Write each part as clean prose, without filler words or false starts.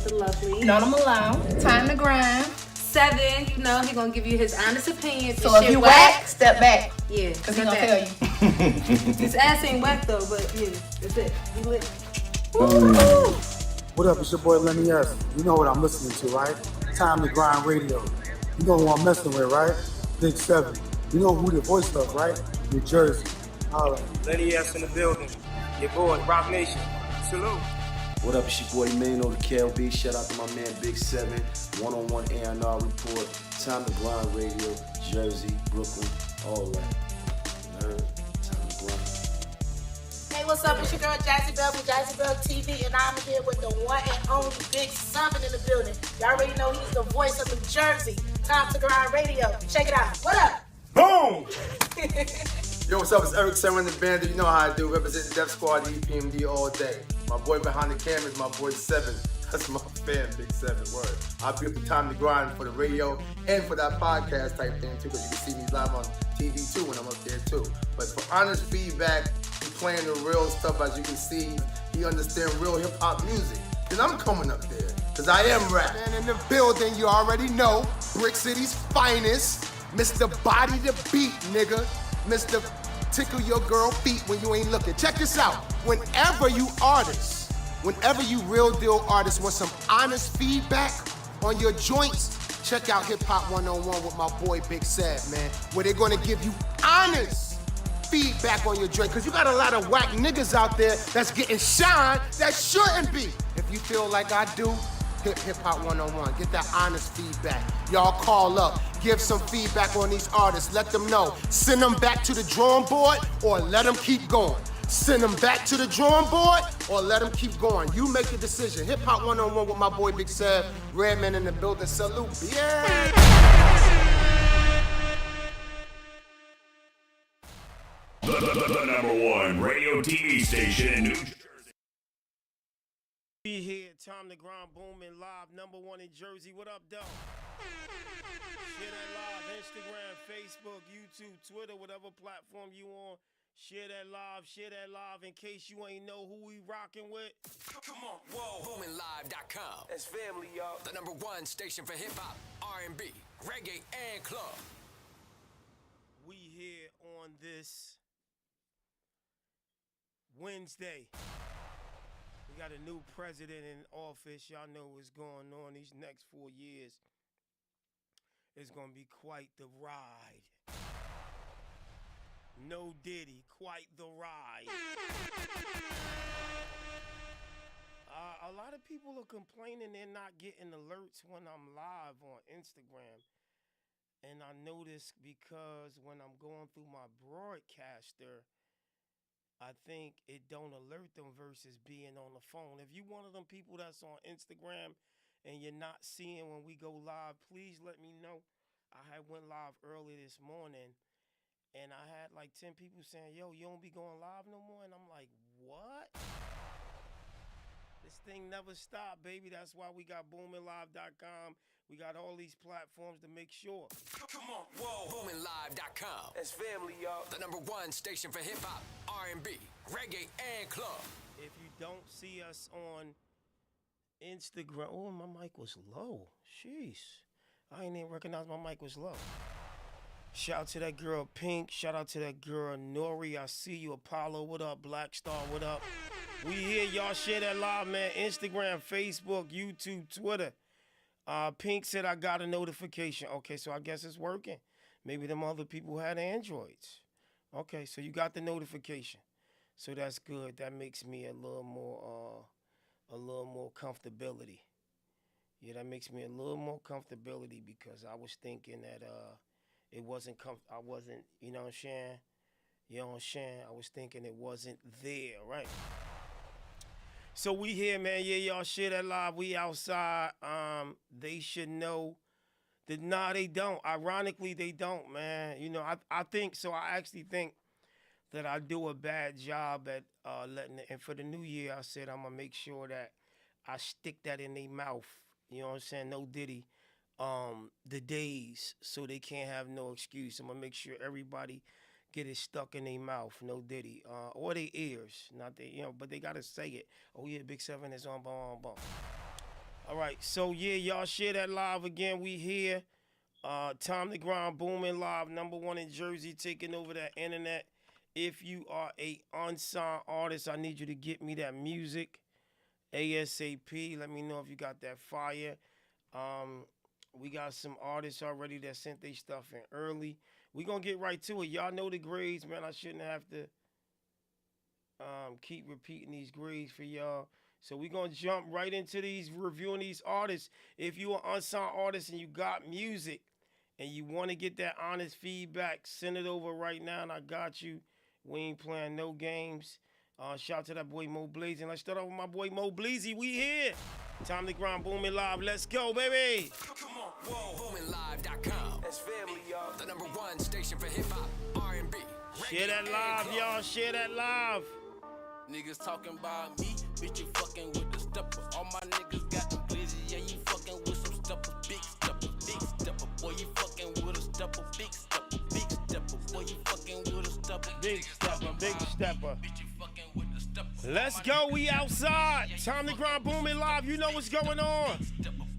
the lovely. Known him alone. Time to grind. 7, you know, he gonna give you his honest opinion. So if you whack, step back. Yeah. Because he gonna tell you. His ass ain't whack though, but yeah, that's it. He lit. What up, it's your boy Lenny S. You know what I'm listening to, right? Time to Grind Radio. You know who I'm messing with, right? Big 7. You know who the voice of, right? New Jersey. Holla. Lenny S in the building. Your boy, Rock Nation. Salute. What up, it's your boy Maino the KLB. Shout out to my man Big 7. One-on-one A&R report. Time to Grind Radio. Jersey, Brooklyn, all that. Nerd. Time to grind. Hey, what's up? It's your girl Jazzy Bell from Jazzy Bell TV, and I'm here with the one and only Big 7 in the building. Y'all already know he's the voice of New Jersey. Time to Grind Radio. Check it out. What up? Boom! Yo, what's up? It's Eric 7 in the band. You know how I do. Represent the Def Squad, EPMD all day. My boy behind the camera is my boy 7. That's my fan, Big 7. Word. I'll be up the time to grind for the radio and for that podcast type thing too, because you can see me live on TV too when I'm up there too. But for honest feedback, he playing the real stuff, as you can see. He understand real hip hop music. Then I'm coming up there, because I am rap. And in the building, you already know, Brick City's finest, Mr. Body the Beat, nigga. Mr. Tickle your girl feet when you ain't looking. Check this out. Whenever you artists, whenever you real deal artists want some honest feedback on your joints, check out Hip Hop 101 with my boy Big Sad, man, where they're gonna give you honest feedback on your joint. Cause you got a lot of whack niggas out there that's getting shine that shouldn't be. If you feel like I do, Hip Hop 101. Get that honest feedback. Y'all call up. Give some feedback on these artists. Let them know. Send them back to the drawing board or let them keep going. Send them back to the drawing board or let them keep going. You make the decision. Hip Hop 101 with my boy Big Seb. Redman in the building. Salute. Yeah. The number one radio TV station in New Jersey. Be here, time to grind, booming live, number 1 in Jersey. What up, though? Share that live, Instagram, Facebook, YouTube, Twitter, whatever platform you on. Share that live in case you ain't know who we rocking with. Come on, whoa. BoomingLive.com. That's family, y'all. The number 1 station for hip-hop, R&B, reggae, and club. We here on this Wednesday. We got a new president in office. Y'all know what's going on. These next 4 years is going to be quite the ride. No Diddy, quite the ride. A lot of people are complaining they're not getting alerts when I'm live on Instagram. And I notice because when I'm going through my broadcaster, I think it don't alert them versus being on the phone. If you one of them people that's on Instagram and you're not seeing when we go live, please let me know. I had went live early this morning and I had like 10 people saying, yo, you don't be going live no more? And I'm like, what? This thing never stopped, baby. That's why we got boominglive.com. We got all these platforms to make sure. Come on, whoa. BoomingLive.com. That's family, y'all. The number 1 station for hip-hop, R&B, reggae, and club. If you don't see us on Instagram... Oh, my mic was low. Jeez. I didn't even recognize my mic was low. Shout out to that girl Pink. Shout out to that girl Nori. I see you. Apollo, what up? Black Star, what up? We here. Y'all share that live, man. Instagram, Facebook, YouTube, Twitter. Pink said I got a notification. Okay, so I guess it's working. Maybe them other people had Androids. Okay, so you got the notification. So that's good. That makes me a little more comfortability. Yeah, that makes me a little more comfortability because I was thinking that it wasn't I wasn't, you know what I'm saying? You know what I'm saying? I was thinking it wasn't there, right? So we here, man. Yeah, y'all share that live. We outside. They should know that, nah, they don't. Ironically, they don't, man. You know, I think, so I actually think that I do a bad job at letting it, and for the new year, I said I'm going to make sure that I stick that in their mouth. You know what I'm saying? No Diddy. The days, so they can't have no excuse. I'm going to make sure everybody get it stuck in their mouth, no Diddy, or their ears, not they, you know, but they gotta say it. Oh yeah, Big 7 is on, boom, boom. All right, so yeah, y'all share that live again. We here. Time to Grind booming live, #1 in Jersey, taking over that internet. If you are a unsigned artist, I need you to get me that music ASAP. Let me know if you got that fire. We got some artists already that sent their stuff in early. We gonna get right to it. Y'all know the grades, man. I shouldn't have to keep repeating these grades for y'all. So we gonna jump right into these, reviewing these artists. If you an unsigned artist and you got music and you want to get that honest feedback, send it over right now and I got you. We ain't playing no games. Shout out to that boy Mo Blazing. Let's start off with my boy Mo Bleezy. We here. Time to Grind booming live. Let's go, baby. Come on, whoa. BoomingLive.com. That's family, y'all. The #1 station for hip hop, R&B. Share that live, y'all. Share that live. Niggas talking about me, bitch, you fucking with the stepper. All my niggas got them glizzy, yeah, you fucking with some stepper, big stepper, big stepper. Boy, you fucking with a stepper, big stepper, big stepper. Boy, you fucking with a stepper, big stepper, big stepper. Bitch, you fucking with the stepper. Let's go, we outside. Time to Grind booming live. You know what's going on.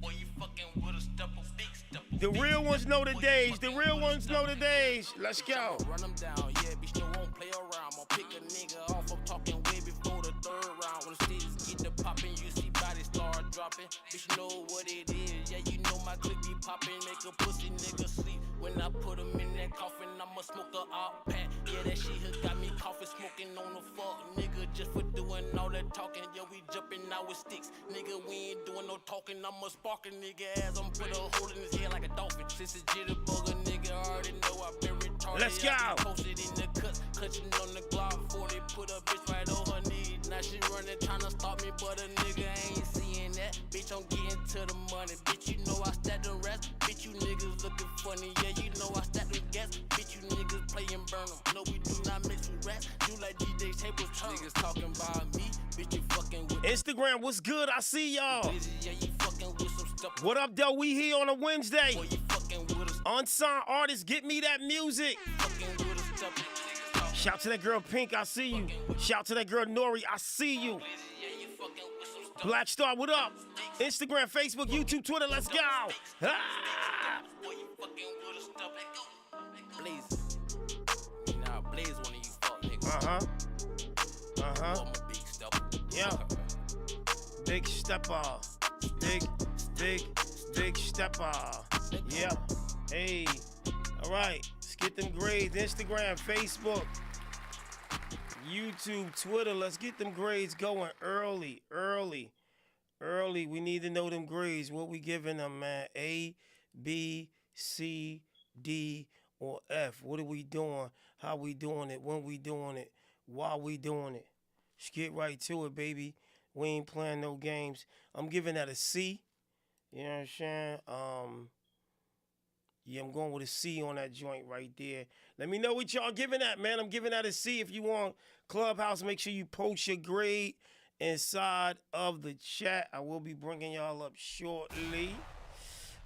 Boy, you fucking with a stepper, big stepper. The real ones know the days. The real ones know the days. Let's go. Run them down, yeah, bitch, no won't play around. I'ma pick a nigga off, I'm talking way before the 3rd round. When the stages get the poppin', you see bodies start dropping. Bitch, know what it is, yeah, you know my clip be poppin'. Make a pussy nigga sleep. When I put him in that coffin, I'ma smoke a out pack. Yeah, that shit has got me coughing, smoking on the fuck. Nigga, just for doing all that talking. Yeah, we jumping out with sticks. Nigga, we ain't doing no talking. I'ma spark a nigga ass. I'm put a hole in his head like a dolphin. Since it's jitterbug, a nigga already know I've been retarded. Let's go. Posted in the cuts, clutching on the Glock 40. Put a bitch right on her knee. Now she running, tryna stop me, but a nigga ain't seeing that. Bitch, I'm getting to the money. Bitch, you know I stack the rest. Bitch, you niggas looking funny. Yeah, you know I stack the gas. Bitch, you niggas play and burn them. No, we do not mix with rats. You like DJ tables, niggas talking about me. Bitch, you fucking with Instagram, what's good? I see y'all. Yeah, you fucking with some stuff. What up, though? We here on a Wednesday. Boy, you fucking with us. Unsigned artists, get me that music. Fucking with us, stuff. Shout to that girl Pink, I see you. Shout to that girl Nori, I see you. Black Star, what up? Instagram, Facebook, YouTube, Twitter, let's go. Ah! Blaze. You know, Blaze one of you fuck niggas. Yeah. Big stepper. Big stepper. Yeah. Hey. All right. Let's get them grades. Instagram, Facebook, YouTube, Twitter. Let's get them grades going early. We need to know them grades. What we giving them, man? A, B, C, D, or F. What are we doing? How we doing it? When we doing it? Why we doing it? Let's get right to it, baby. We ain't playing no games. I'm giving that a C. You know what I'm saying? Yeah, I'm going with a C on that joint right there. Let me know what y'all giving that, man. I'm giving that a C. If you want Clubhouse, make sure you post your grade inside of the chat. I will be bringing y'all up shortly.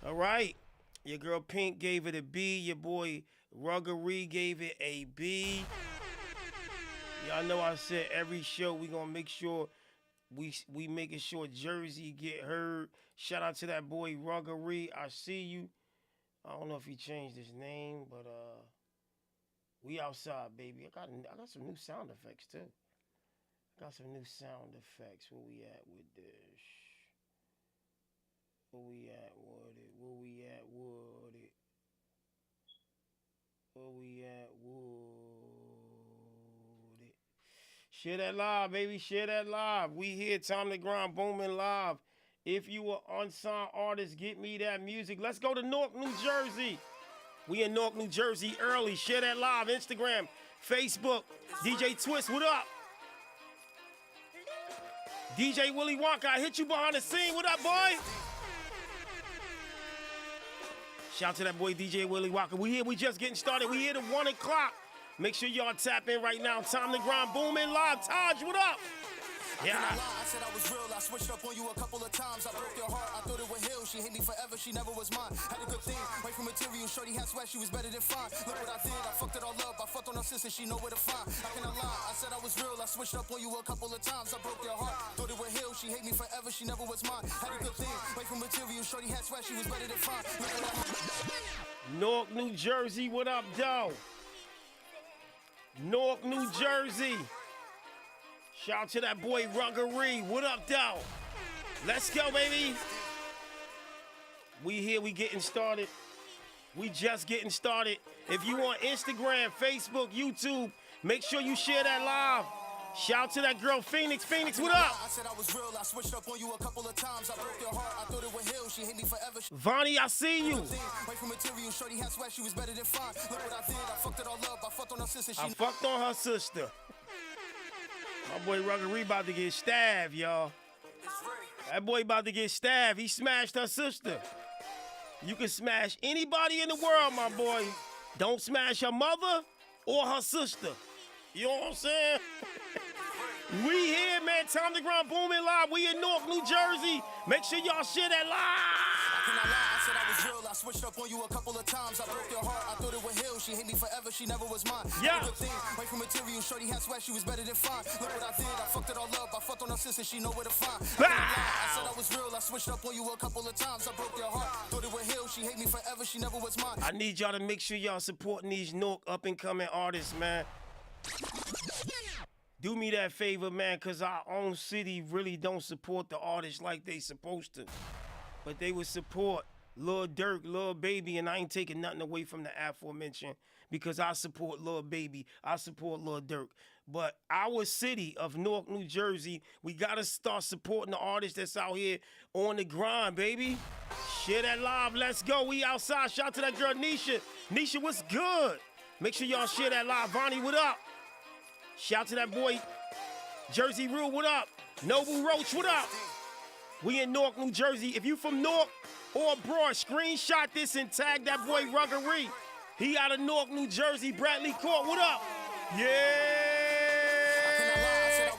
All right. Your girl Pink gave it a B. Your boy Ruggery gave it a B. Y'all know I said every show we gonna make sure we making sure Jersey get heard. Shout out to that boy Ruggery. I see you. I don't know if he changed his name, but we outside, baby. I got some new sound effects too. Got some new sound effects. Where we at with this? Where we at with it? Where we at with it? Where we at with it? Share that live, baby. Share that live. We here. Time to Grind booming live. If you are unsigned artist, get me that music. Let's go to Newark, New Jersey. We in Newark, New Jersey early. Share that live. Instagram, Facebook, DJ Twist, what up? DJ Willie Wack, I hit you behind the scene. What up, boy? Shout out to that boy DJ Willie Walker. We here, we just getting started. We here to 1 o'clock. Make sure y'all tap in right now. Time to Grind booming live. Taj, what up? Yeah. I said I was real, I switched up on you a couple of times. I broke your heart, I thought it would heal. She hate me forever, she never was mine. Had a good thing, right from material, shorty had sweat, she was better than fine. Look what I did, I fucked it all up. I fucked on her sister, she know where to find. I cannot lie, I said I was real, I switched up on you a couple of times. I broke your heart, thought it would heal. She hate me forever, she never was mine. Had a good thing, right from material, shorty had sweat, she was better than fine. Newark, New Jersey, what up, though? Newark, New Jersey. Shout out to that boy Ruggery. What up, though? Let's go, baby. We here, we getting started. We just getting started. If you on Instagram, Facebook, YouTube, make sure you share that live. Shout out to that girl Phoenix. Phoenix, what up? I said I was real, I switched up on you a couple of times. I broke your heart, I thought it would heal. She hit me forever. Vonnie, I see you. Wait for material, shorty had sweat, she was better than fine. Look what I did, I fucked it all up. I fucked on her sister. I fucked on her sister. My boy Ruggery about to get stabbed, y'all. That boy about to get stabbed. He smashed her sister. You can smash anybody in the world, my boy. Don't smash her mother or her sister. You know what I'm saying? We here, man. Time to grind, booming live. We in Newark, New Jersey. Make sure y'all share that live. I said I was real, I switched up on you a couple of times. I broke your heart, I thought it would heal. She hit me forever, she never was mine. Yeah. Good thing, wait for material, shorty had sweat, she was better than fine. Look what I did, I fucked it all up. I fucked on her sister, she know where to find. I said I was real, I switched up on you a couple of times. I broke your heart, thought it would heal. She hate me forever, she never was mine. I need y'all to make sure y'all supporting these Newark up-and-coming artists, man. Do me that favor, man, because our own city really don't support the artists like they supposed to. But they would support Lil Durk, Lil Baby, and I ain't taking nothing away from the aforementioned because I support Lil Baby, I support Lil Durk. But our city of Newark, New Jersey, we got to start supporting the artists that's out here on the grind, baby. Share that live. Let's go. We outside. Shout out to that girl, Nisha. Nisha, what's good? Make sure y'all share that live. Vonnie, what up? Shout out to that boy, Jersey Rule, what up? Noble Roach, what up? We in Newark, New Jersey. If you from Newark or abroad, screenshot this and tag that boy Ruggery. He out of Newark, New Jersey. Bradley Court, what up? Yeah.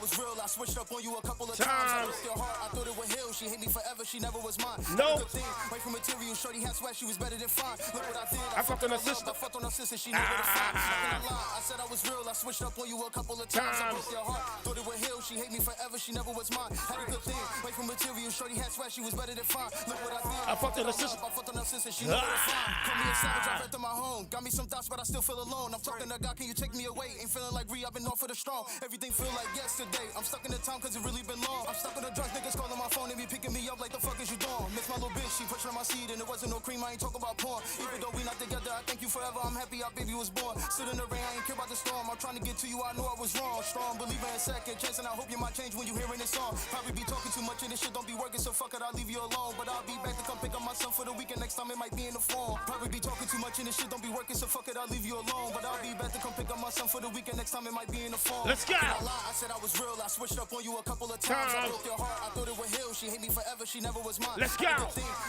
Was real, I switched up on you a couple of times. I broke your heart, I thought it would heal. She hit me forever, she never was mine. No. Good thing, wait for material, shorty had sweat, she was better than fine. Look what I did, I fucked on her sister. I fucked on her sister, she knew where to find. I said I was real, I switched up on you a couple of times. I broke your heart, thought it would heal. She hate me forever, she never was mine. Had a good thing, wait for material, shorty had sweat, she was better than fine. Look what I did, I fucked on her sister. I fucked on her sister, she knew where to find. Call me a savage, I read to my home. Got me some thoughts, but I still feel alone. I'm talking to God, can you take me away? Ain't feeling like I've been off for the strong. Everything feel like yesterday. I'm stuck in the time cause it really been long. I'm stuck on the drugs, niggas calling my phone and be picking me up like the fuck is you doing? Miss my little bitch, she pushing on my seat and it wasn't no cream, I ain't talking about porn. Even though we not together, I thank you forever, I'm happy our baby was born. Stood in the rain, I ain't care about the storm. I'm trying to get to you, I knew I was wrong. Strong believer in second chance and I hope you might change when you hearing this song. Probably be talking too much and this shit don't be working, so fuck it, I'll leave you alone. But I'll be back to come pick up my son for the weekend, next time it might be in the form. Probably be talking too much and this shit don't be working, so fuck it, I'll leave you alone. But I'll be back to come pick up my son for the weekend, next time it might be in the form. Let's go. I said I was real, I switched up on you a couple of times. I broke your heart, I thought it would heal. She hate me forever, she never was mine. Let's go.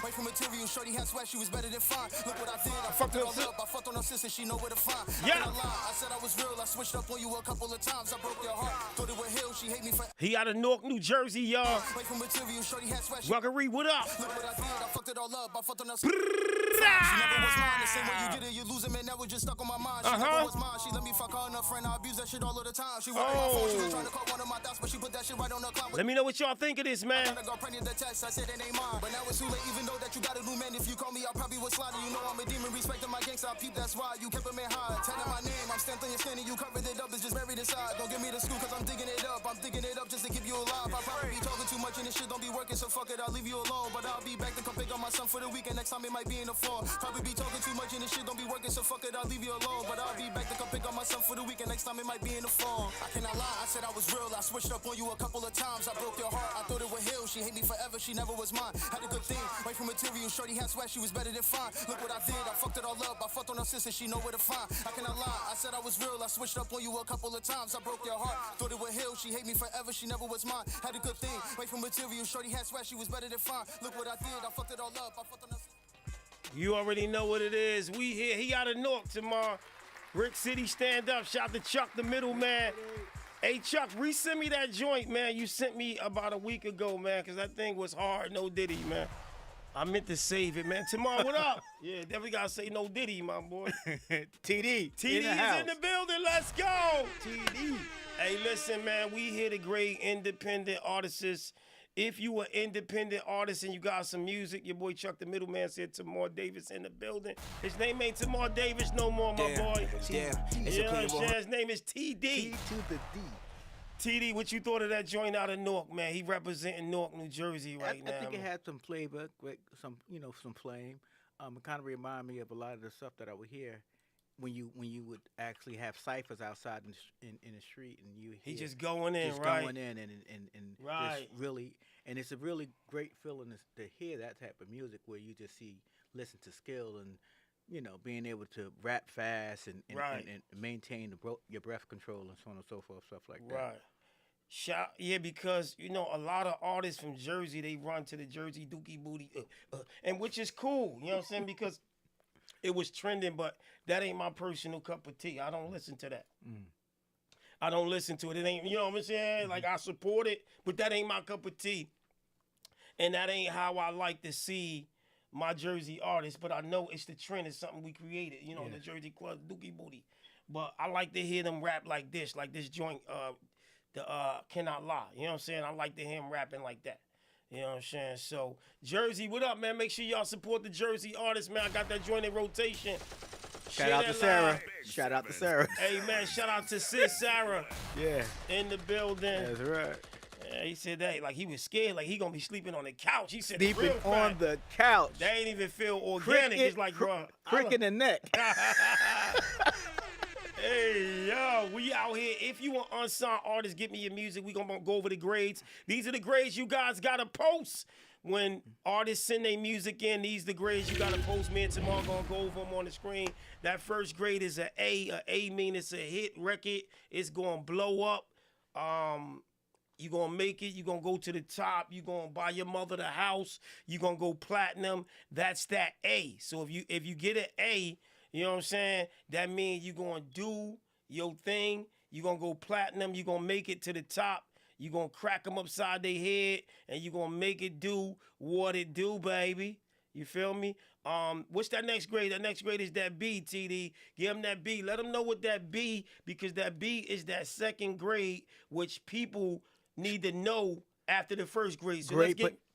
Wait for material, shorty had sweat, she was better than fine. Look what I did, I fucked it all up. I fucked on her sister, she know where to find. Yeah. I said I was real, I switched up on you a couple of times. I broke your heart, thought it would heal. She hate me forever. He out of Newark, New Jersey, y'all. Wait for material, shorty had sweat. Ruggery, what up? Look what I did, I fucked it all up. I fucked on her sister. She never was mine. The same way you get it, you lose it, man. That was just stuck on my mind. She never was mine. She let me fuck her and her friend. I abuse that shit all of the time. She wrote my phone. She was trying to call one of my thoughts, but she put that shit right on her cloud. Let me know what y'all think of this, man. I got pregnant the text. I said it ain't mine. But now it's too late, even though that you got a new man. If you call me, I probably would slide. You know I'm a demon, respecting my gangsta. I peep, that's why you kept a man high. Telling my name, I'm stamped on your skin and you covered it up. It's just buried inside. Don't give me the screw, cause I'm digging it up. I'm digging it up just to keep you alive. I probably be talking too much and this shit don't be working, so fuck it, I'll leave you alone. But I'll be back to come pick up my son for the weekend. Next time it might be in the form. Probably be talking too much and this shit don't be working, so fuck it, I'll leave you alone. But I'll be back to come pick up my son for the weekend. Next time it might be in the form. I cannot lie, I said I was real. I switched up on you a couple of times. I broke your heart, I thought it would heal. She hate me forever, she never was mine. Had a good thing, wait for material, shorty had sweat, she was better than fine. Look what I did, I fucked it all up. I fucked on her sister, she know where to find. I cannot lie, I said I was real. I switched up on you a couple of times. I broke your heart, thought it would heal. She hate me forever, she never was mine. Had a good thing, wait for material, shorty had sweat, she was better than fine. Look what I did, I fucked it all up. I fucked on her sister. You already know what it is. We here. He out of Newark tomorrow. Brick City, stand up. Shout to Chuck, the middleman. Hey, Chuck, resend me that joint, man. You sent me about a week ago, man, because that thing was hard. No Diddy, man. I meant to save it, man. Tomorrow, what up? Yeah, definitely got to say no Diddy, my boy. TD. TD in the is house. in the building. Let's go. TD. Hey, listen, man. We here to grade independent artists If you an independent artist and you got some music, your boy Chuck the Middleman said Tamar Davis in the building. His name ain't Tamar Davis no more, my boy. Damn. You know what I'm saying? His name is TD. T to the D. TD, what you thought of that joint out of Newark, man? He representing Newark, New Jersey right now. I think it man. had some flavor, some some flame. It kind of reminded me of a lot of the stuff that I would hear when you would actually have ciphers outside in the street, and you He hear just going in, just right? going in and Right. just really, and it's a really great feeling to hear that type of music where you just listen to skill and being able to rap fast and Right. and maintain your breath control and so on and so forth, stuff like that. Right. Yeah, because a lot of artists from Jersey, they run to the Jersey Dookie Booty, and which is cool. You know what I'm saying? Because it was trending, but that ain't my personal cup of tea. I don't listen to that. I don't listen to it. It ain't, you know what I'm saying? Like, I support it, but that ain't my cup of tea. And that ain't how I like to see my Jersey artists. But I know it's the trend. It's something we created, the Jersey Club, Dookie Booty. But I like to hear them rap like this joint, Cannot Lie. You know what I'm saying? I like to hear him rapping like that. You know what I'm saying? So, Jersey, what up, man? Make sure y'all support the Jersey artists, man. I got that joint in rotation. Shout out to Sarah. Shout out to Sarah. Hey, man, shout out to sis Sarah. Yeah. In the building. That's right. Yeah, he said that like he was scared, like he gonna be sleeping on the couch. He said sleeping real on fact. the couch. That ain't even feel organic. It's like, bro, crick in the neck. Hey, yo, we out here. If you an unsigned artist, get me your music. We gonna go over the grades. These are the grades you guys gotta post. When artists send their music in, these the grades you gotta post. Me and Tamar gonna go over them on the screen. That first grade is an A. An A mean it's a hit record. It's gonna blow up. You gonna make it. You gonna go to the top. You gonna buy your mother the house. You gonna go platinum. That's that A. So if you get an A, you know what I'm saying? That means you gonna do your thing. You gonna go platinum. You gonna make it to the top. You gonna crack them upside their head, and you gonna make it do what it do, baby. You feel me? What's that next grade? That next grade is that B, TD. Give them that B. Let them know what that B, because that B is that second grade, which people need to know after the first grade. So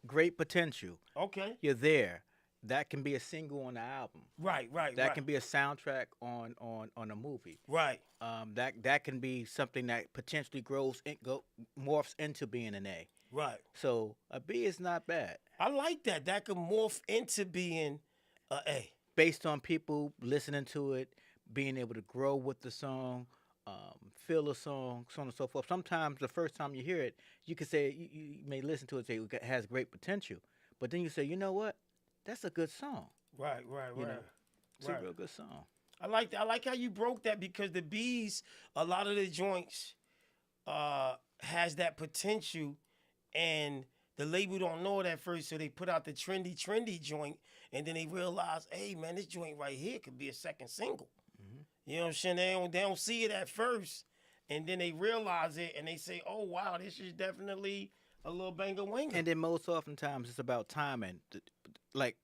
great potential. Okay. You're there. That can be a single on the album. Right. That can be a soundtrack on a movie. Right. That can be something that potentially morphs into being an A. Right. So a B is not bad. I like that. That could morph into being a A. Based on people listening to it, being able to grow with the song, feel a song, so on and so forth. Sometimes the first time you hear it, you can say, you may listen to it and say it has great potential. But then you say, you know what? That's a good song. Right. It's a real good song. I like how you broke that, because the B's, a lot of the joints has that potential, and the label don't know it at first, so they put out the trendy joint, and then they realize, hey man, this joint right here could be a second single. You know what I'm saying? They don't see it at first, and then they realize it, and they say, oh wow, this is definitely a little banger winger. And then most oftentimes it's about timing. Like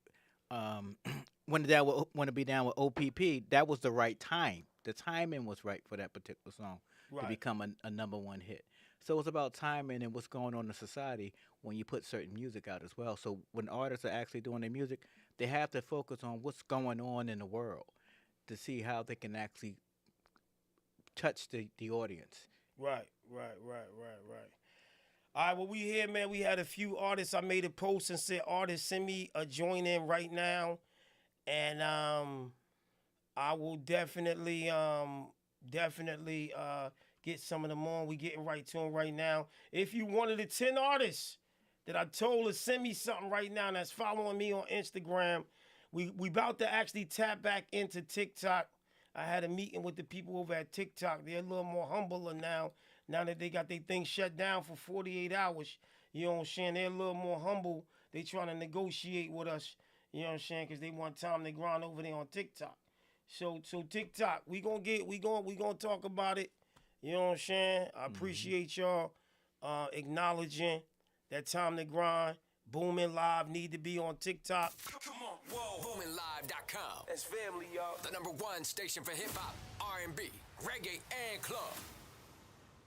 when to be down with OPP, that was the right time. The timing was right for that particular song to become a number one hit. So it's about timing and what's going on in society when you put certain music out as well. So when artists are actually doing their music, they have to focus on what's going on in the world to see how they can actually touch the audience. Right. All right, well, we here, man. We had a few artists. I made a post and said, artists, send me a join in right now. And I will definitely get some of them on. We getting right to them right now. If you one of the 10 artists that I told to send me something right now that's following me on Instagram, we about to actually tap back into TikTok. I had a meeting with the people over at TikTok. They're a little more humbler now that they got their thing shut down for 48 hours. You know what I'm saying? They're a little more humble. They trying to negotiate with us, you know what I'm saying? Because they want time to grind over there on TikTok. So TikTok, we gonna talk about it. You know what I'm saying? I appreciate y'all acknowledging that time to grind. Booming Live need to be on TikTok. Come on, whoa. BoomingLive.com. That's family, y'all. The #1 station for hip-hop, R&B, reggae, and club.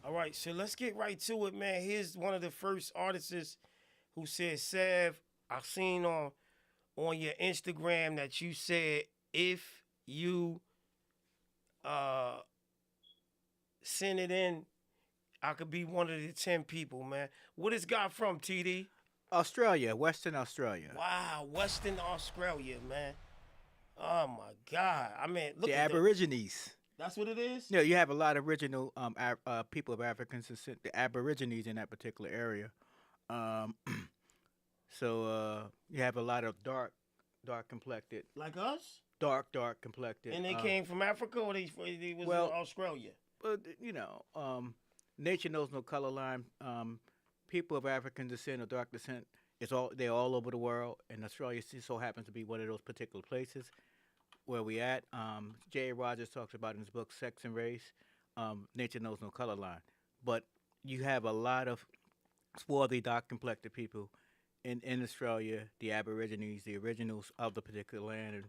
All right, so let's get right to it, man. Here's one of the first artists who said, Sev, I seen on your Instagram that you said if you send it in, I could be one of the 10 people, man. What is God from, TD? Australia, Western Australia. Wow, Western Australia, man. Oh my God! I mean, look the at Aborigines. That's what it is. Yeah, you have a lot of original people of African descent, the Aborigines in that particular area. So you have a lot of dark complected. Like us. Dark complected. And they came from Africa, or they was in Australia. But nature knows no color line. People of African descent or dark descent they're all over the world, and Australia so happens to be one of those particular places where we at. J.A. Rogers talks about in his book Sex and Race. Nature knows no color line, but you have a lot of swarthy, dark complected people in Australia, the Aborigines, the originals of the particular land and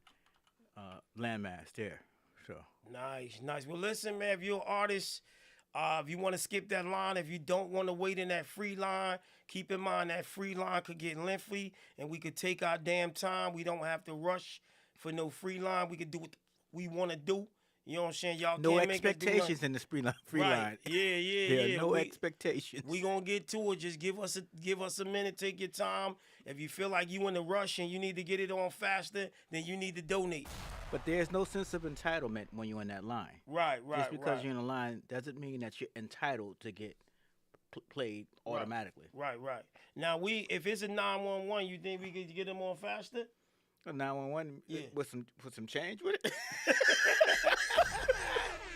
landmass there. So nice. Well, listen, man, if you're an artist. If you want to skip that line, if you don't want to wait in that free line, keep in mind that free line could get lengthy, and we could take our damn time. We don't have to rush for no free line. We could do what we want to do. You know what I'm saying? Y'all no can't expectations in the free line. Right. Yeah. There are no expectations. We gonna get to it. Just give us a minute. Take your time. If you feel like you in a rush and you need to get it on faster, then you need to donate. But there's no sense of entitlement when you're in that line. Right. Just because you're in a line doesn't mean that you're entitled to get played automatically. Right. Now if it's a 911, you think we could get them on faster? A 911 with some change with it.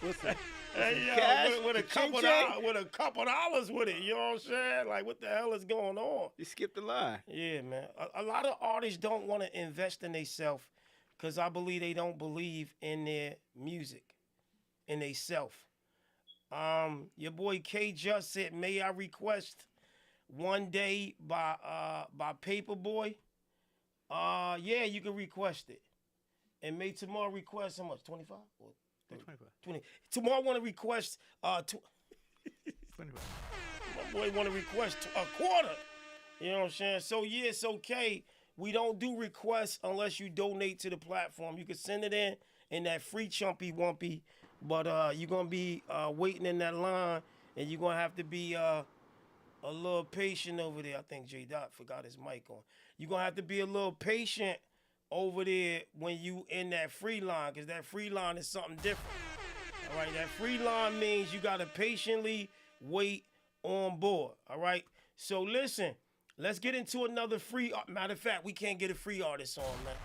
with a couple dollars with it. You know what I'm saying? Like, what the hell is going on? You skipped the line. Yeah, man. A lot of artists don't want to invest in themselves because I believe they don't believe in their music, in they self. Your boy K just said, may I request One Day by Paperboy? Yeah, you can request it. And may tomorrow request how much? 25? Or 25. 20. Tomorrow I want to request 25. My boy want to request a quarter. You know what I'm saying? So yeah, it's okay. We don't do requests unless you donate to the platform. You can send it in that free chumpy wumpy, but you're gonna be waiting in that line, and you're gonna have to be a little patient over there. I think J Dot forgot his mic on. You're gonna have to be a little patient over there when you in that free line, because that free line is something different. All right, that free line means you gotta patiently wait on board. All right, so listen, let's get into another free. Matter of fact, we can't get a free artist on, man,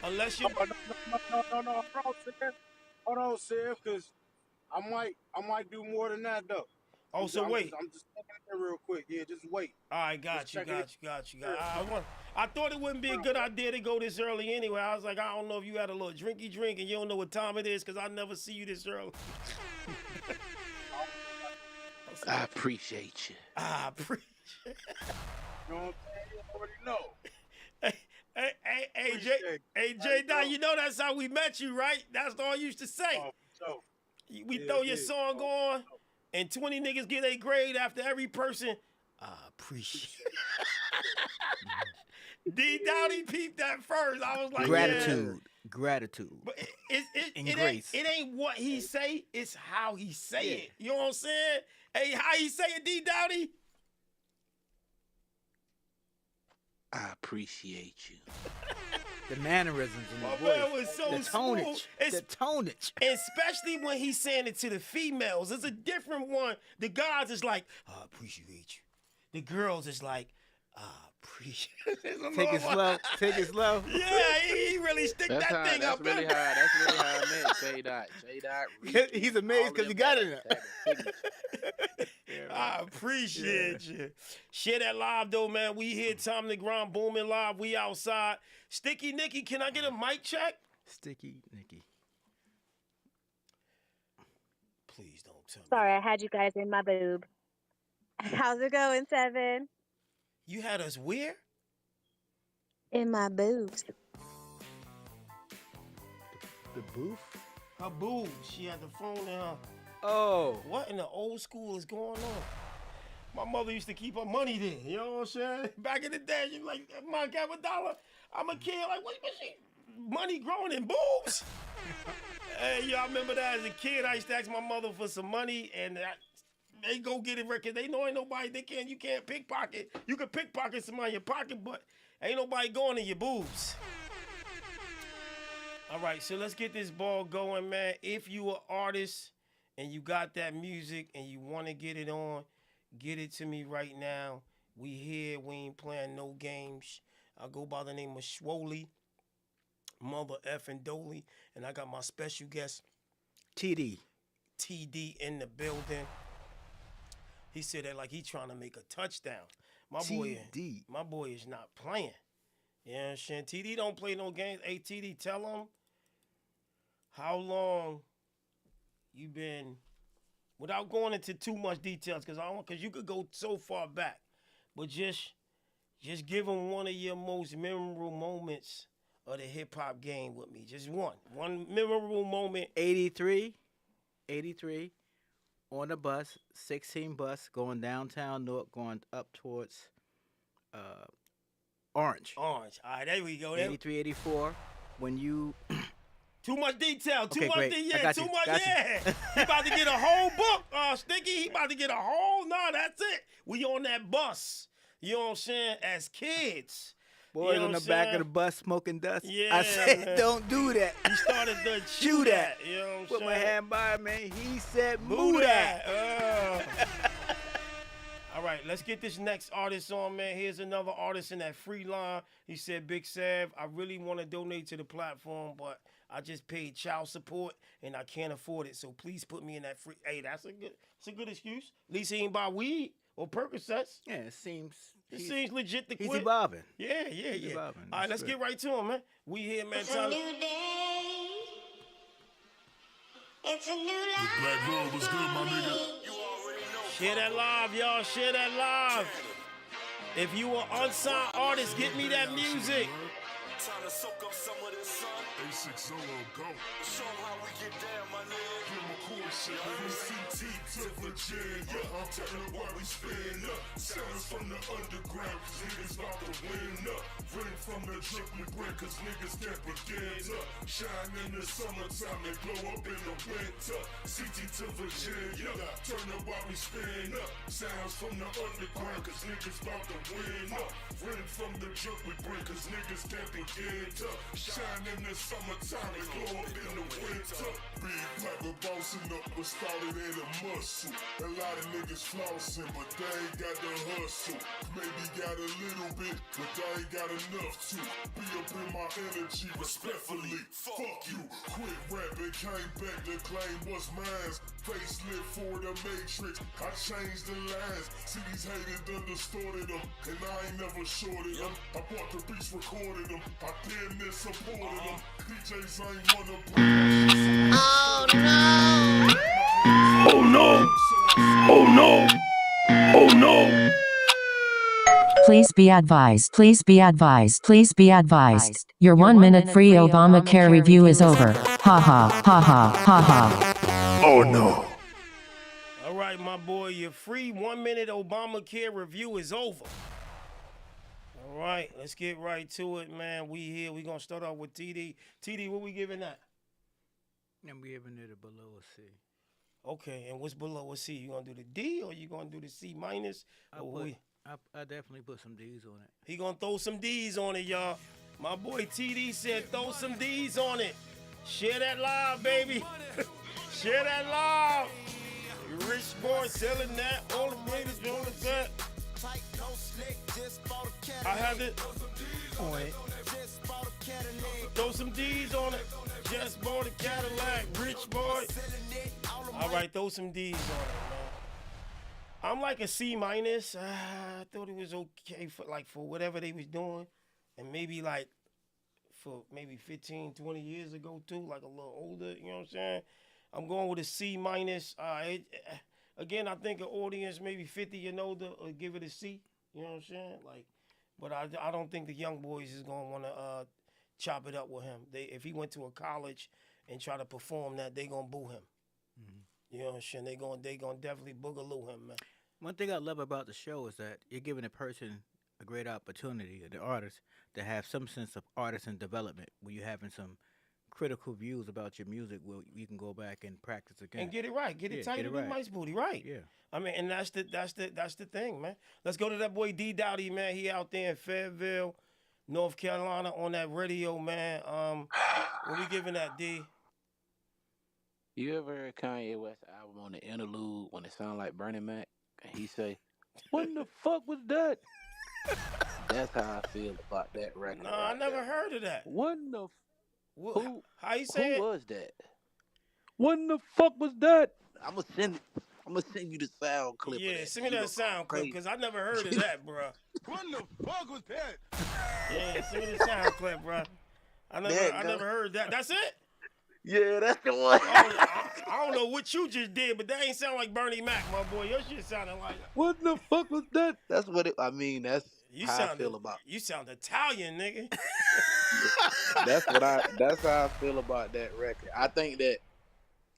unless you. No. Hold on, Sev, because I might do more than that though. Oh, so wait. I'm just checking it real quick. Yeah, just wait. All right, got you. I thought it wouldn't be a good idea to go this early anyway. I was like, I don't know if you had a little drinky drink and you don't know what time it is, because I never see you this early. I appreciate you. You know what I'm saying? You already know. Hey, J Dot, you know that's how we met you, right? That's all you used to say. Oh, so. We throw your song on, and 20 niggas get a grade after every person. I appreciate it. D Dowdy peeped that first. I was like, gratitude. But it ain't what he say, it's how he say it. You know what I'm saying? Hey, how he say it, D Dowdy? I appreciate you. The mannerisms in the voice. Was so the tonage. The tonage. Especially when he's saying it to the females. It's a different one. The guys is like, I appreciate you. The girls is like, I appreciate it. Take it slow. Yeah, he really stick that thing up. That's really how I met J-Dot. He's amazed because he got it. I appreciate you. Share that live though, man. We here, Time to Grind, booming live. We outside. Sticky Nicky, can I get a mic check? Sticky Nicky. Please don't tell me. Sorry, I had you guys in my boob. How's it going, Seven? You had us where? In my boobs. The booth? Her boobs. She had the phone in her. Oh. What in the old school is going on? My mother used to keep her money there. You know what I'm saying? Back in the day, she was like, "Mom, have a dollar." I'm a kid, like, what she? Money growing in boobs? Hey, y'all remember that as a kid? I used to ask my mother for some money, and they go get it because they know ain't nobody. You can't pickpocket. You can pickpocket somebody in your pocket, but ain't nobody going in your boobs. All right, so let's get this ball going, man. If you an artist and you got that music and you want to get it on, get it to me right now. We here. We ain't playing no games. I go by the name of Schwoley, Mother effing Dolly, and I got my special guest, TD in the building. He said that like he trying to make a touchdown. My boy is not playing. You know what I'm saying? TD don't play no games. Hey, TD, tell him how long you been, without going into too much details, because you could go so far back, but just give him one of your most memorable moments of the hip hop game with me. Just one memorable moment. 83, on a bus, 16 bus, going downtown Newark, going up towards Orange. All right, there we go. 83, 84, when you... Too much detail. Too Okay, much great. detail. I got Too you. much. Got you. Yeah. He about to get a whole book, Sticky. He about to get a whole. Nah, that's it. We on that bus. You know what I'm saying? As kids. Boys you know in the what back saying? of the bus smoking dust. Yeah, I said, man. don't do that. He started to chew that. You know what I'm Put saying? my hand by him, man. He said, Move move that. All right, let's get this next artist on, man. Here's another artist in that free line. He said, Big Sav, I really want to donate to the platform, but I just paid child support and I can't afford it. So please put me in that free. Hey, that's a good excuse. At least he ain't buy weed or Percocets. Yeah, it seems legit to quit. He's evolving. Yeah. He's evolving. All right, let's get right to him, man. We here, man. It's a new day. It's a new life. Black Road was good, my nigga. Share that live, y'all. Share that live. If you an unsigned artist, get me that music. Time to soak up some of this sun. A60 go. Show 'em how we get down, my nigga. Give 'em a cool shit. T2G. Tell 'em why we spin up. Sounds from the underground. Niggas about to win up. Bring from the drip we bring, cause niggas can't begin up. Shine in the summertime and blow up in the winter. CT to Virginia. Turn up while we spin up. Sounds from the underground, cause niggas about to win up. Bring from the drip we bring, cause niggas can't begin up. Shine in the summertime and blow up in the winter. Big Papa bossing up, but started in a muscle. A lot of niggas flossing, but they ain't got the hustle. Maybe got a little bit, but they ain't got enough to be up in my energy respectfully. Fuck you, quit rapping, came back to claim what's mine. Facelift for the Matrix, I changed the lines. See these haters done distorted them, and I ain't never shorted them. I bought the beats, recorded them, I damn near supported them. DJs ain't wanna play. Oh no! Oh no! Oh no! Oh no! Please be advised. Please be advised. Please be advised. Your 1 minute free Obamacare review is over. Ha ha ha ha ha ha. Oh no. All right, my boy, your free 1 minute Obamacare review is over. All right, let's get right to it, man. We here. We gonna start off with TD. TD, what we giving that? I'm giving it a below a C. Okay, and what's below a C? You gonna do the D or you gonna do the C minus? I definitely put some D's on it. He gonna throw some D's on it, y'all. My boy TD said throw some D's on it. Share that live, baby. Share that live. Rich boy selling that. All the niggas on the set. I have it. Throw some D's on it. Just bought a Cadillac. Rich boy. All right, throw some D's on it, man. I'm like a C minus. I thought it was okay for whatever they was doing. And maybe like for maybe 15, 20 years ago too, like a little older, you know what I'm saying? I'm going with a C minus. Again, I think an audience maybe 50 and older will give it a C, you know what I'm saying? But I don't think the young boys is going to want to chop it up with him. If he went to a college and try to perform that, they going to boo him. Mm-hmm. You know what I'm saying? They gonna definitely boogaloo him, man. One thing I love about the show is that you're giving a person a great opportunity, the artist, to have some sense of artisan development where you're having some critical views about your music where you can go back and practice again. And get it right. Get it tight to the mice booty, right. Yeah. I mean, and that's the thing, man. Let's go to that boy D Dowdy, man. He out there in Fayetteville, North Carolina on that radio, man. What we giving that, D? You ever heard Kanye West album on the interlude when it sound like Bernie Mac? And he say, "What in the fuck was that?" That's how I feel about that record. No, I never heard of that. What in the who? How you say Who it? was that? What in the fuck was that? I'm gonna send you the sound clip. Yeah, of that. send me that sound clip because I never heard of that, bro. What the fuck was that? Yeah, send me the sound clip, bro. I never heard that. That's it? Yeah, that's the one. I don't know what you just did, but that ain't sound like Bernie Mac, my boy. Your shit sounded like. What the fuck was that? That's what it. I mean, that's how I feel about. You sound Italian, nigga. That's how I feel about that record. I think that,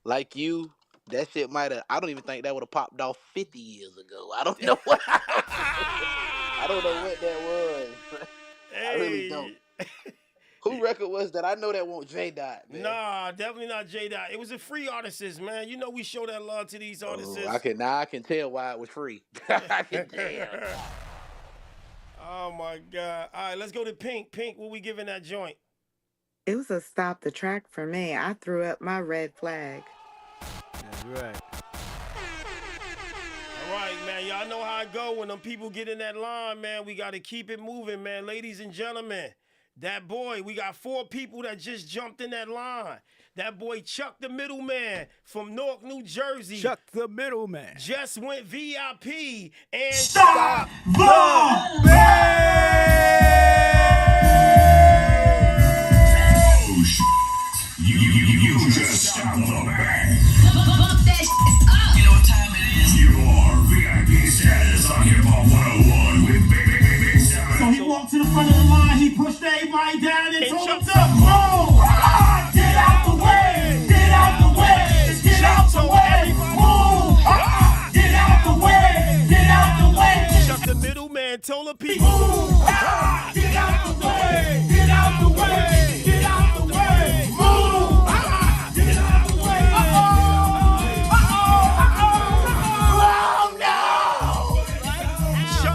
like you, that shit might have. I don't even think that would have popped off 50 years ago. I don't know what. I don't know what that was. I really don't. Who record was that? I know that won't J Dot, man. Nah, definitely not J Dot. It was a free artist, man. You know we show that love to these artists. I can tell why it was free. I can tell. Oh my God. All right, let's go to Pink. Pink, what we giving that joint? It was a stop the track for me. I threw up my red flag. That's right. All right, man. Y'all know how it go when them people get in that line, man. We got to keep it moving, man. Ladies and gentlemen, that boy, we got 4 people that just jumped in that line. That boy Chuck the Middleman from Newark, New Jersey. Chuck the Middleman. Just went VIP and Stop the You just stopped the bang. You know what time it is? You are VIP status on Hip Hop 101 with Big 7. So he walked to the front of the line, he pushed everybody down and told them to move. Get out the way, get out the way, get out the way, move. Get out the way, get out the way. Chuck the Middleman told the people. Move. Get out the way, get out the way, get out the way, move. Get out the way. Oh no!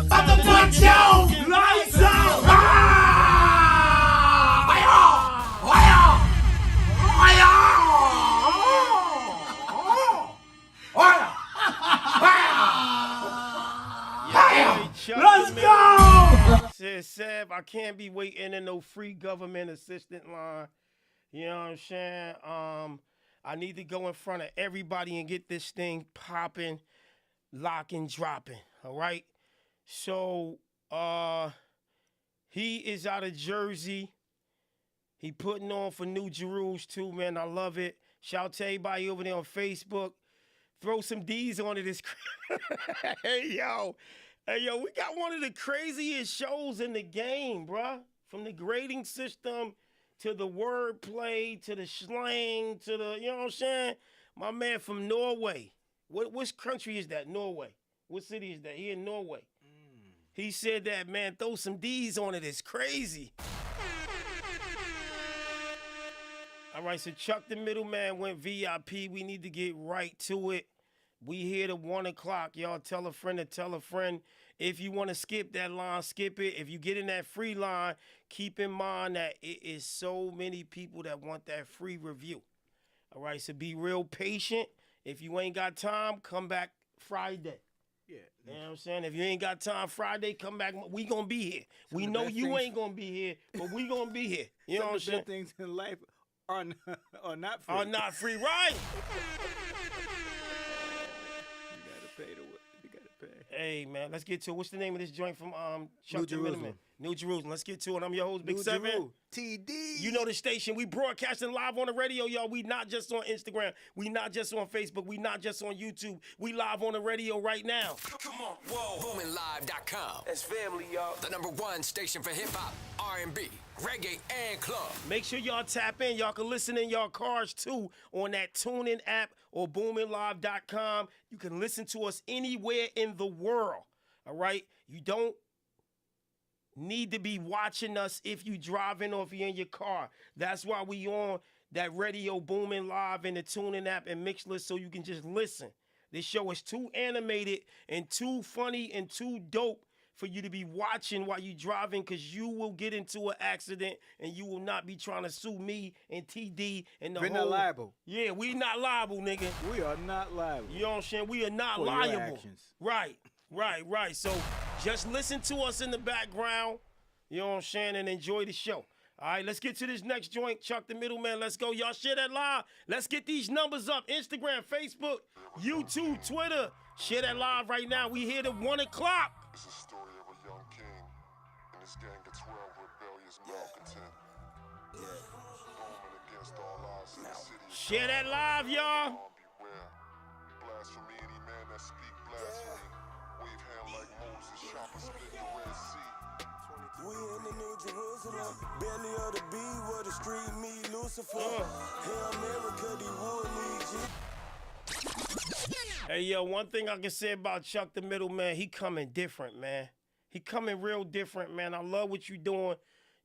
About to put you lights out. Let's go! Says Seb, I can't be waiting in no free government assistant line. You know what I'm saying? I need to go in front of everybody and get this thing popping, locking, dropping. All right. So he is out of Jersey. He putting on for New Jerusalem too, man. I love it. Shout out to everybody over there on Facebook. Throw some D's on it. Hey, yo, we got one of the craziest shows in the game, bruh. From the grading system to the wordplay to the slang to the, you know what I'm saying? My man from Norway. Which country is that? Norway. What city is that? He in Norway. He said that, man, throw some D's on it. It's crazy. All right, so Chuck the Middleman went VIP. We need to get right to it. We here to 1 o'clock. Y'all tell a friend to tell a friend. If you want to skip that line, skip it. If you get in that free line, keep in mind that it is so many people that want that free review. All right, so be real patient. If you ain't got time, come back Friday. Yeah. You know what I'm saying? If you ain't got time Friday, come back. We going to be here. We know you ain't going to be here, but we going to be here. You know what I'm saying? Some things in life are not free. Are not free, right? You gotta pay. Hey, man, let's get to it. What's the name of this joint from Chuck the Middleman? New Jerusalem. Let's get to it. I'm your host, Big New Seven. Jeru. TD. You know the station. We broadcasting live on the radio, y'all. We not just on Instagram. We not just on Facebook. We not just on YouTube. We live on the radio right now. Come on, whoa. BoomingLive.com. That's family, y'all. The #1 station for hip hop, R&B, reggae, and club. Make sure y'all tap in. Y'all can listen in y'all cars too on that TuneIn app or BoomingLive.com. You can listen to us anywhere in the world. All right? You don't need to be watching us if you driving or if you're in your car. That's why we on that radio Booming Live in the TuneIn app and Mixlr so you can just listen. This show is too animated and too funny and too dope for you to be watching while you driving, because you will get into an accident and you will not be trying to sue me and TD and the We're whole... not liable. Yeah, we not liable, nigga. We are not liable. You know what I'm saying? We are not For your liable. actions. Right. So just listen to us in the background, you know what I'm saying, and enjoy the show. All right, let's get to this next joint. Chuck the Middleman, let's go. Y'all share that live. Let's get these numbers up. Instagram, Facebook, YouTube, Twitter. Share that live right now. We here to 1 o'clock. It's a story of a young king and his gang of 12 rebellious malcontents. Roaming against all odds in the city. Share that live, y'all. Beware. Blasphemy, any man that speak blasphemy. Wave hand like Moses, chopper split the Red Sea. We in the New Jerusalem, belly of the bee where the street meet Lucifer. Hail America, the wood need Hey, yo, one thing I can say about Chuck the Middleman, he coming different, man. He coming real different, man. I love what you doing.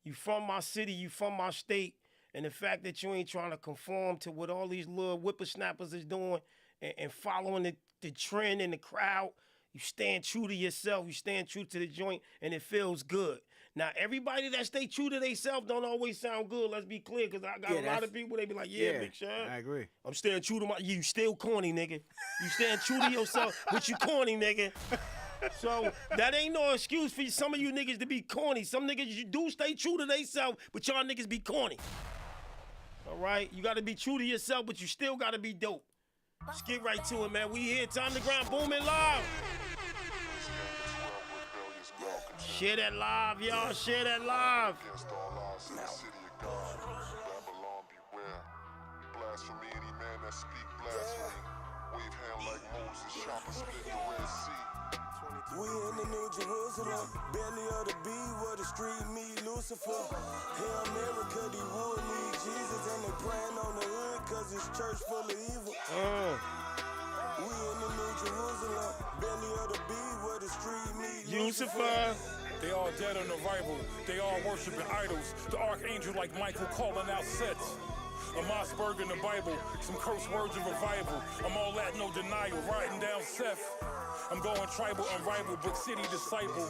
You from my city, you from my state, and the fact that you ain't trying to conform to what all these little whippersnappers is doing and following the trend in the crowd. You stand true to yourself. You stand true to the joint, and it feels good. Now, everybody that stay true to themselves don't always sound good. Let's be clear, because I got a lot of people, they be like, yeah, Big Sean. I agree. I'm staying true to my... You still corny, nigga. You stand true to yourself, but you corny, nigga. So that ain't no excuse for some of you niggas to be corny. Some niggas, you do stay true to themselves, but y'all niggas be corny. All right? You got to be true to yourself, but you still got to be dope. Let's get right to it, man. We here. Time to grind, booming live. Share that live, y'all. Share that live. Against all odds in the city of God. Babylon, beware. Blasphemy, any man that speak blasphemy. Wave hand like Moses, chopper split the Red Sea. We in the New Jerusalem, belly of the bee where the street meet Lucifer. Hail America, the wood need Jesus, and they praying on the hood cause it's church full of evil. We in the New Jerusalem, belly of the bee where the street meet Lucifer. They all dead on arrival. They all worshiping idols. The archangel like Michael calling out sets. A Mossberg in the Bible, some curse words of revival. I'm all that, no denial, riding down Seth. I'm going tribal, unrivaled, big city disciple.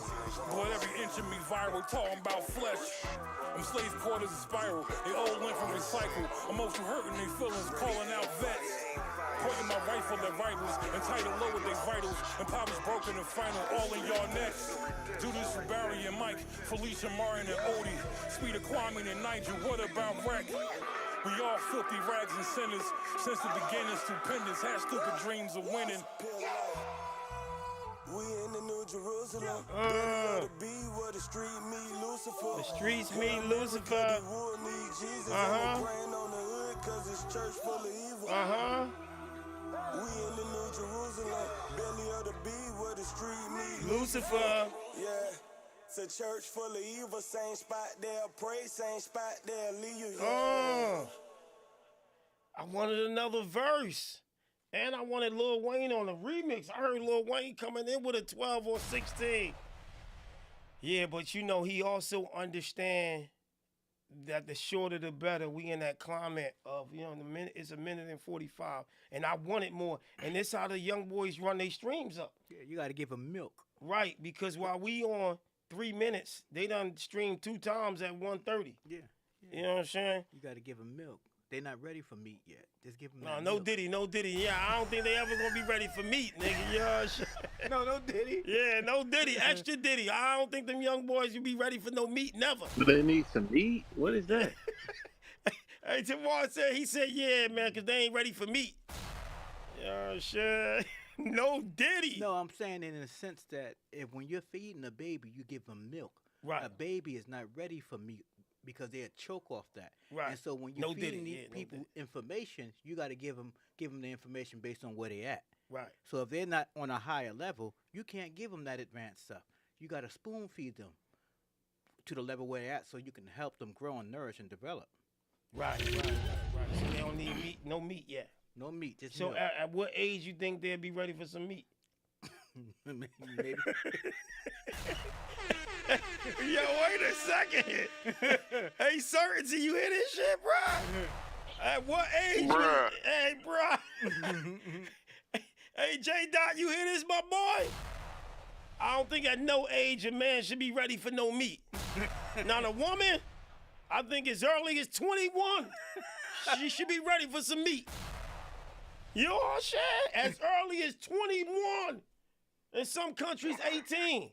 Blood every inch of me viral, talking about flesh. I'm slave quarters and spiral, they all went from recycle. Emotional hurting they feelings, calling out vets. Pointing my rifle at rivals, entitled low with their vitals. And pop is broken and final, all in y'all necks. Do this for Barry and Mike, Felicia, Marin and Odie. Speed of Kwame and Nigel, what about Wack? We all filthy rags and sinners. Since the beginning, stupendous, had stupid dreams of winning. We in the New Jerusalem, belly of the bee where the street meet Lucifer. The streets meet Lucifer. The wood need Jesus, and they praying on the hood cause it's church full of evil. We in the New Jerusalem, belly of the bee where the street meet Lucifer. Yeah. It's a church full of evil, same spot they'll pray, same spot they'll leave you. I wanted another verse. And I wanted Lil Wayne on the remix. I heard Lil Wayne coming in with a 12 or 16. Yeah, but you know, he also understand that the shorter the better. We in that climate of, you know, it's a minute and 45. And I wanted more. And this how the young boys run their streams up. Yeah, you got to give them milk. Right, because while we on 3 minutes, they done streamed 2 times at 1:30. Yeah. You know what I'm saying? You got to give them milk. They're not ready for meat yet. Just give them no Diddy, no Diddy. Yeah, I don't think they ever gonna be ready for meat, nigga. Yeah, no Diddy. Yeah, no Diddy, extra Diddy. I don't think them young boys will be ready for no meat, never. Do they need some meat? What is that? Hey, Tamar said, he said, yeah, man, because they ain't ready for meat. Yeah, sure. No Diddy. No, I'm saying in the sense that when you're feeding a baby, you give them milk. Right. A baby is not ready for meat because they'll choke off that. Right. And so when you're feeding these people information, you got to give them the information based on where they at. Right. So if they're not on a higher level, you can't give them that advanced stuff. You got to spoon feed them to the level where they're at so you can help them grow and nourish and develop. Right. So they don't need meat, no meat yet. No meat, just so milk. At what age you think they'll be ready for some meat? Maybe. Yo, wait a second. Hey, Certainty, you hear this shit, bro? At what age? Bruh. Hey, bro. Hey, J. Dot, you hear this, my boy? I don't think at no age a man should be ready for no meat. Now, the woman, I think as early as 21, she should be ready for some meat. You know what I'm saying? As early as 21. In some countries, 18.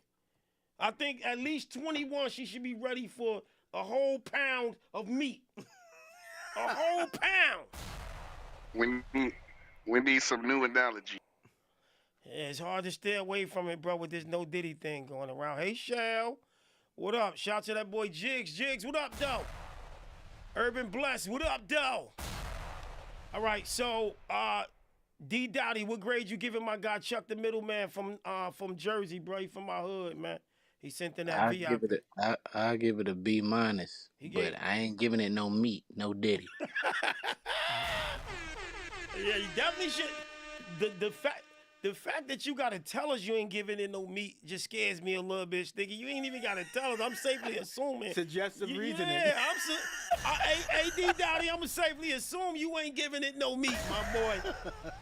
I think at least 21, she should be ready for a whole pound of meat. A whole pound. We need some new analogy. Yeah, it's hard to stay away from it, bro, with this no Diddy thing going around. Hey, Shell, what up? Shout to that boy Jigs. Jigs, what up, though? Urban Bless, what up, though? All right, so D Dotty, what grade you giving my guy Chuck the middleman from Jersey, bro? He from my hood, man. He sent in that VIP. I'll give it a B minus, but I ain't giving it no meat, no Diddy. Yeah, you definitely should. The fact that you gotta tell us you ain't giving it no meat just scares me a little bit, Sticky. You ain't even gotta tell us. I'm safely assuming. Suggestive reasoning. Yeah, hey, D Dotty, I'ma safely assume you ain't giving it no meat, my boy.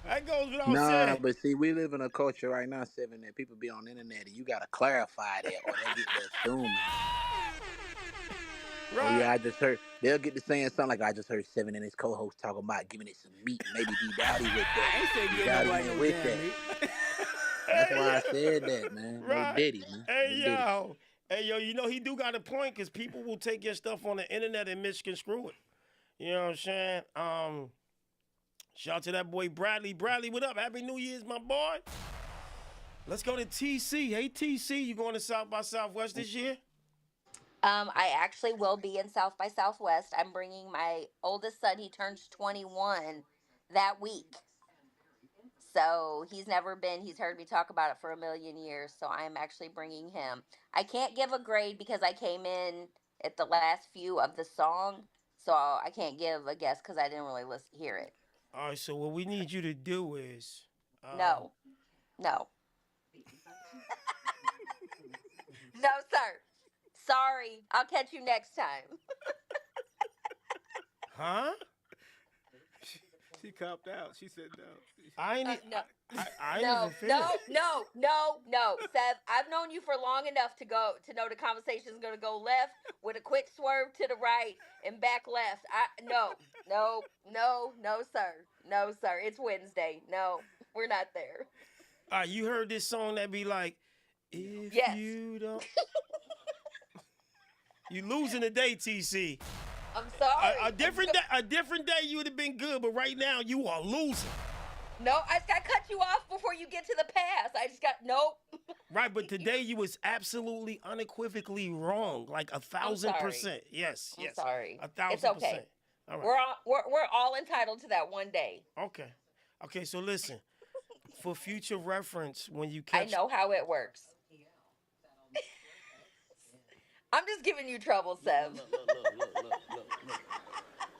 That goes without saying. Nah, but see, we live in a culture right now, Seven, that people be on the internet, and you gotta clarify that, or they get to assuming. Right. Oh, yeah, I just heard. They'll get to saying something like, I just heard Seven and his co-host talking about giving it some meat. Maybe D Dowdy with that. I ain't saying D get Dowdy nobody went no with damn that. meat. That's why I said that, man. Right. No Diddy, man. Hey, No yo. Hey, yo, you know, he do got a point because people will take your stuff on the internet and misconstrue it. You know what I'm saying? Shout out to that boy Bradley. Bradley, what up? Happy New Year's, my boy. Let's go to TC. Hey, TC, you going to South by Southwest this year? I actually will be in South by Southwest. I'm bringing my oldest son. He turns 21 that week. So he's never been, he's heard me talk about it for a million years. So I'm actually bringing him. I can't give a grade because I came in at the last few of the song. So I can't give a guess because I didn't really hear it. All right, so what we need you to do is... No. No, sir. Sorry. I'll catch you next time. Huh? She copped out. She said no. I ain't... No. I No, ain't even no, Seth. I've known you for long enough to know the conversation's gonna go left with a quick swerve to the right and back left. No, sir. It's Wednesday. No, we're not there. You heard this song that be like, if Yes. you don't... You losing today, TC. I'm sorry. A different day you would have been good, but right now you are losing. No, I just got to cut you off before you get to the pass. Nope. Right, but today you was absolutely unequivocally wrong, like 1,000%. Yes. I'm sorry. 1,000%. It's okay. All right. We're all entitled to that one day. Okay. So listen, for future reference, when you catch, I know how it works. I'm just giving you trouble, Sev.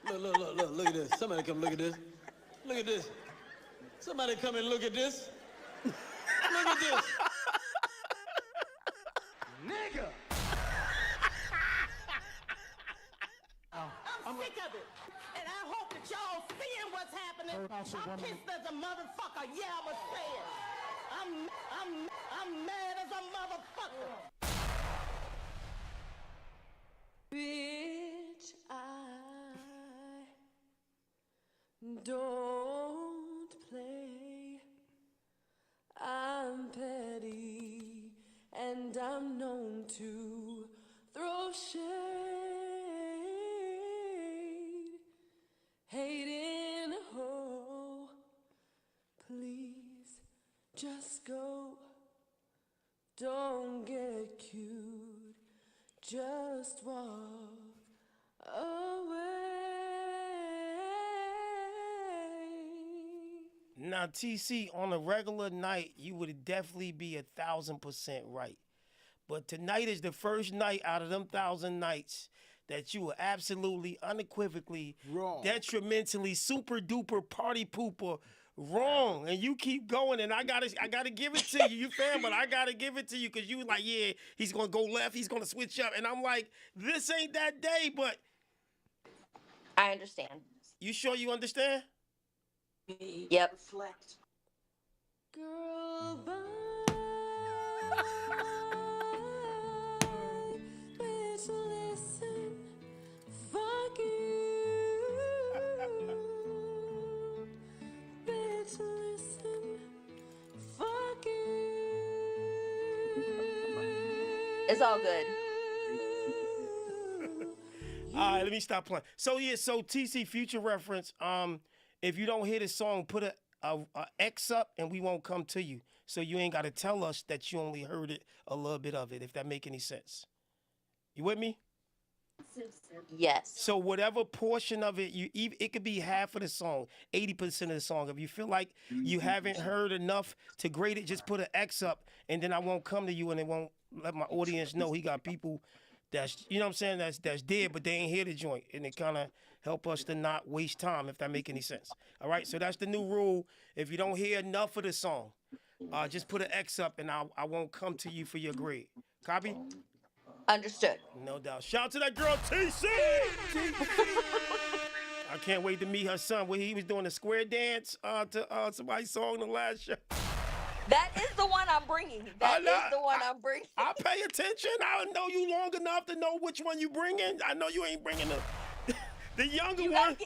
Look at this. Somebody come look at this. Look at this. Somebody come and look at this. Look at this. Nigga. I'm sick of it. And I hope that y'all seeing what's happening. I'm pissed as a motherfucker. Yeah, I'ma say it. I'm mad as a motherfucker. Bitch, I don't play. I'm petty and I'm known to throw shade. Hating ho, please just go. Don't get cute. Now, TC, on a regular night, you would definitely be 1,000% right. But tonight is the first night out of them 1,000 nights that you were absolutely, unequivocally, wrong, detrimentally, super duper party pooper wrong. And you keep going, and I gotta give it to you. You fam, but I gotta give it to you because you like, yeah, he's gonna go left, he's gonna switch up, and I'm like, this ain't that day. But I understand. You sure you understand? Yep. Reflect. Girl, bye. Bitch, listen. Fuck you. Bitch, listen. Fuck you. It's all good. All right, let me stop playing. So yeah, so TC future reference. If you don't hear the song, put a X up, and we won't come to you. So you ain't got to tell us that you only heard it, a little bit of it, if that make any sense. You with me? Yes. So whatever portion of it, it could be half of the song, 80% of the song. If you feel like you haven't heard enough to grade it, just put an X up, and then I won't come to you, and it won't let my audience know he got people that's, you know what I'm saying, that's dead, but they ain't hear the joint, and it kind of help us to not waste time, if that make any sense. All right, so that's the new rule. If you don't hear enough of the song, just put an X up, and I won't come to you for your grade. Copy? Understood. No doubt. Shout out to that girl, TC! I can't wait to meet her son when he was doing a square dance to somebody's song the last show. That is the one I'm bringing. That is the one I'm bringing. I pay attention. I know you long enough to know which one you bringing. I know you ain't bringing the younger one.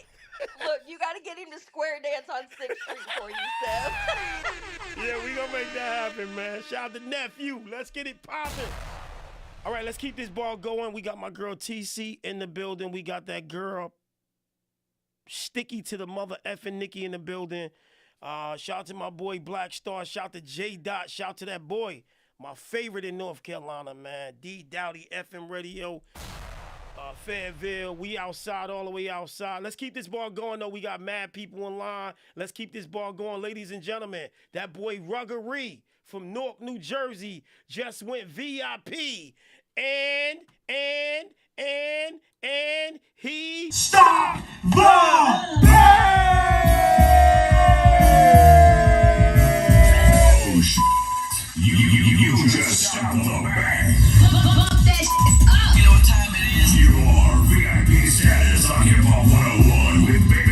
Look, you got to get him to square dance on 6th Street for you, Seb. Yeah, we gonna make that happen, man. Shout out to nephew. Let's get it popping. All right, let's keep this ball going. We got my girl TC in the building. We got that girl Sticky to the mother effing Nikki in the building. Shout out to my boy Black Star. Shout out to J Dot. Shout out to that boy, my favorite in North Carolina, man. D Dowdy FM Radio. Fayetteville. We outside, all the way outside. Let's keep this ball going, though. We got mad people online. Let's keep this ball going, ladies and gentlemen. That boy Ruggery from Newark, New Jersey just went VIP. And he... Stop the You just stopped the bang. You know what time it is? You are VIP status on Hip Hop 101 with Big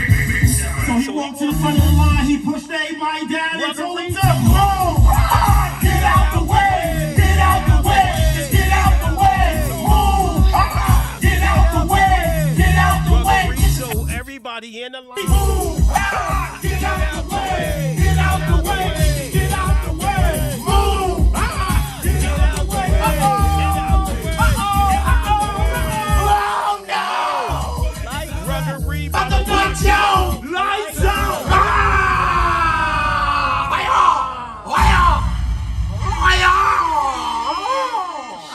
7. So he walked to the front of the line, he pushed everybody down and told them to move. Get out the way, get out the way, just get out the way, move. Get out the way, get out the way. So everybody in the line. Move. Get out the way, get out the way, get out the way, move. Get out the way. Oh no! Ruggery, about to knock you! Lights out!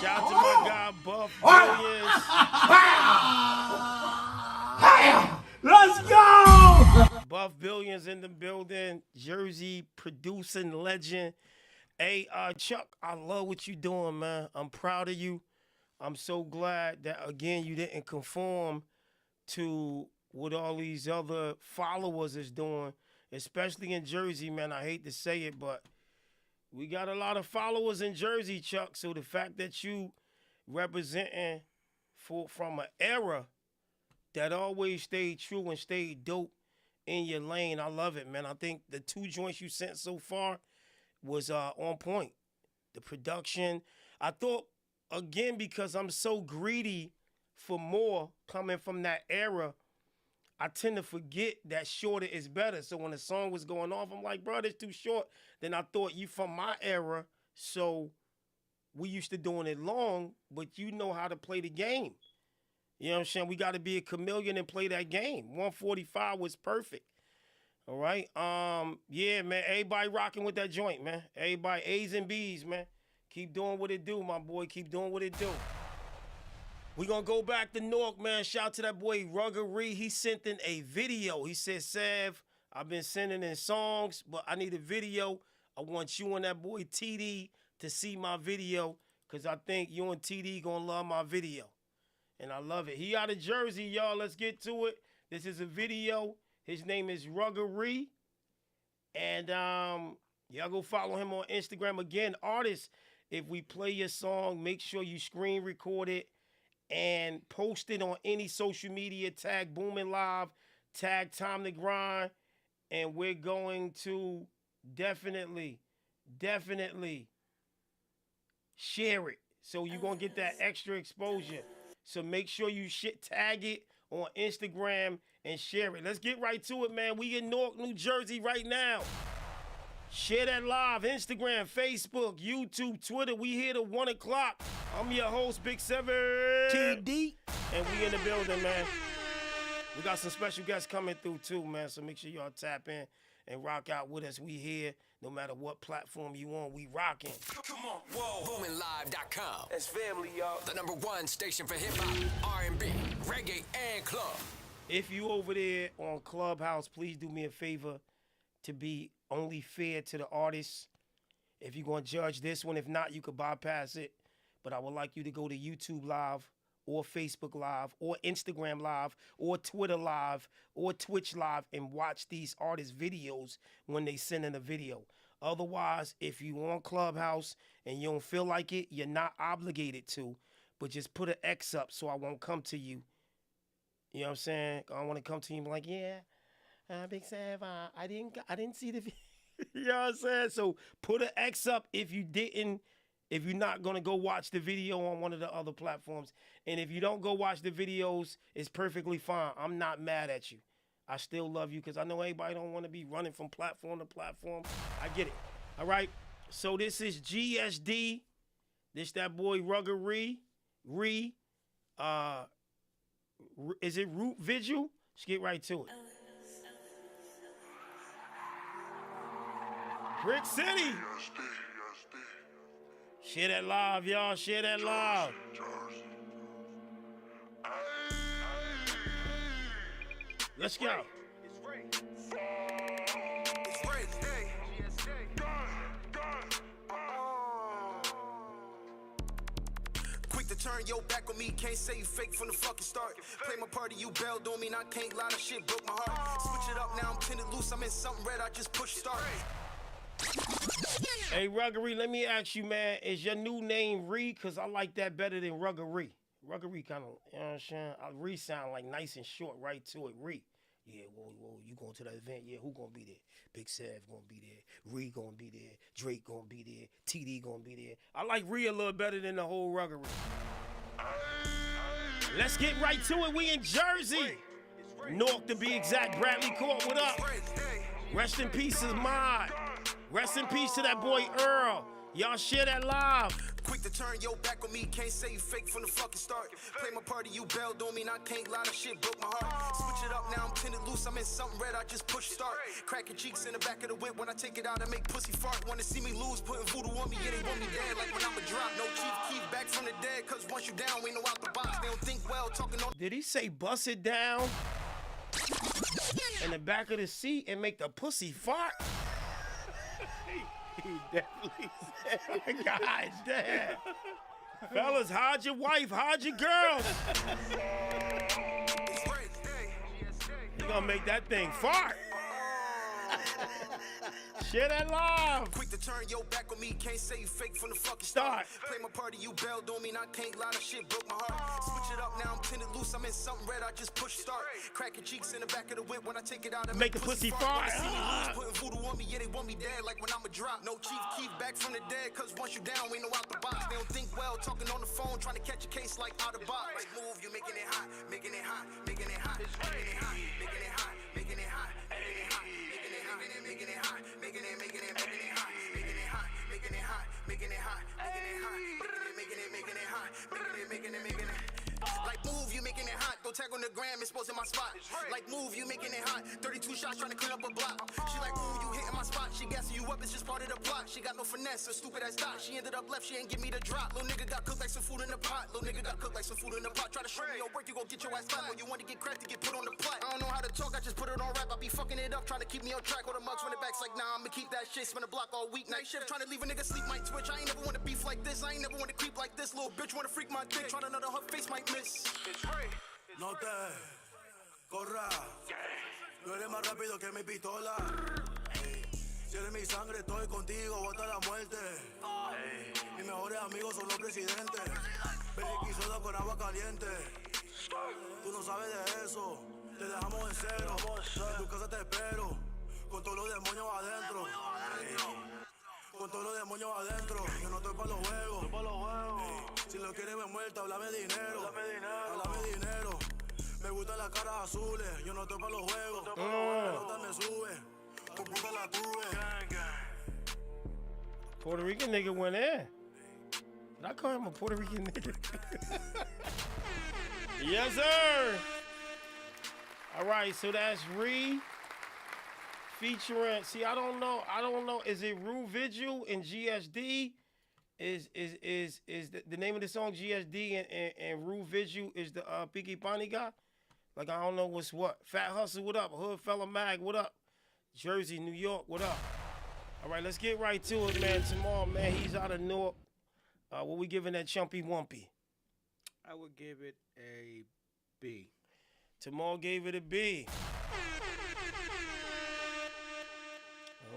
Shout out to my guy Buff Billions. Let's go! Buff Billions in the building. Jersey producing legend. Hey, Chuck, I love what you doing, man. I'm proud of you. I'm so glad that, again, you didn't conform to what all these other followers is doing, especially in Jersey, man. I hate to say it, but we got a lot of followers in Jersey, Chuck. So the fact that you representing from an era that always stayed true and stayed dope in your lane, I love it, man. I think the 2 joints you sent so far was on point. The production, I thought, again, because I'm so greedy for more coming from that era, I tend to forget that shorter is better. So when the song was going off, I'm like, bro, it's too short. Then I thought you from my era, so we used to doing it long, but you know how to play the game. You know what I'm saying? We got to be a chameleon and play that game. 145 was perfect. All right? Yeah, man, everybody rocking with that joint, man. Everybody, A's and B's, man. Keep doing what it do, my boy. Keep doing what it do. We gonna go back to Newark, man. Shout out to that boy Ruggery. He sent in a video. He said, Sav, I've been sending in songs, but I need a video. I want you and that boy TD to see my video because I think you and TD gonna love my video. And I love it. He out of Jersey, y'all. Let's get to it. This is a video. His name is Ruggery. And y'all go follow him on Instagram. Again, artists, if we play your song, make sure you screen record it and post it on any social media. Tag Boomin' Live, tag Time to Grind, and we're going to definitely share it. So you're going to get that extra exposure. So make sure you tag it on Instagram and share it. Let's get right to it, man. We in Newark, New Jersey right now. Share that live, Instagram, Facebook, YouTube, Twitter. We here to 1 o'clock. I'm your host, Big Seven. TD. And we in the building, man. We got some special guests coming through too, man. So make sure y'all tap in and rock out with us. We here, no matter what platform you on, we rocking. Come on, whoa. BoominLive.com. That's family, y'all. The #1 station for hip-hop, R&B, reggae, and club. If you over there on Clubhouse, please do me a favor to be only fair to the artists. If you're going to judge this one, if not, you could bypass it. But I would like you to go to YouTube Live or Facebook Live or Instagram Live or Twitter Live or Twitch Live and watch these artists' videos when they send in a video. Otherwise, if you on Clubhouse and you don't feel like it, you're not obligated to. But just put an X up so I won't come to you. You know what I'm saying? I don't want to come to you and be like, yeah, Big Sav, I didn't see the video. You know what I'm saying? So put an X up if you're not going to go watch the video on one of the other platforms. And if you don't go watch the videos, it's perfectly fine. I'm not mad at you. I still love you because I know everybody don't want to be running from platform to platform. I get it. All right? So this is GSD. This that boy Ruggery. Is it Root Vigil? Let's get right to it. Brick City. Share that live, y'all. Share that live. Let's go. Quick to turn your back on me, can't say you fake from the fucking start. Play my party, you bailed on me, and I can't lie, that shit broke my heart. Switch it up now, I'm tinted loose, I'm in something red, I just push start. Hey, Ruggery, let me ask you, man, is your new name Ree? Because I like that better than Ruggery. Ruggery kind of, you know what I'm saying? Ree sound like nice and short, right to it. Ree. Yeah, whoa, you going to that event? Yeah, who gonna be there? Big Sav gonna be there. Ree gonna be there. Drake gonna be there. TD gonna be there. I like Ree a little better than the whole Ruggery. Let's get right to it. We in Jersey. North to be exact. Bradley Court, what up? Rest in peace is mine. Rest in peace to that boy Earl. Y'all share that live. Quick to turn your back on me, can't say you fake from the fucking start. Play my party, you bailed on me, and I can't lie, that shit broke my heart. Switch it up now, I'm tinted loose, I'm in something red, I just push start. Cracking cheeks in the back of the whip when I take it out and make pussy fart. Wanna see me lose, putting voodoo on me, yeah, they want me dead like when I'm a drop. No Chief Keef back from the dead, cause once you down, we know out the box. They don't think well, talking on. Did he say bust it down in the back of the seat and make the pussy fart? He definitely said, God damn. Fellas, hide your wife, hide your girl. You gonna make that thing fart. Share that live. Quick to turn your back on me, can't say you fake from the fucking start. Play my party, you bailed on me, and I can't lie, that shit broke my heart. Switch it up now, I'm tinted loose, I'm in something red, I just push start. Cracking cheeks in the back of the whip when I take it out and make the pussy fart. See me lose, putting voodoo on me, yeah, they want me dead like when I'm a drop. No Chief Keef back from the dead, cause once you down, we know out the box. They don't think well, talking on the phone, trying to catch a case like out of box. Like move, you making it hot, making it hot, making it hot, making it hot, making it hot, making it hot, making it hot, making it hot, making it hot, making it hot, making it hot, making it hot, making it hot, making it hot, making it hot. Like move, you making it hot. Go tag on the gram, exposing my spot. Like move, you making it hot. 32 shots trying to clean up a block. She like, ooh, you hitting my spot. She gassing you up, it's just part of the plot. She got no finesse, a stupid ass dot. She ended up left, she ain't give me the drop. Little nigga got cooked like some food in the pot. Little nigga got cooked like some food in the pot. Try to show me your work, you gon' get your ass flat. When you want to get cracked, to get put on the plot. I don't know how to talk, I just put it on rap, I be fucking it up, trying to keep me on track. All the mugs when the back's like, nah, I'ma keep that shit. Spend a block all week, night shift, trying to leave a nigga sleep, might twitch. I ain't never want to beef like this, I ain't never want to creep like this. Little bitch want to freak my dick, trying to know that her face might miss. No te corras, no eres más rápido que mi pistola. Si eres mi sangre, estoy contigo hasta la muerte. Mis mejores amigos son los presidentes. Bellic y soda con agua caliente. Tú no sabes de eso, te dejamos en cero. En tu casa te espero, con todos los demonios adentro. Con todos los demonios adentro, yo no estoy pa' los juegos. Si lo quieres ver muerta, háblame dinero. Háblame dinero. Me gustan las caras azules, yo no estoy pa' los juegos. La pelota me sube, tu puta la tuve. Puerto Rican nigga went in. Did I call him a Puerto Rican nigga? Yes, sir. All right, so that's Ree featuring. See, I don't know. Is it Rue Vigil and GSD? Is the name of the song GSD and Rue Vigil is the Piki Pani guy? Like, I don't know what's what. Fat Hustle, what up? Hood Fella Mag, what up? Jersey, New York, what up? All right, let's get right to it, man. Tomorrow, man, he's out of Newark. What we giving that Chumpy Wumpy? I would give it a B. Tomorrow gave it a B.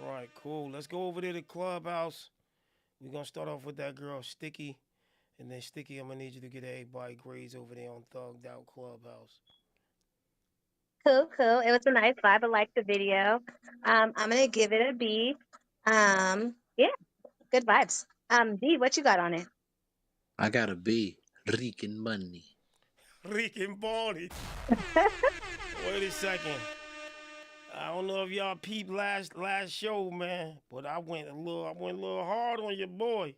All right, cool. Let's go over to the clubhouse. We're going to start off with that girl, Sticky. And then, Sticky, I'm going to need you to get everybody grades over there on Thugged Out Clubhouse. Cool, cool. It was a nice vibe. I liked the video. I'm gonna give it a B. Yeah, good vibes. D, what you got on it? I got a B. Rican money. Rican Bonnie. Wait a second. I don't know if y'all peeped last show, man, but I went a little hard on your boy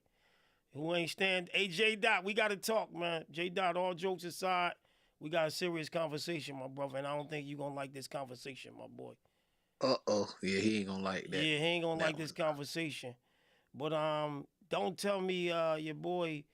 who ain't stand. Hey, J Dot, we gotta talk, man. J Dot, all jokes aside, we got a serious conversation, my brother, and I don't think you gonna like this conversation, my boy. Uh-oh. Yeah, he ain't gonna like that. Yeah, he ain't gonna like this conversation. But don't tell me your boy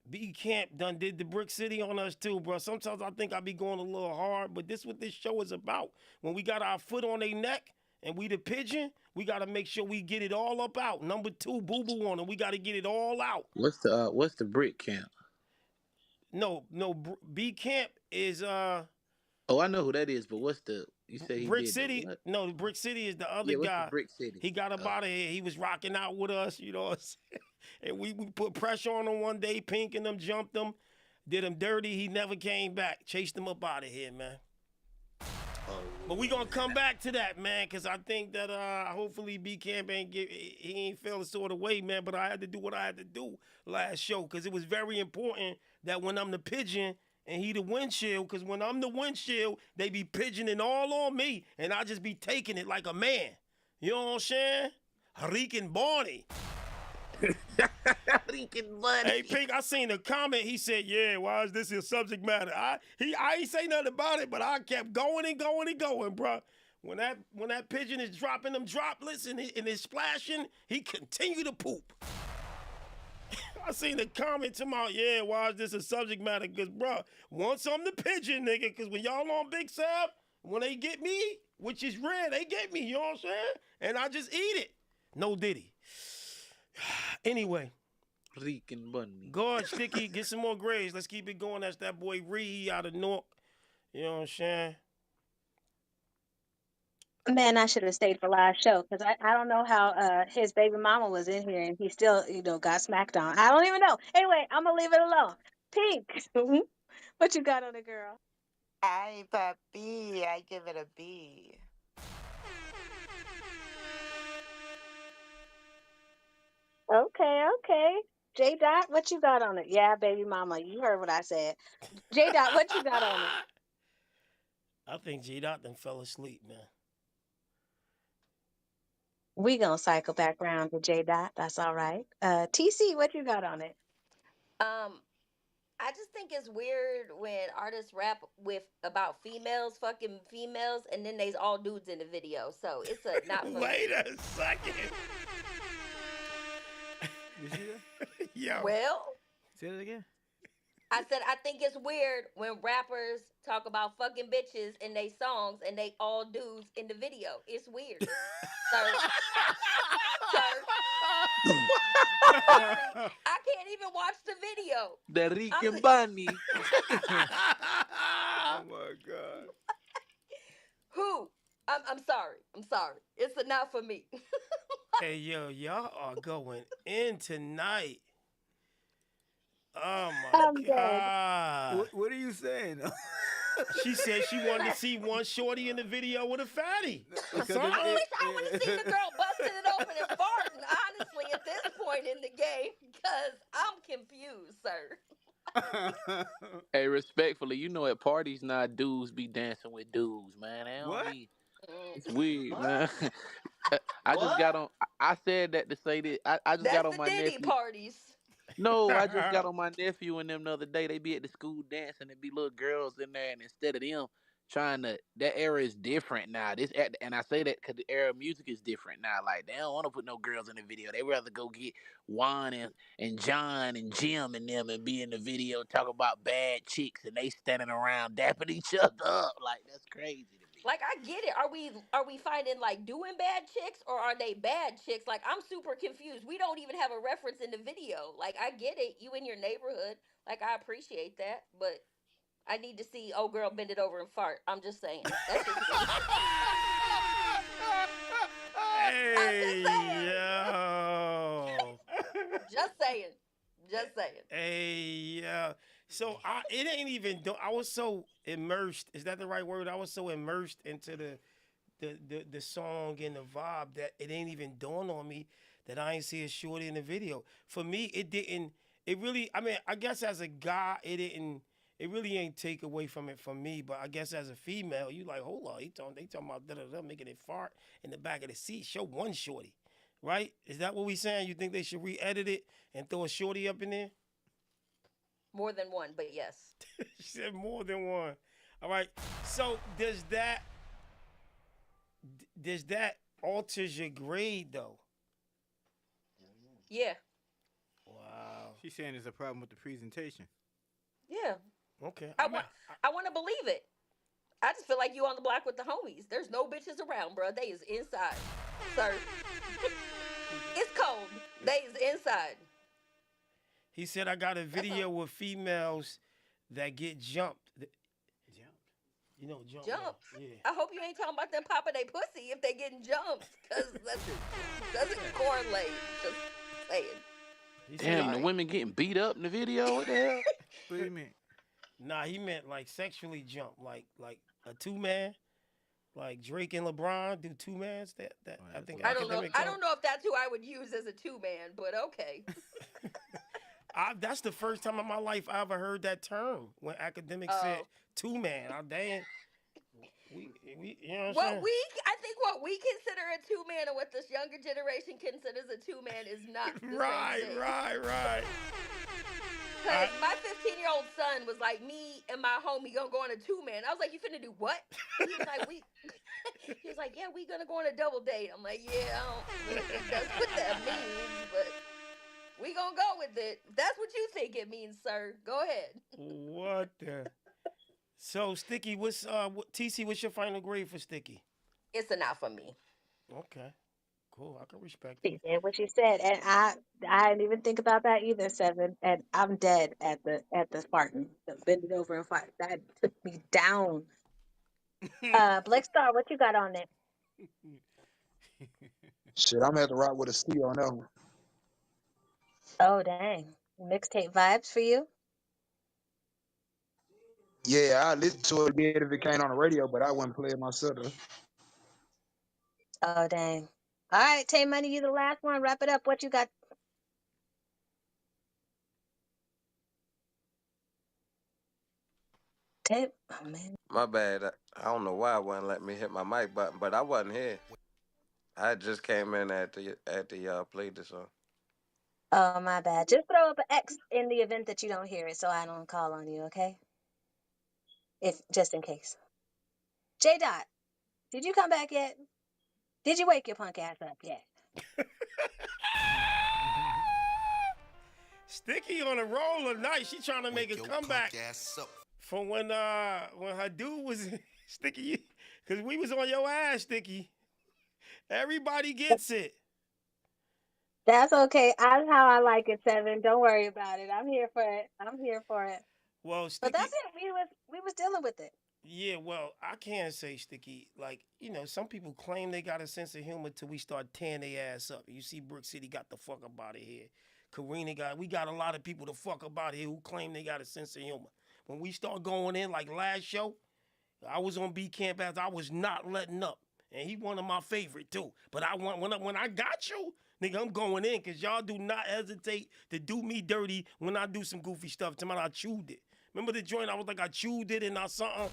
B Camp done did the Brick City on us too, bro. Sometimes I think I be going a little hard, but this what this show is about. When we got our foot on their neck and we the pigeon, we got to make sure we get it all up out. Number 2, boo-boo on it. We got to get it all out. What's the Brick Camp? No, B Camp is Oh, I know who that is, but what's the? You say he Brick did City? the what? No, Brick City is the other Yeah, what's guy. the Brick City? He got up out of here. He was rocking out with us, you know what I'm saying? And we put pressure on him one day, pinking him, jumped him, did him dirty. He never came back. Chased him up out of here, man. But we gonna come back to that, man, because I think that hopefully B Camp he ain't feel a sort of way, man. But I had to do what I had to do last show because it was very important that when I'm the pigeon and he the windshield, because when I'm the windshield, they be pigeoning all on me, and I just be taking it like a man. You know what I'm saying? Rican Barney. Rican Barney. Hey, Pink, I seen a comment. He said, yeah, why is this your subject matter? I ain't say nothing about it, but I kept going and going and going, bro. When that pigeon is dropping them droplets and it's splashing, he continue to poop. I seen the comment to my, yeah, why is this a subject matter? Because, bro, once I'm the pigeon, nigga, because when y'all on Big Sab, when they get me, which is rare, they get me, you know what I'm saying? And I just eat it. No diddy. Anyway. Rican Bunny. Go ahead, Sticky, get some more grades. Let's keep it going. That's that boy Ree out of Newark. You know what I'm saying? Man, I should have stayed for last show because I don't know how his baby mama was in here and he still, got smacked on. I don't even know. Anyway, I'm going to leave it alone. Pink, what you got on it, girl? I thought B. I give it a B. Okay. J Dot, what you got on it? Yeah, baby mama, you heard what I said. J Dot, what you got on it? I think J Dot done fell asleep, man. We gonna cycle back around to J Dot. That's all right. TC, what you got on it? I just think it's weird when artists rap about fucking females, and then there's all dudes in the video. So it's a not funny. Wait a second. You see that? Yo. Well, say that again. I said I think it's weird when rappers talk about fucking bitches in their songs and they all dudes in the video. It's weird, sir. Sir, sorry, I can't even watch the video. The Rick I'm and Bunny. Oh my god. who? I'm sorry. I'm sorry. It's enough for me. Hey, yo, y'all are going in tonight. Oh my I'm dead. God. What are you saying? She said she wanted to see one shorty in the video with a fatty. I wish I would have seen the girl busting it open and farting, honestly, at this point in the game, because I'm confused, sir. Hey, respectfully, you know at parties now dudes be dancing with dudes, man. They don't What? be. It's weird, man. I just got on. I said that to say that I just got That's on the my Diddy nephew. parties. No, I just got on my nephew and them the other day. They be at the school dancing. There be little girls in there, and instead of them trying to, that era is different now. And I say that because the era of music is different now. Like they don't want to put no girls in the video. They rather go get Juan and John and Jim and them and be in the video talk about bad chicks, and they standing around dapping each other up. Like that's crazy to me. Like I get it. Are we finding like doing bad chicks or are they bad chicks? Like I'm super confused. We don't even have a reference in the video. Like I get it. You in your neighborhood. Like I appreciate that, but I need to see old girl bend it over and fart. I'm just saying. That's just me. I'm just Hey, saying. yo. Just saying. Just saying. Hey, yeah. So it ain't even. I was so immersed. Is that the right word? I was so immersed into the song and the vibe that it ain't even dawned on me that I ain't see a shorty in the video. For me, it didn't. It really. I mean, I guess as a guy, it didn't. It really ain't take away from it from me. But I guess as a female, you like, hold on. They talking about da making it fart in the back of the seat. Show one shorty. Right? Is that what we saying? You think they should re-edit it and throw a shorty up in there? More than one, but yes. She said more than one. All right. So does that alters your grade though? Yeah. Wow. She's saying there's a problem with the presentation. Yeah. Okay. I want to believe it. I just feel like you on the block with the homies. There's no bitches around, bro. They is inside, sir. It's cold. They is inside. He said I got a video with females that get jumped. Jumped? You know, jumped. Jump. Yeah. I hope you ain't talking about them popping their pussy if they getting jumped, because that doesn't correlate. Just saying. Damn, the women getting beat up in the video. What the hell? What do you mean? Nah, he meant like sexually jump, like a 2-man, like Drake and LeBron do 2-mans. I think I don't know. Akademiks I don't know if that's who I would use as a 2-man, but okay. That's the first time in my life I ever heard that term when Akademiks said 2-man. Damn. You know what I'm saying? I think what we consider a 2-man and what this younger generation considers a 2-man is not the same thing. Right. Because my 15-year-old son was like, me and my homie gonna go on a 2-man. I was like, you finna do what? He was like, he was like, yeah, we gonna go on a double date. I'm like, yeah, I don't really think that's what that means, but we gonna go with it. If that's what you think it means, sir. Go ahead. What the? So Sticky, TC? What's your final grade for Sticky? It's enough for me. Okay, cool. I can respect She it. said what she said, and I didn't even think about that either, Seven. And I'm dead at the farting, the bending over and fart. That took me down. Black Star, what you got on there? Shit, I'm gonna have to rock with a C on that one. Oh dang, mixtape vibes for you. Yeah, I listen to it again if it came on the radio, but I wouldn't play it myself. Though. Oh dang. All right, Tay Money, you the last one. Wrap it up. What you got? Tay, oh man. My bad. I don't know why it wouldn't let me hit my mic button, but I wasn't here. I just came in after y'all played the song. Oh my bad. Just throw up an X in the event that you don't hear it, so I don't call on you. Okay? If just in case. J Dot, did you come back yet? Did you wake your punk ass up yet? Sticky on a roll tonight. She trying to make a comeback from when her dude was Sticky, because we was on your ass, Sticky. Everybody gets it. That's okay. That's how I like it, Seven. Don't worry about it. I'm here for it. I'm here for it. Well, But Sticky. that's it. We was dealing with it. Yeah, well, I can't say Sticky. Like, some people claim they got a sense of humor till we start tearing their ass up. You see, Brick City got the fuck up out of here. Karina we got a lot of people the fuck up out here who claim they got a sense of humor. When we start going in, like last show, I was on B Camp as I was not letting up. And he one of my favorite too. But when I got you, nigga, I'm going in because y'all do not hesitate to do me dirty when I do some goofy stuff. Tomorrow I chewed it. Remember the joint? I was like, I chewed it and I something.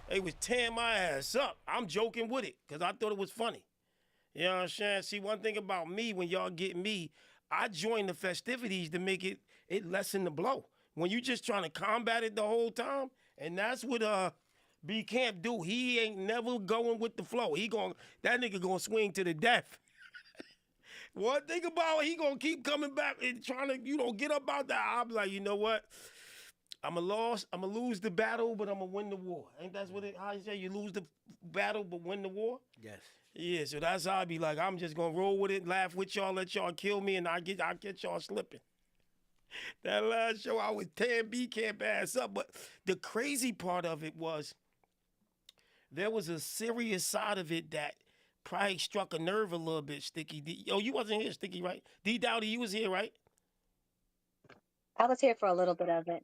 They was tearing my ass up. I'm joking with it because I thought it was funny. You know what I'm saying? See, one thing about me, when y'all get me, I join the festivities to make it lessen the blow. When you just trying to combat it the whole time, and that's what B Camp do. He ain't never going with the flow. That nigga gonna swing to the death. One thing about it, he gonna keep coming back and trying to, get up out that. I'm like, you know what? I'ma lose the battle, but I'ma win the war. Ain't that how you say? You lose the battle, but win the war? Yes. Yeah, so that's how I be like, I'm just gonna roll with it, laugh with y'all, let y'all kill me, and I get y'all slipping. That last show, I was tearing B Camp ass up, but the crazy part of it was there was a serious side of it that probably struck a nerve a little bit, Sticky. You wasn't here, Sticky, right? D Dowdy, you was here, right? I was here for a little bit of it.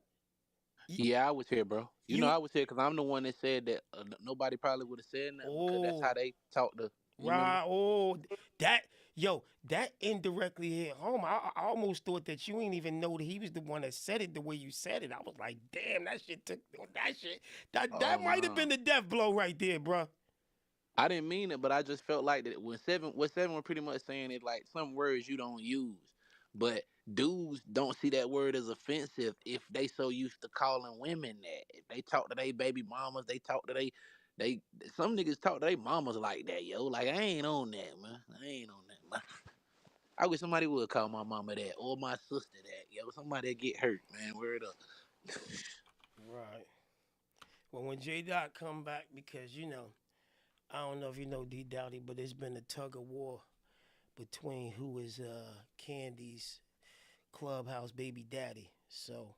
Yeah, I was here, bro. I was here because I'm the one that said that nobody probably would have said nothing because that's how they talk to. Right. That indirectly hit home. I almost thought that you ain't even know that he was the one that said it the way you said it. I was like, damn, that shit. That might have been the death blow right there, bro. I didn't mean it, but I just felt like that what Seven was pretty much saying is like some words you don't use, but dudes don't see that word as offensive if they so used to calling women that. If they talk to their baby mamas, they talk to they some niggas talk to their mamas like that, yo. Like, I ain't on that, man. I ain't on that, man. I wish somebody would call my mama that or my sister that, yo. Somebody that get hurt, man. Word up. Right. Well, when J Dot come back, because I don't know if you know D Dowdy, but there's been a tug of war between who is Candy's clubhouse baby daddy. So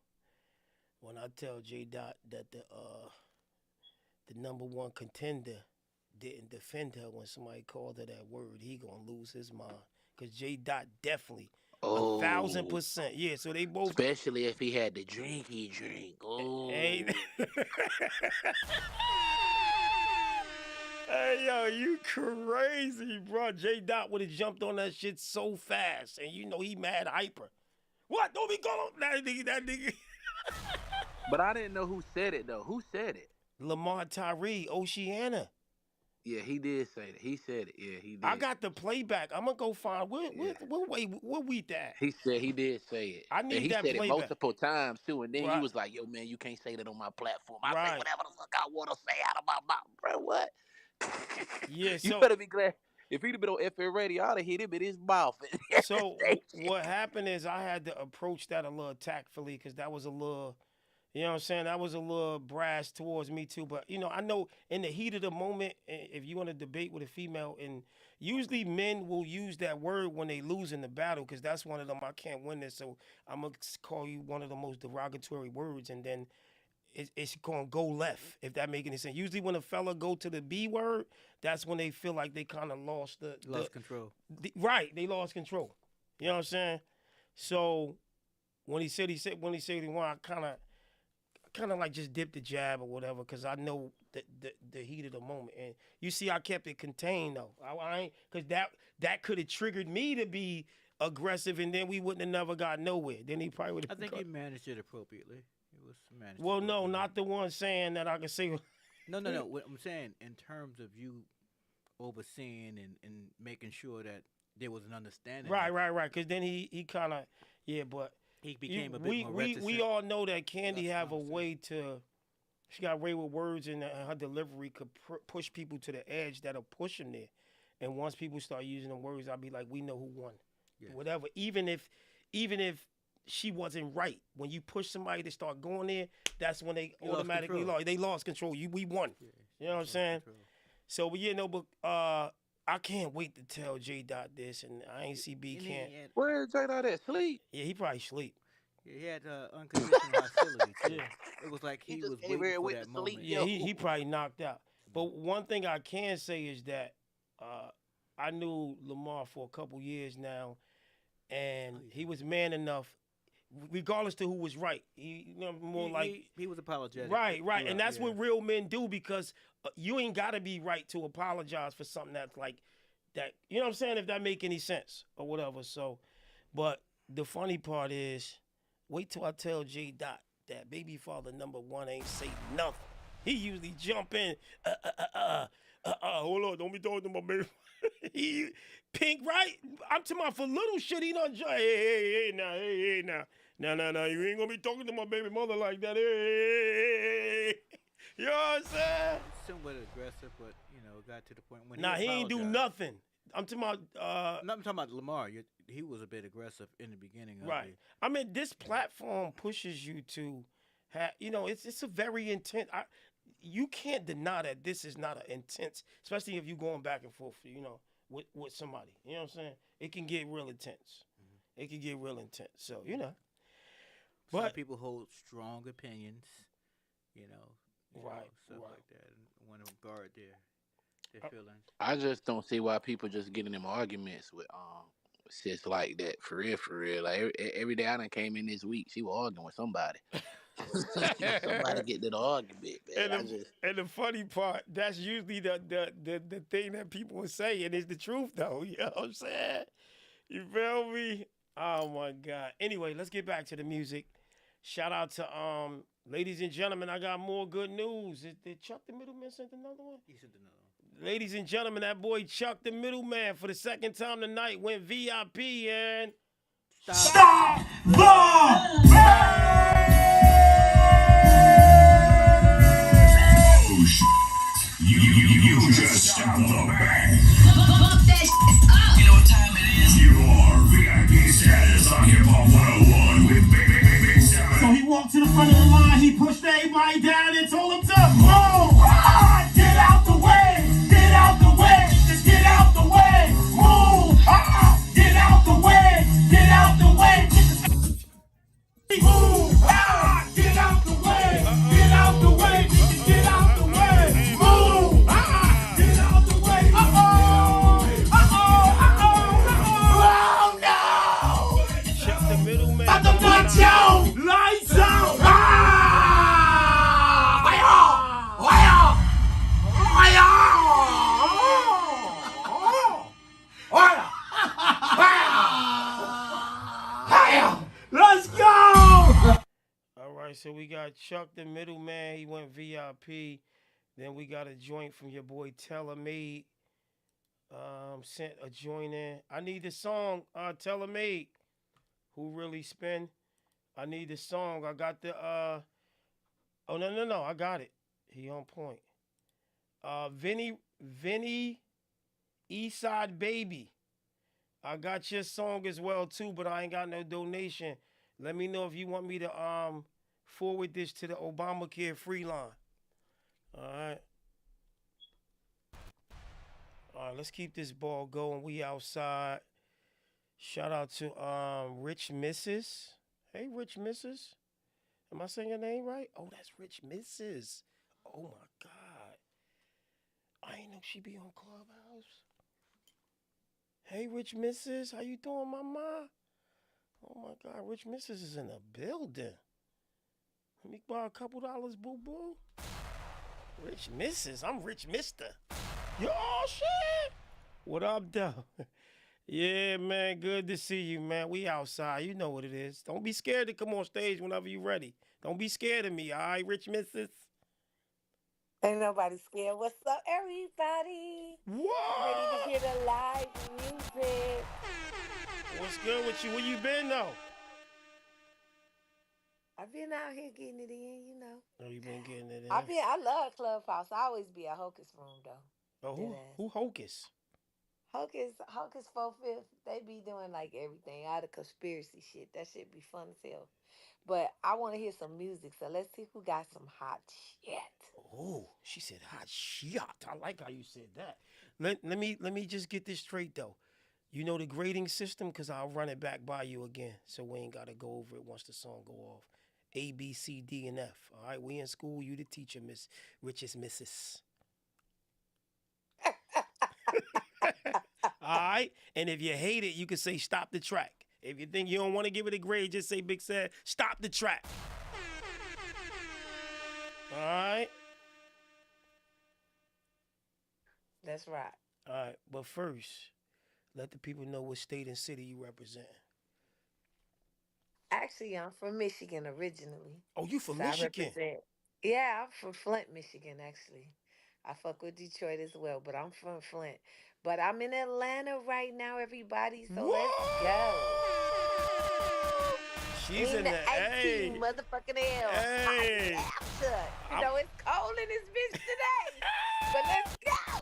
when I tell J Dot that the number one contender didn't defend her when somebody called her that word, he gonna lose his mind. Cause J Dot definitely 1,000%. Yeah, so they both. Especially if he had the drink he drink. Oh. Hey, hey, yo, you crazy, bro. J Dot would have jumped on that shit so fast, and he mad hyper. What? Don't be calling that nigga. But I didn't know who said it though. Who said it? Lamar Tyree, Oceana. Yeah, he did say that. He said it. Yeah, he did. I got the playback. I'm gonna go find where we that. He said he did say it. I need and he that said playback. it multiple times too. And then he was like, "Yo, man, you can't say that on my platform. I say whatever the fuck I want to say out of my mouth, bro. What? Yeah, you better be glad. If he'd have been on FM radio, I'd have hit him in his mouth. So what happened is I had to approach that a little tactfully because that was a little. You know what I'm saying? That was a little brash towards me too. But, I know in the heat of the moment, if you want to debate with a female, and usually men will use that word when they lose in the battle because that's one of them, I can't win this, so I'm going to call you one of the most derogatory words, and then it's going to go left, if that makes any sense. Usually when a fella go to the B word, that's when they feel like they kind of lost control. Right, they lost control. You know what I'm saying? So when he said he wanted, I kind of like just dip the jab or whatever because I know the heat of the moment. And you see I kept it contained though. I ain't, because that could have triggered me to be aggressive and then we wouldn't have never got nowhere. Then he probably would have. I think he managed it appropriately. It was managed. Well, no, not the one saying that I can say. No. What I'm saying in terms of you overseeing and making sure that there was an understanding. Right. Because then he kind of, but. He became a bit more reticent. We all know that Candy have a way to. She got a way with words and her delivery could push people to the edge that'll push them there. And once people start using the words, I'll be like, we know who won. Yes. Whatever. Even if she wasn't right. When you push somebody to start going there, that's when they You lost automatically control. lost. They lost control. We won. You know what I'm saying? So, but yeah, no, but I can't wait to tell J Dot this, and I ain't see B can't. Where is J Dot at? Sleep? Yeah, he probably sleep. Yeah, he had unconditional hostility. Too. Yeah. It was like he just was came waiting here for with that the sleep. moment. Yeah, he probably knocked out. But one thing I can say is that I knew Lamar for a couple years now, and he was man enough, regardless to who was right. He He was apologetic. Right, and that's what real men do, because you ain't got to be right to apologize for something that's like that. You know what I'm saying? If that make any sense or whatever. So, but the funny part is, wait till I tell J Dot that baby father #1 ain't say nothing. He usually jump in. Hold on, don't be talking to my baby. He Pink, right? I'm talking about for little shit. He done jump. Hey now. No. You ain't gonna be talking to my baby mother like that. Hey. You know what I'm saying? Somewhat aggressive, but it got to the point when he ain't do nothing. I'm talking about. I'm talking about Lamar. He was a bit aggressive in the beginning. Right. I mean, this platform pushes you to have. It's a very intense. You can't deny that this is not an intense, especially if you're going back and forth. With somebody. You know what I'm saying? It can get real intense. Mm-hmm. It can get real intense. So Some people hold strong opinions. Right. Stuff like that, and want to guard their feelings. I just don't see why people just get in them arguments with sis like that. For real. Like every day I done came in this week, she was arguing with somebody. Somebody get to the argument, man. And the funny part, that's usually the thing that people will say, and it's the truth though. You know what I'm saying? You feel me? Oh my God. Anyway, let's get back to the music. Shout out to ladies and gentlemen, I got more good news. Did Chuck the Middleman send another one? He sent another one. Ladies and gentlemen, that boy Chuck the Middleman for the second time tonight went VIP and Stop the You just stopped the bang. Bump that up. You know what time it is? Your VIP status on Hip Hop 101 with Big 7. So he walked to the front of the line, he pushed everybody down and told them to move. Get out the way, get out the way, just get out the way, move. Get out the way, get out the way. Move. Get out the way, get out the way, just get out the way, move. Get out the way. Oh no! Chuck the Middleman. About to punch you! Lights out! Let's go! All right, so we got Chuck the Middleman. He went VIP. Then we got a joint from your boy Tellermade. Sent a joint in. I need the song, Tellermade. Who really spin? I need the song. I got the oh no, I got it. He on point. Vinny Eastside Baby. I got your song as well too, but I ain't got no donation. Let me know if you want me to forward this to the Obamacare free line. All right, let's keep this ball going. We outside. Shout out to Rich Mrs. Hey, Rich Mrs. Am I saying your name right? Oh, that's Rich Mrs. Oh my God. I ain't know she be on Clubhouse. Hey, Rich Mrs. How you doing, mama? Oh my God, Rich Mrs. is in the building. Let me borrow a couple dollars, boo-boo. Rich Mrs. I'm Rich Mister. Yo, shit. What up, though? Yeah, man, good to see you, man. We outside. You know what it is. Don't be scared to come on stage whenever you're ready. Don't be scared of me, all right, Rich Mrs.? Ain't nobody scared. What's up, everybody? What? Ready to hear the live music. What's good with you? Where you been, though? I've been out here getting it in, you know. Oh, you been getting it in? I love Clubhouse. I always be at Hocus Room, though. Oh, who Hocus? Hocus 4/5, they be doing like everything, all the conspiracy shit. That shit be fun as hell. But I want to hear some music, so let's see who got some hot shit. Oh, she said hot shit. I like how you said that. Let me just get this straight though. You know the grading system, cause I'll run it back by you again, so we ain't gotta go over it once the song go off. A, B, C, D, and F. All right, we in school. You the teacher, Miss Richest Missus. All right, and if you hate it, you can say stop the track. If you think you don't want to give it a grade, just say Big Sad, stop the track. All right. That's right. All right, but first, let the people know what state and city you represent. Actually, I'm from Michigan originally. Oh, you from So Michigan? Yeah, I'm from Flint, Michigan, actually. I fuck with Detroit as well, but I'm from Flint. But I'm in Atlanta right now, everybody, so let's go. She's in the 18 motherfucking L. Hey. You know, it's cold in this bitch today, but let's go.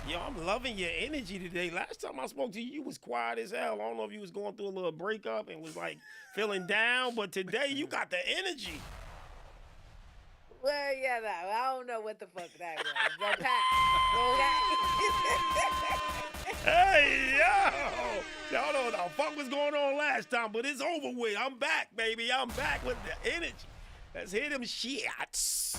Yo, I'm loving your energy today. Last time I spoke to you, you was quiet as hell. I don't know if you was going through a little breakup and was like feeling down, but today you got the energy. Well, yeah, no, I don't know what the fuck that was. But Hey, yo! Y'all know what the fuck was going on last time, but it's over with. I'm back, baby. I'm back with the energy. Let's hear them shits.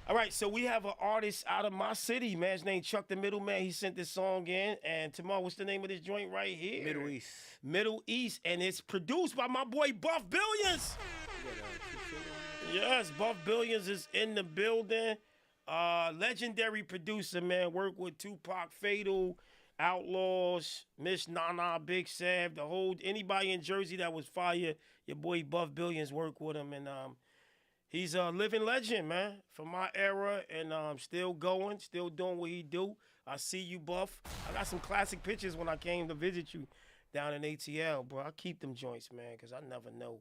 All right, so we have an artist out of my city, man. His name Chuck the Middleman. He sent this song in. And tomorrow, what's the name of this joint right here? Middle East. Middle East. And it's produced by my boy Buff Billions. Yes, Buff Billions is in the building. Legendary producer, man. Worked with Tupac, Fatal, Outlaws, Miss Nana, Big Sav, the whole, anybody in Jersey that was fire, your boy Buff Billions worked with him. And he's a living legend, man, from my era, and still going, still doing what he do. I see you, Buff. I got some classic pictures when I came to visit you down in ATL, bro. I keep them joints, man, because I never know,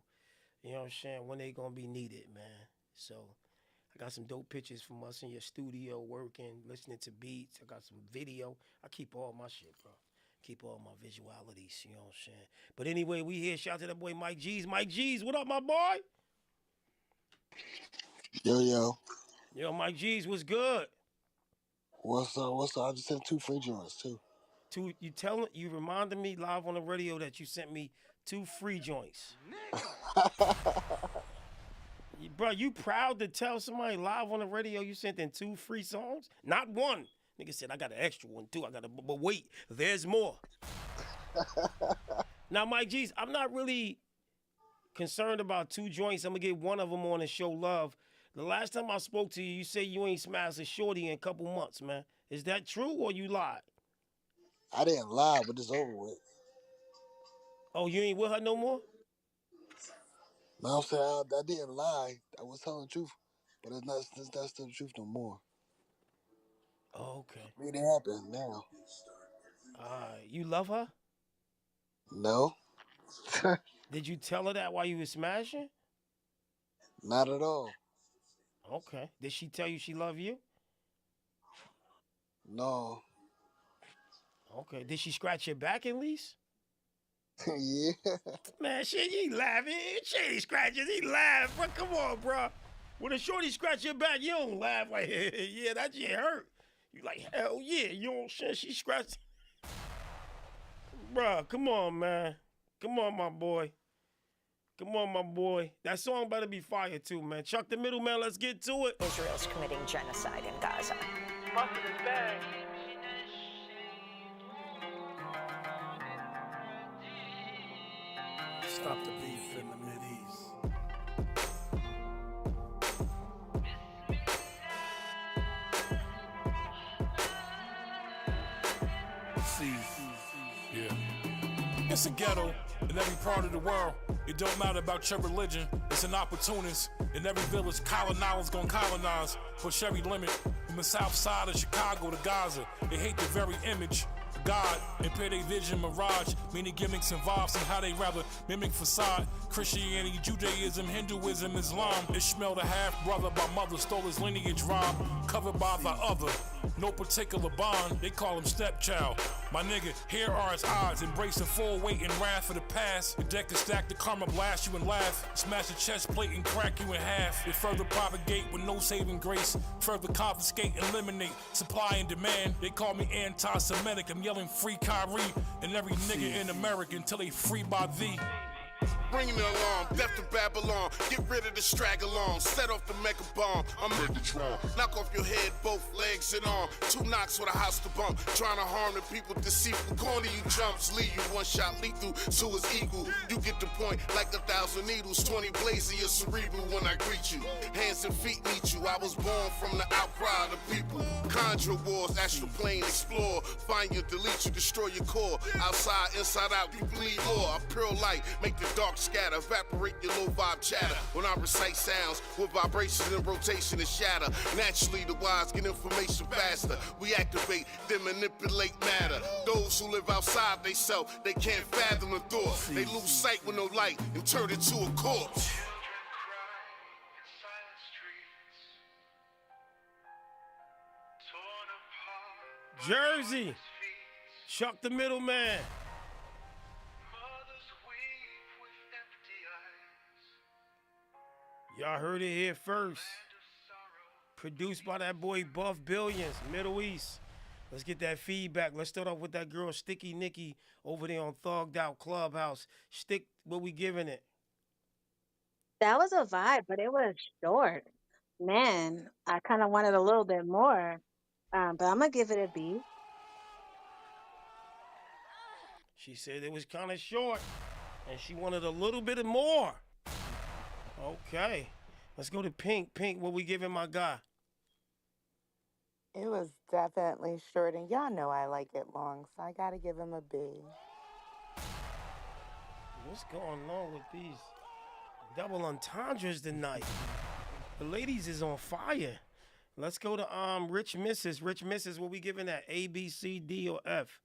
you know what I'm saying, when they going to be needed, man. So I got some dope pictures from us in your studio working, listening to beats. I got some video. I keep all my shit, bro. Keep all my visualities, you know what I'm saying. But anyway, we here. Shout out to that boy Mike G's. Mike G's, what up, my boy? Yo. Yo, Mike G's, what's good? What's up? I just sent 2 free joints, too. You reminded me live on the radio that you sent me 2 free joints. Bro, you proud to tell somebody live on the radio you sent in 2 free songs? Not one. Nigga said, I got an extra one, too. But wait, there's more. Now, Mike G's, I'm not really concerned about 2 joints. I'm going to get one of them on and show love. The last time I spoke to you, you said you ain't smashed a shorty in a couple months, man. Is that true or you lied? I didn't lie, but it's over with. Oh, you ain't with her no more? No, I'm saying I didn't lie. I was telling the truth, but that's still the truth no more. Oh, okay. I mean, it happened now. You love her? No. Did you tell her that while you were smashing? Not at all. Okay. Did she tell you she love you? No. Okay. Did she scratch your back at least? Yeah. Man, shit, he laughing. Shit, he scratches. He laugh. Bro, come on, bro. When a shorty scratch your back, you don't laugh like, yeah, that shit hurt. You like, hell yeah. You don't shit. She scratched. Bro, come on, man. Come on, my boy. Come on, my boy. That song better be fire, too, man. Chuck the Middleman, let's get to it. Israel's committing genocide in Gaza. Busted his bag. Stop the beef in the Mideast. See, yeah. It's a ghetto in every part of the world. It don't matter about your religion. It's an opportunist. In every village, colonizers gonna colonize. Push every limit from the south side of Chicago to Gaza. They hate the very image God, impair their vision mirage. Many gimmicks involved in how they rather mimic facade. Christianity, Judaism, Hinduism, Islam. Ishmael the half-brother, my mother stole his lineage rhyme. Covered by the other, no particular bond, they call him stepchild. My nigga, here are his odds, embracing full weight and wrath for the past. The deck is stacked, the karma blast you and laugh. Smash the chest plate and crack you in half. It further propagate with no saving grace. Further confiscate, eliminate, supply and demand. They call me anti-Semitic, I'm yelling free Kyrie. And every nigga in America until they free by thee. Bringing the alarm, death to Babylon. Get rid of the straggle-on. Set off the mega bomb. I'm Megatron. Knock off your head, both legs and arm. 2 knocks with a house to bump. Trying to harm the people deceitful. Corner you jumps, leave you one shot lethal. So it's equal. You get the point like 1,000 needles. 20 blazing your cerebral when I greet you. Hands and feet meet you. I was born from the outcry of the people. Conjure wars, astral plane, explore. Find you, delete you, destroy your core. Outside, inside out, you bleed more. I pure light, make the dark scatter, evaporate your low vibe chatter. When I recite sounds with vibrations and rotation and shatter, naturally the wise get information faster. We activate, then manipulate matter. Those who live outside they self, they can't fathom the thought. They lose sight with no light and turn into a corpse. Jersey, Chuck the middleman. Y'all heard it here first. Produced by that boy Buff Billions, Middle East. Let's get that feedback. Let's start off with that girl Sticky Nikki over there on Thugged Out Clubhouse. Stick, what we giving it? That was a vibe, but it was short. Man, I kind of wanted a little bit more, but I'm gonna give it a B. She said it was kind of short, and she wanted a little bit more. Okay, let's go to Pink. Pink, what we giving my guy? It was definitely short, and y'all know I like it long, so I gotta give him a B. What's going on with these double entendres tonight? The ladies is on fire. Let's go to Rich Missus. Rich Missus, what we giving that? A, B, C, D, or F?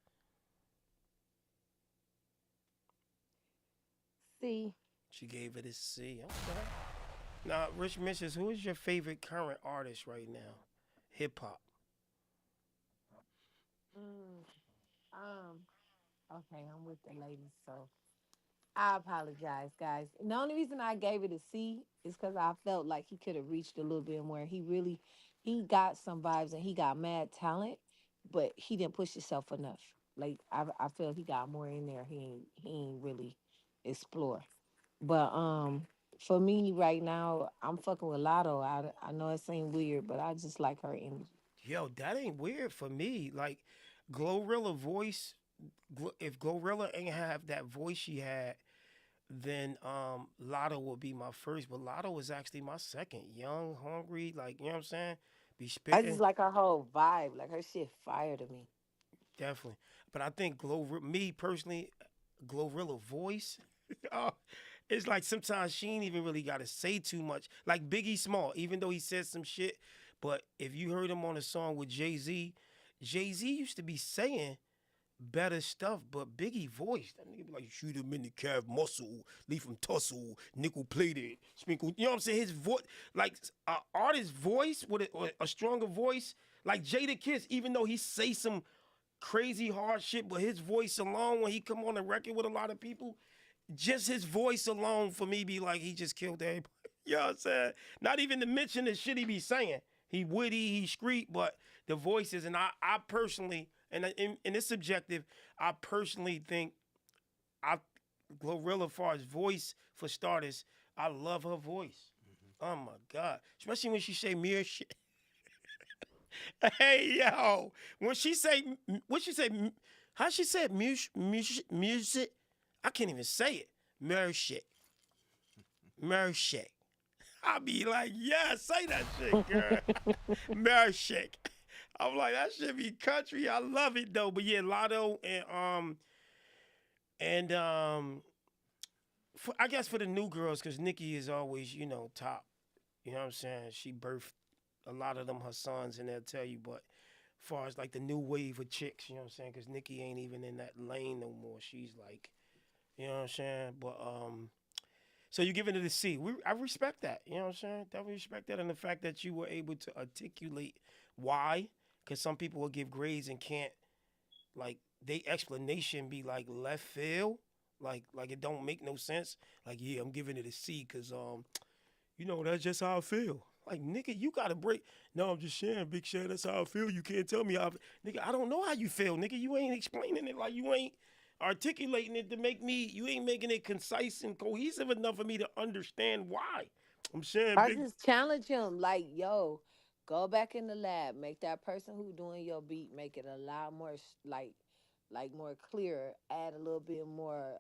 C. She gave it a C. Okay. Now, Rich Missus, who is your favorite current artist right now? Hip hop. Okay, I'm with the ladies, so I apologize, guys. And the only reason I gave it a C is because I felt like he could have reached a little bit more. He got some vibes and he got mad talent, but he didn't push himself enough. Like I feel he got more in there. He ain't really explore. But for me right now, I'm fucking with Lotto. I know it seems weird, but I just like her energy. Yo, that ain't weird for me. Like, Glorilla voice, if Glorilla ain't have that voice she had, then Lotto would be my first. But Lotto is actually my second. Young, hungry, like, you know what I'm saying? Be I just spitting. like her whole vibe. Like her shit fire to me. Definitely. But I think me personally, Glorilla voice, oh, it's like sometimes she ain't even really got to say too much. Like Biggie Small, even though he said some shit, but if you heard him on a song with Jay-Z, Jay-Z used to be saying better stuff, but Biggie voice, that nigga be like, shoot him in the calf muscle, leave him tussle, nickel plated, sprinkle. You know what I'm saying? His voice, like an artist's voice with a stronger voice, like Jada Kiss, even though he say some crazy hard shit, but his voice alone, when he come on the record with a lot of people, just his voice alone for me be like he just killed everybody. You know what I'm saying? Not even to mention the shit he be saying. He witty, he street, but the voices, and I personally, and it's subjective, I personally think Glorilla, as far as voice for starters, I love her voice. Oh my God. Especially when she say mere shit. Hey, yo. When she say, how she said music? I can't even say it. Mershik. I be like, yeah, say that shit, girl. Mershik. I'm like, that should be country. I love it though. But yeah, Lotto and I guess for the new girls, because Nikki is always, top. You know what I'm saying? She birthed a lot of them her sons, and they'll tell you. But as far as like the new wave of chicks, you know what I'm saying? Because Nikki ain't even in that lane no more. She's like, you know what I'm saying? But So you're giving it a C. I respect that. You know what I'm saying? Definitely respect that, and the fact that you were able to articulate why. Because some people will give grades and can't, like, they explanation be like left field, like it don't make no sense. Like, yeah, I'm giving it a C because that's just how I feel. Like, nigga, you gotta break. No, I'm just sharing, big share. That's how I feel. You can't tell me how. Nigga, I don't know how you feel, nigga. You ain't explaining it. Like, you ain't articulating it to make me. You ain't making it concise and cohesive enough for me to understand why. I'm saying, I big. just challenge him, like, yo, go back in the lab, make that person who doing your beat, make it a lot more like more clear, add a little bit more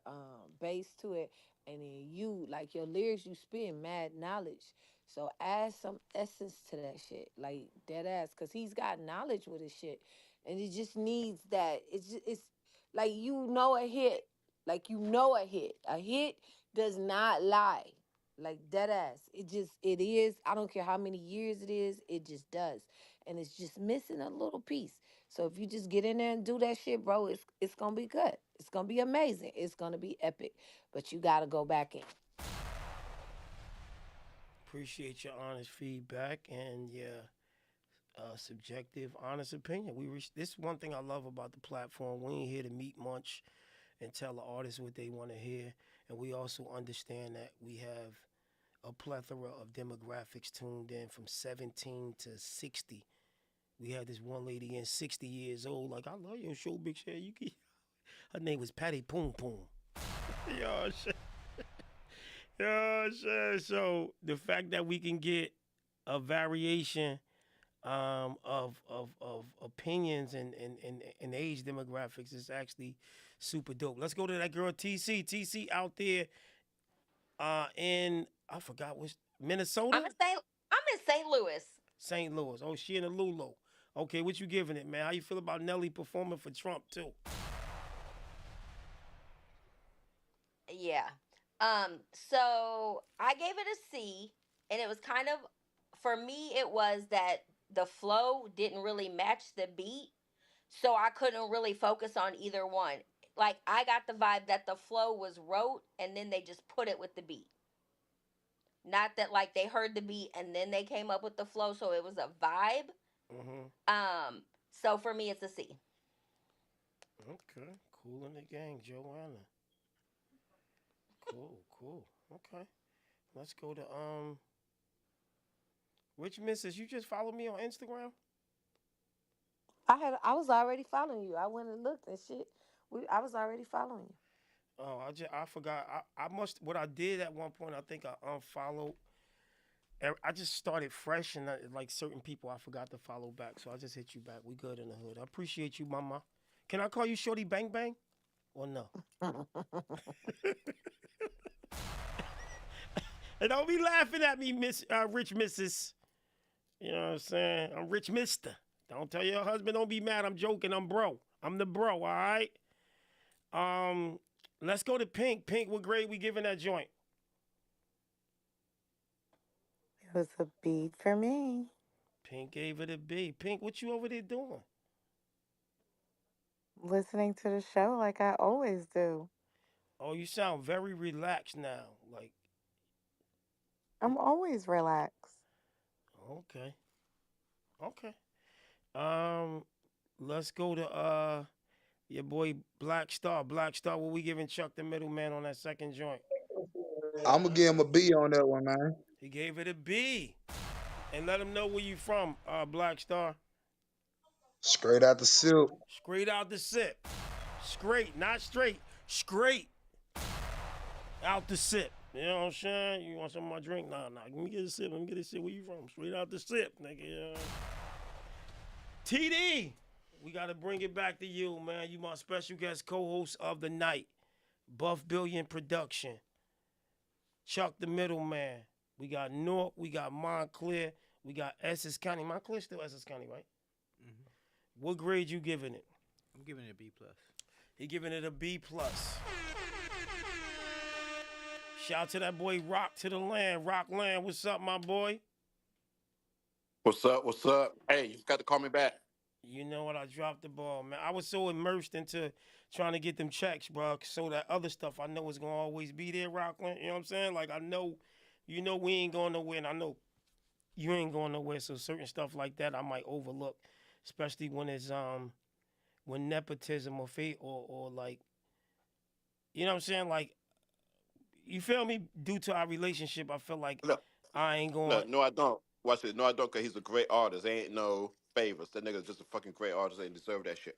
bass to it, and then you like your lyrics, you spit mad knowledge. So add some essence to that shit, like dead ass, cause he's got knowledge with his shit, and it just needs that. It's like a hit, like a hit. A hit does not lie. Like dead ass. It is. I don't care how many years it is, it just does. And it's just missing a little piece. So if you just get in there and do that shit, bro, it's gonna be good. It's gonna be amazing. It's gonna be epic. But you gotta go back in. Appreciate your honest feedback and your subjective, honest opinion. This is one thing I love about the platform. We ain't here to meet much and tell the artists what they want to hear, and we also understand that we have a plethora of demographics tuned in from 17 to 60. We had this one lady in 60 years old. Like, I love your show, Big Share. Her name was Patty Poom Poom. Yo, shit. Yo, shit. So the fact that we can get a variation of opinions and age demographics is actually super dope. Let's go to that girl TC. TC out there in, I forgot which, Minnesota? I'm in St. Louis. St. Louis. Oh, she in the Lulo. Okay, what you giving it, man? How you feel about Nelly performing for Trump too? Yeah. So I gave it a C, and it was kind of, for me, it was that the flow didn't really match the beat, so I couldn't really focus on either one. Like, I got the vibe that the flow was wrote, and then they just put it with the beat. Not that like they heard the beat and then they came up with the flow, so it was a vibe. So for me, it's a C. Okay, cool in the gang, Joanna. Cool. Okay, let's go to Rich Mrs. You just follow me on Instagram? I was already following you. I went and looked and shit. I was already following you. Oh, I forgot. I must. What I did at one point, I think I unfollowed. I just started fresh, and like certain people, I forgot to follow back. So I just hit you back. We good in the hood. I appreciate you, mama. Can I call you Shorty Bang Bang, or no? And don't be laughing at me, Rich Mrs. You know what I'm saying? I'm Rich Mister. Don't tell your husband. Don't be mad. I'm joking. I'm bro. I'm the bro. All right. Let's go to Pink. Pink, what grade we giving that joint? It was a beat for me. Pink gave it a B. Pink, what you over there doing? Listening to the show like I always do. Oh, you sound very relaxed now. Like, I'm always relaxed. okay. Let's go to your boy Black Star. Black Star, what we giving Chuck the middleman on that second joint? I'm gonna give him a B on that one, man. He gave it a B. And let him know where you from, Black Star. Straight out the silk. Straight out the sip. Straight, not straight. Straight out the sip. You know what I'm saying? You want some of my drink? Nah. Let me get a sip. Let me get a sip. Where you from? Straight out the sip, nigga. TD, we got to bring it back to you, man. You my special guest co-host of the night. Buff Billion Production. Chuck the Middleman. We got Newark. We got Montclair. We got Essex County. Montclair still Essex County, right? Mm-hmm. What grade you giving it? I'm giving it a B+. He giving it a B+. Shout out to that boy Rock to the land. Rock Land, what's up, my boy? What's up? Hey, you got to call me back. You know what? I dropped the ball, man. I was so immersed into trying to get them checks, bro. So that other stuff I know is gonna always be there, Rockland. You know what I'm saying? Like I know, you know, we ain't going nowhere, and I know you ain't going nowhere. So certain stuff like that I might overlook, especially when it's when nepotism or fate or like, you know what I'm saying? Like, you feel me? Due to our relationship, I feel like No, I ain't no, going. no, I don't. Watch it. No, I don't, because he's a great artist. Ain't no favors. That nigga's just a fucking great artist. Ain't deserve that shit.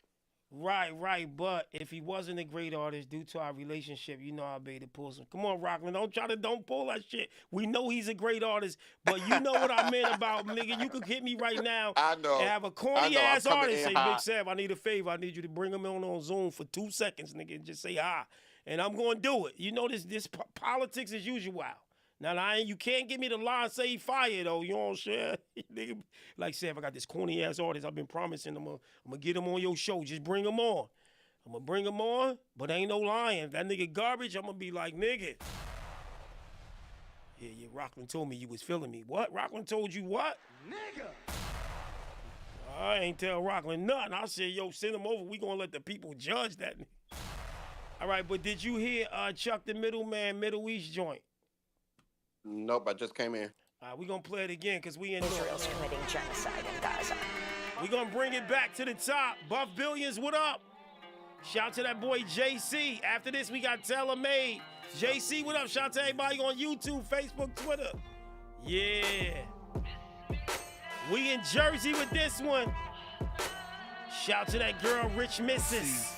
Right. But if he wasn't a great artist due to our relationship, you know I'll be to pull some. Come on, Rockland, don't pull that shit. We know he's a great artist, but you know what I meant about nigga. You could hit me right now I and know. have a I corny know. I'm ass coming artist in say, Big hot. Sam, I need a favor. I need you to bring him on Zoom for 2 seconds, nigga, and just say hi. And I'm gonna do it. You know this politics as usual. Now, you can't give me the line say he fired, though. You know what I'm saying? Nigga, like, say, if I got this corny ass artist, I've been promising I'm gonna get him on your show. Just bring him on. I'm gonna bring him on, but ain't no lying. If that nigga garbage, I'm gonna be like, nigga. Yeah, Rockland told me you was feeling me. What? Rockland told you what? Nigga. I ain't tell Rockland nothing. I said, yo, send him over. We gonna let the people judge that. All right, but did you hear Chuck the Middleman Middle East joint? Nope, I just came in. We gonna play it again because we in Israel's committing genocide in Gaza. We gonna bring it back to the top. Buff Billions, what up? Shout out to that boy JC. After this, we got Tailor-Made. JC, what up? Shout out to everybody on YouTube, Facebook, Twitter. Yeah. We in Jersey with this one. Shout out to that girl, Rich Missus.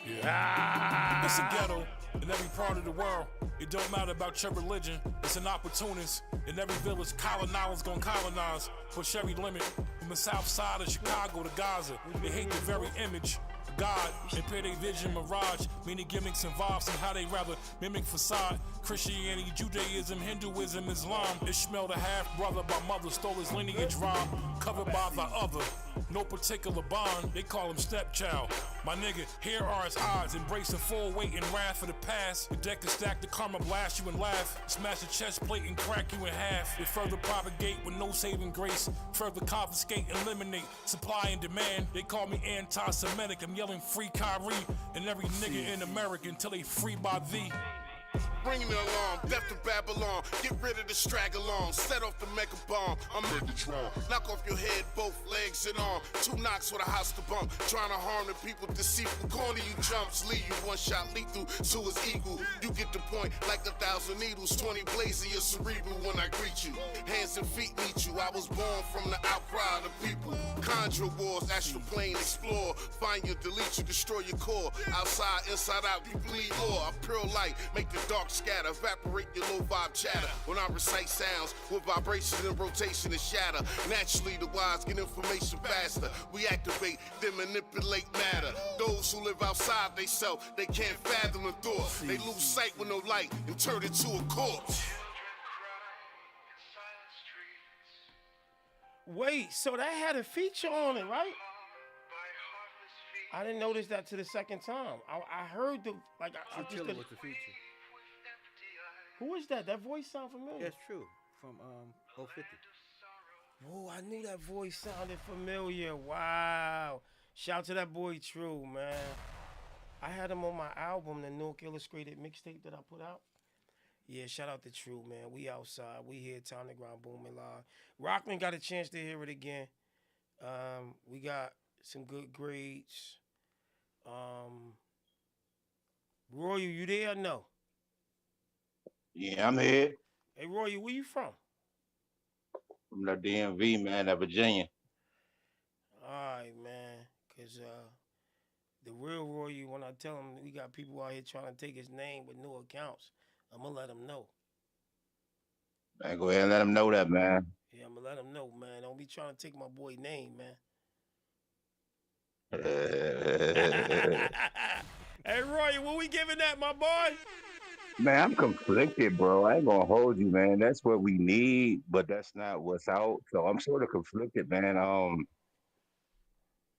Yeah. It's a ghetto in every part of the world. It don't matter about your religion. It's an opportunist. In every village, colonizers gonna colonize. Push every limit from the south side of Chicago to Gaza. They hate the very image of God and pay their vision mirage. Many gimmicks involved in how they rather mimic facade. Christianity, Judaism, Hinduism, Islam. Ishmael the half-brother by mother stole his lineage rhyme. Covered by the other. No particular bond, they call him stepchild. My nigga, here are his odds. Embrace the full weight and wrath of the past. The deck is stacked, the karma blast you and laugh. Smash the chest plate and crack you in half. They further propagate with no saving grace. Further confiscate, eliminate, supply and demand. They call me anti-Semitic. I'm yelling free Kyrie and every nigga in America until they free by thee. Bring the alarm, death to Babylon. Get rid of the straggle on. Set off the mega bomb. I'm Megatron. Knock off your head, both legs and arm. 2 knocks with a hostile bump. Trying to harm the people deceitful. Corner you jumps, leave you 1 shot lethal. So is equal. You get the point like 1,000 needles. 20 blazing your cerebral when I greet you. Hands and feet meet you. I was born from the outcry of the people. Conjure wars, astral plane, explore. Find you, delete you, destroy your core. Outside, inside out, you bleed more. I pure light, make the dark scatter, evaporate your low vibe chatter. When I recite sounds with vibrations and rotation and shatter, naturally the wise get information faster. We activate, then manipulate matter. Those who live outside they self, they can't fathom the thought. They lose sight with no light and turn it to a corpse. Wait, so that had a feature on it, right? I didn't notice that to the second time. I heard the I just did. Was the feature. Who is that? That voice sound familiar. That's true. From 050. Oh, I knew that voice sounded familiar. Wow. Shout to that boy True, man. I had him on my album, the Newark Illustrated mixtape that I put out. Yeah, shout out to True, man. We outside. We here, Time to Grind, booming live. Rockman got a chance to hear it again. We got some good grades. Royal, you there or no? Yeah, I'm here. Hey, Royal, where you from? From the DMV, man, at Virginia. All right, man. Because the real Royal, when I tell him we got people out here trying to take his name with new accounts, I'm going to let him know. Man, go ahead and let him know that, man. Yeah, I'm going to let him know, man. Don't be trying to take my boy name, man. Hey, Roy, what we giving that, my boy? Man, I'm conflicted, bro. I ain't gonna hold you, man. That's what we need, but that's not what's out. So I'm sort of conflicted, man.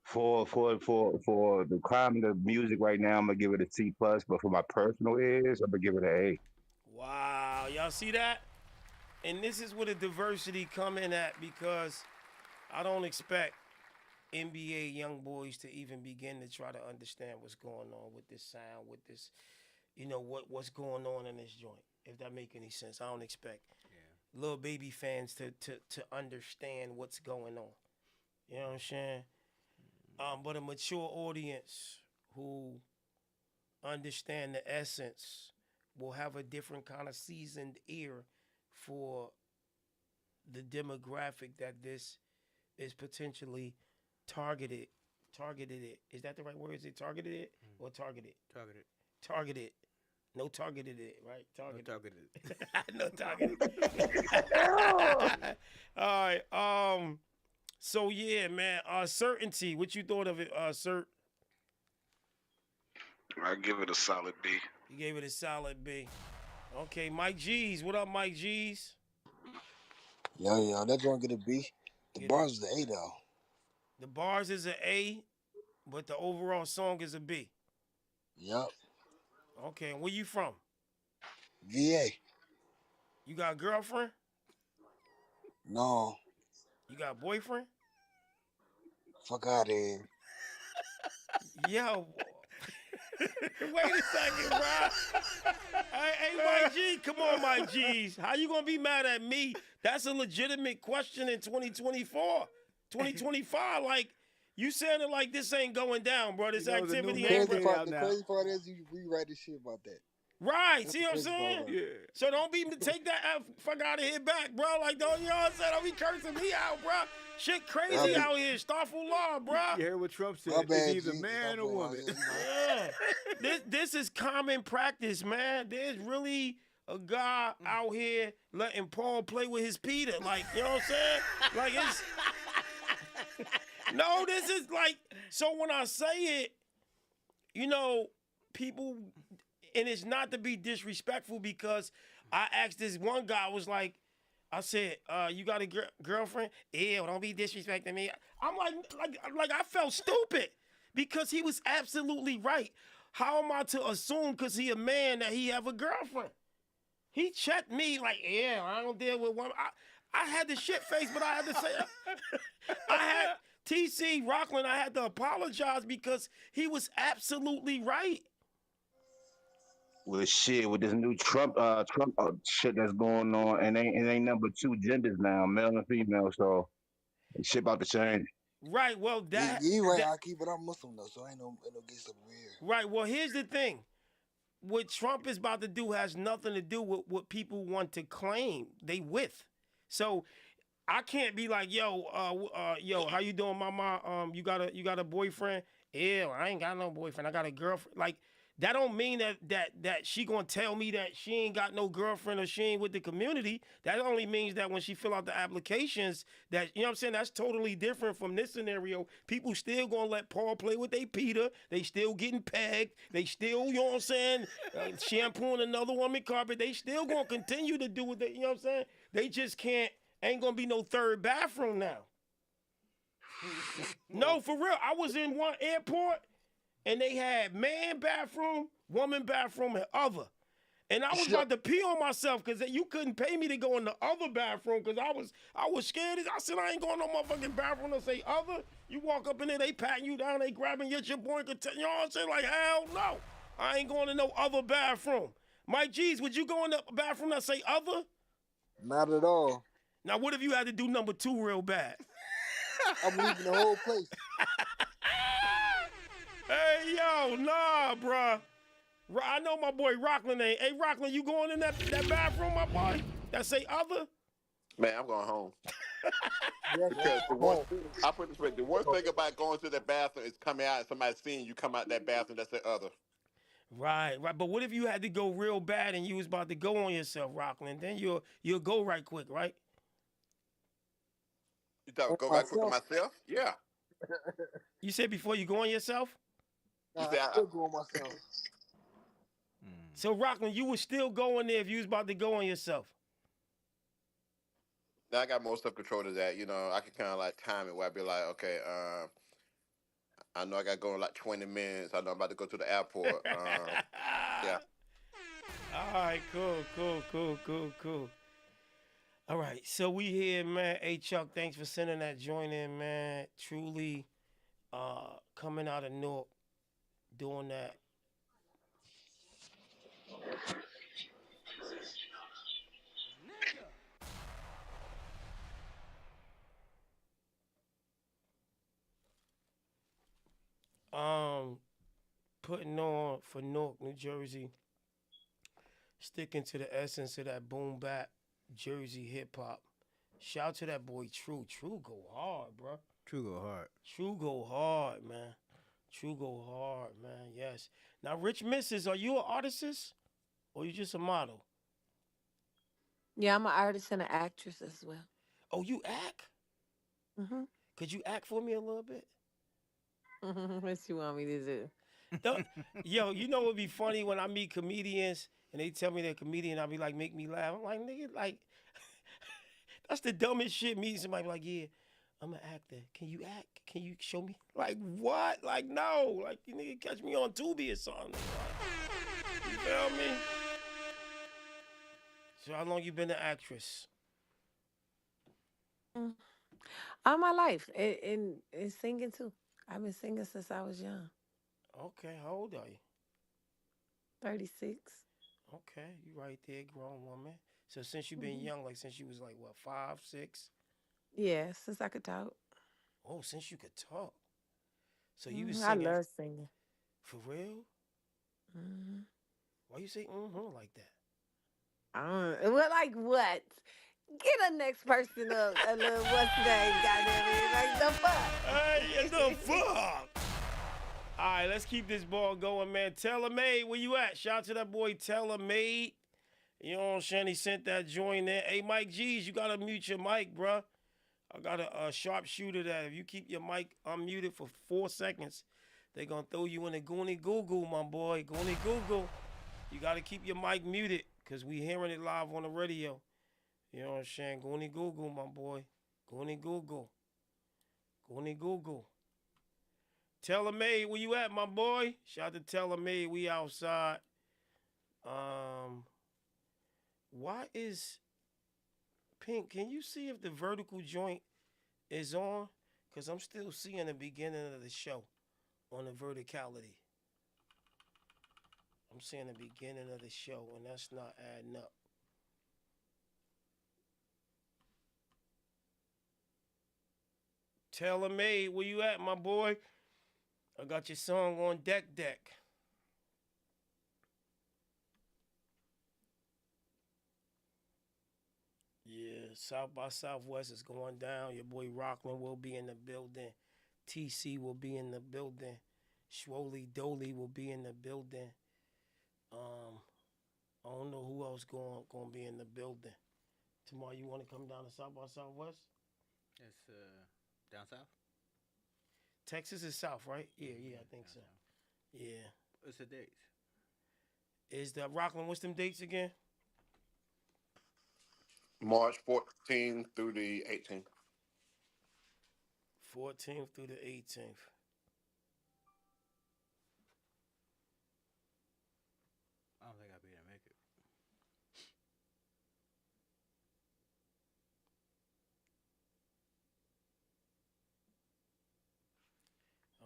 For the climate of music right now, I'm gonna give it a C plus. But for my personal ears, I'm gonna give it an A. Wow, y'all see that? And this is where the diversity come in at, because I don't expect NBA young boys to even begin to try to understand what's going on with this sound, with this, what's going on in this joint. If that make any sense, I don't expect little baby fans to understand what's going on. You know what I'm saying? But a mature audience who understand the essence will have a different kind of seasoned ear for the demographic that this is potentially targeted. Targeted it. Is that the right word? Is it targeted it or targeted? Targeted. Targeted. No targeted it, right? Targeted. No targeted. No targeted. All right. So yeah, man. Certainty. What you thought of it, Cert? I give it a solid B. You gave it a solid B. Okay, Mike G's. What up, Mike G's? Yo, that joint get a B. The bars is the A though. The bars is an A, but the overall song is a B. Yup. Okay, and where you from? VA. You got a girlfriend? No. You got a boyfriend? Fuck out of here. Yo. Wait a second, bro. Hey, Mike G, come on, Mike G's. How you gonna be mad at me? That's a legitimate question in 2024. 2025, like, you saying it like this ain't going down, bro. This activity ain't... The crazy part is you rewrite this shit about that. Right, see what I'm saying? Yeah. So don't take that fuck out of here back, bro. Like, don't, you know what I'm saying? Don't be cursing me out, bro. Shit crazy out here. Starful law, bro. You heard what Trump said. It's either man or woman. Yeah. This is common practice, man. There's really a guy out here letting Paul play with his Peter. Like, you know what I'm saying? Like, it's... No, this is like... So when I say it, people... And it's not to be disrespectful because I asked this one guy, I said, you got a girlfriend? Ew, don't be disrespecting me. I'm like I felt stupid because he was absolutely right. How am I to assume because he a man that he have a girlfriend? He checked me like, yeah, I don't deal with women. I had the shit face, but I had to say, I had TC Rockland, I had to apologize because he was absolutely right. With shit, with this new Trump shit that's going on, and it ain't number two genders now, male and female, so shit about to change. Right, well, that... You right, I keep it, I'm Muslim, though, so ain't no gay stuff over here. Right, well, here's the thing. What Trump is about to do has nothing to do with what people want to claim they with. So I can't be like, yo, how you doing, mama? You got a boyfriend? Ew, I ain't got no boyfriend. I got a girlfriend. Like, that don't mean that she gonna tell me that she ain't got no girlfriend or she ain't with the community. That only means that when she fill out the applications, that, you know what I'm saying, that's totally different from this scenario. People still gonna let Paul play with they Peter. They still getting pegged. They still, you know what I'm saying, shampooing another woman carpet. They still gonna continue to do what they, you know what I'm saying. They just ain't gonna be no third bathroom now. No, for real. I was in one airport. And they had man bathroom, woman bathroom, and other. And I was about to pee on myself because you couldn't pay me to go in the other bathroom because I was scared. I said, I ain't going no motherfucking bathroom to say other. You walk up in there, they patting you down, they grabbing your boy, you know what I'm saying? Like, hell no. I ain't going to no other bathroom. Mike G's, would you go in the bathroom that say other? Not at all. Now, what if you had to do number 2 real bad? I'm leaving the whole place. Hey, yo, nah, bruh. I know my boy Rockland ain't. Hey, Rockland, you going in that bathroom, my boy? That say other? Man, I'm going home. Because the worst thing about going to the bathroom is coming out and somebody seeing you come out that bathroom that say other. Right. But what if you had to go real bad and you was about to go on yourself, Rockland? Then you'll go right quick, right? You thought go right quick to myself? Yeah. You said before you go on yourself? Nah, I still go on myself. So, Rockland, you would still go in there if you was about to go on yourself? Now I got more stuff control to that. You know, I can kind of like time it where I'd be like, okay, I know I got to go in like 20 minutes. I know I'm about to go to the airport. Yeah. All right, cool. All right, so we here, man. Hey, Chuck, thanks for sending that joint in, man. Truly Coming out of Newark, doing that. Putting on for Newark, New Jersey, sticking to the essence of that boom bap Jersey hip hop. Shout out to that boy True. True go hard, bro. True go hard. True go hard, man. True go hard, man. Yes. Now, Rich Misses, are you an artist or you just a model? Yeah, I'm an artist and an actress as well. Oh, you act? Mm-hmm. Could you act for me a little bit? What you want me to do? Yo, you know what'd be funny when I meet comedians and they tell me they're a comedian, I'll be like, make me laugh. I'm like, nigga, like, that's the dumbest shit. Meeting somebody like, yeah, I'm an actor. Can you act? Can you show me? Like, what? Like, no. Like, you nigga catch me on Tubi or something. Like, you feel me? So how long you been an actress? All my life. And singing too. I've been singing since I was young. Okay, how old are you? 36. Okay, you right there, grown woman. So since you've been young, like since you was like, what, 5, 6? Yeah, since I could talk. Oh, since you could talk. So you was I singing. love singing. For real? Mm-hmm. Why you say like that? Well, like what? Get a next person up. A little what's the name? Goddamn it! Like the fuck. Hey, the fuck. All right, let's keep this ball going, man. Tailor-made, where you at? Shout out to that boy Tailor-made. You know what I'm saying? He sent that joint in. Hey, Mike G's, you gotta mute your mic, bruh. I got a sharpshooter that if you keep your mic unmuted for 4 seconds, they gonna throw you in the goony goo-goo, my boy. Goony goo-goo. You gotta keep your mic muted, because we hearing it live on the radio. You know what I'm saying? Goony goo-goo, my boy. Goony goo-goo. Goony goo-goo. Tailor-made, where you at, my boy? Shout out to Tailor-made, we outside. Why is Pink? Can you see if the vertical joint is on? Because I'm still seeing the beginning of the show on the verticality. I'm seeing the beginning of the show, and that's not adding up. Tailor-made, where you at, my boy? I got your song on deck. Yeah, South by Southwest is going down. Your boy Rockland will be in the building. TC will be in the building. Schwoly Dolly will be in the building. I don't know who else going to be in the building. Tomorrow, you want to come down to South by Southwest? It's down south. Texas is south, right? Yeah, I think so. South. Yeah. What's the dates? Is the Rockland? What's them dates again? March 14th through the 18th. 14th through the 18th. I don't think I'll be able to make it.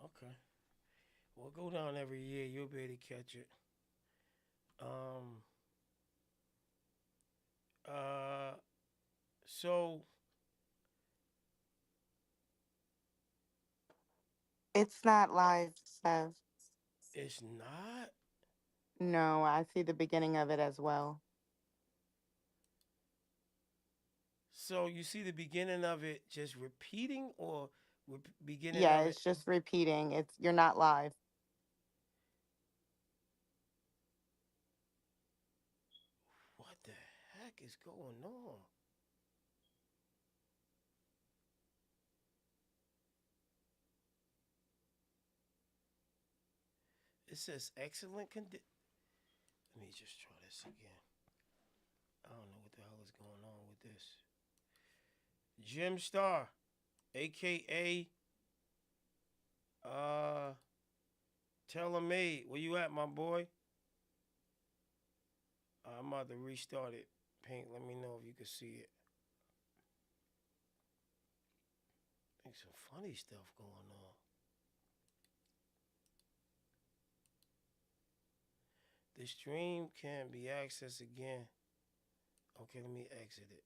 Okay. Well, go down every year. You'll be able to catch it. So It's not live, Sev. it's not. No, I see the beginning of it as well. So you see the beginning of it just repeating, or beginning Yeah, of it? it's just repeating. You're not live. What the heck is going on? It says excellent condition. Let me just try this again. I don't know what the hell is going on with this. Jim Star, aka Tailor-made, where you at, my boy? I'm about to restart it. Pink, let me know if you can see it. I think some funny stuff going on. The stream can be accessed again. Okay, let me exit it.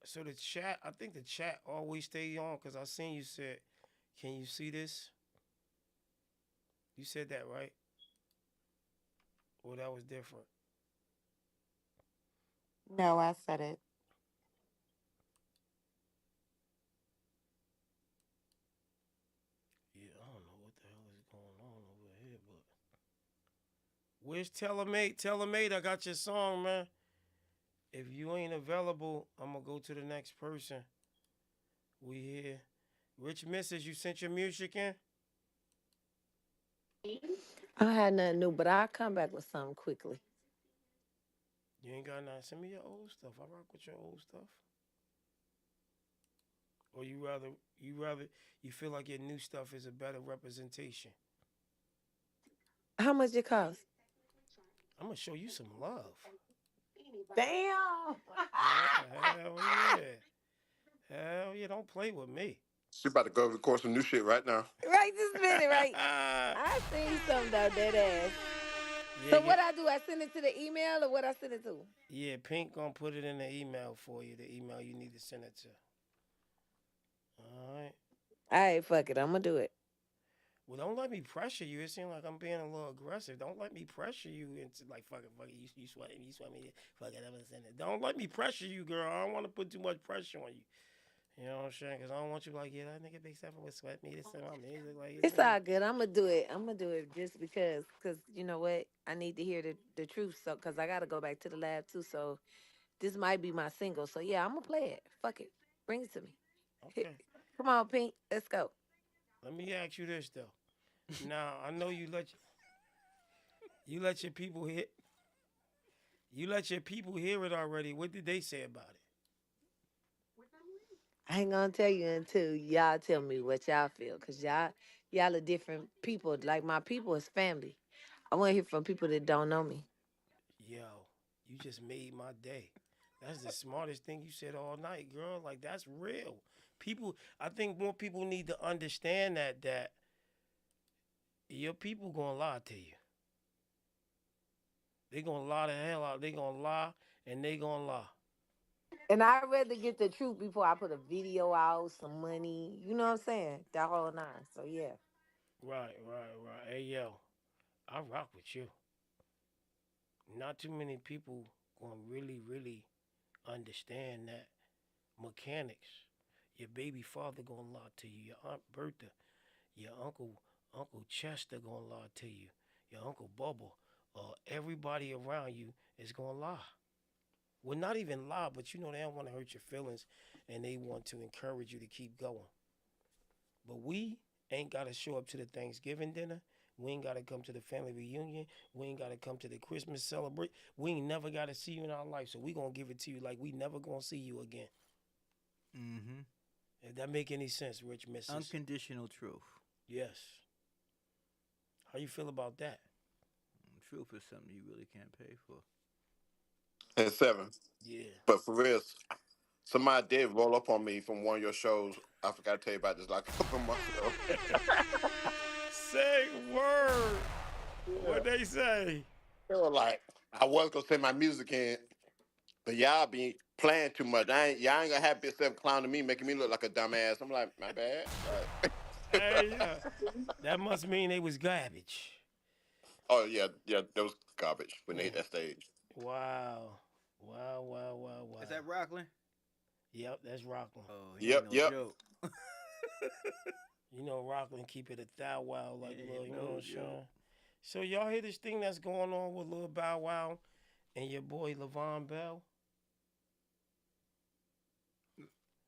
So the chat, I think the chat always stay on because I seen you said, can you see this? You said that, right? Or that was different? No, I said it. Yeah, I don't know what the hell is going on over here, but where's Telemate? Telemate, I got your song, man. If you ain't available, I'm gonna go to the next person. We here. Rich Misses, you sent your music in? I had nothing new, but I'll come back with something quickly. You ain't got nothing. Send me your old stuff. I rock with your old stuff. Or you feel like your new stuff is a better representation. How much it cost? I'm gonna show you some love. Damn. Yeah, hell yeah. Hell yeah, don't play with me. She about to go record some new shit right now. Right this minute, right? I seen something though, that ass. Yeah, So what I do? I send it to the email or what I send it to? Yeah, Pink gonna put it in the email for you. The email you need to send it to. All right. All right, fuck it. I'm gonna do it. Well, don't let me pressure you. It seems like I'm being a little aggressive. Don't let me pressure you into like fuck it. You sweat me, fuck it, I'm gonna send it. Don't let me pressure you, girl. I don't want to put too much pressure on you. You know what I'm saying? Because I don't want you like, yeah, that nigga Big Seven would sweat me. This and my music like It's all good. I'm gonna do it. I'm gonna do it just because, you know what? I need to hear the truth. So, cause I gotta go back to the lab too. So, this might be my single. So yeah, I'm gonna play it. Fuck it. Bring it to me. Okay. Come on, Pink. Let's go. Let me ask you this though. Now I know you let your people hit. You let your people hear it already. What did they say about it? I ain't gonna tell you until y'all tell me what y'all feel, cause y'all are different people. Like my people is family. I want to hear from people that don't know me. Yo, you just made my day. That's the smartest thing you said all night, girl. Like that's real. I think more people need to understand that your people gonna lie to you. They gonna lie the hell out. They gonna lie and they gonna lie. And I'd rather get the truth before I put a video out, some money. You know what I'm saying? That whole nine. So yeah. Right. Hey yo, I rock with you. Not too many people gonna really understand that mechanics. Your baby father gonna lie to you. Your aunt Bertha, your Uncle Chester gonna lie to you. Your Uncle Bubba, everybody around you is gonna lie. Well, not even lie, but you know they don't want to hurt your feelings, and they want to encourage you to keep going. But we ain't gotta show up to the Thanksgiving dinner. We ain't gotta come to the family reunion. We ain't gotta come to the Christmas celebration. We ain't never gotta see you in our life, so we gonna give it to you like we never gonna see you again. Mm-hmm. If that make any sense, Rich Missus? Unconditional truth. Yes. How you feel about that? Truth is something you really can't pay for. And 7. Yeah. But for real, somebody did roll up on me from one of your shows. I forgot to tell you about this like a couple months ago. Say word. Yeah. What they say? They were like, I was gonna send my music in, but y'all be playing too much. Y'all ain't gonna have Big Seven clowning me, making me look like a dumbass. I'm like, my bad. Like, Hey, yeah. That must mean they was garbage. oh yeah, that was garbage when they hit that stage. Wow. Is that Rockland? Yep, that's Rockland. Oh, he ain't no joke. You know, Rockland keep it a thou wow like little, you know what I'm joke. saying? So y'all hear this thing that's going on with Lil Bow Wow and your boy Levon Bell?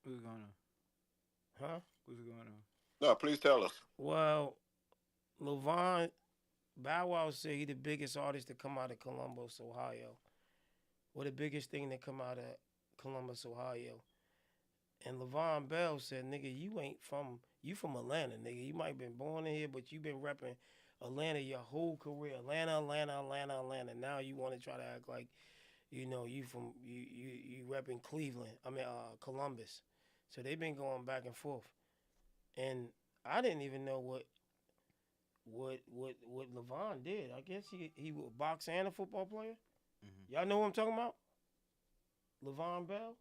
What's going on? Huh? What's going on? No, please tell us. Well, Levon Bow Wow said he the biggest artist to come out of Columbus, Ohio. Or the biggest thing that come out of Columbus, Ohio. And Levon Bell said, nigga, you from Atlanta, nigga. You might have been born in here, but you been repping Atlanta your whole career. Atlanta. Now you want to try to act like, you know, you repping Columbus. So they've been going back and forth. And I didn't even know what Levon did. I guess he was a boxer and a football player. Mm-hmm. Y'all know what I'm talking about? Levon Bell?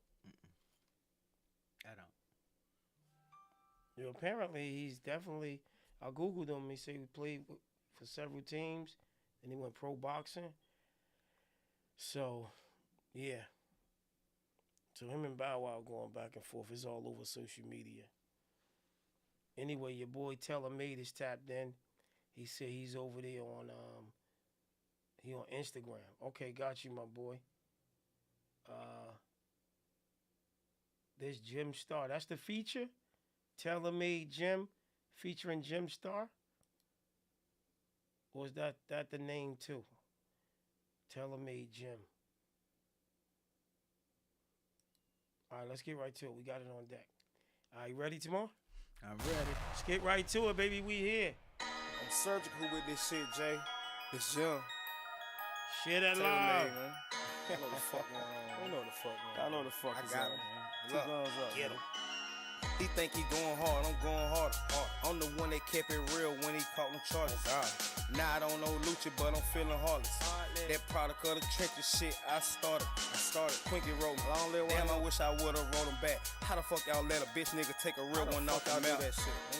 I don't. Yeah, apparently he's definitely. I googled him. He said he played for several teams, and he went pro boxing. So, yeah. So him and Bow Wow going back and forth. It's all over social media. Anyway, your boy Teller Made is tapped in. He said he's over there on he on Instagram. Okay, got you, my boy. There's Jim Star. That's the feature. Teller Made Jim featuring Jim Star. Or is that the name too? Teller Made Jim. All right, let's get right to it. We got it on deck. Are you ready, tomorrow? I'm ready. Let's get right to it, baby. We here. I'm surgical with this shit, Jay. It's Jim. Shit that Taylor loud. made, man. I know the fuck going on. You know the fuck, man. I know the fuck. I is got up, him. man. Two Look, guns up. Get him. He think he going hard, I'm going harder. I'm the one that kept it real when he caught them charges. Now I don't know Lucha, but I'm feeling heartless. That product of the trenches shit I started. Quinky wrote me. Damn, I wish I would've wrote him back. How the fuck y'all let a bitch nigga take a real one off the mouth?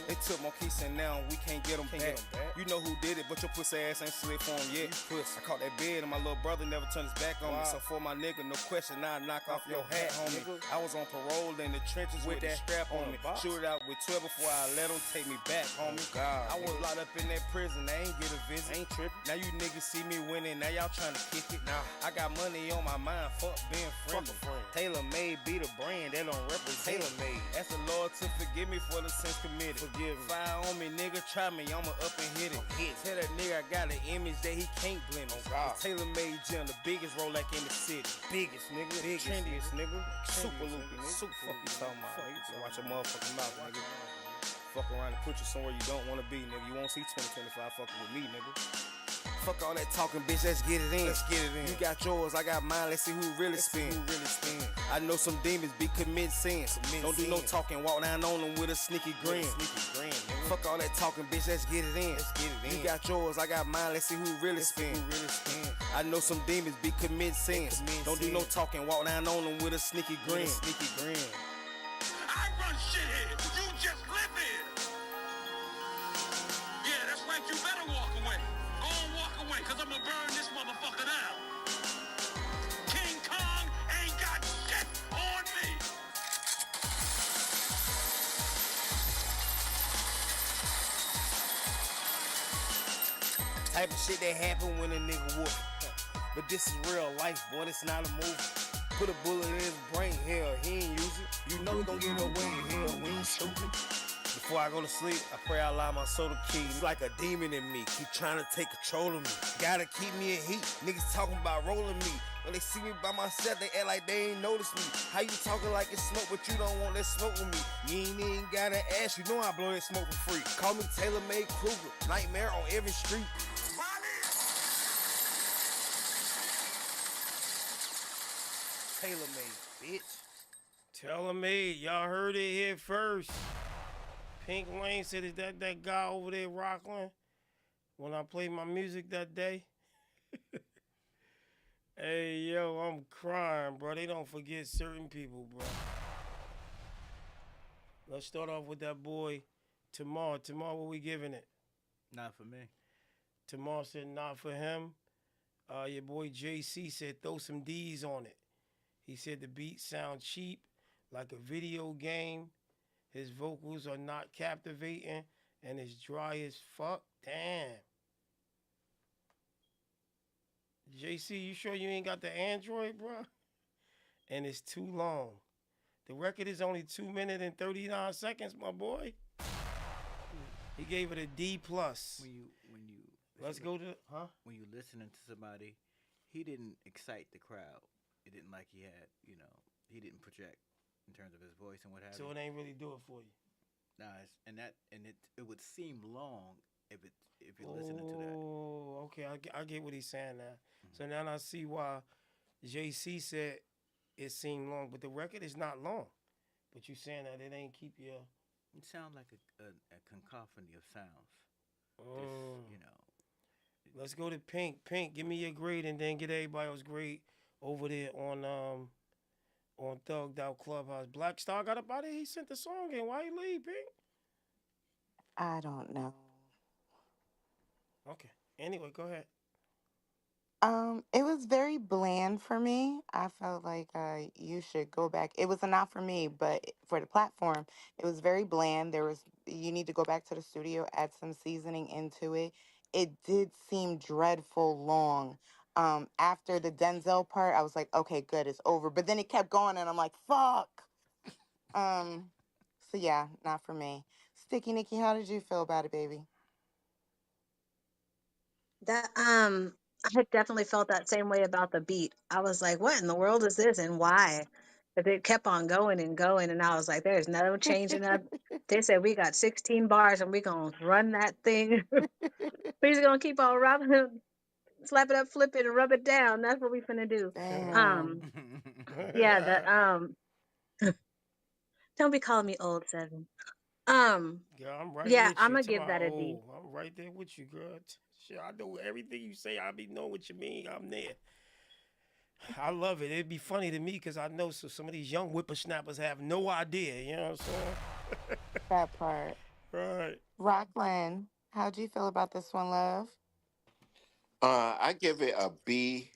They took my keys and now we can't get them back. You know who did it, but your pussy ass ain't slid for him yet. I caught that bed and my little brother never turned his back on me. So for my nigga, no question, I knock off your hat, homie. I was on parole in the trenches with that strap on me. Shoot it out with 12 before I let them take me back, homie. I was locked up in that prison, I ain't get a visit. Ain't tripping. Now you niggas see me winning, now y'all trying to kick it. Now I got money on my mind, fuck being friendly. Tailor made be the brand that don't represent. Tailor made. Ask the Lord to forgive me for the sins committed. Forgive me. Fire on me, nigga, try me, I'ma up and hit it. Tell that nigga I got an image that he can't blemish. Tailor made Jim, the biggest Rolex in the city. Biggest nigga, trendiest nigga, super loopy nigga. Super fuck you talking about, nigga. Watch your motherfucking mouth, nigga. Fuck around and put you somewhere you don't wanna be, nigga. You won't see 2025 fucking with me, nigga. Fuck all that talking, bitch, let's get it in. You got yours, I got mine, let's see who really spin. I know some demons be committing sins. Don't do no talking, walk down on them with a sneaky grin. Fuck all that talking, bitch, let's get it in. You got yours, I got mine, let's see who really spin. I know some demons be committing sins. Don't do no talking, walk down on them with a sneaky grin. I run shit here. You just live here. Yeah, that's right. You better walk away. Go and walk away, cause I'ma burn this motherfucker down. King Kong ain't got shit on me. Type of shit that happen when a nigga whoop. But this is real life, boy, it's not a movie. Put a bullet in his brain, hell, he ain't use it. You know he gon' get away, hell, we ain't stupid. Before I go to sleep, I pray I allow my soul to keep. It's like a demon in me, keep trying to take control of me. Gotta keep me in heat, niggas talking about rolling me. When they see me by myself, they act like they ain't notice me. How you talking like it's smoke, but you don't want that smoke with me? You ain't even gotta ask, you know I blow that smoke for free. Call me Taylor Made Kruger, nightmare on every street. Taylor Made, bitch. Taylor Made, y'all heard it here first. Pink Lane said, is that guy over there, Rockland? When I played my music that day? Hey, yo, I'm crying, bro. They don't forget certain people, bro. Let's start off with that boy, Tamar. Tamar, what we giving it? Not for me. Tamar said not for him. Your boy JC said throw some D's on it. He said the beat sound cheap, like a video game. His vocals are not captivating, and it's dry as fuck. Damn. JC, you sure you ain't got the Android, bro? And it's too long. The record is only 2 minutes and 39 seconds, my boy. He gave it a D+. Let's go to, When you listening to somebody, he didn't excite the crowd. It didn't like he had, he didn't project in terms of his voice and what have you. So it ain't really do it for you. Nah, it would seem long if you're listening to that. Oh, okay, I get what he's saying now. Mm-hmm. So now I see why JC said it seemed long, but the record is not long. But you saying that it ain't keep your... It sounds like a cacophony of sounds. Just Mm. Let's go to Pink. Pink, give me your grade and then get everybody else grade over there on Thugged Out Clubhouse. Black Star got up out of here. He sent the song in. Why he leave, Pink? I don't know. Okay. Anyway, go ahead. It was very bland for me. I felt like you should go back. It was a not for me, but for the platform, it was very bland. You need to go back to the studio, add some seasoning into it. It did seem dreadful long. After the Denzel part, I was like, okay, good, it's over. But then it kept going, and I'm like, fuck. Um, so yeah, not for me. Sticky Nicky, how did you feel about it, baby? That I had definitely felt that same way about the beat. I was like, what in the world is this and why? But it kept on going and going, and I was like, there's no changing up. They said we got 16 bars and we gonna run that thing. We just gonna keep on rubbing, slap it up, flip it, and rub it down. That's what we finna do. Damn. Yeah, don't be calling me old 7. Girl, I'm right Yeah, with I'm you. gonna To give my that a D. I'm right there with you, girl. Shit, I know everything you say. I be know what you mean. I'm there. I love it. It'd be funny to me because I know some of these young whippersnappers have no idea. You know what I'm saying? That part. Right. Rockland, how'd you feel about this one, love? I give it a B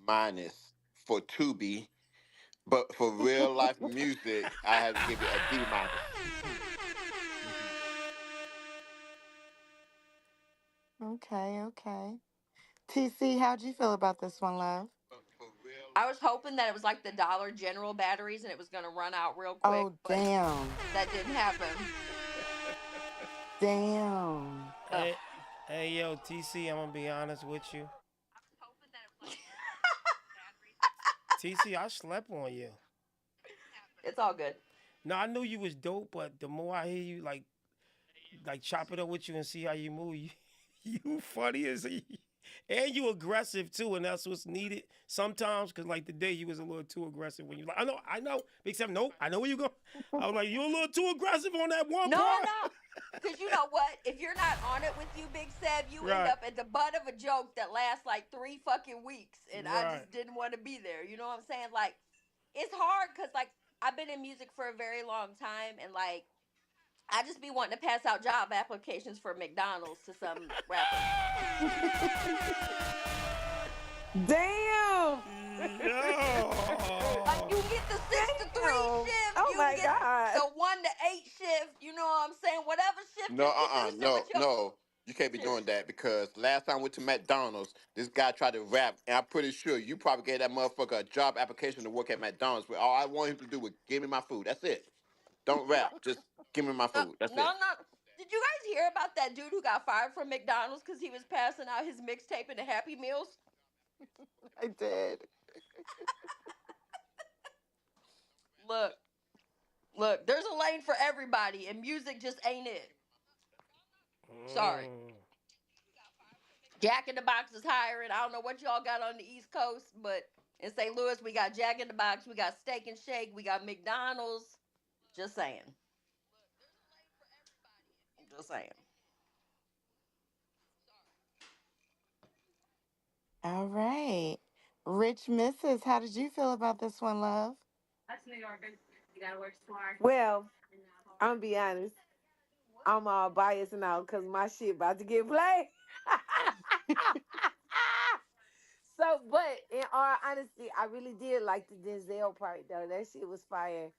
minus for Tubi, but for real life music, I have to give it a D minus. Okay, okay. TC, how'd you feel about this one, love? I was hoping that it was like the Dollar General batteries and it was going to run out real quick, Oh, but damn. that didn't happen. Damn. Ugh. Hey, yo, TC, I'm gonna be honest with you. TC, I slept on you. It's all good. No, I knew you was dope, but the more I hear you like chop it up with you and see how you move, you funny as and you aggressive too, and that's what's needed sometimes. Cause like today you was a little too aggressive when you like, I know, Big Seven, no, I know where you go. I was like, you a little too aggressive on that one No, part. no. Because you know what? If you're not on it with you, Big Seb, you end Right. up at the butt of a joke that lasts like 3 fucking weeks. And I Right. just didn't want to be there. You know what I'm saying? Like, it's hard because, like, I've been in music for a very long time. And, like, I just be wanting to pass out job applications for McDonald's to some rappers. Damn. Like you get the 6 to 3 Damn. shift, Oh you my get God. the 1 to 8 shift. You know what I'm saying? Whatever shift No, you producing no, with your no. You can't be doing that because last time I went to McDonald's, this guy tried to rap, and I'm pretty sure you probably gave that motherfucker a job application to work at McDonald's. But all I want him to do was give me my food. That's it. Don't rap. Just give me my food. That's no, it. no. Did you guys hear about that dude who got fired from McDonald's because he was passing out his mixtape in the Happy Meals? I did. Look, look. There's a lane for everybody, and music just ain't it. Sorry. Jack in the Box is hiring. I don't know what y'all got on the East Coast, but in St. Louis, we got Jack in the Box, we got Steak and Shake, we got McDonald's. Just saying. Just saying. All right. Rich Misses, how did you feel about this one, love? Well, I'm gonna be honest. I'm all biased now because my shit about to get played. So, but in all honesty, I really did like the Denzel part though. That shit was fire.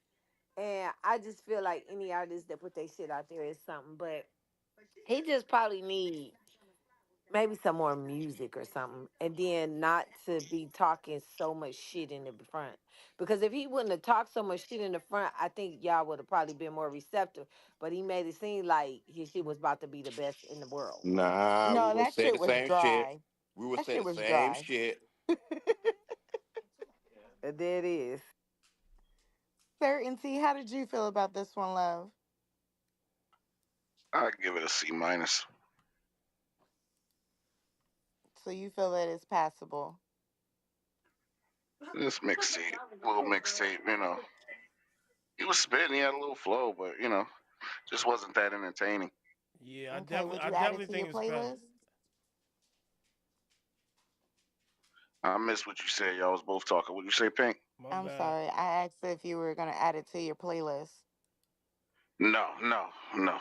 And I just feel like any artist that put their shit out there is something. But he just probably need maybe some more music or something. And then not to be talking so much shit in the front. Because if he wouldn't have talked so much shit in the front, I think y'all would have probably been more receptive. But he made it seem like his shit was about to be the best in the world. Nah, we No, will that say the shit was same shit. dry. We will That say shit the was same dry. shit. And there it is. Certainty, how did you feel about this one, love? I give it a C minus. So you feel that it's passable? This mixtape, little mixtape, he was spitting, he had a little flow, but just wasn't that entertaining. Yeah, Okay, would I you add it definitely to your think it's better. playlist? I missed what you said. Y'all was both talking. What you say, Pink? My I'm bad. sorry. I asked if you were gonna add it to your playlist. No, no, no.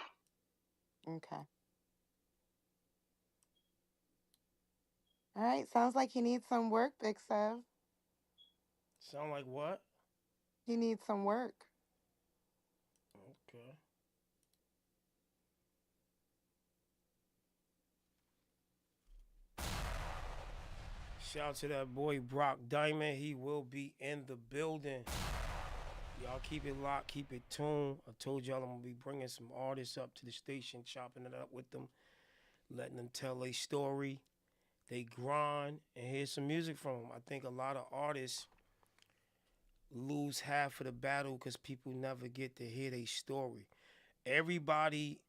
Okay. All right. Sounds like you need some work, Big Sev. Sound like what? You need some work. Okay. Shout out to that boy Brock Diamond. He will be in the building. Y'all keep it locked, keep it tuned. I told y'all I'm gonna be bringing some artists up to the station, chopping it up with them, letting them tell a story, they grind, and hear some music from them. I think a lot of artists lose half of the battle because people never get to hear their story. Everybody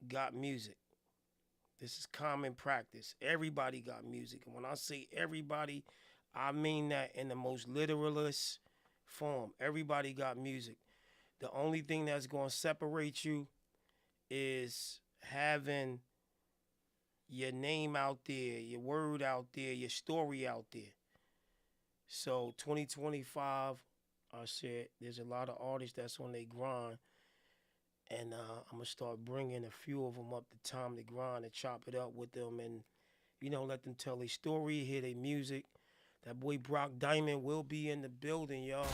got music. This is common practice. Everybody got music. And when I say everybody, I mean that in the most literalist form. Everybody got music. The only thing that's going to separate you is having your name out there, your word out there, your story out there. So 2025, I said there's a lot of artists that's on their grind. And I'm going to start bringing a few of them up the time to grind and chop it up with them and, let them tell their story, hear their music. That boy Brock Diamond will be in the building, y'all.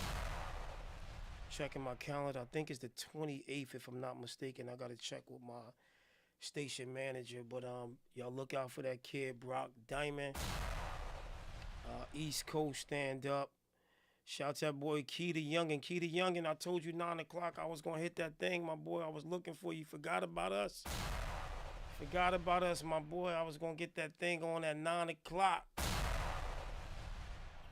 Checking my calendar. I think it's the 28th, if I'm not mistaken. I got to check with my station manager. But y'all look out for that kid, Brock Diamond. East Coast stand up. Shout out to that boy Key the Youngin. Key the Youngin, I told you 9 o'clock I was going to hit that thing, my boy. I was looking for you. Forgot about us. Forgot about us, my boy. I was going to get that thing on at 9 o'clock.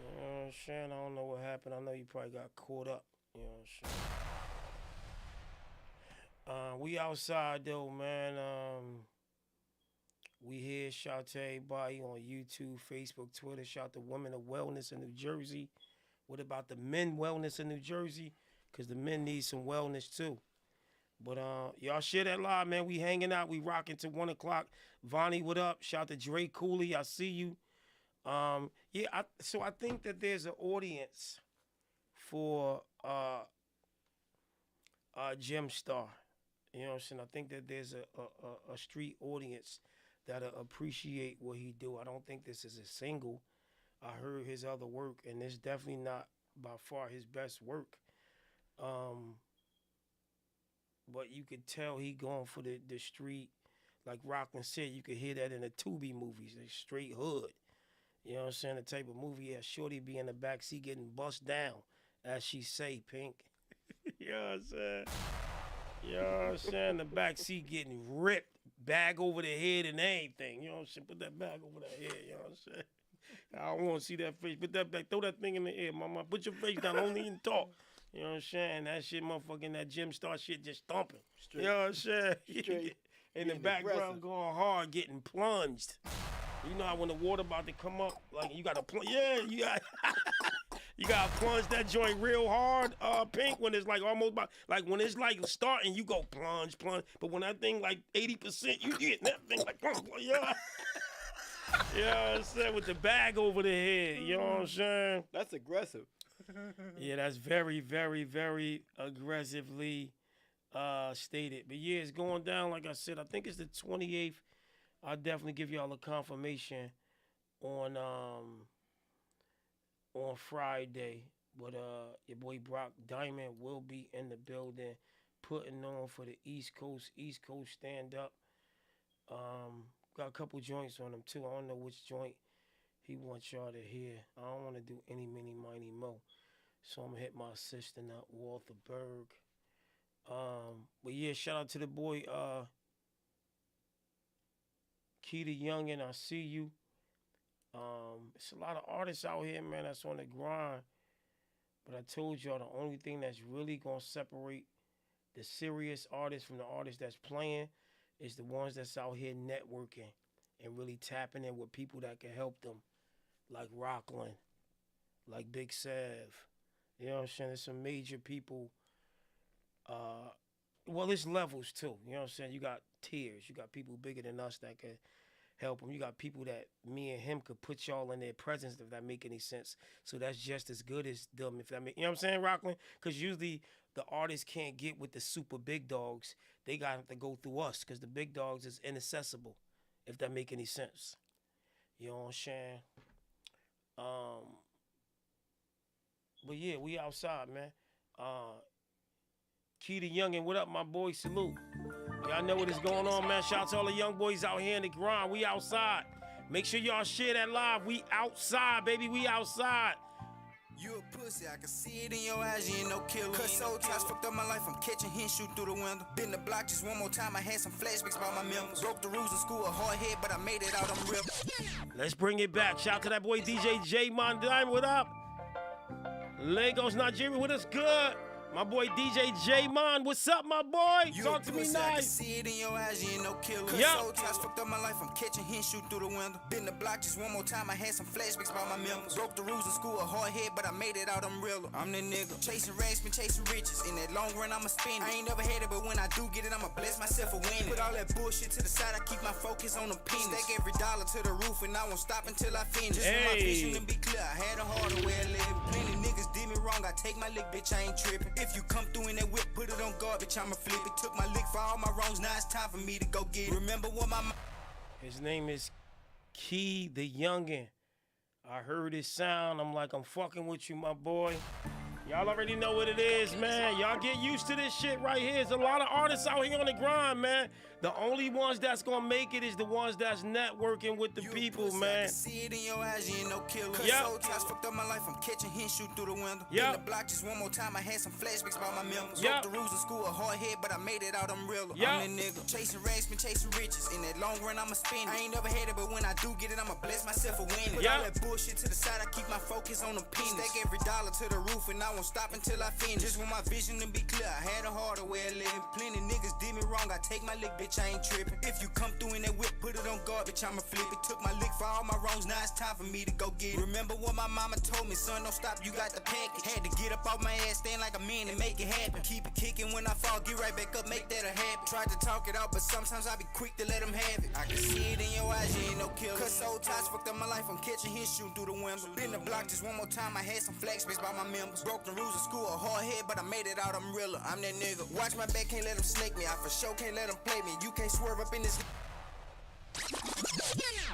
You know what I'm saying? I don't know what happened. I know you probably got caught up. You know what I'm saying? We outside, though, man. We here. Shout out to everybody on YouTube, Facebook, Twitter. Shout out to Women of Wellness in New Jersey. What about the men wellness in New Jersey? Because the men need some wellness, too. But y'all share that live, man. We hanging out. We rocking till 1 o'clock. Vonnie, what up? Shout out to Dre Cooley. I see you. So I think that there's an audience for Jim Star. You know what I'm saying? I think that there's a street audience that'll appreciate what he do. I don't think this is a single. I heard his other work, and it's definitely not by far his best work. But you could tell he going for the street. Like Rockland said, you could hear that in the Tubi movies, the straight hood. You know what I'm saying? The type of movie that Shorty be in the backseat getting bust down, as she say, Pink. You know what I'm saying? You know what I'm saying? The backseat getting ripped, bag over the head and everything. You know what I'm saying? Put that bag over the head, you know what I'm saying? I don't want to see that face. Put that back, throw that thing in the air, mama. Put your face down, don't even talk. You know what I'm saying? That shit, motherfucking, that Jim Star shit just thumping. Straight. You know what I'm saying? In the background aggressive. Going hard, getting plunged. You know how when the water about to come up, like you gotta plunge. Yeah, you gotta plunge that joint real hard, Pink, when it's like almost about, like when it's like starting, you go plunge. But when that thing like 80%, you get that thing like plunge, yeah. You know what I'm saying? With the bag over the head, you know what I'm saying? That's aggressive. Yeah, that's very, very, very aggressively stated. But yeah, it's going down, like I said. I think it's the 28th. I'll definitely give y'all a confirmation on Friday. But your boy Brock Diamond will be in the building, putting on for the East Coast stand up. Got a couple joints on him too. I don't know which joint he wants y'all to hear. I don't want to do any, mini, miny, mo. So I'm gonna hit my assistant up, Walter Berg. But yeah, shout out to the boy Key the Youngin. I see you. It's a lot of artists out here, man, that's on the grind. But I told y'all the only thing that's really gonna separate the serious artists from the artists that's playing is the ones that's out here networking and really tapping in with people that can help them, like Rockland, like Big Sev. You know what I'm saying? There's some major people Well, it's levels too. You know what I'm saying? You got tiers. You got people bigger than us that could help him. You got people that me and him could put y'all in their presence, if that make any sense. So that's just as good as them, if that make, you know what I'm saying, Rockland? Because usually the artists can't get with the super big dogs. They got to go through us because the big dogs is inaccessible, if that make any sense. You know what I'm saying? But yeah, we outside, man. Key the Youngin, what up, my boy? Salute. Y'all know what is going on, man. Shout out to all the young boys out here in the grind. We outside. Make sure y'all share that live. We outside, baby. We outside. You a pussy, I can see it in your eyes, you ain't no killer. Cause so times fucked up my life, I'm catching hints, shoot through the window. Been the block just one more time, I had some flashbacks about my members. Broke the rules in school, a hard head, but I made it out, I'm real. Let's bring it back. Shout out to that boy DJ J Mondime, what up? Lagos, Nigeria, what is good? My boy DJ J Mon, what's up, my boy? You Talk to me I can nice. see it in your eyes, you ain't no killer. Cause so times fucked up my life, I'm catching hints, shoot through the window. Been the block just one more time, I had some flashbacks about my members. Broke the rules in school, a hard head, but I made it out, I'm real. I'm the nigga. Chasing rags, been chasing riches. In that long run, I'ma spend it. I ain't never had it, but when I do get it, I'ma bless myself for winning. Put all that bullshit to the side, I keep my focus on the pennies. Stack every dollar to the roof, and I won't stop until I finish. Just for my vision to be clear, I had a harder way of living. Plenty niggas did me wrong, I take my lick, bitch, I ain't tripping. If you come through in that whip, put it on guard, bitch, I'ma flip it. Took my lick for all my wrongs, now it's time for me to go get it. Remember what my His name is Key the Youngin. I heard his sound. I'm like, I'm fucking with you, my boy. Y'all already know what it is, man. Y'all get used to this shit right here. There's a lot of artists out here on the grind, man. The only ones that's gonna make it is the ones that's networking with the people, man. I can see it in your eyes, you ain't no killer. Cause so times fucked up my life, I'm catching hints, shoot through the window. Been the block just one more time, I had some flashbacks about my members. Broke the rules in school, a hard head, but I made it out, I'm real. I'm the nigga. Chasing rags, been chasing riches. In that long run, I'ma spend it. I ain't never had it, but when I do get it, I'ma bless myself for winning. Put all that bullshit to the side, I keep my focus on the pennies. Stack every dollar to the roof, and I won't stop until I finish. Just want my vision to be clear, I had a harder way of living. Plenty niggas did me wrong, I take my lick, bitch, I ain't tripping. If you come through in that whip, put it on guard, bitch, I'ma flip it. Took my lick for all my wrongs, now it's time for me to go get it. Remember what my mama told me, son, don't stop, you got the package. Had to get up off my ass, stand like a man and make it happen. Keep it kicking when I fall, get right back up, make that a habit. Tried to talk it out, but sometimes I be quick to let them have it. I can see it in your eyes, you ain't no killer. Cause so times fucked up my life, I'm catching his shooting through the window. Been the block just one more time, I had some flashbacks by my members. Broke the rules in school, a hard head, but I made it out, I'm realer. I'm that nigga. Watch my back, can't let them snake me. I for sure can't let them play me. You can't swerve up in this.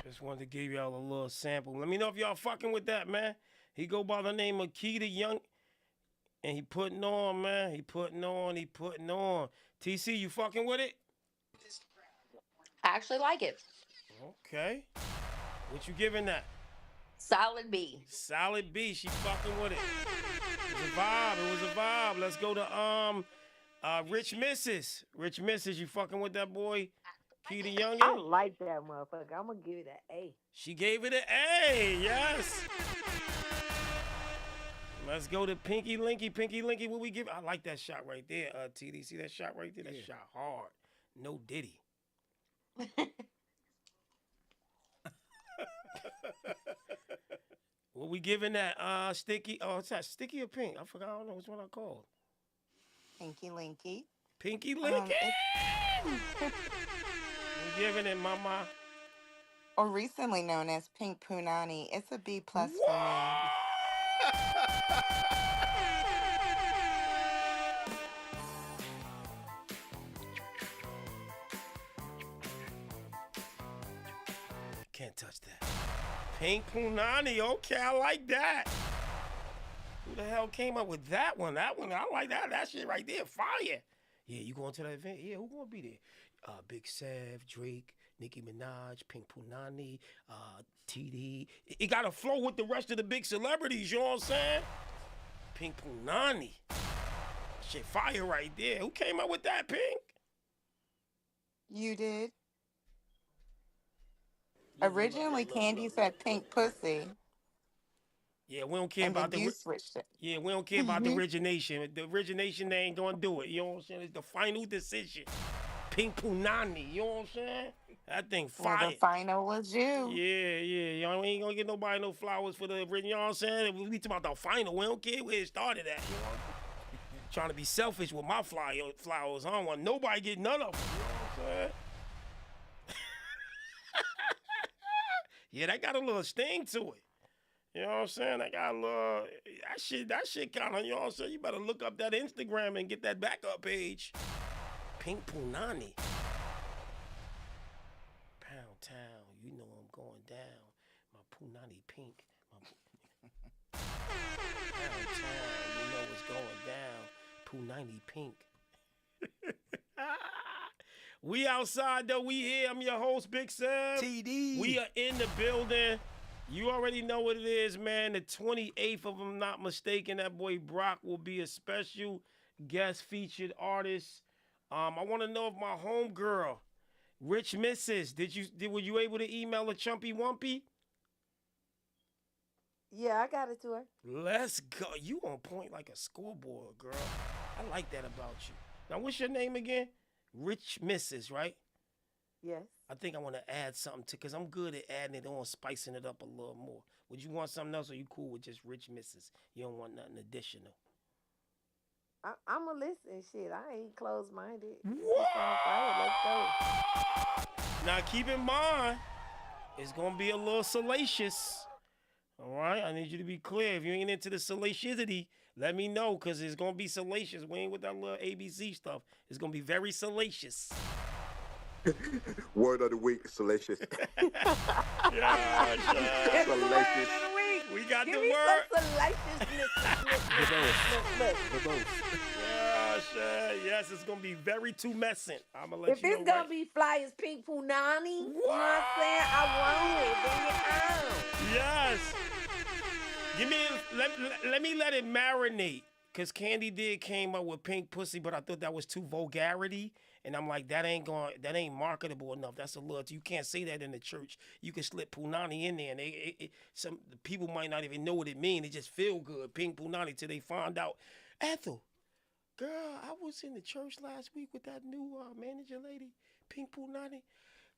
Just wanted to give y'all a little sample. Let me know if y'all fucking with that, man. He go by the name of Key the Young, and he putting on, man. He putting on. TC, you fucking with it? I actually like it. Okay. What you giving that? Solid B. Solid B. She fucking with it. It was a vibe. Let's go to Rich Missus. Rich Missus, you fucking with that boy? Key the Youngin? I like that motherfucker. I'm gonna give it an A. She gave it an A, yes. Let's go to Pinky Linky. Pinky Linky, what we give? I like that shot right there, TD. See that shot right there? That shot hard. No Diddy. What we giving that? Sticky? Oh, it's that sticky or pink? I forgot. I don't know which one I called. Pinky Linky. Pinky Linky. We giving it, mama. Or recently known as Pink Punani. It's a B+ for me. Can't touch that. Pink Punani. Okay, I like that. Who the hell came up with that one? That one, I like that. That shit right there, fire. Yeah, you going to that event? Yeah, who gonna be there? Big Sav, Drake, Nicki Minaj, Pink Punani, TD. It got to flow with the rest of the big celebrities, you know what I'm saying? Pink Punani. Shit, fire right there. Who came up with that, Pink? You did. Originally, Candy said pink pussy. Yeah, we don't care and about then you switched it. Yeah, we don't care about the origination. The origination, they ain't gonna do it. You know what I'm saying? It's the final decision. Pink Punani, you know what I'm saying? That thing fire. Well, the final was you. Yeah. Y'all ain't gonna get nobody no flowers for the original, you know what I'm saying? We talk about the final. We don't care where it started at, you know? trying to be selfish with my flowers. I don't want nobody get none of them. You know what I'm saying? Yeah, that got a little sting to it. You know what I'm saying? That got a little, that shit kind of, you know what I'm saying? You better look up that Instagram and get that backup page. Pink Punani. Pound Town, you know I'm going down. My Punani pink. Pound Town, you know what's going down. Punani pink. We outside though, we here. I'm your host, Big Sam. TD. We are in the building. You already know what it is, man. The 28th, if I'm not mistaken, that boy Brock will be a special guest featured artist. I want to know if my homegirl, Rich Mrs., were you able to email a Chumpy Wumpy? Yeah, I got it to her. Let's go. You on point like a schoolboy, girl. I like that about you. Now, what's your name again? Rich Mrs., right? Yes. I think I want to add something to, because I'm good at adding it on, spicing it up a little more. Would you want something else, or you cool with just Rich Mrs.? You don't want nothing additional. I'm a listen. Shit, I ain't closed-minded. What? Let's go. Now, keep in mind, it's going to be a little salacious. All right? I need you to be clear. If you ain't into the salaciousity, let me know, because it's going to be salacious. We ain't with that little ABC stuff. It's going to be very salacious. Word of the week, salacious. Yeah, salacious. We got Give the me word. some salaciousness. Yeah, sure. Yes, it's going to be very tumescent. I'm going to let If you know. it's going to be fly as Pink Punani, you know what I'm saying? I want it. Bring it on. Yes. Give me, let me let it marinate. Because Candy did came up with pink pussy, but I thought that was too vulgarity. And I'm like, that ain't marketable enough. That's a little, you can't say that in the church. You can slip Punani in there, and some people might not even know what it means. It just feel good, pink Punani, till they find out. Ethel, girl, I was in the church last week with that new manager lady, Pink Punani.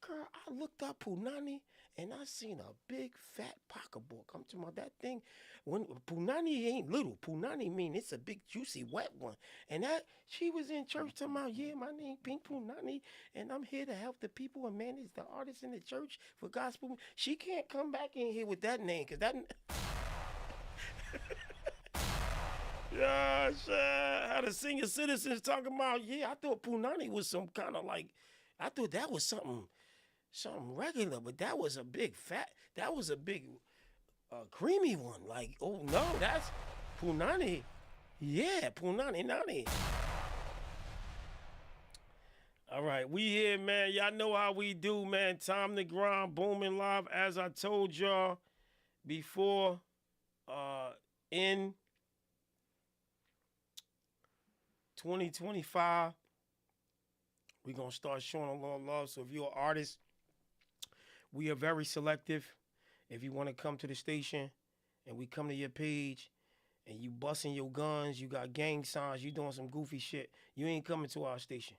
Girl, I looked up Punani, and I seen a big fat pocketbook. I'm talking about that thing. When Punani ain't little, Punani mean it's a big juicy wet one. And that she was in church talking about, yeah, my name Pink Punani, and I'm here to help the people and manage the artists in the church for gospel. She can't come back in here with that name, cause that. Yeah, sure. How the senior citizens talking about, yeah, I thought Punani was some kind of like, I thought that was something regular, but that was a big creamy one. Like, oh no, that's Punani. Yeah, Punani Nani. All right, we here, man. Y'all know how we do, man. Time to grind, booming live. As I told y'all before, in 2025, we're going to start showing a little love. So if you're an artist, we are very selective. If you want to come to the station and we come to your page and you busting your guns, you got gang signs, you doing some goofy shit, you ain't coming to our station.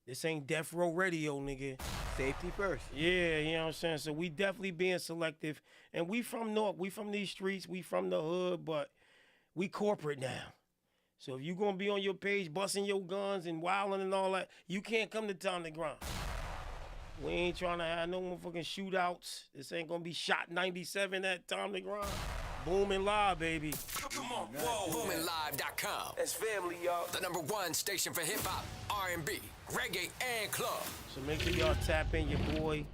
This ain't Death Row Radio, nigga. Safety first. Yeah, you know what I'm saying? So we definitely being selective. And we from North, we from these streets, we from the hood, but we corporate now. So if you going to be on your page busting your guns and wilding and all that, you can't come to Time to Grind. We ain't trying to have no motherfucking shootouts. This ain't going to be shot 97 at Time to Grind. Booming live, baby. Come on, whoa. BoomingLive.com. That's family, y'all. The #1 station for hip-hop, R&B, reggae, and club. So make sure y'all tap in. Your boy,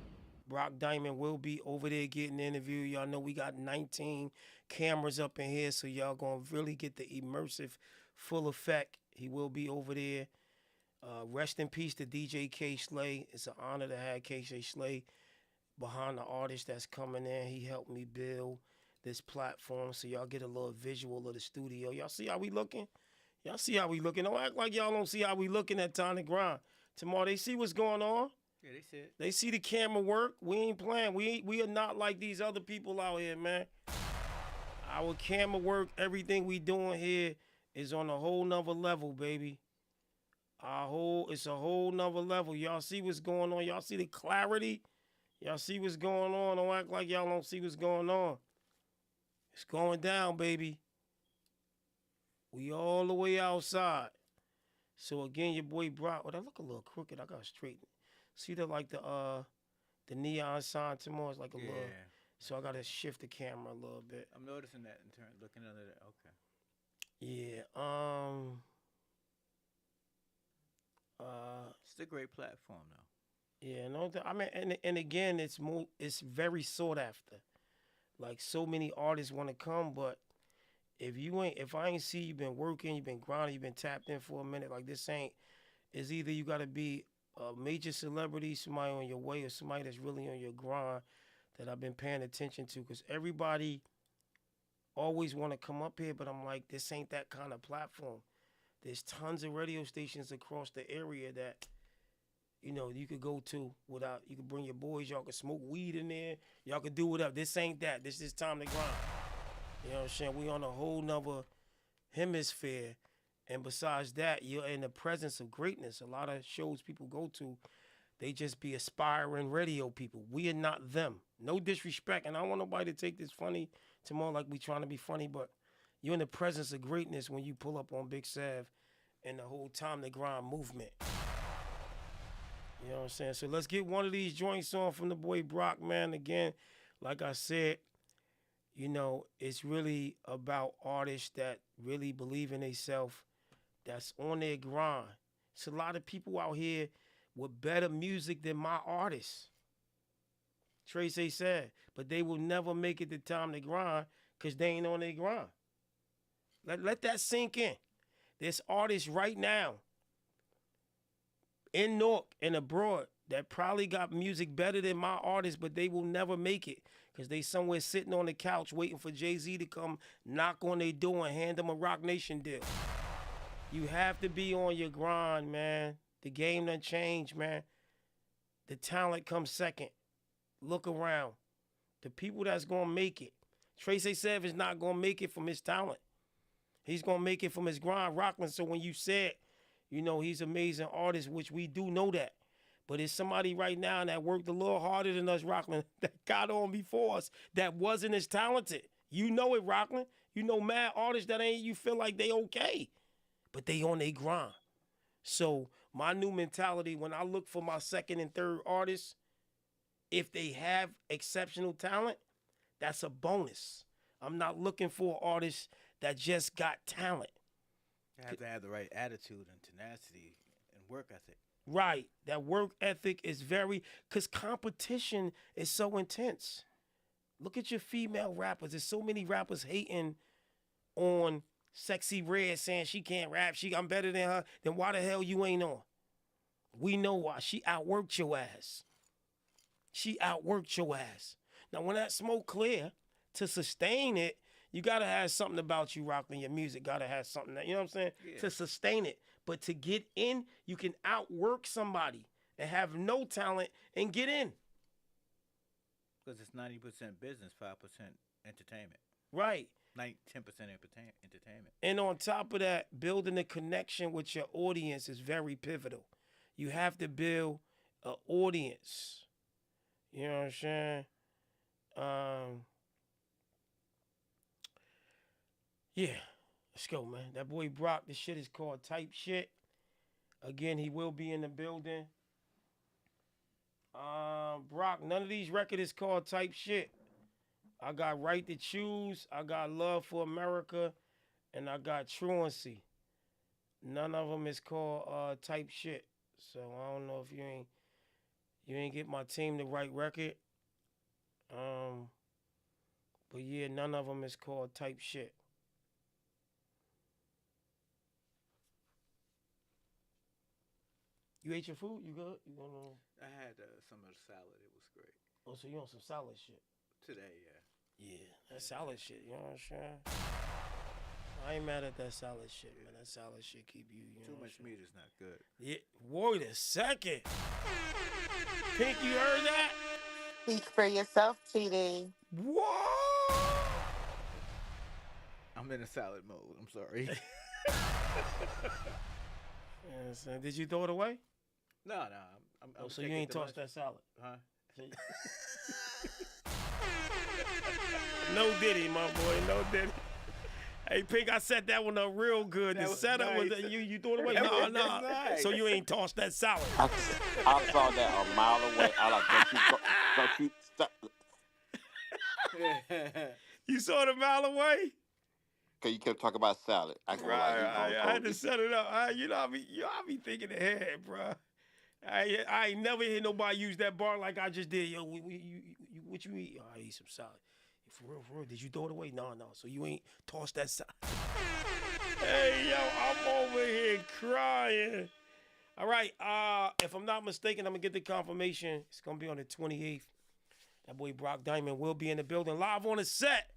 Brock Diamond, will be over there getting interviewed. Y'all know we got 19 cameras up in here, so y'all going to really get the immersive full effect. He will be over there. Rest in peace to DJ K. Slay. It's an honor to have K. Slay behind the artist that's coming in. He helped me build this platform, so y'all get a little visual of the studio. Y'all see how we looking? Y'all see how we looking? Don't act like y'all don't see how we looking at Time to Grind. Tomorrow they see what's going on. Yeah, they see it. They see the camera work. We ain't playing. We are not like these other people out here, man. Our camera work, everything we doing here is on a whole nother level, baby. It's a whole nother level. Y'all see what's going on. Y'all see the clarity. Y'all see what's going on. Don't act like y'all don't see what's going on. It's going down, baby. We all the way outside. So again, your boy Brock. Oh, that look a little crooked. I gotta straighten. See the neon sign tomorrow is like a little. So I gotta shift the camera a little bit. I'm noticing that in turn, looking under that. Okay. Yeah. It's a great platform though. Yeah. No. I mean, and again, it's very sought after. Like so many artists want to come, but if I ain't see you been working, you been grinding, you been tapped in for a minute, like this ain't. It's either you gotta be a major celebrity, somebody on your way, or somebody that's really on your grind that I've been paying attention to. Because everybody always want to come up here, but I'm like, this ain't that kind of platform. There's tons of radio stations across the area that, you could go to without, you could bring your boys, y'all could smoke weed in there, y'all could do whatever. This ain't that. This is time to grind. You know what I'm saying? We on a whole nother hemisphere. And besides that, you're in the presence of greatness. A lot of shows people go to, they just be aspiring radio people. We are not them. No disrespect. And I don't want nobody to take this funny tomorrow like we trying to be funny, but you're in the presence of greatness when you pull up on Big Sav and the whole time to grind movement. You know what I'm saying? So let's get one of these joints on from the boy Brock, man. Again, like I said, it's really about artists that really believe in themselves, that's on their grind. It's a lot of people out here with better music than my artists. Tracy said, but they will never make it the time to grind because they ain't on their grind. Let that sink in. There's artists right now in Newark and abroad that probably got music better than my artists, but they will never make it because they somewhere sitting on the couch waiting for Jay-Z to come knock on their door and hand them a Rock Nation deal. You have to be on your grind, man. The game done changed, man. The talent comes second. Look around. The people that's going to make it. Tracy Savage is not going to make it from his talent. He's going to make it from his grind, Rockland. So when you said, he's an amazing artist, which we do know that. But it's somebody right now that worked a little harder than us, Rockland, that got on before us that wasn't as talented. You know it, Rockland. You know mad artists that you feel like they okay, but they on their grind. So my new mentality, when I look for my second and third artists, if they have exceptional talent, that's a bonus. I'm not looking for artists that just got talent. You have to have the right attitude and tenacity and work ethic. Right. That work ethic is because competition is so intense. Look at your female rappers. There's so many rappers hating on Sexy Red saying she can't rap, I'm better than her. Then why the hell you ain't on? We know why. She outworked your ass. Now, when that smoke clear, to sustain it, you got to have something about you, Rockland. Your music got to have something, you know what I'm saying? Yeah. To sustain it. But to get in, you can outwork somebody and have no talent and get in. Because it's 90% business, 5% entertainment. Right. 10% entertainment. And on top of that, building a connection with your audience is very pivotal. You have to build an audience. You know what I'm saying? Yeah, let's go, man. That boy Brock, this shit is called Type Shit. Again, he will be in the building. Brock, none of these records is called Type Shit. I got Right to Choose, I got Love for America, and I got Truancy. None of them is called Type Shit. So I don't know if you ain't get my team the right record. But yeah, none of them is called Type Shit. You ate your food? You good? You gonna? I had some of the salad. It was great. Oh, so you on some salad shit? Today, yeah. Yeah, that salad shit. You know what I'm saying? I ain't mad at that salad shit, man. That salad shit keep you. Too much meat is not good. Yeah. Wait a second. Pink, you heard that? Speak for yourself, TD. What? I'm in a salad mode. I'm sorry. Yes, did you throw it away? No. I'm so you ain't tossed that salad? Huh? No diddy, my boy. No diddy. Hey, Pink, I set that one up real good. The setup was you threw it away. No. Nice. So you ain't tossed that salad. I saw that a mile away. I like, don't you stop. You saw it a mile away? Cause you kept talking about salad. I had to set it up. I be thinking ahead, bro. I ain't never hear nobody use that bar like I just did. Yo, what you eat? Oh, I eat some salad. For real, did you throw it away? No. So you ain't tossed that salad. Hey, yo, I'm over here crying. All right, if I'm not mistaken, I'm going to get the confirmation. It's going to be on the 28th. That boy Brock Diamond will be in the building. Live on the set.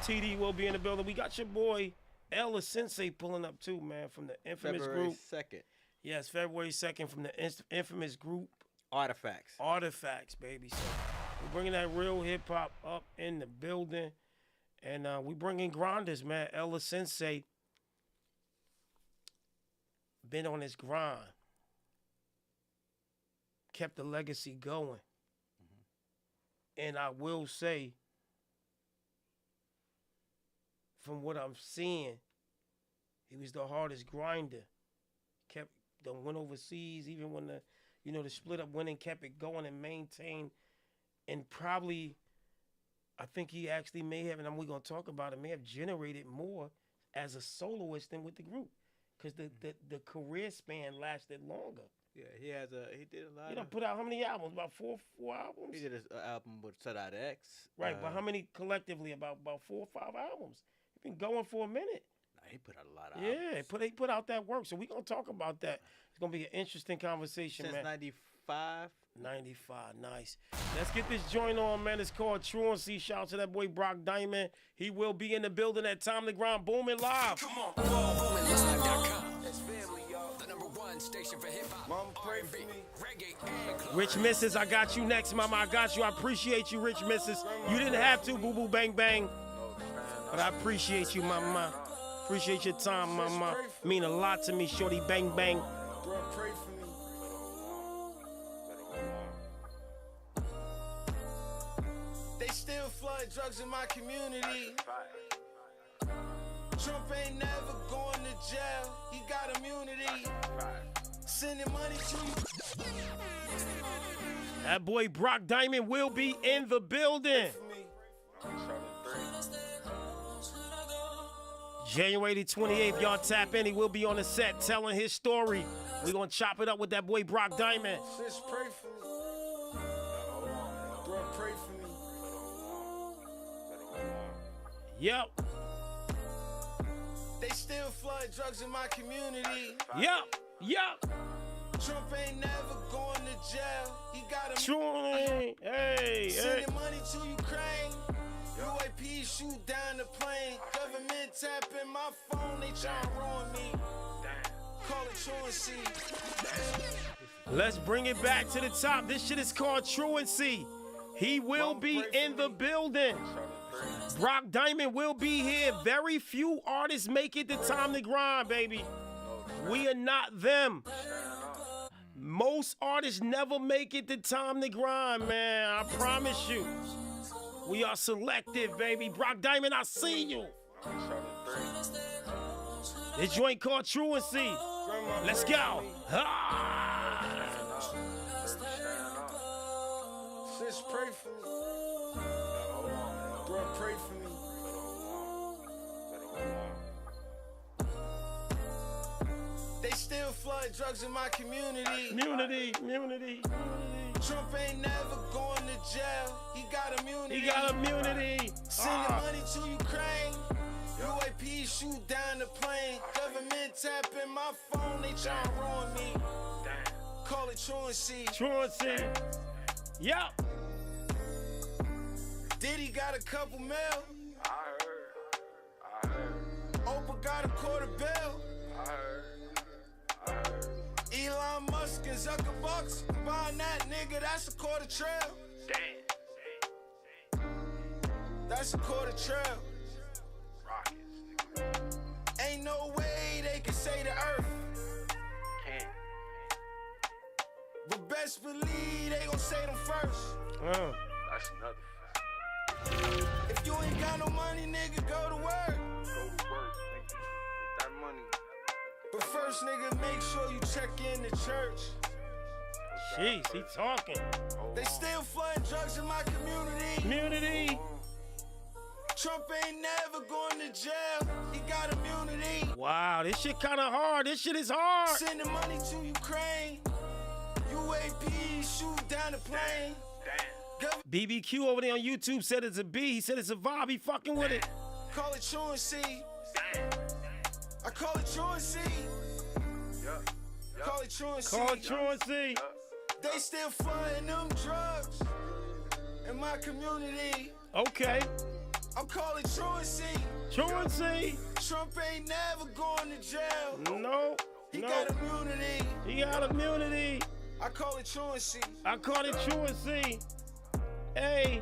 TD will be in the building. We got your boy Ella Sensei pulling up too, man, from the infamous group. February 2nd. Yes, February 2nd from the infamous group. Artifacts, baby. So we're bringing that real hip-hop up in the building. And we bringing grinders, man. Ella Sensei been on his grind. Kept the legacy going. And I will say, from what I'm seeing, he was the hardest grinder. Went overseas, even when the split up winning, kept it going and maintained. And probably, I think he actually may have, and we're going to talk about it, may have generated more as a soloist than with the group. Because the career span lasted longer. Yeah, he did a lot. He done put out how many albums? About four albums? He did an album with storiez. Right, but how many collectively? About 4 or 5 albums. He's been going for a minute. He put out a lot of albums. Yeah, he put out that work. So we're going to talk about that. It's going to be an interesting conversation, Since man. 95. 95, nice. Let's get this joint on, man. It's called Truancy. Shout out to that boy Brock Diamond. He will be in the building at Time to Grind. Booming live. Come on. BoomingLive.com. That's family, y'all. The #1 station for hip-hop, R&B, reggae, and club. Rich Missus, I got you next, mama. I got you. I appreciate you, Rich Missus. You didn't have to, boo-boo, bang, bang. But I appreciate you, mama. Appreciate your time, mama. Mean a lot to me, shorty, bang, bang. Bro, pray for me. They still flood drugs in my community. Trump ain't never going to jail. He got immunity. Sending money to you. That boy Brock Diamond will be in the building. January 28th, y'all tap in. He will be on the set telling his story. We're going to chop it up with that boy Brock Diamond. Sis, pray for me. Bro, pray for me. Yep. They still flood drugs in my community. Yep. Trump ain't never going to jail. He got a Trump. Hey. Sending money to Ukraine. UAP shoot down the plane. Government tapping my phone. They trying to ruin me. Call it truancy. Let's bring it back to the top. This shit is called Truancy. He will be in the building. Brock Diamond will be here. Very few artists make it to Time to Grind, baby. We are not them. Most artists never make it to Time to Grind, man. I promise you. We are selective, baby. Brock Diamond, I see you. This joint called Truancy. Let's go. Sis, pray for me. Bro, pray for me. They still flood drugs in my community. Immunity. Trump ain't never going to jail. He got immunity. Sending money to Ukraine. UAP shoot down the plane. Government tapping my phone. They trying to ruin me. Call it truancy. Yep. Diddy got a couple mil. I heard. Oprah got a $250. I heard. Elon Musk and Zuckerbucks buying that nigga, that's a $250. Damn. That's a $250. Ain't no way they can say the earth. Can't. But best believe they gon' say them first. That's another fact. If you ain't got no money, nigga, go to work. But first, nigga, make sure you check in the church. Jeez, he talking. They still flooding drugs in my community. Community. Trump ain't never going to jail. He got immunity. Wow, this shit kind of hard. This shit is hard. Sending money to Ukraine. UAP shoot down the plane. BBQ over there on YouTube said it's a B. He said it's a vibe. He fucking with it. Call it truancy. I call it truancy. Call it truancy. Call it truancy. They still flooding them drugs in my community. Okay. I'm calling truancy. Truancy. Trump ain't never going to jail. No. He got immunity. He got immunity. I call it truancy. I call it truancy. Hey,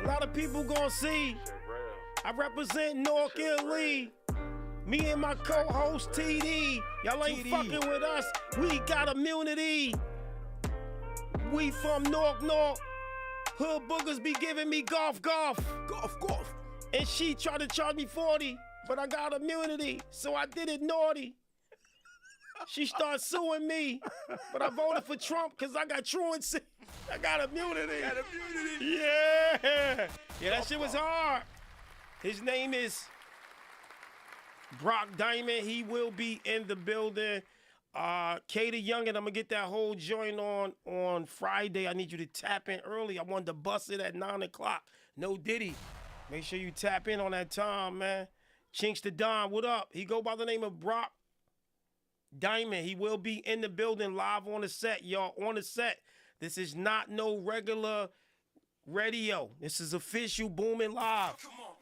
a lot of people gonna see. I represent North Italy. Me and my co-host TD. Y'all ain't fucking with us. We got immunity. We from North. Hood boogers be giving me golf. And she tried to charge me 40, but I got immunity, so I did it naughty. She started suing me, but I voted for Trump because I got truancy. I got immunity. Yeah, that shit was hard. His name is Brock Diamond. He will be in the building. K the Youngin, I'm gonna get that whole joint on Friday. I need you to tap in early. I wanted to bust it at 9 o'clock. No Diddy. Make sure you tap in on that time, man. Chinks the Don, what up? He go by the name of Brock Diamond. He will be in the building live on the set, y'all. On the set. This is not no regular radio. This is official Booming Live.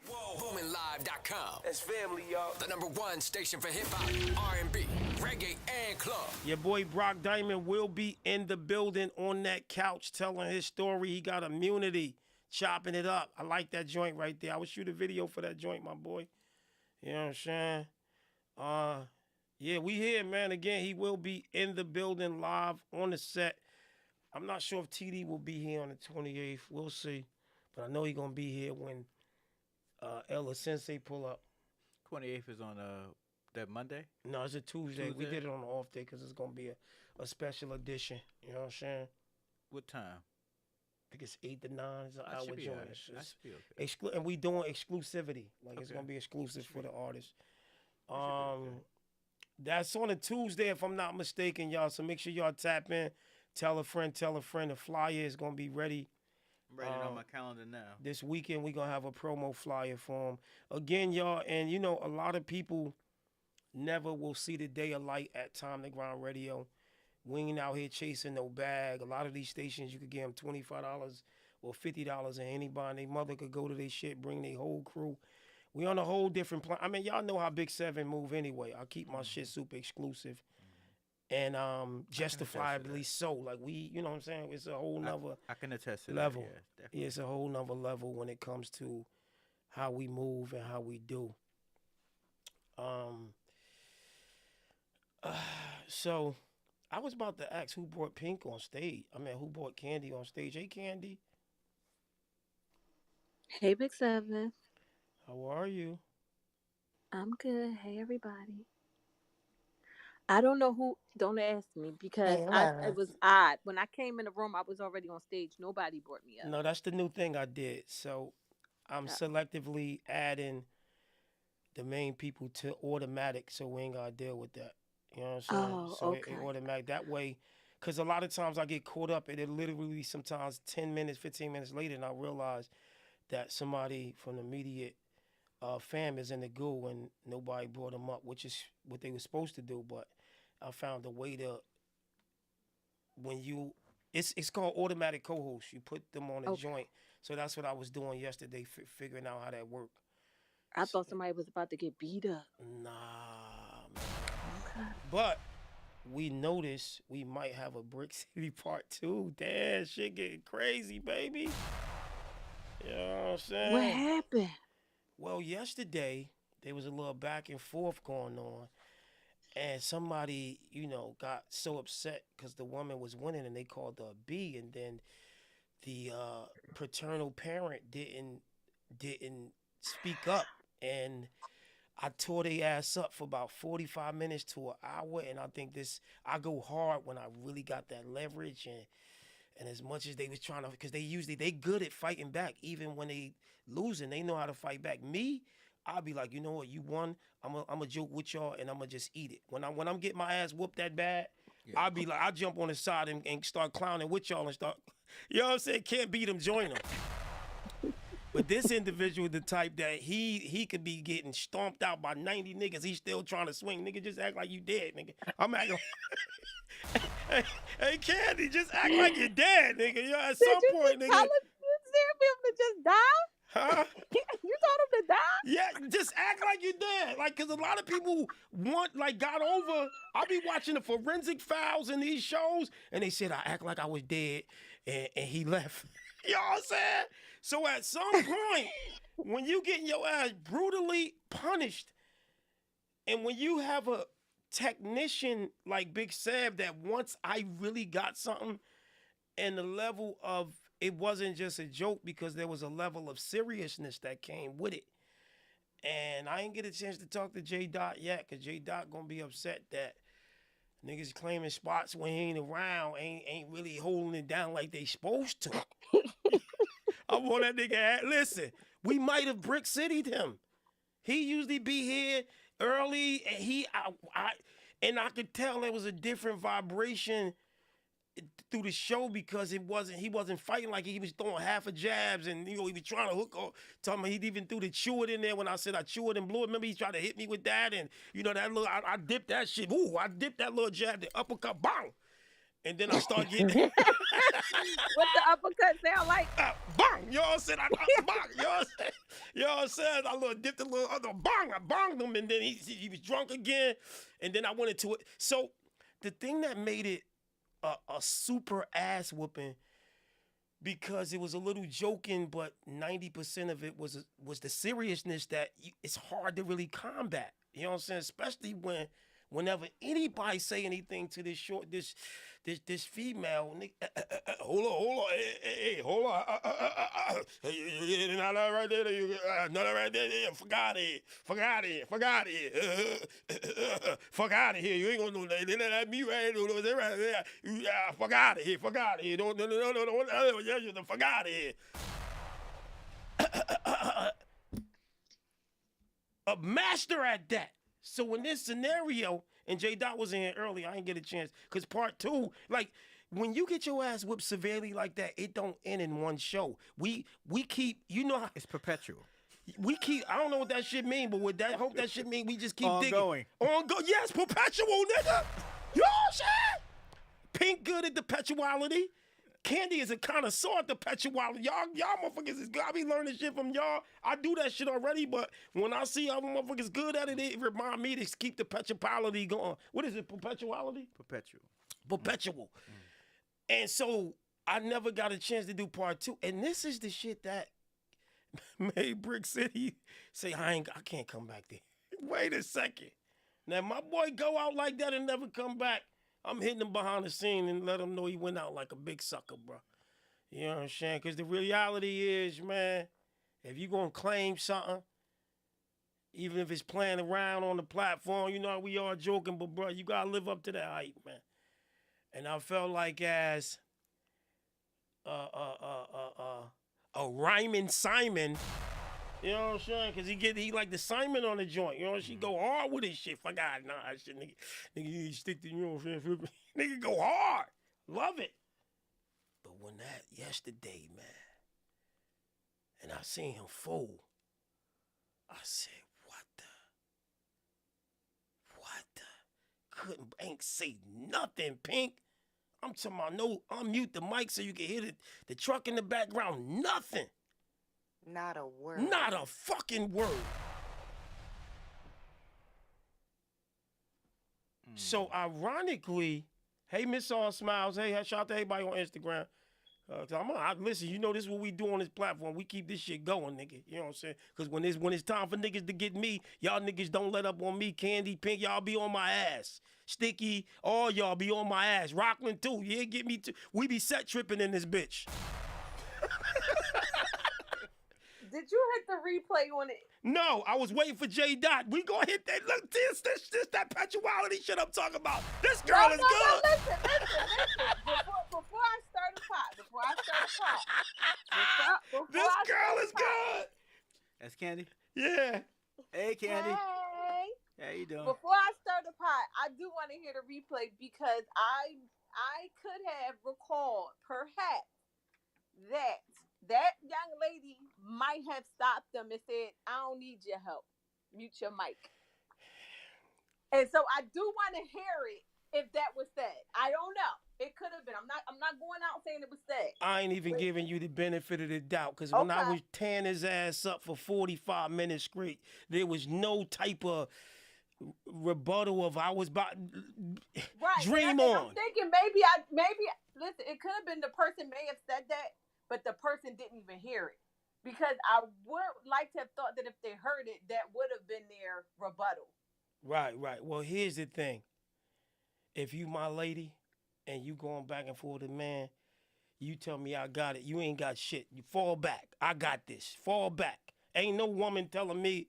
BoomingLive.com. That's family, y'all. The #1 station for hip-hop, R&B, reggae, and club. Your boy Brock Diamond will be in the building on that couch telling his story. He got immunity, chopping it up. I like that joint right there. I would shoot a video for that joint, my boy. You know what I'm saying? Yeah, we here, man. Again, he will be in the building live on the set. I'm not sure if TD will be here on the 28th. We'll see. But I know he's going to be here when Ella Sensei pull up. 28th is on that Monday? No, it's a Tuesday. We did it on the off day because it's going to be a special edition. You know what I'm saying? What time? I think it's 8 to 9. It's an hour joint. That should be okay. And we doing exclusivity. Like, it's going to be exclusive for the artists. That's on a Tuesday, if I'm not mistaken, y'all. So make sure y'all tap in. Tell a friend. The flyer is going to be ready. I'm writing it on my calendar now. This weekend, we're going to have a promo flyer for him. Again, y'all, and, you know, a lot of people never will see the day of light at Time to Grind Radio. We ain't out here chasing no bag. A lot of these stations, you could get them $25 or $50, and anybody and their mother could go to their shit, bring their whole crew. We on a whole different plan. I mean, y'all know how Big 7 move anyway. I keep my shit super exclusive. And justifiably so. Like, we, you know what I'm saying? It's a whole nother I can attest to level. That, yeah, It's a whole nother level when it comes to how we move and how we do. So I was about to ask who brought Pink on stage. I mean, who brought Candy on stage? Hey, Candy. Hey, Big 7. How are you? I'm good. Hey, everybody. I don't know who. Don't ask me because it was odd. When I came in the room, I was already on stage. Nobody brought me up. No, that's the new thing I did. So I'm selectively adding the main people to automatic so we ain't got to deal with that. You know what I'm saying? Oh, so okay. it automatic. That way, because a lot of times I get caught up and it literally sometimes 10 minutes, 15 minutes later, and I realize that somebody from the immediate fam is in the goo and nobody brought them up, which is what they were supposed to do. But I found a way to, when you, it's called automatic co-host. You put them on a joint. So that's what I was doing yesterday, figuring out how that worked. I thought somebody was about to get beat up. Nah, man. Okay. But we noticed we might have a Brick City Part 2. Damn, shit getting crazy, baby. You know what I'm saying? What happened? Well, yesterday, there was a little back and forth going on. And somebody, you know, got so upset because the woman was winning and they called her a B. And then the paternal parent didn't speak up. And I tore their ass up for about 45 minutes to an hour, and I think I go hard when I really got that leverage, and as much as they was trying to, because they good at fighting back, even when they losing, they know how to fight back. Me, I'll be like, you know what, you won, I'm a joke with y'all, and I'm gonna just eat it. When I'm getting my ass whooped that bad, I'll be like, I jump on the side and start clowning with y'all and start, you know what I'm saying, can't beat them, join them. But this individual, the type that he could be getting stomped out by 90 niggas. He's still trying to swing. Nigga, just act like you dead, nigga. I'm acting like, hey, Candy, just act like you're dead, nigga. You know, at some point, nigga. Tell him to just die? Huh? You told him to die? Yeah, just act like you're dead. Like, because a lot of people got over. I be watching the forensic files in these shows, and they said, I act like I was dead, and he left. You know what I'm saying? So at some point, when you getting your ass brutally punished, and when you have a technician like Big Seb that once I really got something, and the level of, it wasn't just a joke because there was a level of seriousness that came with it. And I ain't get a chance to talk to J. Dot yet, because J. Dot gonna be upset that niggas claiming spots when he ain't around ain't really holding it down like they supposed to. I want that nigga. Listen, we might have Brick City'd him. He usually be here early, and I could tell there was a different vibration through the show because he wasn't fighting like he was throwing half a jabs, and he was trying to hook up. Talking about he even threw the chew it in there when I said I chew it and blew it. Remember he tried to hit me with that, and that little I dipped that shit. Ooh, I dipped that little jab, the uppercut, bang. And then I start getting what the uppercut sound like? Bang! You know what I'm saying? I bang! You know what I'm saying? You know what I'm saying? I dipped a little other bang. I banged him, and then he was drunk again. And then I went into it. So the thing that made it a super ass whooping, because it was a little joking, but 90% of it was the seriousness that it's hard to really combat. You know what I'm saying? Especially whenever anybody say anything to this female, hold on, hey, hold on, not that right there, not that right there, fuck out of here, fuck out of here, fuck out of here, fuck out of here, you ain't gonna do that, that me right there, fuck out of here, fuck out of here, no, fuck out of here. A master at that. So in this scenario, and J. Dot was in here early, I didn't get a chance, because part 2, like, when you get your ass whipped severely like that, it don't end in one show. We keep, you know how... It's perpetual. We keep, I don't know what that shit mean, but I hope that shit mean we just keep ongoing. Digging. Ongoing. Yes, perpetual, nigga. You know what I'm saying? Pink good at the perpetuality. Candy is a connoisseur at the perpetuality. Y'all motherfuckers is good. I be learning shit from y'all. I do that shit already, but when I see other motherfuckers good at it, it remind me to keep the perpetuality going. What is it, perpetuality? Perpetual. Perpetual. And so I never got a chance to do part 2. And this is the shit that made Brick City say, I can't come back there. Wait a second. Now, my boy go out like that and never come back. I'm hitting him behind the scene and let him know he went out like a big sucker, bro. You know what I'm saying? Because the reality is, man, if you going to claim something, even if it's playing around on the platform, you know, we are joking, but, bro, you got to live up to that hype, man. And I felt like as a rhyming Simon, you know what I'm saying? Because he like the Simon on the joint. You know, she go hard with his shit. Fuck out, nah, shit, nigga, you stick to, you know what I'm saying? Nigga go hard. Love it. But when that yesterday, man, and I seen him fold, I said, ain't say nothing, Pink. I'm talking about no, unmute the mic so you can hear the truck in the background. Nothing. Not a word. Not a fucking word. So ironically, hey, Miss All Smiles, hey, shout out to everybody on Instagram. Listen, you know this is what we do on this platform. We keep this shit going, nigga. You know what I'm saying? Because when it's time for niggas to get me, y'all niggas don't let up on me. Candy, Pink, y'all be on my ass. Sticky, all y'all be on my ass. Rockland too, yeah, get me too. We be set tripping in this bitch. Did you hit the replay on it? No, I was waiting for J Dot. We gonna hit that. Look, this that punctuality shit I'm talking about. This girl is good. No, listen. Before I start a pot, this girl is good. That's Candy. Yeah. Hey, Candy. Hey. How you doing? Before I start the pot, I do want to hear the replay because I could have recalled perhaps that young lady might have stopped them and said, "I don't need your help. Mute your mic." And so I do want to hear it if that was said. I don't know. It could have been. I'm not going out saying it was said. I ain't even giving you the benefit of the doubt because when I was tearing his ass up for 45 minutes straight, there was no type of rebuttal of I was about dream on. I'm thinking maybe listen. It could have been the person may have said that, but the person didn't even hear it because I would like to have thought that if they heard it, that would have been their rebuttal. Right. Well, here's the thing. If you my lady and you going back and forth with a man, you tell me I got it. You ain't got shit. You fall back. I got this. Fall back. Ain't no woman telling me.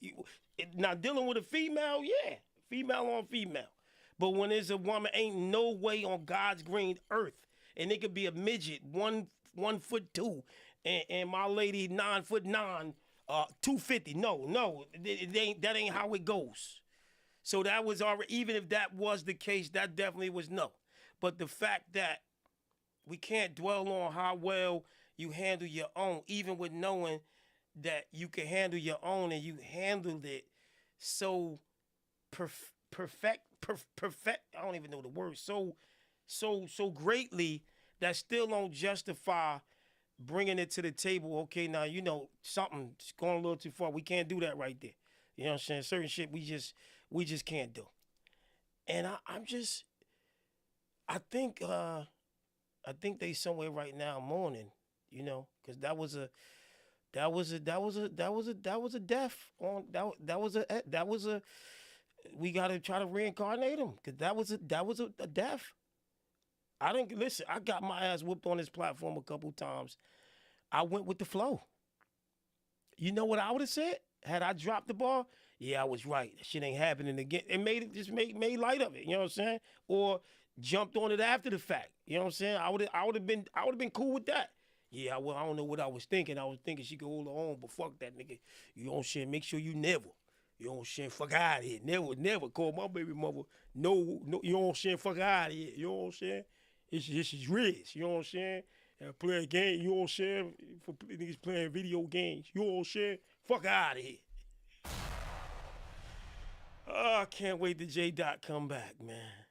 Now, dealing with a female, yeah. Female on female. But when there's a woman, ain't no way on God's green earth. And it could be a midget, 1'2", and my lady 9'9", 250. No, that ain't how it goes. So that was already, even if that was the case, that definitely was no. But the fact that we can't dwell on how well you handle your own, even with knowing that you can handle your own and you handled it so perfect, I don't even know the word, so greatly that still don't justify bringing it to the table. Okay, now, you know, something's going a little too far. We can't do that right there. You know what I'm saying? Certain shit we just can't do. And I think they somewhere right now mourning, you know, because that was a death. We gotta try to reincarnate him because that was a death. I didn't listen. I got my ass whooped on this platform a couple times. I went with the flow. You know what I would have said had I dropped the ball? Yeah, I was right. That shit ain't happening again. It made light of it. You know what I'm saying? Or jumped on it after the fact. You know what I'm saying? I would have been cool with that. Yeah, well, I don't know what I was thinking. I was thinking she could hold her own, but fuck that nigga. You know what I'm saying? Make sure you never. You know what I'm saying? Fuck out of here. Never call my baby mother. No, you know what I'm saying? Fuck out of here. You know what I'm saying? It's Riz. You know what I'm saying? And play a game. You know what I'm saying? For niggas playing video games. You know what I'm saying? Fuck out of here. Oh, I can't wait till J Dot come back, man.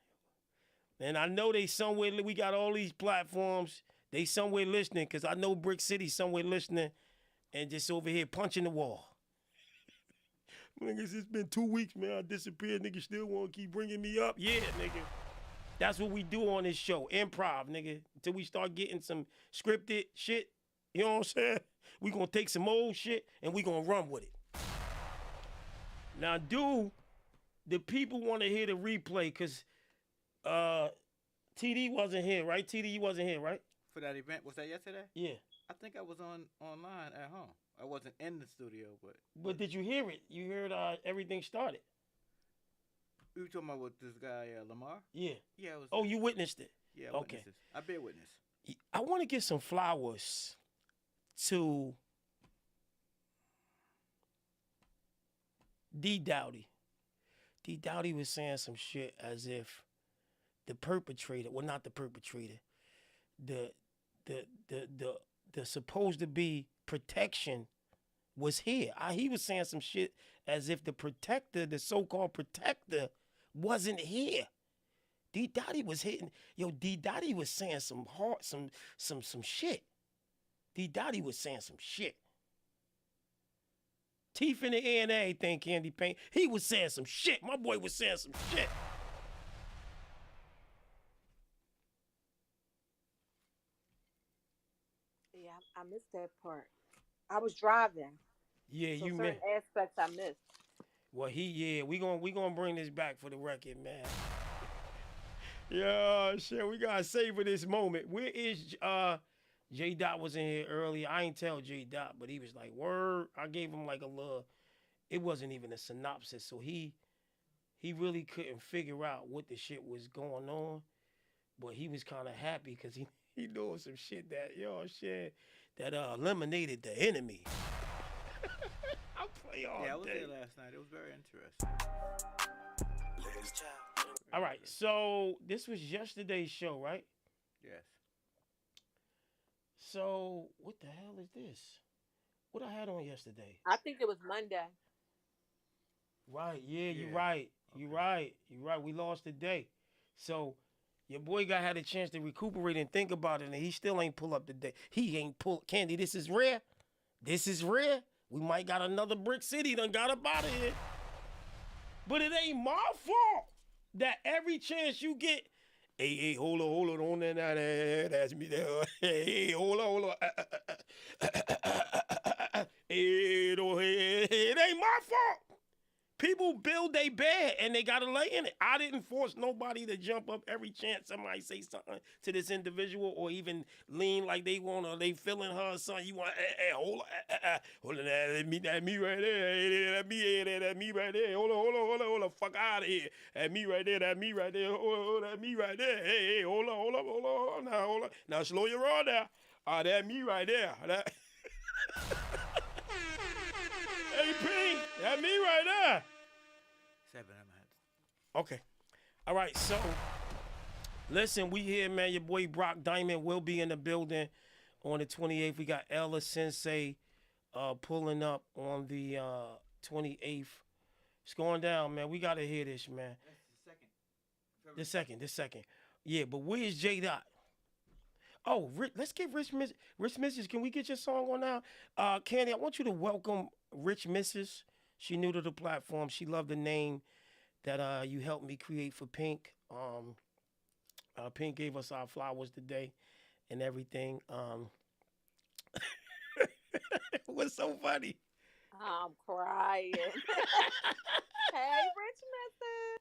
And I know they somewhere, we got all these platforms. They somewhere listening, because I know Brick City somewhere listening and just over here punching the wall. Niggas, it's been 2 weeks, man. I disappeared. Niggas still want to keep bringing me up. Yeah, nigga. That's what we do on this show. Improv, nigga. Until we start getting some scripted shit. You know what I'm saying? We going to take some old shit and we going to run with it. Now, the people want to hear the replay because TD wasn't here, right? TD, you wasn't here, right? For that event, was that yesterday? Yeah. I think I was online at home. I wasn't in the studio, but... But did you hear it? You heard everything started? We were talking about with this guy, Lamar? Yeah. Yeah, it was... Oh, you witnessed it? Yeah, okay. I bear witness. I want to give some flowers to D. Dowdy. D. Dowdy was saying some shit as if the perpetrator, well, not the perpetrator, the supposed to be protection was here. He was saying some shit as if the protector, the so-called protector, wasn't here. D. Dottie was hitting. Yo, D. Dottie was saying some shit. D. Dottie was saying some shit. Teeth in the air and everything, Candy Paint. He was saying some shit. My boy was saying some shit. Yeah, I missed that part. I was driving. Yeah, so you certain missed. aspects I missed. Well, we gonna bring this back for the record, man. Yeah, shit, we gotta savor this moment. Where is J Dot was in here earlier. I ain't tell J Dot, but he was like, "Word." I gave him like a little. It wasn't even a synopsis, so he really couldn't figure out what the shit was going on, but he was kind of happy because he knew some shit that that eliminated the enemy. I'll play all Yeah, I was day. there last night. It was very interesting. All right, so this was yesterday's show, right? Yes. So what the hell is this? What I had on yesterday? I think it was Monday. Right, yeah, Yeah. you're right. You're right. You're right. We lost the day. So your boy got had a chance to recuperate and think about it, and he still ain't pull up the day. He ain't pull. Candy, this is rare. This is rare. We might got another Brick City done got up out of here. But it ain't my fault that every chance you get, hey, hold on, that's me there. Hey, hold on. Hey, it ain't my fault. People build their bed and they gotta lay in it. I didn't force nobody to jump up every chance somebody say something to this individual or even lean like they want or they feeling her or something. You want, hey, hold on, that me right there. That me right there. Hold on, fuck out of here. That me right there. Hold on, that me right there. Hey, hold on. Now slow your roll down. That me right there. That. Hey, P, that me right there. 7 minutes. Okay. All right, so listen, we here, man. Your boy Brock Diamond will be in the building on the 28th. We got Ella Sensei pulling up on the 28th. It's going down, man. We got to hear this, man. That's the second. Yeah, but where's J Dot? Oh, let's get Rich Mrs. Can we get your song on now? Candy, I want you to welcome Rich Mrs. She new to the platform. She loved the name that you helped me create for Pink. Pink gave us our flowers today and everything. What's so funny? I'm crying. Hey, Rich Mrs.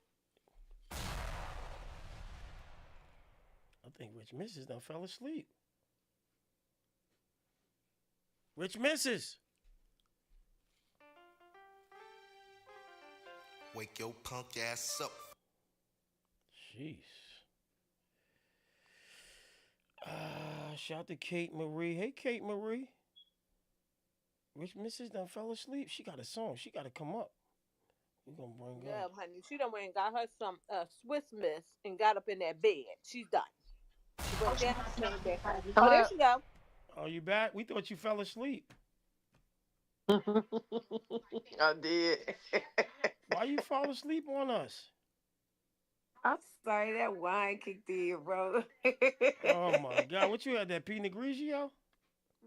I think Rich Mrs. done fell asleep. Rich Mrs. Wake your punk ass up. Jeez. Shout to Kate Marie. Hey, Kate Marie. Rich Mrs. done fell asleep. She got a song. She got to come up. We gonna bring her. Yeah, honey. She done went and got her some Swiss Miss and got up in that bed. She's done. She went down. Oh, there she go. Oh, you back? We thought you fell asleep. I did. Why you fall asleep on us? I'm sorry, that wine kicked in, bro. Oh my God, what you had, that Pinot Grigio?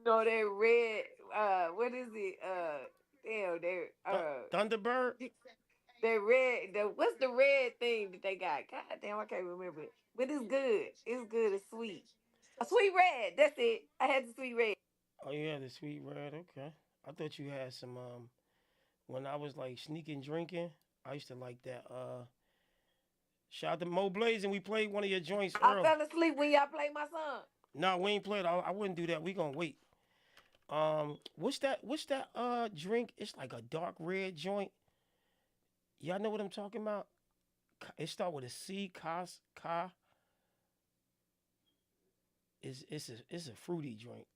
No, that red. What is it? Damn, Thunderbird. That red. What's the red thing that they got? God damn, I can't remember it. But it's good. It's good. It's sweet. A sweet red. That's it. I had the sweet red. Oh, you had the sweet red. Okay. I thought you had some. When I was like sneaking drinking, I used to like that. Shout out to Mo Blaze, and we played one of your joints early. I fell asleep when y'all played my song. No, we ain't played. I wouldn't do that. We gonna wait. What's that drink? It's like a dark red joint. Y'all know what I'm talking about? It start with a C. Ka. It's a fruity drink.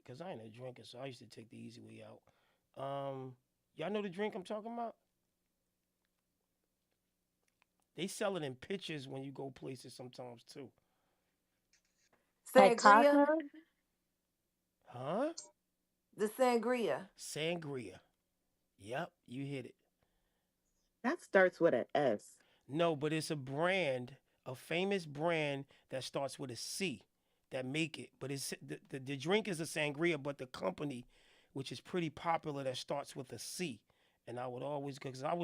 Cause I ain't a drinker, so I used to take the easy way out. Y'all know the drink I'm talking about? They sell it in pitchers when you go places sometimes too. Sangria? Huh? The sangria. Sangria. Yep, you hit it. That starts with an S. No, but it's a brand, a famous brand that starts with a C that make it. But it's the drink is a sangria, but the company, which is pretty popular, that starts with a C. And I would always go, because I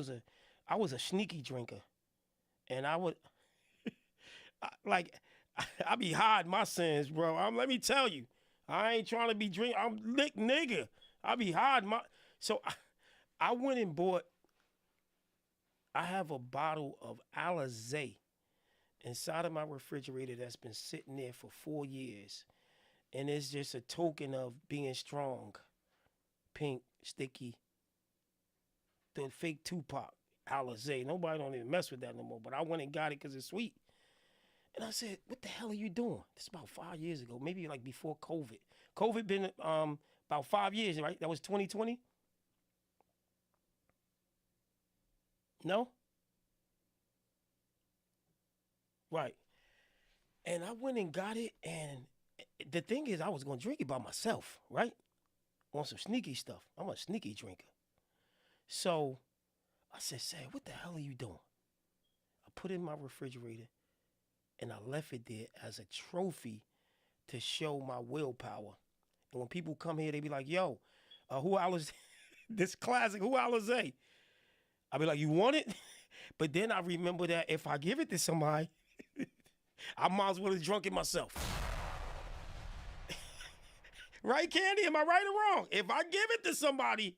was a sneaky drinker. And I would I be hiding my sins, bro. Let me tell you, I ain't trying to be drink. I'm lick nigga. I be hiding my. So I went and bought. I have a bottle of Alizé inside of my refrigerator that's been sitting there for 4 years, And it's just a token of being strong. Pink, sticky. The fake Tupac, Alizé. Nobody don't even mess with that no more. But I went and got it because it's sweet. And I said, what the hell are you doing? This is about 5 years ago, maybe like before COVID. COVID been about 5 years, right? That was 2020? No? Right. And I went and got it, and the thing is, I was going to drink it by myself, right? On some sneaky stuff. I'm a sneaky drinker. So I said, Sam, what the hell are you doing? I put it in my refrigerator, and I left it there as a trophy to show my willpower. And when people come here, they be like, yo, who Alizé? This classic, who Alizé? I be like, you want it? But then I remember that if I give it to somebody, I might as well have drunk it myself. Right, Candy? Am I right or wrong? If I give it to somebody,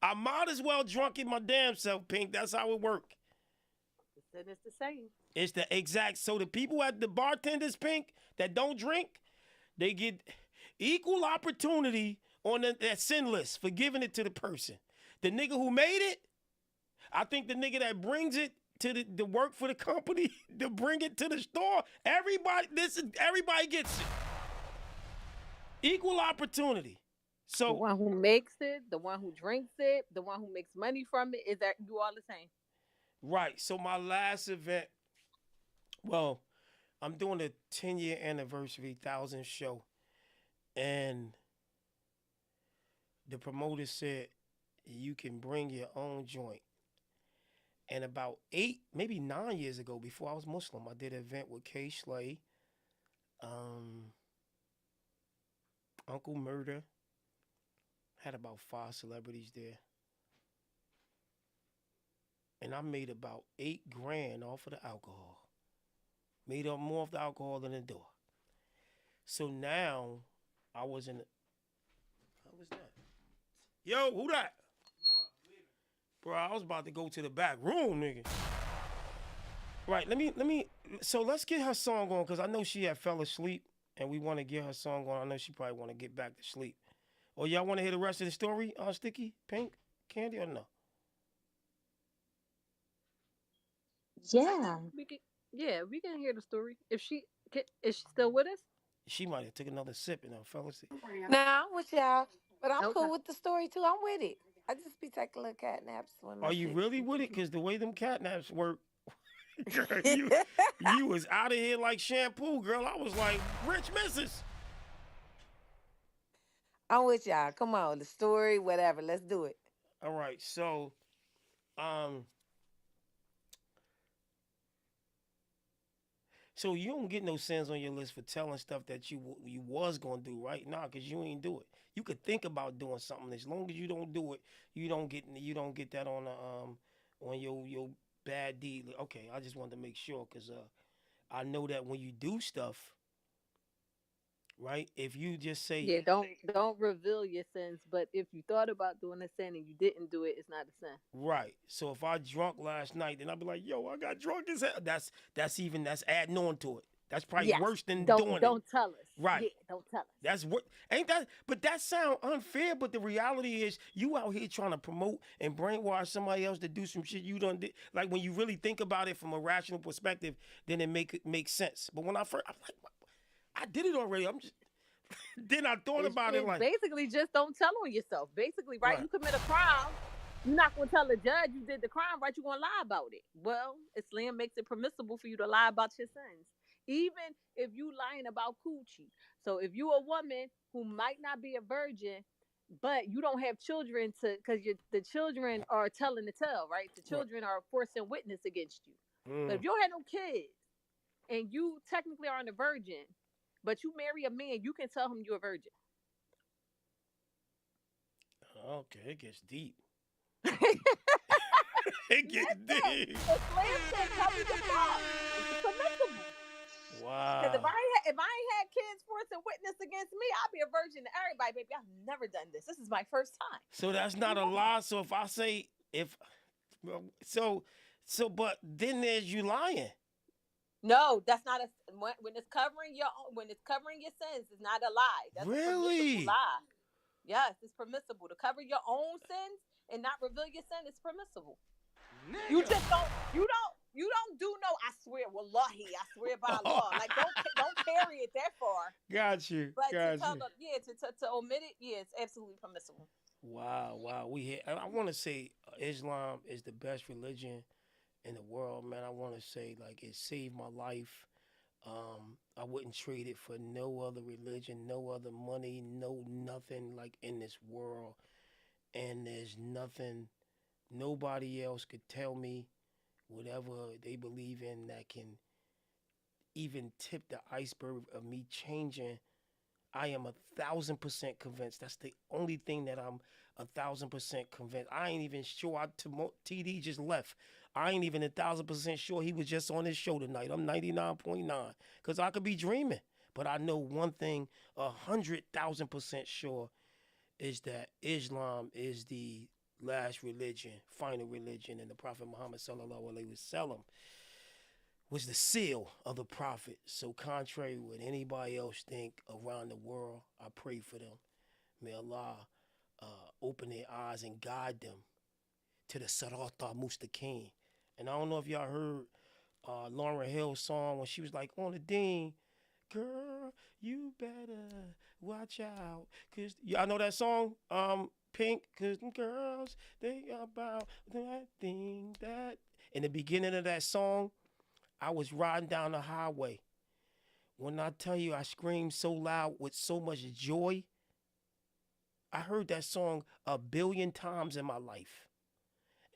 I might as well drunk it my damn self, Pink. That's how it work. It's the same. It's the exact. So the people at the bartenders, Pink, that don't drink, they get equal opportunity on that sin list for giving it to the person. The nigga who made it, I think the nigga that brings it to the work for the company to bring it to the store, everybody gets it. Equal opportunity. So the one who makes it, the one who drinks it, the one who makes money from it, is that you all the same? Right. So my last event, well, I'm doing the 10-year anniversary 1,000 show, and the promoter said you can bring your own joint. And about 8, maybe 9 years ago, before I was Muslim, I did an event with K. Slay, Uncle Murder. Had about 5 celebrities there. And I made about $8,000 off of the alcohol. Made up more of the alcohol than the door. So now I was in. How was that? Yo, who that? Bro, I was about to go to the back room, nigga. Right, let me. So let's get her song on, because I know she had fell asleep, and we want to get her song on. I know she probably want to get back to sleep. Or y'all want to hear the rest of the story, Sticky, Pink, Candy, or no? Yeah. We can hear the story. Is she still with us? She might have took another sip and fell asleep. Nah, I'm with y'all, but I'm Okay. cool with the story too. I'm with it. I just be taking little cat naps when my Are you shit. really with it? Because the way them cat naps work, girl, you was out of here like shampoo, girl. I was like, rich missus. I'm with y'all. Come on, the story, whatever. Let's do it. All right, so, so you don't get no sins on your list for telling stuff that you was gonna do, right? Nah, cause you ain't do it. You could think about doing something. As long as you don't do it, you don't get that on your bad deed. Okay, I just wanted to make sure, cause I know that when you do stuff, right? If you just say, yeah, don't reveal your sins, but if you thought about doing a sin and you didn't do it, it's not a sin. right. So if I drunk last night, then I'll be like, yo, I got drunk as hell. That's adding on to it. That's probably worse than doing it. Don't tell us. Right. Yeah, don't tell us. That's what ain't that, but that sound unfair. But the reality is, you out here trying to promote and brainwash somebody else to do some shit you done did. Like, when you really think about it from a rational perspective, then it makes sense. But when I'm like, I did it already. I'm just. Then I thought about it like, basically just don't tell on yourself. Basically, right? You commit a crime, you're not gonna tell the judge you did the crime, right? You're gonna lie about it. Well, Islam makes it permissible for you to lie about your sins, even if you lying about coochie. So if you a woman who might not be a virgin, but you don't have children because the children are telling the tale, right? The children are forcing witness against you. But if you don't have no kids and you technically aren't a virgin, but you marry a man, you can tell him you're a virgin. Okay, it gets deep. It gets deep. Islam said tell me the fuck. It's permissible. Wow. Because if I ain't had kids forcing witness against me, I'll be a virgin to everybody, baby. I've never done this. This is my first time. So that's not a lie. So if I say but then there's you lying. No, that's not a when it's covering your sins, it's not a lie. That's a permissible Really? lie. Yes, it's permissible to cover your own sins and not reveal your sin. It's permissible. You Nigga. just don't do no. I swear, wallahi, I swear by Allah. Like don't carry it that far. Got you. But to Got tell you. the to omit it, yeah, it's absolutely permissible. Wow, wow. I want to say Islam is the best religion in the world, man. I want to say like it saved my life. I wouldn't trade it for no other religion, no other money, no nothing like in this world. And there's nothing nobody else could tell me whatever they believe in that can even tip the iceberg of me changing. I am 1,000% convinced. That's the only thing that I'm 1,000% convinced. I ain't even sure. TD just left. I ain't even 1,000% sure he was just on his show tonight. I'm 99.9 because I could be dreaming. But I know one thing 100,000% sure is that Islam is the last religion, final religion, and the Prophet Muhammad sallallahu alaihi wasallam was the seal of the prophet. So contrary to what anybody else think around the world, I pray for them. May Allah open their eyes and guide them to the Sirata Mustaqim. And I don't know if y'all heard Lauryn Hill's song when she was like, on the ding, girl, you better watch out. Cause y'all know that song, Pink, cause them girls, they about that thing that. In the beginning of that song, I was riding down the highway. When I tell you I screamed so loud with so much joy, I heard that song 1 billion times in my life.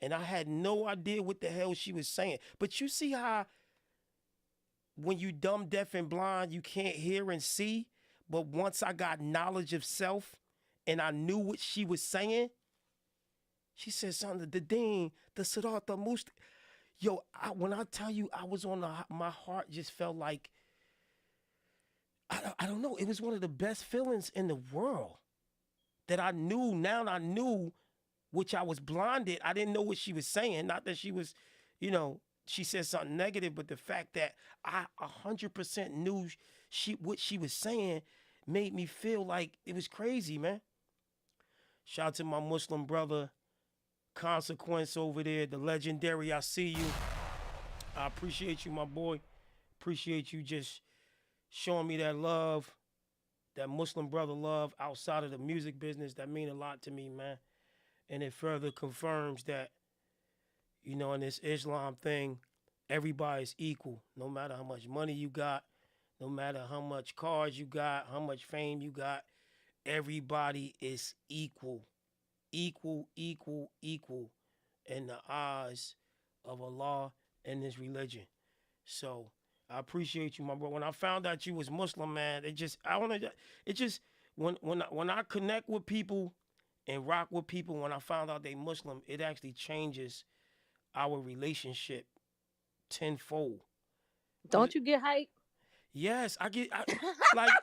And I had no idea what the hell she was saying. But you see how when you dumb, deaf, and blind, you can't hear and see? But once I got knowledge of self and I knew what she was saying, she said something, the ding, the Siddhartha Must. Yo, when I tell you I was on my heart just felt like, I don't know, it was one of the best feelings in the world that I knew, now I knew, which I was blinded. I didn't know what she was saying. Not that she was, she said something negative, but the fact that I 100% knew what she was saying made me feel like it was crazy, man. Shout out to my Muslim brother, Consequence over there, the legendary. I see you. I appreciate you, my boy. Appreciate you just showing me that love, that Muslim brother love outside of the music business. That mean a lot to me, man. And it further confirms that, in this Islam thing, everybody's equal. No matter how much money you got, no matter how much cars you got, how much fame you got, everybody is equal. Equal, equal, equal in the eyes of Allah and this religion. So I appreciate you, my bro. When I found out you was Muslim, man, when I connect with people and rock with people, when I found out they Muslim, it actually changes our relationship tenfold. Don't you get hype? Yes, like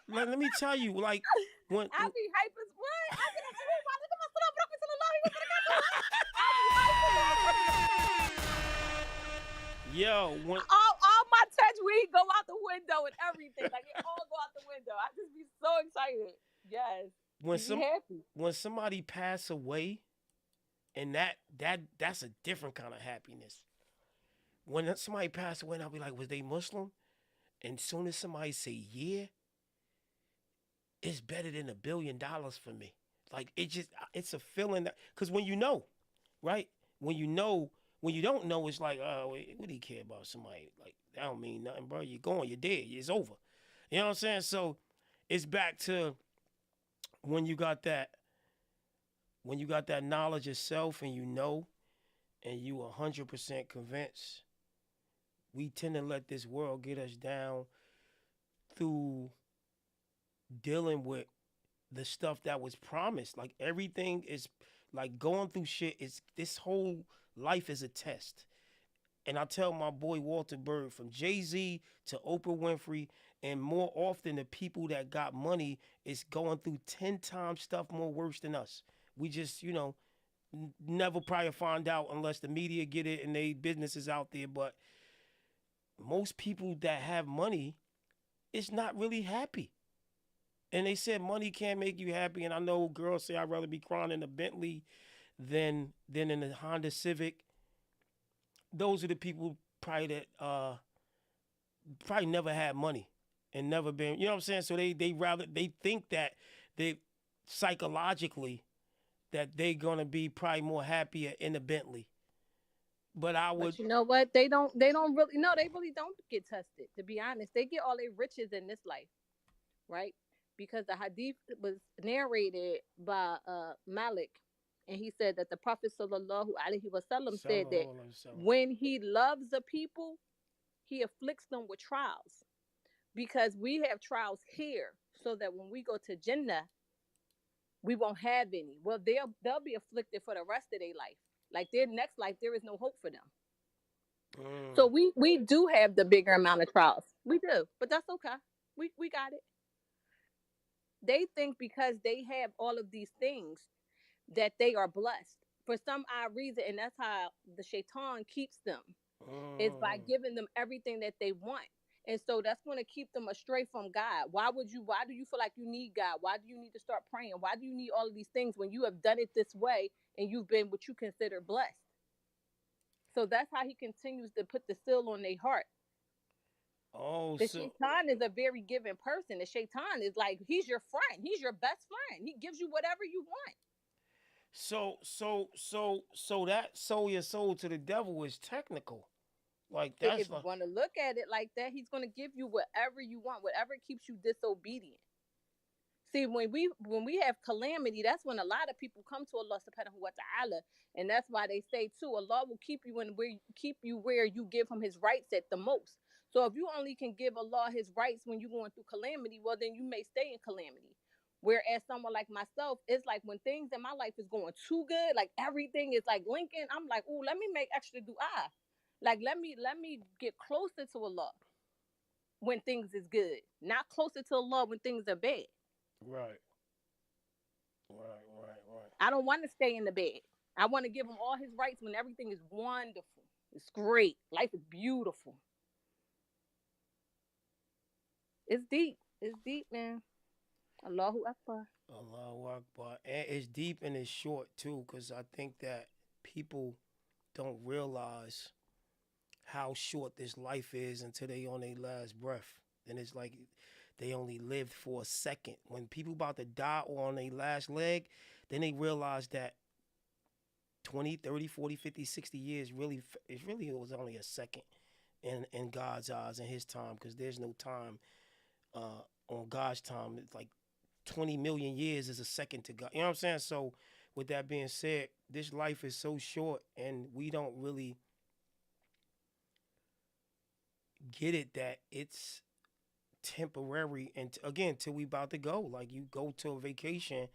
let me tell you, like when I be hype as what? I get into it. Look at my son, bro. I be hyping. Yo, when all my touch weed go out the window and everything. Like it all go out the window. I just be so excited. Yes. When somebody pass away, and that's a different kind of happiness. When somebody passed away, and I'll be like, was they Muslim? And soon as somebody say yeah, it's better than $1 billion for me. Like it's a feeling that, because when you know, right? When you don't know, it's like, what do you care about somebody? Like, that don't mean nothing, bro. You're gone, you're dead, it's over. You know what I'm saying? So it's back to when you got that knowledge of self and and you 100% convinced, we tend to let this world get us down through dealing with the stuff that was promised. Like everything is like going through shit. This whole life is a test. And I tell my boy Walter Bird, from Jay-Z to Oprah Winfrey, and more often the people that got money is going through 10 times stuff more worse than us. We just, never probably find out unless the media get it and they business is out there. But most people that have money is not really happy. And they said money can't make you happy. And I know girls say I'd rather be crying in a Bentley than in a Honda Civic. Those are the people probably that probably never had money and never been, you know what I'm saying? So they think that they psychologically that they're gonna be probably more happier in a Bentley. But I would. But you know what? They don't really, no, they really don't get tested, to be honest. They get all their riches in this life, right? Because the hadith was narrated by Malik, and he said that the Prophet sallallahu alaihi wasallam said that when he loves a people, he afflicts them with trials, because we have trials here so that when we go to Jannah, we won't have any. Well, they'll be afflicted for the rest of their life. Like their next life, there is no hope for them. So we do have the bigger amount of trials. We do, but that's okay. We got it. They think because they have all of these things that they are blessed for some odd reason, and that's how the shaitan keeps them. Is by giving them everything that they want. And so that's going to keep them astray from God. Why do you feel like you need God? Why do you need to start praying? Why do you need all of these things when you have done it this way and you've been what you consider blessed? So that's how he continues to put the seal on their heart. The shaitan is a very giving person. The shaitan is like, he's your friend. He's your best friend. He gives you whatever you want. So that sold your soul to the devil is technical. Like that's if you want to look at it like that, he's going to give you whatever you want, whatever keeps you disobedient. See, when we have calamity, that's when a lot of people come to Allah subhanahu wa ta'ala. And that's why they say too, Allah will keep you where you give him his rights at the most. So if you only can give Allah his rights when you're going through calamity, well, then you may stay in calamity. Whereas someone like myself, it's like when things in my life is going too good, like everything is like linking, I'm like, oh, let me make extra dua. Like let me get closer to Allah when things is good, not closer to Allah when things are bad. Right. I don't want to stay in the bed. I want to give him all his rights when everything is wonderful. It's great. Life is beautiful. It's deep. It's deep, man. Allahu Akbar. Allahu Akbar. And it's deep and it's short too, because I think that people don't realize how short this life is until they on their last breath. And it's like they only lived for a second. When people about to die or on their last leg, then they realize that 20, 30, 40, 50, 60 years it was only a second in God's eyes, in his time, because there's no time on God's time. It's like 20 million years is a second to God. You know what I'm saying? So with that being said, this life is so short and we don't really get it that it's temporary, and again, till we about to go. Like you go to a vacation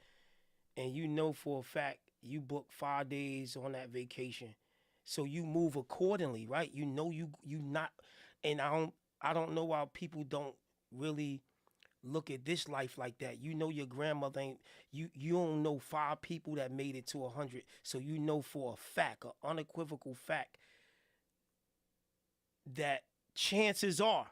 and you know for a fact you book 5 days on that vacation, so you move accordingly, right? You know you not, and I don't know why people don't really look at this life like that. You know your grandmother ain't, you don't know 5 people that made it to 100, so you know for a fact, an unequivocal fact, that chances are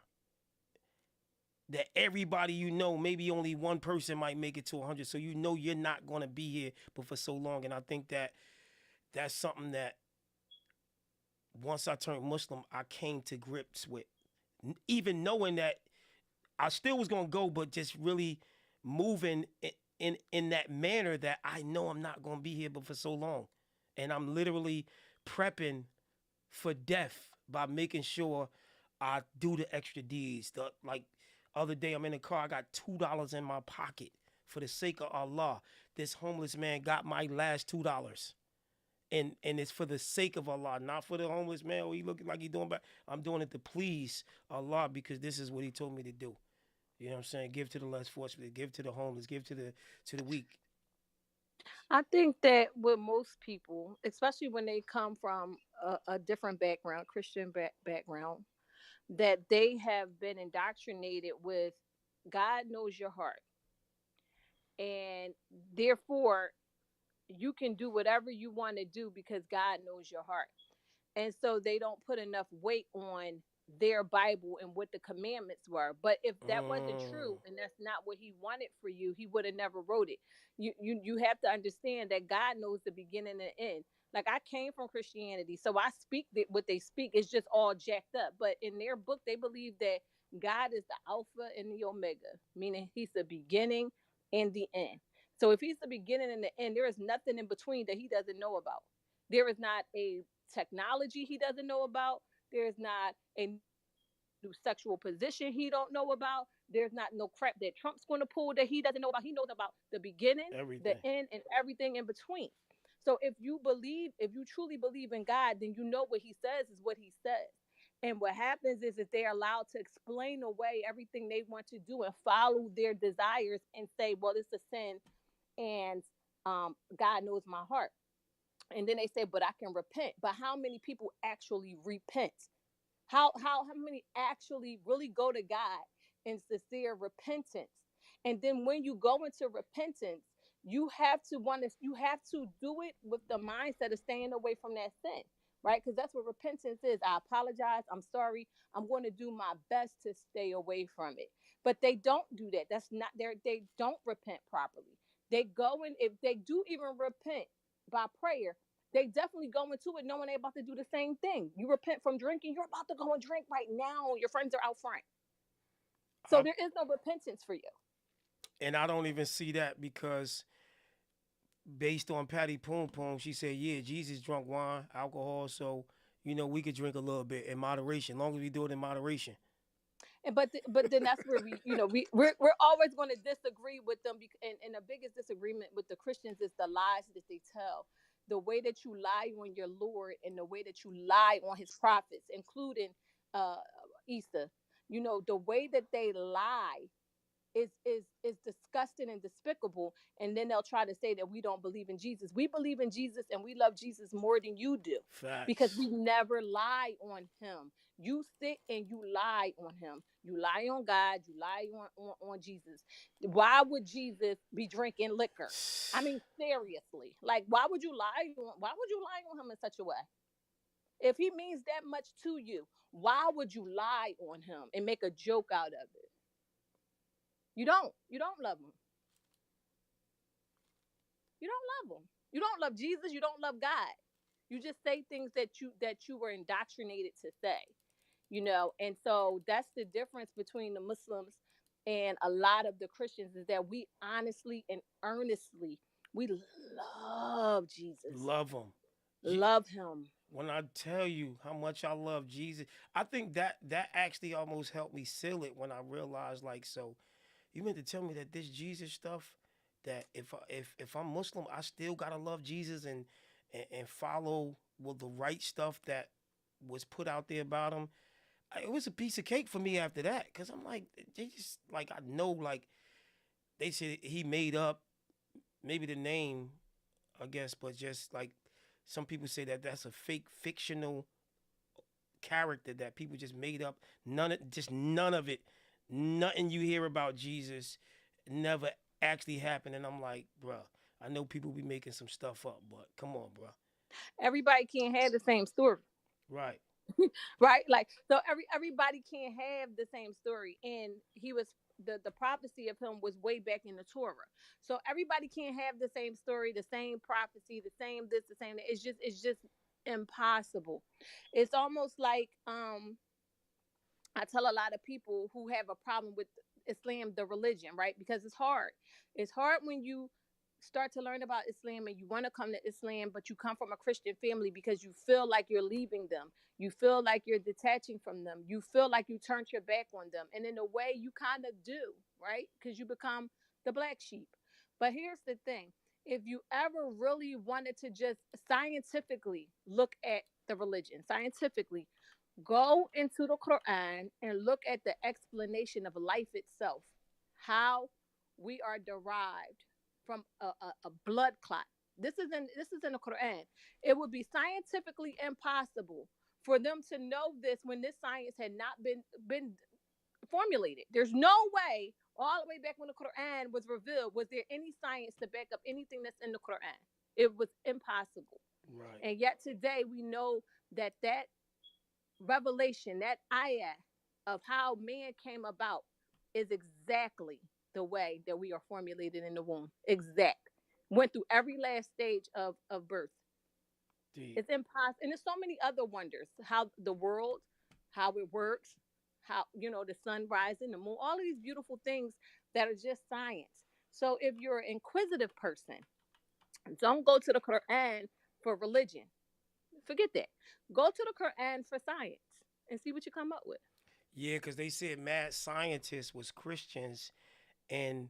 that everybody you know, maybe only one person might make it to 100. So you know you're not going to be here but for so long. And I think that that's something that once I turned Muslim, I came to grips with. Even knowing that I still was going to go, but just really moving in that manner that I know I'm not going to be here but for so long. And I'm literally prepping for death by making sure I do the extra deeds. Like other day, I'm in the car, I got $2 in my pocket for the sake of Allah. This homeless man got my last $2. And it's for the sake of Allah, not for the homeless man. Oh, he looking like he doing bad. I'm doing it to please Allah because this is what he told me to do. You know what I'm saying? Give to the less fortunate, give to the homeless, give to the weak. I think that with most people, especially when they come from a different background, Christian background, that they have been indoctrinated with God knows your heart. And therefore, you can do whatever you want to do because God knows your heart. And so they don't put enough weight on their Bible and what the commandments were. But if that wasn't true and that's not what he wanted for you, he would have never wrote it. You have to understand that God knows the beginning and the end. Like, I came from Christianity, so I speak what they speak. It's just all jacked up. But in their book, they believe that God is the Alpha and the Omega, meaning he's the beginning and the end. So if he's the beginning and the end, there is nothing in between that he doesn't know about. There is not a technology he doesn't know about. There's not a new sexual position he don't know about. There's not no crap that Trump's going to pull that he doesn't know about. He knows about the beginning, the end, and everything in between. So if you truly believe in God, then you know what he says is what he says. And what happens is that they're allowed to explain away everything they want to do and follow their desires and say, well, it's a sin and God knows my heart. And then they say, but I can repent. But how many people actually repent? How many actually really go to God in sincere repentance? And then when you go into repentance, you have to do it with the mindset of staying away from that sin, right? Because that's what repentance is. I apologize. I'm sorry. I'm going to do my best to stay away from it. But they don't do that. That's not they don't repent properly. They go and if they do even repent by prayer, they definitely go into it knowing they're about to do the same thing. You repent from drinking, you're about to go and drink right now. Your friends are out front. So there is no repentance for you. And I don't even see that because based on Patty Poom Poom, she said, yeah, Jesus drunk wine, alcohol, so, we could drink a little bit in moderation, long as we do it in moderation. And but then that's where we're always going to disagree with them, and the biggest disagreement with the Christians is the lies that they tell. The way that you lie on your Lord and the way that you lie on his prophets, including Easter. The way that they lie is disgusting and despicable. And then they'll try to say that we don't believe in Jesus. We believe in Jesus and we love Jesus more than you do. Facts. Because we never lie on him. You sit and you lie on him. You lie on God. You lie on Jesus. Why would Jesus be drinking liquor? I mean, seriously. Like, why would you lie on him in such a way? If he means that much to you, why would you lie on him and make a joke out of it? You don't love him. You don't love him. You don't love Jesus. You don't love God. You just say things that you were indoctrinated to say, And so that's the difference between the Muslims and a lot of the Christians, is that we honestly and earnestly, we love Jesus. Love him. Love him. When I tell you how much I love Jesus, I think that actually almost helped me seal it when I realized, like, so you meant to tell me that this Jesus stuff, that if I'm Muslim, I still gotta love Jesus and follow the right stuff that was put out there about him. It was a piece of cake for me after that, because I'm like, they just, like, I know, like, they said he made up maybe the name, I guess, but just like some people say that that's a fake fictional character that people just made up. None of it. Nothing you hear about Jesus never actually happened. And I'm like, bruh, I know people be making some stuff up, but come on, bruh. Everybody can't have the same story. Right. Right? Like, so everybody can't have the same story. And he was the prophecy of him was way back in the Torah. So everybody can't have the same story, the same prophecy, the same this, the same that. It's just impossible. It's almost like I tell a lot of people who have a problem with Islam, the religion, right? Because it's hard. It's hard when you start to learn about Islam and you want to come to Islam, but you come from a Christian family because you feel like you're leaving them. You feel like you're detaching from them. You feel like you turned your back on them. And in a way, you kind of do, right? Because you become the black sheep. But here's the thing. If you ever really wanted to just scientifically look at the religion, scientifically, go into the Quran and look at the explanation of life itself, how we are derived from a blood clot. This is in the Quran. It would be scientifically impossible for them to know this when this science had not been formulated. There's no way, all the way back when the Quran was revealed, was there any science to back up anything that's in the Quran. It was impossible. Right. And yet today we know that revelation, that ayah of how man came about is exactly the way that we are formulated in the womb. Exact. Went through every last stage of birth. Deep. It's impossible. And there's so many other wonders. How the world, how it works, how, the sun rising, the moon, all of these beautiful things that are just science. So if you're an inquisitive person, don't go to the Quran for religion. Forget that. Go to the Quran for science and see what you come up with. Yeah, because they said mad scientists was Christians, and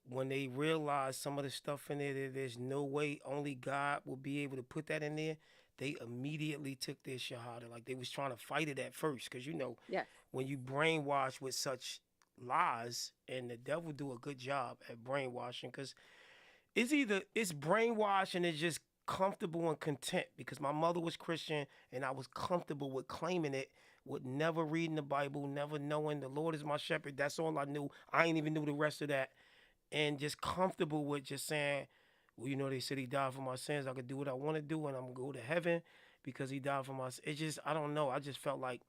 when they realized some of the stuff in there, that there's no way only God will be able to put that in there, they immediately took their shahada. Like they was trying to fight it at first, because Yes. when you brainwash with such lies, and the devil do a good job at brainwashing, because it's brainwash and it's just comfortable and content, because my mother was Christian and I was comfortable with claiming it, with never reading the Bible, never knowing the Lord is my shepherd. That's all I knew. I ain't even knew the rest of that. And just comfortable with just saying, well, they said he died for my sins. I could do what I want to do and I'm going to go to heaven because he died for my sins. It's just, I don't know. I just felt like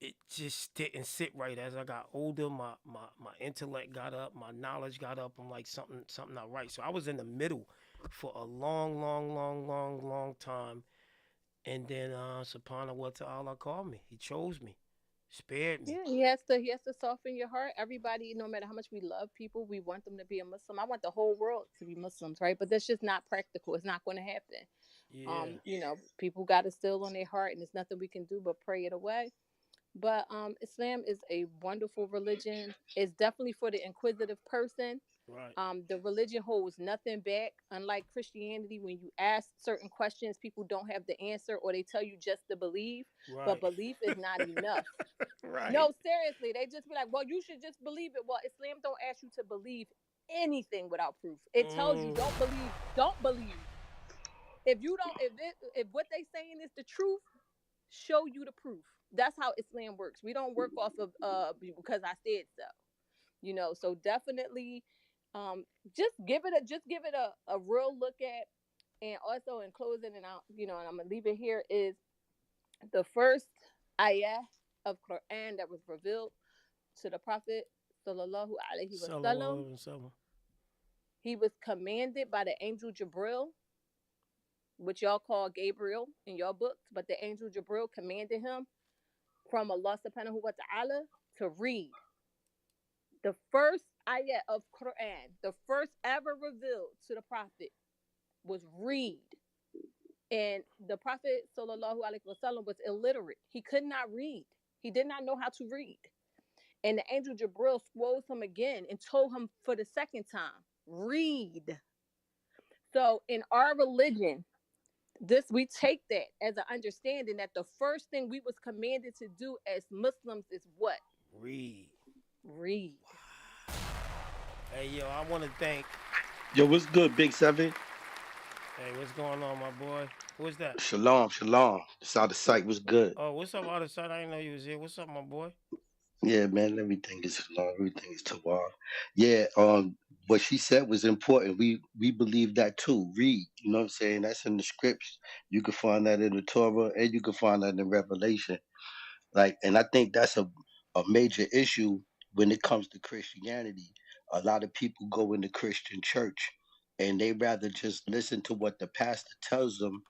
it just didn't sit right. As I got older, my intellect got up, my knowledge got up. I'm like, something not right. So I was in the middle for a long time. And then subhanahu wa ta'ala called me. He chose me, spared me. Yeah, he has to soften your heart. Everybody, no matter how much we love people, we want them to be a Muslim. I want the whole world to be Muslims, right? But that's just not practical. It's not going to happen. Yeah. People got it still on their heart, and there's nothing we can do but pray it away. But Islam is a wonderful religion. It's definitely for the inquisitive person. Right. The religion holds nothing back. Unlike Christianity, when you ask certain questions, people don't have the answer, or they tell you just to believe. Right. But belief is not enough. Right. No, seriously, they just be like, "Well, you should just believe it." Well, Islam don't ask you to believe anything without proof. It tells you don't believe. Don't believe. If you don't, if what they saying is the truth, show you the proof. That's how Islam works. We don't work off of because I said so. So definitely just give it a real look at. And also in closing, and I'm gonna leave it here, is the first ayah of Quran that was revealed to the Prophet sallallahu alaihi wasallam. He was commanded by the angel Jibril, which y'all call Gabriel in your books, but the angel Jibril commanded him from Allah subhanahu wa ta'ala to read. The first ayah of Quran, the first ever revealed to the Prophet, was read. And the Prophet sallallahu alaihi wasallam was illiterate. He could not read. He did not know how to read. And the angel Jibril scolded him again and told him for the second time, read. So in our religion, we take that as an understanding that the first thing we was commanded to do as Muslims is what? Read. Wow. Hey, yo, I want to thank. Yo, what's good, Big Seven? Hey, what's going on, my boy? Who's that? Shalom. It's out of sight. What's good? Oh, what's up, out of sight? I didn't know you was here. What's up, my boy? Yeah, man. Everything is shalom. Everything is tawar. Yeah. What she said was important. We believe that too. Read. You know what I'm saying? That's in the scripts. You can find that in the Torah, and you can find that in Revelation. And I think that's a major issue when it comes to Christianity. A lot of people go into Christian church and they rather just listen to what the pastor tells them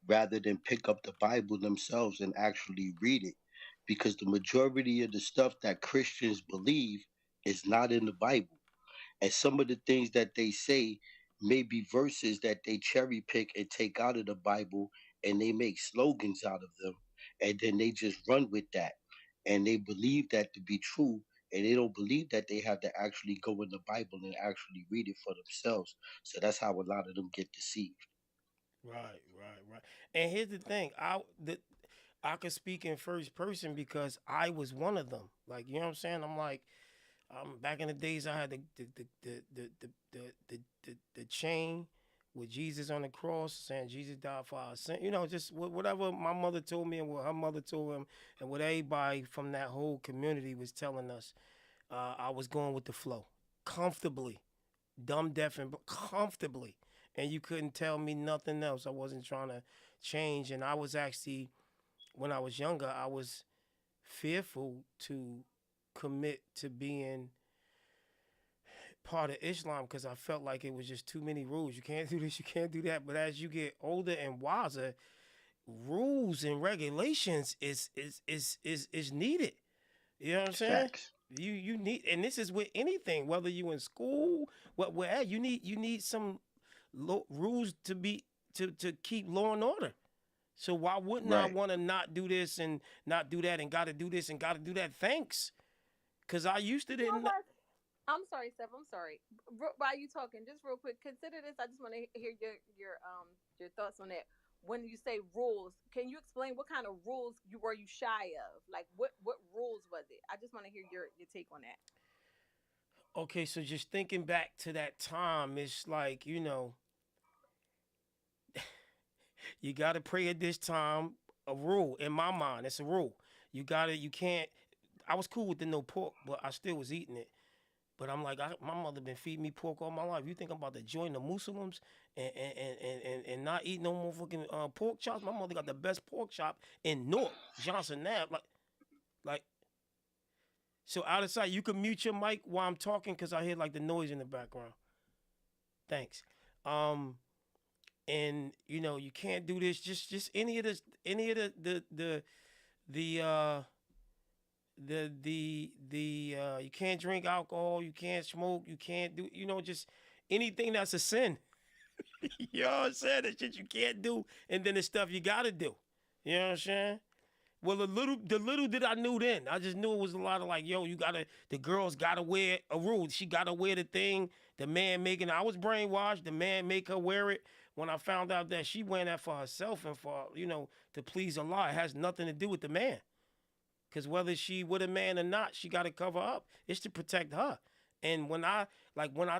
rather than pick up the Bible themselves and actually read it. Because the majority of the stuff that Christians believe is not in the Bible. And some of the things that they say may be verses that they cherry pick and take out of the Bible, and they make slogans out of them, and then they just run with that, and they believe that to be true, and they don't believe that they have to actually go in the Bible and actually read it for themselves. So that's how a lot of them get deceived. Right. And here's the thing, I could speak in first person because I was one of them. Like, you know what I'm saying? I'm like, back in the days, I had the chain with Jesus on the cross, saying Jesus died for our sin. Just whatever my mother told me and what her mother told him, and what everybody from that whole community was telling us. I was going with the flow, comfortably, dumb, deaf, and comfortably. And you couldn't tell me nothing else. I wasn't trying to change, and I was actually when I was younger, I was fearful to commit to being part of Islam because I felt like it was just too many rules. You can't do this, you can't do that. But as you get older and wiser, rules and regulations is needed. You know what I'm saying? Facts. You need, and this is with anything, whether you in school, where you need some rules to be to keep law and order. So why wouldn't I Right. want to not do this and not do that and got to do this and got to do that? Thanks, because I used to You know didn't. what? I'm sorry, Steph. I'm sorry. While you talking, just real quick, consider this. I just want to hear your thoughts on that. When you say rules, can you explain what kind of rules were you shy of? Like what rules was it? I just want to hear your take on that. Okay, so just thinking back to that time, it's like, you got to pray at this time. A rule in my mind, it's a rule. You can't. I was cool with the no pork, but I still was eating it. But I'm like, my mother been feeding me pork all my life. You think I'm about to join the Muslims and not eat no more fucking pork chops? My mother got the best pork chop in North Johnson Ave. Like. So out of sight, you can mute your mic while I'm talking because I hear like the noise in the background. Thanks. And you can't do this. Just any of the you can't drink alcohol, you can't smoke, you can't do just anything that's a sin. You know what I'm saying? That shit you can't do, and then the stuff you gotta do. You know what I'm saying? Well, the little that I knew then, I just knew it was a lot of like, yo, the girls gotta wear a rule. She gotta wear the thing. The man making, I was brainwashed. The man make her wear it. When I found out that she wearing that for herself and for to please Allah, it has nothing to do with the man. Cause whether she with a man or not, she gotta cover up. It's to protect her. And when I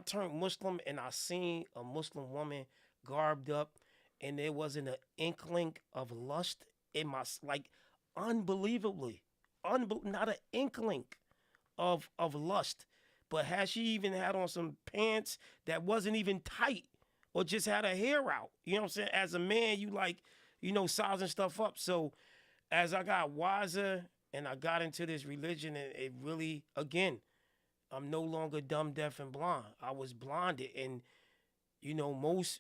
turned Muslim and I seen a Muslim woman garbed up, and there wasn't an inkling of lust in my unbelievably, not an inkling of lust. But had she even had on some pants that wasn't even tight or just had her hair out, you know what I'm saying? As a man, you sizing stuff up. So as I got wiser and I got into this religion, and it really, again, I'm no longer dumb, deaf, and blind. I was blinded. And, most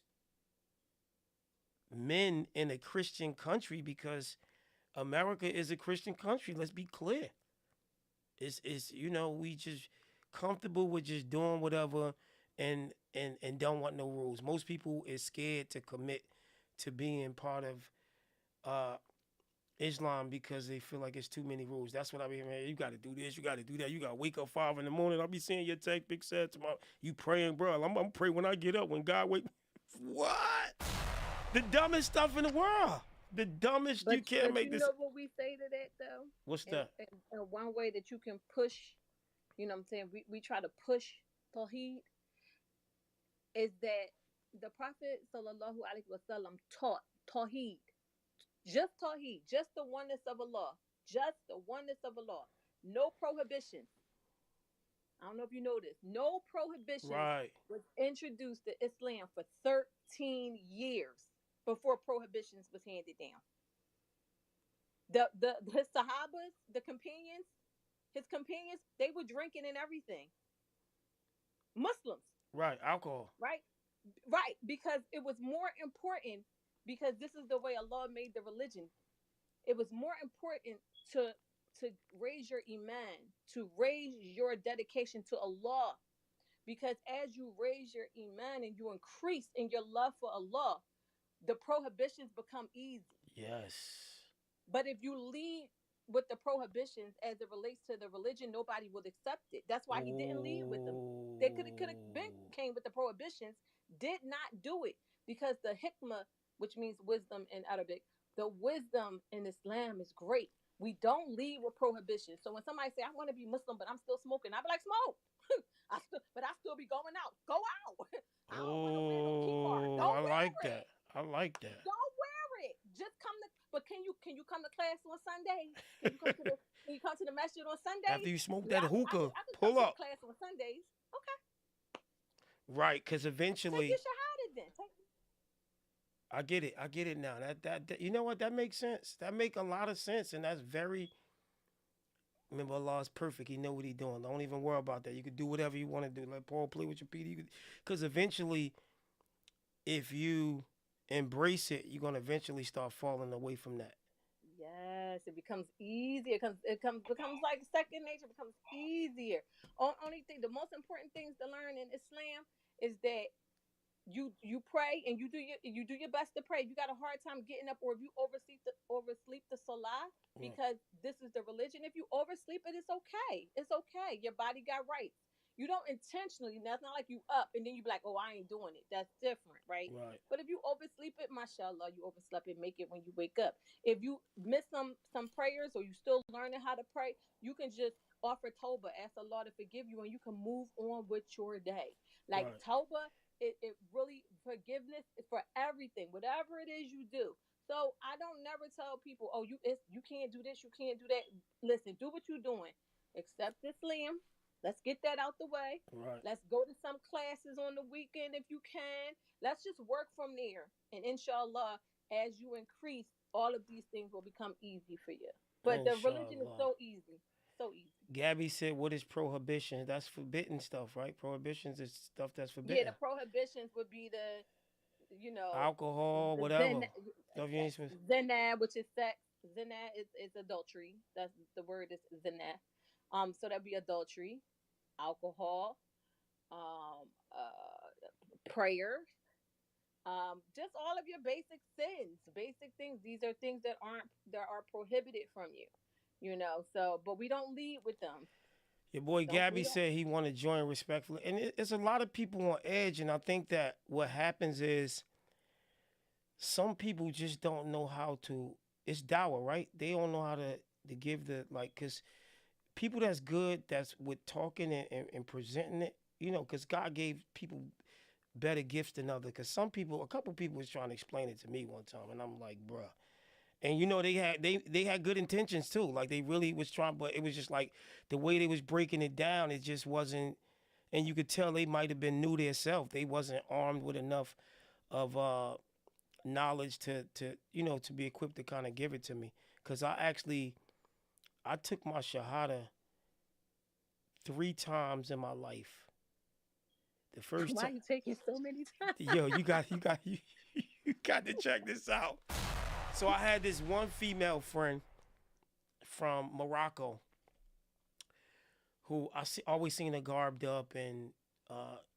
men in a Christian country, because America is a Christian country. Let's be clear. It's we just comfortable with just doing whatever and don't want no rules. Most people is scared to commit to being part of Islam because they feel like it's too many rules. That's what I mean, man. You got to do this, you got to do that. You got to wake up 5 in the morning. I'll be seeing your text, big sad tomorrow. You praying, bro. I'm praying when I get up. When God wake. What? The dumbest stuff in the world. The dumbest. You can't make this. You know what we say to that though? What's that? And one way that you can push, you know what I'm saying? We try to push Tawheed is that the Prophet sallallahu alaihi wasallam taught Tawheed. Just Tawheed, just the oneness of Allah. Just the oneness of Allah. No prohibitions. I don't know if you know this. No prohibitions was introduced to Islam for 13 years before prohibitions was handed down. His Sahabas, his companions, they were drinking and everything. Muslims. Right, alcohol. Right, because it was more important, because this is the way Allah made the religion. It was more important to raise your iman, to raise your dedication to Allah. Because as you raise your iman and you increase in your love for Allah, the prohibitions become easy. Yes. But if you lead with the prohibitions as it relates to the religion, nobody will accept it. That's why he didn't lead with them. They could have came with the prohibitions, did not do it, because the hikmah, which means wisdom in Arabic, the wisdom in Islam is great. We don't lead with prohibitions. So when somebody say, I want to be Muslim, but I'm still smoking, I'll be like, smoke. But I still be going out. Go out. I don't want to wear no keyboard. Don't wear it. I like that. Don't wear it. Just come to. But can you come to class on Sundays? Can you come to the masjid on Sundays? After you smoke that hookah, I can pull come up. to class on Sundays. Okay. Right, because eventually. Take your shahada then. I get it. I get it now. That you know what? That makes sense. That make a lot of sense, and that's very. Remember, Allah is perfect. He know what he doing. Don't even worry about that. You can do whatever you want to do. Let Paul play with your PD. Because eventually, if you embrace it, you're gonna eventually start falling away from that. Yes, it becomes easier. Becomes like second nature. Becomes easier. Only thing, the most important things to learn in Islam is that you pray and you do your best to pray. If you got a hard time getting up, or if you oversleep the salah, because this is the religion. If you oversleep it, it's okay. It's okay. Your body got rights. You don't intentionally. That's not like you up and then you be like, oh, I ain't doing it. That's different, right? Right. But if you oversleep it, mashallah, you overslept it. Make it when you wake up. If you miss some prayers, or you still learning how to pray, you can just offer tawbah, ask Allah to forgive you, and you can move on with your day. Like Right. tawbah, it really, forgiveness is for everything, whatever it is you do. So I don't never tell people, oh, you can't do this, you can't do that. Listen, do what you're doing. Accept Islam. Let's get that out the way. Right. Let's go to some classes on the weekend if you can. Let's just work from there. And inshallah, as you increase, all of these things will become easy for you. But the religion is Inshallah. so easy. So easy. Gabby said, "What is prohibition? That's forbidden stuff, right? Prohibitions is stuff that's Yeah, the forbidden. prohibitions would be the, Alcohol, the whatever. Stuff you ain't supposed. zina, which is sex. Zina is adultery. That's the word is zina. So that'd be adultery, alcohol, um, prayer, just all of your basic sins, basic things. These are things that are prohibited from you. So, but we don't lead with them. Your boy Gabby said he want to join respectfully, and it's a lot of people on edge, and I think that what happens is some people just don't know how to. It's dawah, right? They don't know how to give the because people that's good, that's with talking and presenting it, because God gave people better gifts than others. Because a couple people was trying to explain it to me one time, and I'm like, bruh. And they had good intentions too. Like they really was trying, but it was just like the way they was breaking it down, it just wasn't. And you could tell they might have been new themselves. They wasn't armed with enough of knowledge to be equipped to kind of give it to me. Cause I took my shahada 3 times in my life. The first Why time. you taking so many times? Yo, you got to check this out. So I had this one female friend from Morocco who always seen her garbed up, and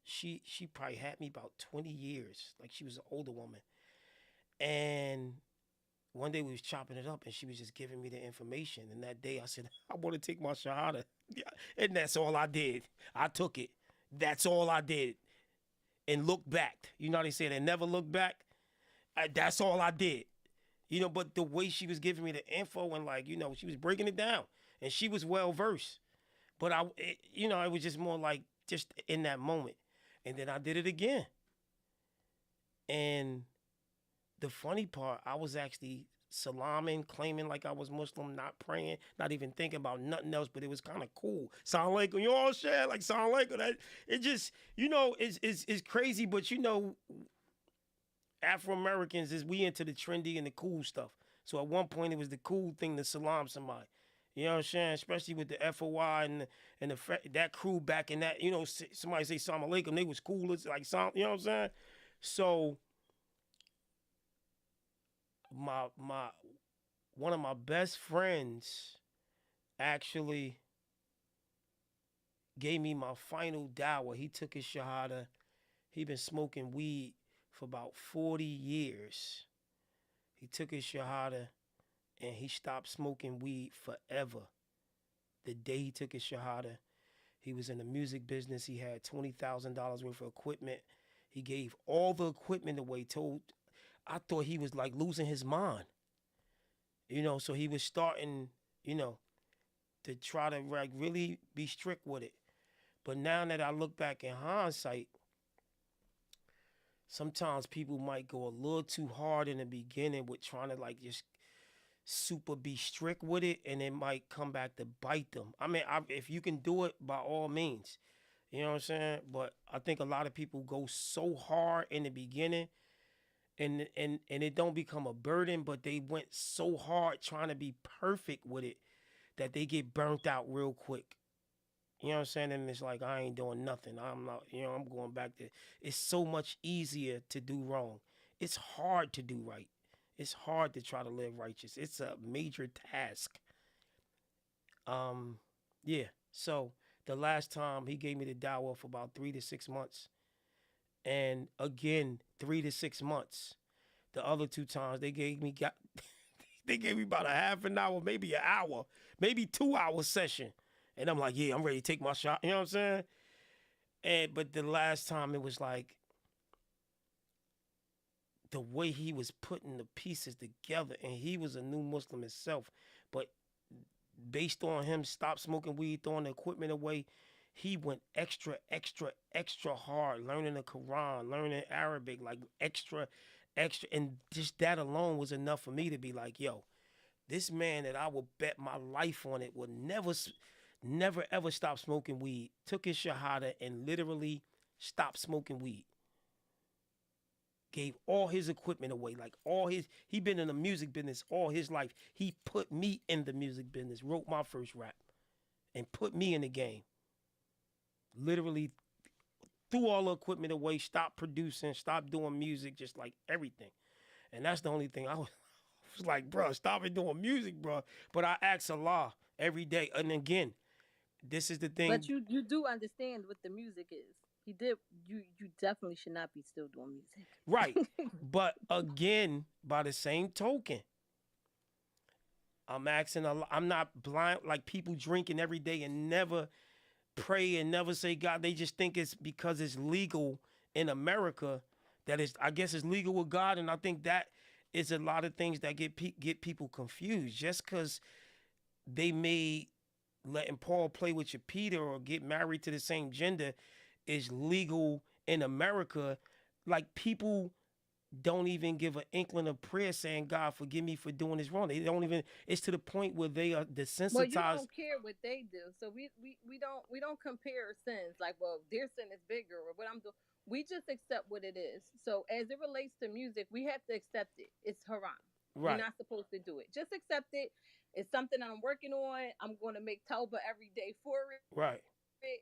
she probably had me about 20 years. Like she was an older woman. And one day we was chopping it up, and she was just giving me the information. And that day I said, I want to take my shahada. And that's all I did. I took it. That's all I did. And looked back. You know how they say they never look back? That's all I did. But the way she was giving me the info and she was breaking it down, and she was well versed. But it was just more like just in that moment. And then I did it again. And the funny part, I was actually salaming, claiming like I was Muslim, not praying, not even thinking about nothing else, but it was kind of cool. Sound like you all share, like sound like that. It just, it's crazy, but Afro-Americans we into the trendy and the cool stuff. So at one point it was the cool thing to salam somebody. You know what I'm saying? Especially with the FOI and that crew back in that, somebody say salam alaikum, they was cool as like you know what I'm saying? So one of my best friends actually gave me my final dawah. He took his shahada. He been smoking weed for about 40 years. He took his shahada and he stopped smoking weed forever. The day he took his shahada, he was in the music business. He had $20,000 worth of equipment. He gave all the equipment away. I thought he was like losing his mind. So he was starting, to try to like really be strict with it. But now that I look back in hindsight, sometimes people might go a little too hard in the beginning with trying to like just super be strict with it, and it might come back to bite them. I mean, if you can do it, by all means. You know what I'm saying? But I think a lot of people go so hard in the beginning, and it don't become a burden, but they went so hard trying to be perfect with it that they get burnt out real quick. You know what I'm saying? And it's like, I ain't doing nothing. I'm not, I'm going back to, it's so much easier to do wrong. It's hard to do right. It's hard to try to live righteous. It's a major task. Yeah. So the last time he gave me the dawah for about 3 to 6 months. And again, 3 to 6 months. The other 2 times they gave me they gave me about a half an hour, maybe an hour, maybe 2 hour session. And I'm like, yeah, I'm ready to take my shot. You know what I'm saying? But the last time it was like the way he was putting the pieces together, and he was a new Muslim himself. But based on him stop smoking weed, throwing the equipment away, he went extra hard, learning the Quran, learning Arabic, like extra. And just that alone was enough for me to be like, yo, this man that I would bet my life on it would never ever stop smoking weed, took his shahada and literally stopped smoking weed. Gave all his equipment away, like he been in the music business all his life. He put me in the music business, wrote my first rap, and put me in the game. Literally threw all the equipment away, stopped producing, stopped doing music, just like everything. And that's the only thing I was like, bro, stop it doing music, bro. But I ask Allah every day. And again, this is the thing. But you do understand what the music is. He did. You definitely should not be still doing music. Right. But again, by the same token, I'm asking Allah. I'm not blind like people drinking every day and never pray and never say God. They just think it's because it's legal in America that is, I guess, it's legal with God. And I think that is a lot of things that get people confused. Just because they may letting Paul play with your Peter or get married to the same gender is legal in America. Like, people don't even give an inkling of prayer saying, God, forgive me for doing this wrong. They don't even, it's to the point where they are desensitized. Well, you don't care what they do. So we don't compare sins like, well, their sin is bigger or what I'm doing. We just accept what it is. So as it relates to music, we have to accept it. It's haram. Right. You're not supposed to do it. Just accept it. It's something I'm working on. I'm going to make tawbah every day for it. Right.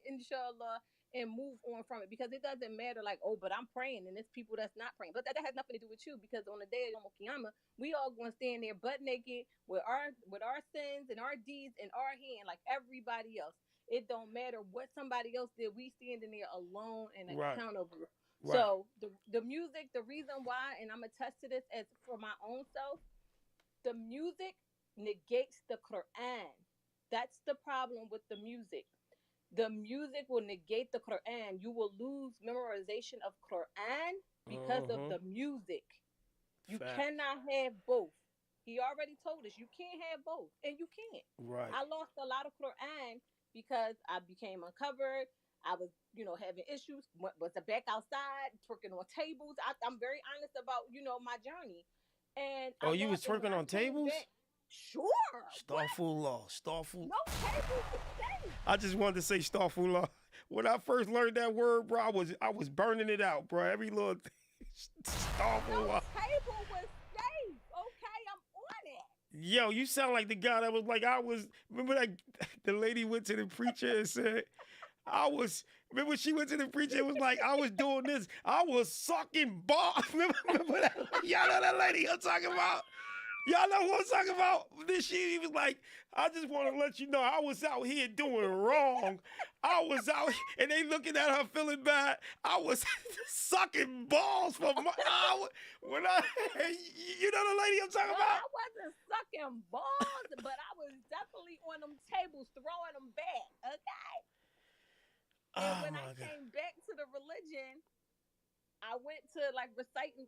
Inshallah. And move on from it, because it doesn't matter like, oh, but I'm praying and it's people that's not praying. But that has nothing to do with you, because on the day of Yom Kiyama, we all going to stand there butt naked with our sins and our deeds in our hand like everybody else. It don't matter what somebody else did. We standing there alone and accountable. Right. So the music, the reason why, and I'm attest to this as for my own self, the music negates the Quran. That's the problem with the music. The music will negate the Quran. You will lose memorization of Quran because of the music. You cannot have both. He already told us you can't have both, and you can't. Right. I lost a lot of Quran because I became uncovered. I was, having issues. Was back outside, twerking on tables. I'm very honest about, my journey. And you was twerking on tables? Sure. Starfullah. No tables. I just wanted to say starfullah. When I first learned that word, bro, I was burning it out, bro. Every little thing. Starfullah. No table was safe. Okay, I'm on it. Yo, you sound like the guy that was like, remember that the lady went to the preacher and said, remember she went to the preacher and was like, I was doing this. I was sucking balls. Remember that? Y'all know that lady I'm talking about? Y'all know what I'm talking about? This shit, he was like, I just want to let you know I was out here doing wrong. I was out here, and they looking at her feeling bad. I was sucking balls for my, you know the lady I'm talking about? I wasn't sucking balls, but I was definitely on them tables throwing them back, okay? And when I came back to the religion, I went to like reciting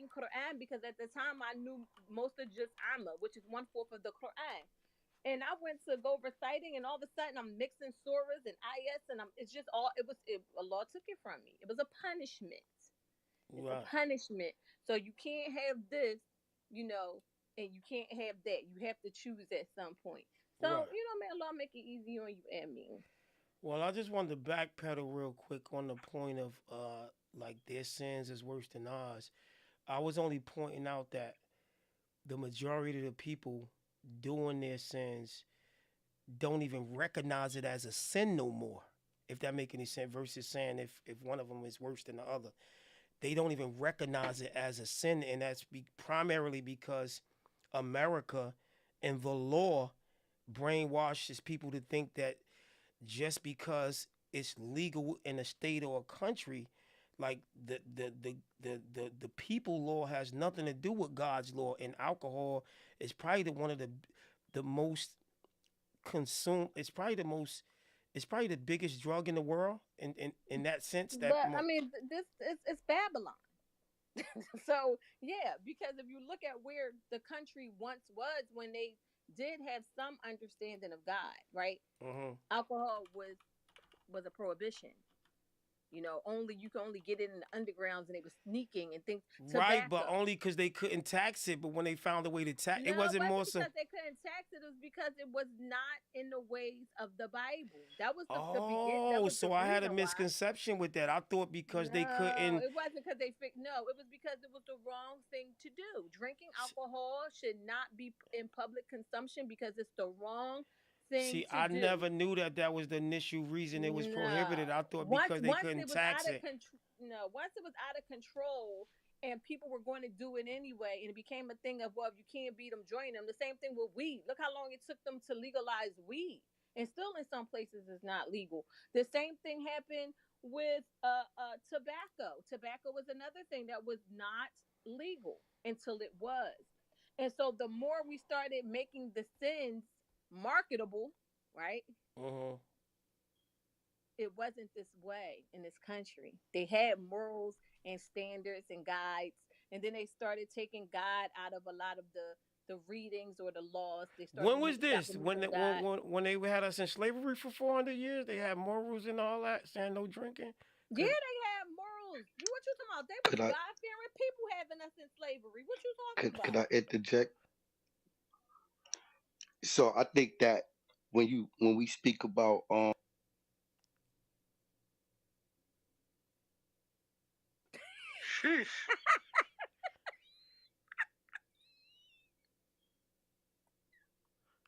Quran, because at the time I knew most of just amma, which is 1/4 of the Quran. And I went to go reciting, and all of a sudden I'm mixing surahs and ayats, and Allah took it from me. It was a punishment. It's a punishment. So you can't have this, and you can't have that. You have to choose at some point. So, may Allah make it easy on you and me. Well, I just wanted to backpedal real quick on the point of like their sins is worse than ours. I was only pointing out that the majority of the people doing their sins don't even recognize it as a sin no more. If that make any sense, versus saying if one of them is worse than the other, they don't even recognize it as a sin, and that's primarily because America and the law brainwashes people to think that just because it's legal in a state or a country, like the people law has nothing to do with God's law, and alcohol is probably one of the most consumed. It's probably the biggest drug in the world in that sense. But I mean, this it's Babylon. So yeah, because if you look at where the country once was when they did have some understanding of God, right? Alcohol was a prohibition. You know, only you can only get it in the undergrounds, and they were sneaking and things. Right, but Tobacco. only because they couldn't tax it. But when they found a way to tax, No, it wasn't more so. because they couldn't tax it. It was because it was not in the ways of the Bible. That was the begin. That Oh, was the so I had a reason why. misconception with that. I thought because they No, couldn't. it wasn't because they fixed. No, it was because it was the wrong thing to do. Drinking alcohol should not be in public consumption because it's the wrong thing See, to I do. never knew that was the initial reason it was prohibited. I No. thought Once because they once couldn't it was out tax of it. control. No, once it was out of control and people were going to do it anyway, and it became a thing of, well, if you can't beat them, join them. The same thing with weed. Look how long it took them to legalize weed, and still in some places it's not legal. The same thing happened with tobacco. Tobacco was another thing that was not legal until it was. And so the more we started making the sins marketable, right? It wasn't this way in this country. They had morals and standards and guides, and then they started taking God out of a lot of the readings or the laws. They started When was stop this? When removing God. when they had us in slavery for 400 years, they had morals and all that, saying no drinking. Yeah, Cause they had morals. What you talking about? They was Could I God fearing people having us in slavery. What you talking could I about? interject? So I think that when we speak about sheesh.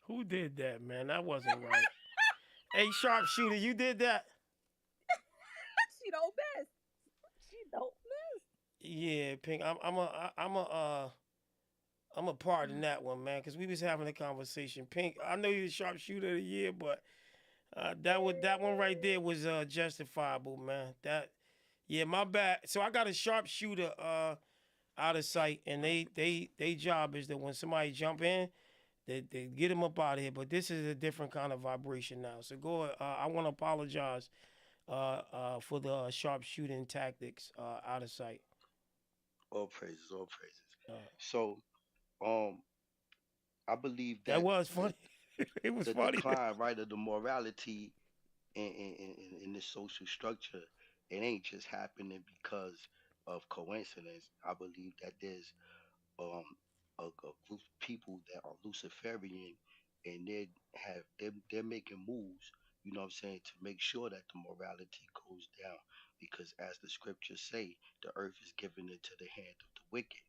who did that, man? That wasn't right. Hey, sharpshooter, you did that. She don't miss. She don't miss. Yeah, Pink. I'm a part in that one, man, because we was having a conversation. Pink, I know you're the sharpshooter of the year, but that one right there was justifiable, man. Yeah, my bad. So I got a sharpshooter out of sight, and they job is that when somebody jump in, they get them up out of here. But this is a different kind of vibration now. So go. I want to apologize for the sharpshooting tactics out of sight. All praises, all praises. Uh, So um I believe that that was funny. It was the funny. decline, right, of the morality in this social structure, it ain't just happening because of coincidence. I believe that there's um a group of people that are Luciferian, and they're making moves, you know what I'm saying, to make sure that the morality goes down. Because as the scriptures say, the earth is given into the hand of the wicked.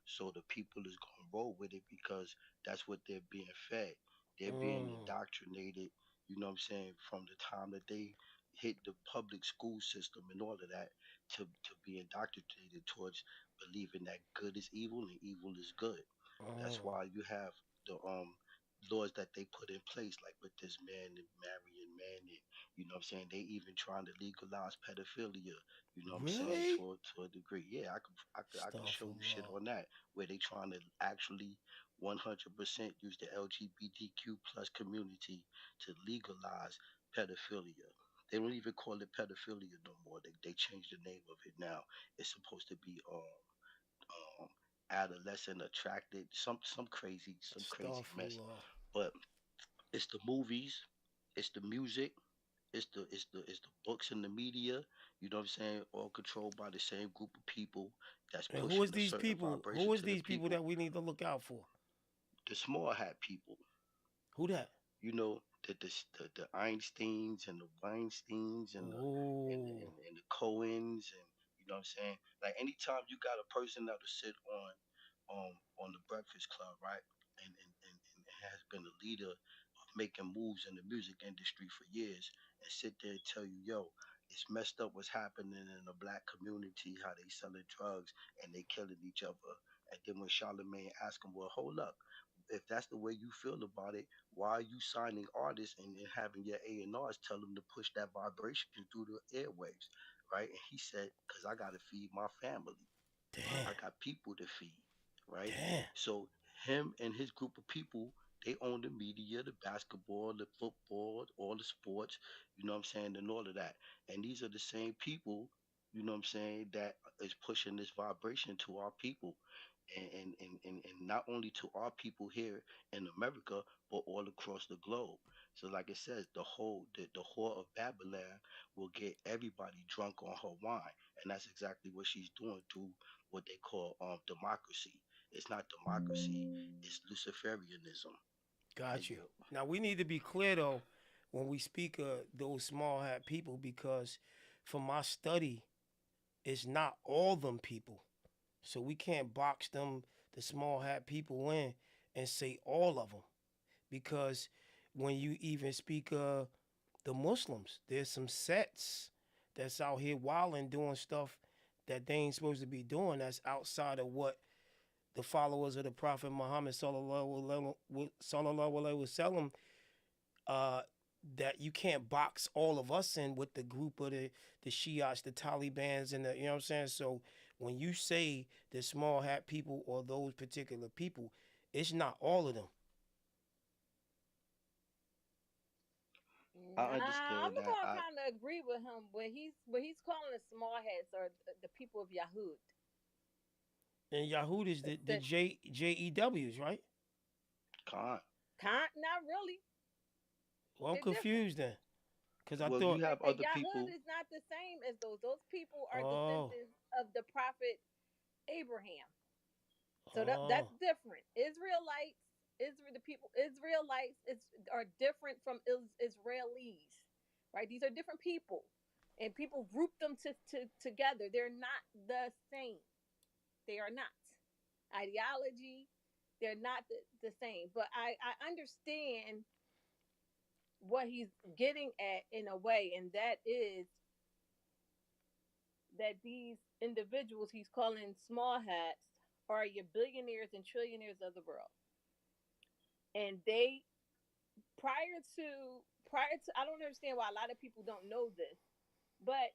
So the people is gonna roll with it because that's what they're being fed. They're being indoctrinated, you know what I'm saying, from the time that they hit the public school system and all of that, to be indoctrinated towards believing that good is evil and evil is good. That's why you have the laws that they put in place, like with this man and marrying man, and you know what I'm saying. They even trying to legalize pedophilia. You know what I'm saying, Really? to a degree. Yeah, I could show you shit Astaghfirullah. on that where they trying to actually 100% use the LGBTQ plus community to legalize pedophilia. They don't even call it pedophilia no more. They changed the name of it now. It's supposed to be um adolescent attracted, some crazy mess. Astaghfirullah. But it's the movies, it's the music, it's the books and the media, you know what I'm saying, all controlled by the same group of people that's And who pushing is a these certain people? vibration Who is to the these people people. that we need to look out for? The small hat people, Who that? you know, the Einsteins and the Weinsteins and Oh, the Cohens, and you know what I'm saying? Like anytime you got a person that'll sit on the Breakfast Club, right? And has been a leader of making moves in the music industry for years and sit there and tell you, yo, it's messed up what's happening in the black community, how they selling drugs and they killing each other. And then when Charlemagne asked him, well, hold up, if that's the way you feel about it, why are you signing artists and having your A&Rs tell them to push that vibration through the airwaves, right? And he said, because I got to feed my family. Damn. I got people to feed, right? Damn. So him and his group of people, they own the media, the basketball, the football, all the sports, you know what I'm saying, and all of that. And these are the same people, you know what I'm saying, that is pushing this vibration to our people. And not only to our people here in America, but all across the globe. So like it says, the whore of Babylon will get everybody drunk on her wine. And that's exactly what she's doing through what they call democracy. It's not democracy, it's Luciferianism. Got you. Now we need to be clear though when we speak of those small hat people because from my study, it's not all them people. So we can't box them, the small hat people in and say all of them. Because when you even speak of the Muslims, there's some sets that's out here wilding doing stuff that they ain't supposed to be doing that's outside of what the followers of the Prophet Muhammad sallallahu alaihi wasallam that you can't box all of us in with the group of the Shiites, the Talibans, and the, you know what I'm saying? So when you say the small hat people or those particular people, it's not all of them. I Nah, I'm understand that. gonna kind of agree with him when he's calling the small hats or the people of Yahud. And Yahud is the JEWs, right? Can't. Not really. Well, I'm They're different. confused then. Because I Well, you thought, have other Yahud people. is not the same as those. Those people are oh, descendants of the prophet Abraham. So that's oh, different. Israelites are different from Israelis, right? These are different people, and people group them together. They're not the same. They are not. Ideology, they're not the same. But I understand what he's getting at in a way, and that is that these individuals he's calling small hats are your billionaires and trillionaires of the world. And they prior to I don't understand why a lot of people don't know this, but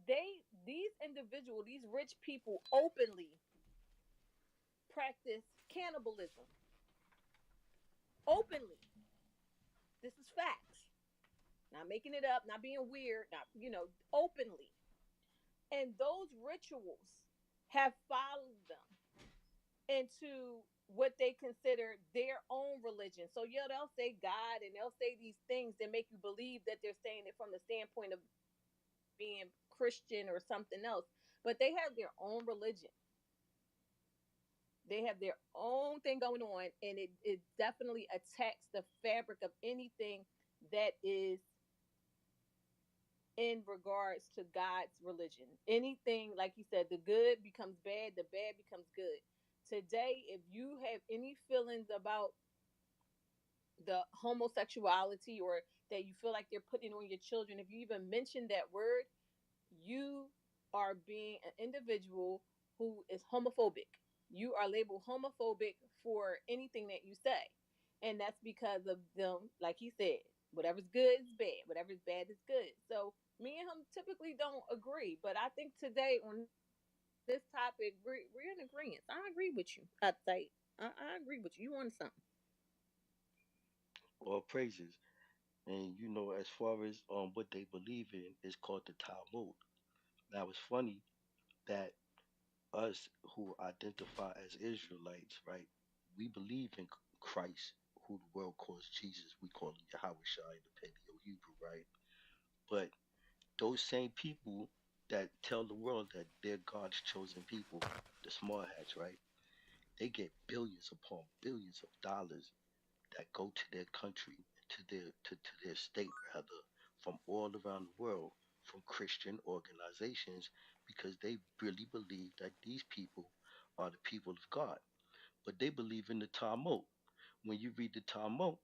these rich people openly practice cannibalism. Openly. This is facts. Not making it up, not being weird, not openly. And those rituals have followed them into what they consider their own religion. So yeah, they'll say God and they'll say these things that make you believe that they're saying it from the standpoint of being Christian or something else. But they have their own religion. They have their own thing going on, and it definitely attacks the fabric of anything that is in regards to God's religion. Anything, like you said, the good becomes bad, the bad becomes good. Today, if you have any feelings about the homosexuality or that you feel like they're putting on your children, if you even mention that word, you are being an individual who is homophobic. You are labeled homophobic for anything that you say. And that's because of them, like he said, whatever's good is bad, whatever's bad is good. So me and him typically don't agree. But I think today on this topic, we're in agreement. I agree with you. I agree with you. You want something. All praises. And as far as what they believe in is called the Talmud. Now it's funny that us who identify as Israelites, right? We believe in Christ, who the world calls Jesus. We call him Yahweh Shai in the Paleo Hebrew, right? But those same people that tell the world that they're God's chosen people, the small hats, right? They get billions upon billions of dollars that go to their country, to their state rather, from all around the world, from Christian organizations because they really believe that these people are the people of God. But they believe in the Talmud. When you read the Talmud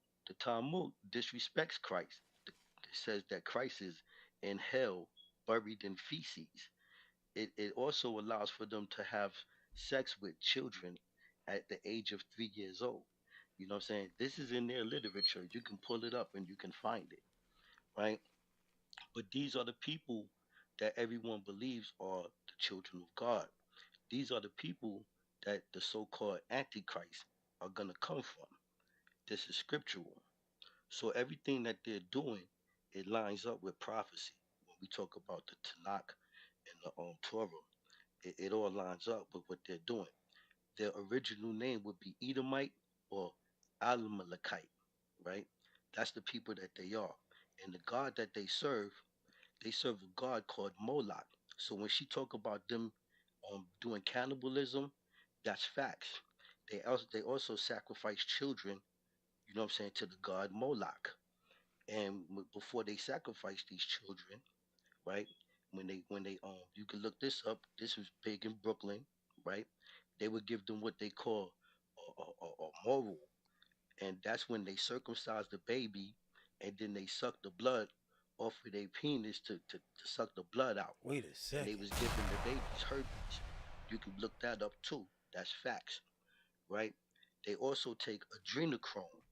disrespects Christ. It says that Christ is in hell, buried in feces. It also allows for them to have sex with children at the age of 3 years old. You know what I'm saying? This is in their literature. You can pull it up and you can find it, right? But these are the people that everyone believes are the children of God. These are the people that the so called Antichrist are going to come from. This is scriptural. So everything that they're doing, it lines up with prophecy. When we talk about the Tanakh and the Torah, it all lines up with what they're doing. Their original name would be Edomite or Alamalekite, right? That's the people that they are. And the God that they serve a God called Moloch. So when she talk about them doing cannibalism, that's facts. They also sacrifice children, you know what I'm saying, to the god Moloch. And before they sacrifice these children, right? When they you can look this up. This was big in Brooklyn, right? They would give them what they call a moral, and that's when they circumcise the baby, and then they suck the blood off of their penis to suck the blood out. Wait a And they second. was giving the babies herpes. You can look that up too. That's facts, right? They also take adrenochrome.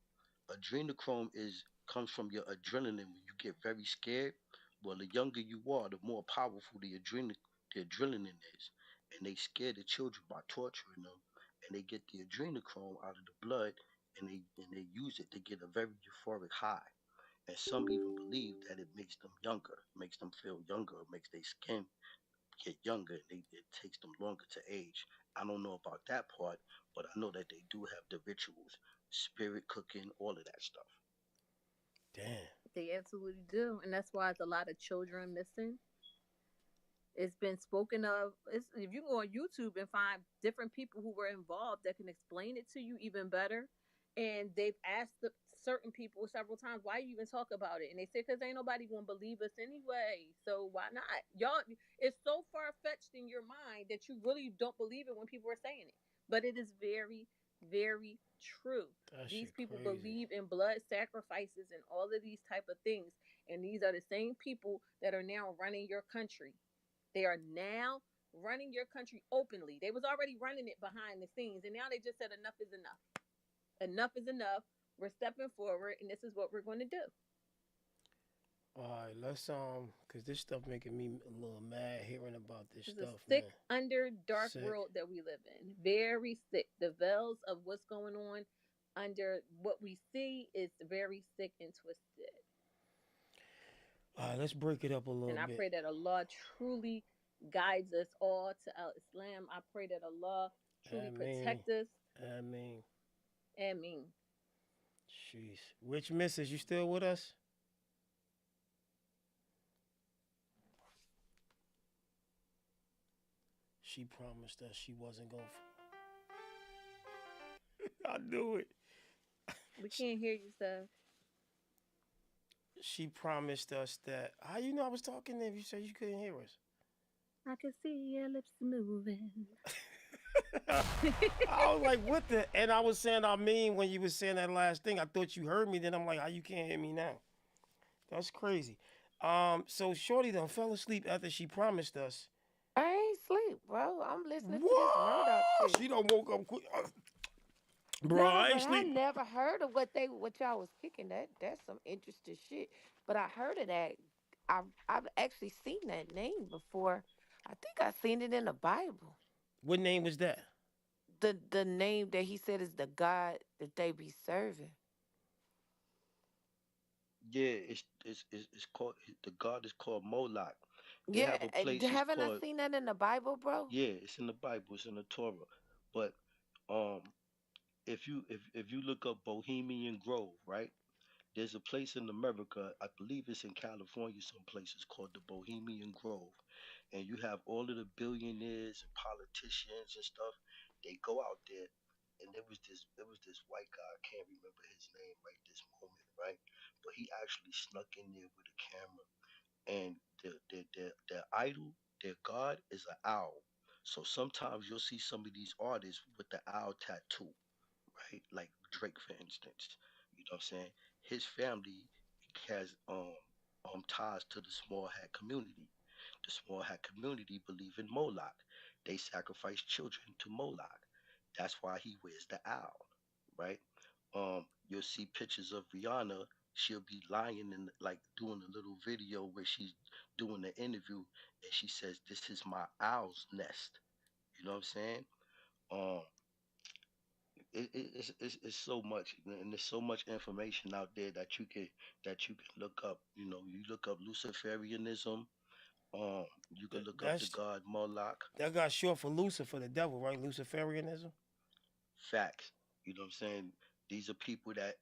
Adrenochrome is comes from your adrenaline when you get very scared. Well, the younger you are, the more powerful the adrenaline is, and they scare the children by torturing them, and they get the adrenochrome out of the blood, and they use it to get a very euphoric high. And some even believe that it makes them younger, makes them feel younger, makes their skin get younger, and it takes them longer to age. I don't know about that part, but I know that they do have the rituals, spirit cooking, all of that stuff. Damn. They absolutely do, and that's why there's a lot of children missing. It's been spoken of. If you go on YouTube and find different people who were involved that can explain it to you even better, and they've asked certain people several times, "Why you even talk about it?" And they say, "Because ain't nobody gonna believe us anyway. So why not?" Y'all, it's so far fetched in your mind that you really don't believe it when people are saying it, but it is very, very true. That These shit people crazy. believe in blood sacrifices and all of these type of things, and these are the same people that are now running your country. They are now running your country openly. They was already running it behind the scenes, and now they just said enough is enough. Enough is enough. We're stepping forward, and this is what we're going to do. All right, let's cause this stuff making me a little mad hearing about this This is a stuff, sick, man. under dark Sick. world that we live in. Very sick. The veils of what's going on under what we see is very sick and twisted. All right, let's break it up a little And I bit. pray that Allah truly guides us all to Al Islam. I pray that Allah truly I mean, protect us. I mean, Ameen. jeez. Rich Missus, you still with us? She promised us she wasn't going to. I knew it. We can't hear you, sir. She promised us that. How you know I was talking if you said you couldn't hear us? I can see your lips moving. I was like, what the? And I was saying I mean when you was saying that last thing. I thought you heard me. Then I'm like, how you can't hear me now? That's crazy. So Shorty done fell asleep after she promised us. I ain't sleep, bro. I'm listening to this murdoch What? shit. She done woke up quick. Bro, No, I ain't but I sleep. never heard of what y'all was kicking. That's some interesting shit. But I heard of that. I've actually seen that name before. I think I seen it in the Bible. What name was that? The name that he said is the God that they be serving. Yeah, it's called, the god is called Moloch. They Yeah, have a and place. It's haven't I called, seen that in the Bible, bro? yeah, it's in the Bible. It's in the Torah. But um, if you look up Bohemian Grove, right? There's a place in America, I believe it's in California, some places called the Bohemian Grove, and you have all of the billionaires and politicians and stuff. They go out there, and there was this white guy. I can't remember his name right this moment, right? But he actually snuck in there with a camera, and their idol. Their god is an owl. So sometimes you'll see some of these artists with the owl tattoo, right? Like Drake, for instance. You know what I'm saying? His family has ties to the small hat community. The small hat community believe in Moloch. They sacrifice children to Moloch. That's why he wears the owl, right? You'll see pictures of Rihanna. She'll be lying and like doing a little video where she's doing the interview, and she says, "This is my owl's nest." You know what I'm saying? Um, it's so much, and there's so much information out there that you can look up. You know, you look up Luciferianism. You can look up the That's god Moloch. that got short for Lucifer, the devil, right? Luciferianism. Facts. You know what I'm saying? These are people that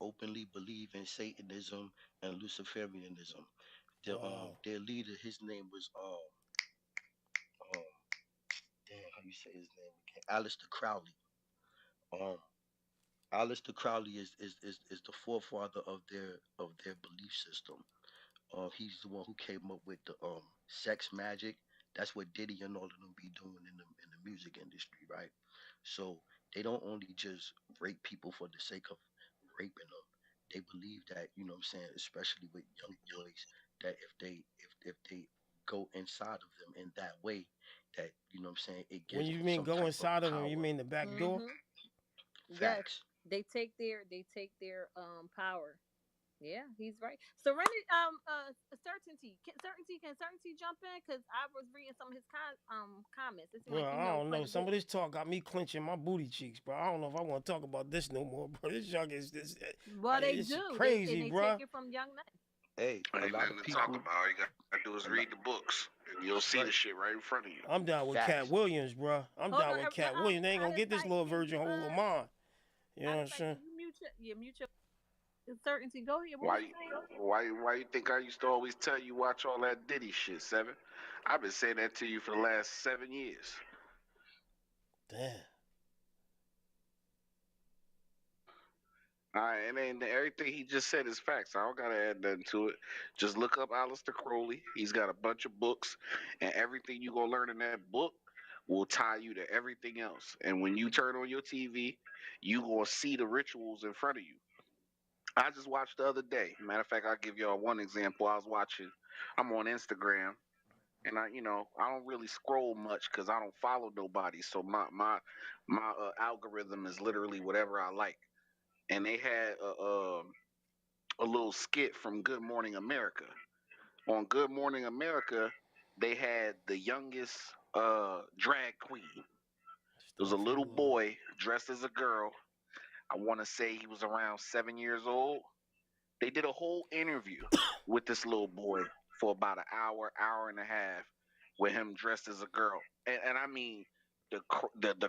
openly believe in Satanism and Luciferianism. Wow. Their leader, his name was um damn, how you say his name again? Aleister Crowley. Um Aleister Crowley is the forefather of their belief system. He's the one who came up with the sex magic. That's what Diddy and all of them be doing in the music industry, right? So they don't only just rape people for the sake of raping them. They believe that, you know what I'm saying, especially with young boys, that if they go inside of them in that way, that, you know what I'm saying, it When gives you them mean some go type of inside of them, you power. mean the back door? Yes, Facts. they take their power. Yeah, he's right. Serenity, certainty, can certainty jump in? Cause I was reading some of his comments. It seemed Bro, like you I know don't quite know. a Some bit. of this talk got me clenching my booty cheeks, bro. I don't know if I want to talk about this no more, bro. This junk is this. Well, they It's do. crazy, They take bro. it from young men. Hey, a Ain't lot nothing of to talk people, about. All you gotta do is a lot, read the books, and you'll that's see the right. shit right in front of you. I'm down with Cat Facts. Williams, bro. I'm Hold down on, with Cat Williams. They ain't out gonna of get this sight. little Can virgin you hole of mine. You know out what of I'm sight? saying? Can you mute your certainty? Go ahead. What was you Why, saying? why you think I used to always tell you watch all that Diddy shit, Seven? I've been saying that to you for the last 7 years. Damn. All right, and then everything he just said is facts. I don't gotta add nothing to it. Just look up Aleister Crowley. He's got a bunch of books, and everything you gonna learn in that book will tie you to everything else. And when you turn on your TV, you gonna see the rituals in front of you. I just watched the other day. Matter of fact, I'll give y'all one example. I'm on Instagram, and I don't really scroll much because I don't follow nobody. So my algorithm is literally whatever I like. And they had a little skit from Good Morning America. On Good Morning America, they had the youngest drag queen. It was a little boy dressed as a girl. I want to say he was around 7 years old. They did a whole interview with this little boy for about an hour, hour and a half, with him dressed as a girl. And I mean, the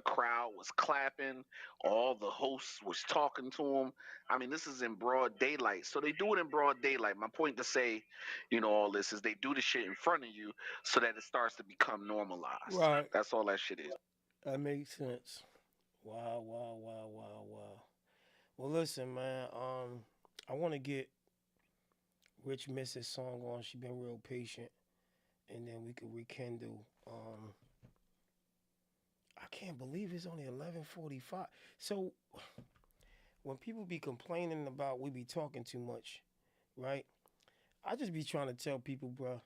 crowd was clapping. All the hosts was talking to him. I mean, this is in broad daylight. So they do it in broad daylight. My point to say, all this is they do the shit in front of you so that it starts to become normalized. Right. That's all that shit is. That makes sense. Wow, wow, wow, wow, wow. Well, listen, man. I want to get Rich Miss's song on. She been real patient, and then we could rekindle. I can't believe it's only 11:45. So when people be complaining about we be talking too much, right? I just be trying to tell people, bro,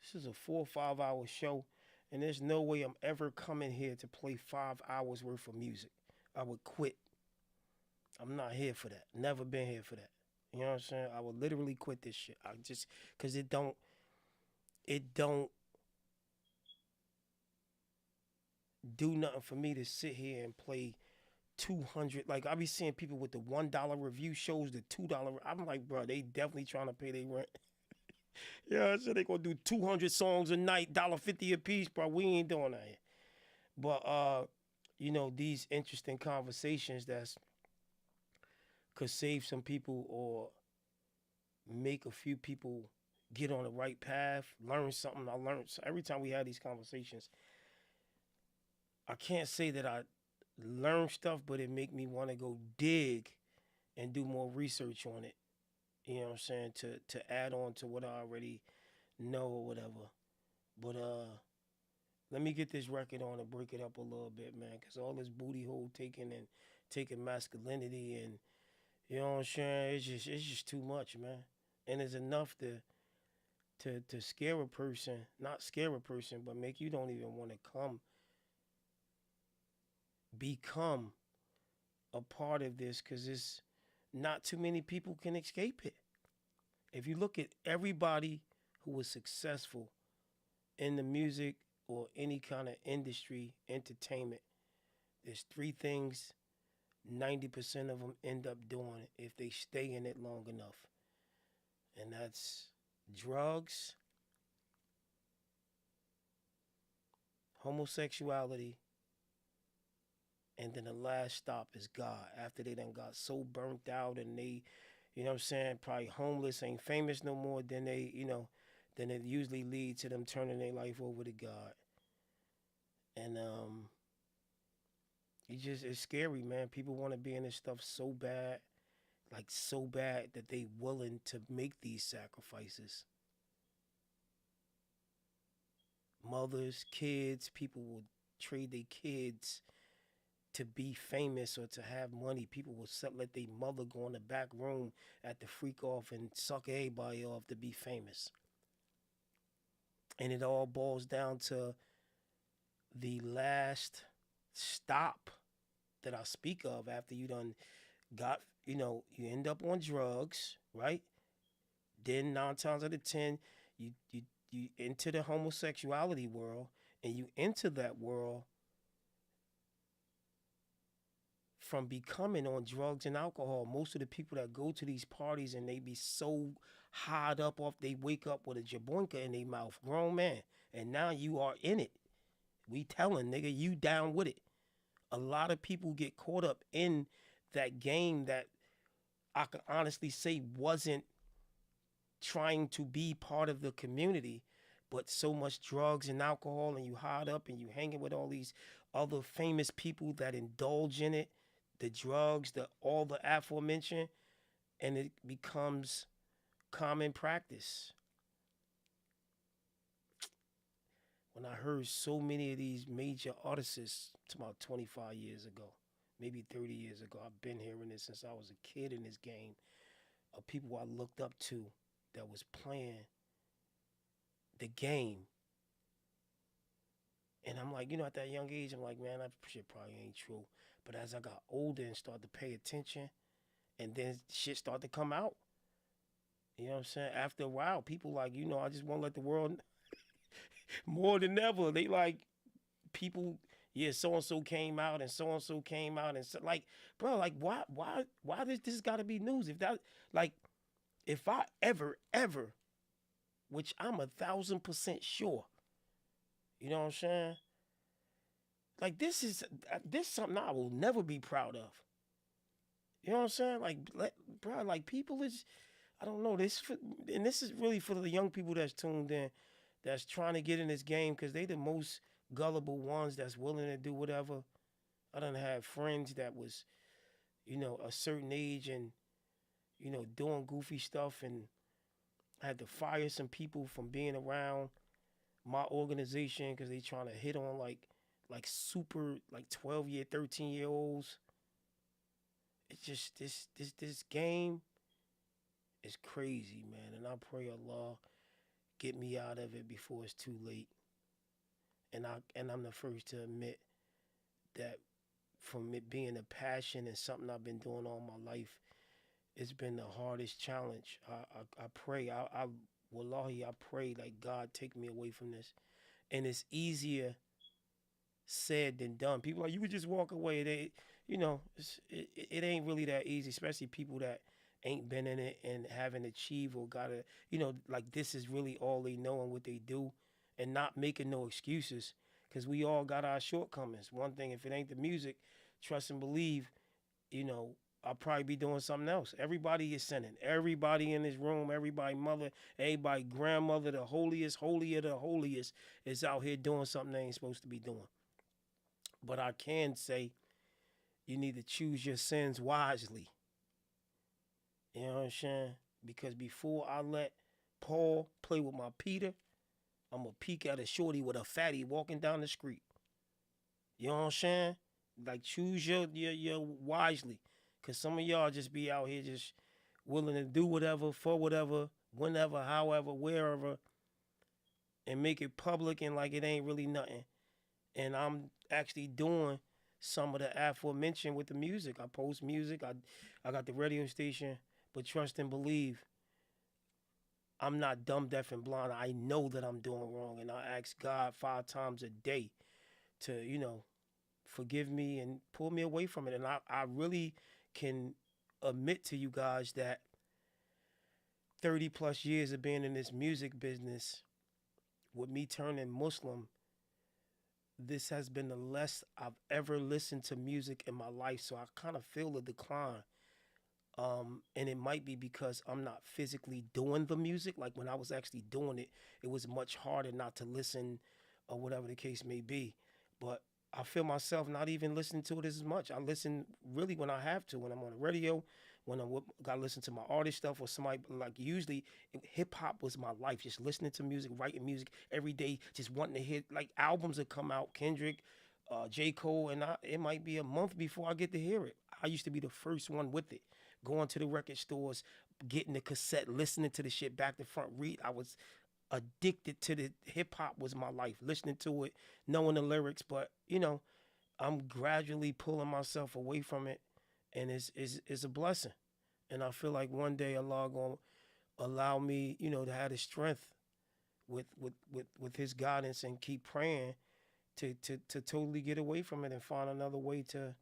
this is a 4 or 5 hour show, and there's no way I'm ever coming here to play 5 hours worth of music. I would quit. I'm not here for that. Never been here for that. You know what I'm saying? I would literally quit this shit. I just cause it don't do nothing for me to sit here and play 200. Like I be seeing people with the $1 review shows, the $2. I'm like, bro, they definitely trying to pay their rent. Yeah, so they gonna do 200 songs a night, $1.50 a piece, bro. We ain't doing that here. But these interesting conversations that's could save some people or make a few people get on the right path, learn something. I learned so every time we have these conversations. I can't say that I learn stuff, but it make me want to go dig and do more research on it. You know what I'm saying? To add on to what I already know or whatever. But let me get this record on and break it up a little bit, man, because all this booty hole taking masculinity and you know what I'm saying, it's just too much, man. And it's enough to scare a person, not scare a person, but make you don't even want to become a part of this, because it's not too many people can escape it. If you look at everybody who was successful in the music or any kind of industry, entertainment, there's three things 90% of them end up doing if they stay in it long enough. And that's drugs, homosexuality, and then the last stop is God. After they done got so burnt out and they, you know what I'm saying, probably homeless, ain't famous no more, then they, then it usually leads to them turning their life over to God. And it's scary, man. People want to be in this stuff so bad, like so bad that they willing to make these sacrifices. Mothers, kids, people will trade their kids to be famous or to have money. People will let their mother go in the back room at the freak off and suck everybody off to be famous. And it all boils down to the last stop that I speak of after you done got, you end up on drugs, right? Then 9 times out of 10, you enter the homosexuality world, and you enter that world from becoming on drugs and alcohol. Most of the people that go to these parties and they be so high up off, they wake up with a jaboinka in their mouth, grown man, and now you are in it. We telling nigga, you down with it. A lot of people get caught up in that game that I can honestly say wasn't trying to be part of the community, but so much drugs and alcohol, and you hide up and you hanging with all these other famous people that indulge in it, the drugs, all the aforementioned, and it becomes common practice. When I heard so many of these major artists, it's about 25 years ago, maybe 30 years ago, I've been hearing this since I was a kid in this game, of people I looked up to that was playing the game. And I'm like, at that young age, I'm like, man, that shit probably ain't true. But as I got older and started to pay attention, and then shit started to come out, you know what I'm saying? After a while, people like, I just want to let the world more than ever. They like, people, yeah, so-and-so came out and so-and-so came out. And so, like, bro, like, why does this got to be news? If I ever, which I'm 1,000% sure, you know what I'm saying? Like, this is something I will never be proud of. You know what I'm saying? Like, bro, like, people is, I don't know, this is really for the young people that's tuned in, that's trying to get in this game, because they the most gullible ones that's willing to do whatever. I done had friends that was, a certain age and, doing goofy stuff, and I had to fire some people from being around my organization because they trying to hit on like super, like 12-year, 13-year-olds. It's just this game is crazy, man. And I pray Allah get me out of it before it's too late. And I'm the first to admit that from it being a passion and something I've been doing all my life, it's been the hardest challenge. I pray, wallahi, I pray like God take me away from this. And it's easier said than done. People are like, you could just walk away. It ain't really that easy, especially people that ain't been in it and haven't achieved or gotta, like this is really all they know and what they do, and not making no excuses, because we all got our shortcomings. One thing, if it ain't the music, trust and believe, I'll probably be doing something else. Everybody is sinning. Everybody in this room, everybody mother, everybody grandmother, the holiest, holier the holiest, is out here doing something they ain't supposed to be doing. But I can say you need to choose your sins wisely. You know what I'm saying? Because before I let Paul play with my Peter, I'm gonna peek at a shorty with a fatty walking down the street. You know what I'm saying? Like choose your wisely, cause some of y'all just be out here just willing to do whatever for whatever, whenever, however, wherever, and make it public and like it ain't really nothing. And I'm actually doing some of the aforementioned with the music. I post music. I got the radio station, but trust and believe, I'm not dumb, deaf, and blind. I know that I'm doing wrong, and I ask God 5 times a day to, forgive me and pull me away from it. And I really can admit to you guys that 30 plus years of being in this music business, with me turning Muslim, this has been the less I've ever listened to music in my life. So I kind of feel the decline. And it might be because I'm not physically doing the music. Like when I was actually doing it, it was much harder not to listen or whatever the case may be. But I feel myself not even listening to it as much. I listen really when I have to, when I'm on the radio, when I got to listen to my artist stuff or somebody, like usually hip hop was my life, just listening to music, writing music every day, just wanting to hit, like albums that come out, Kendrick, J. Cole, and it might be a month before I get to hear it. I used to be the first one with it. Going to the record stores, getting the cassette, listening to the shit back to front, I was addicted to the hip hop was my life, listening to it, knowing the lyrics, but I'm gradually pulling myself away from it, and it's a blessing. And I feel like one day Allah gonna allow me, to have the strength with his guidance and keep praying to totally get away from it and find another way to,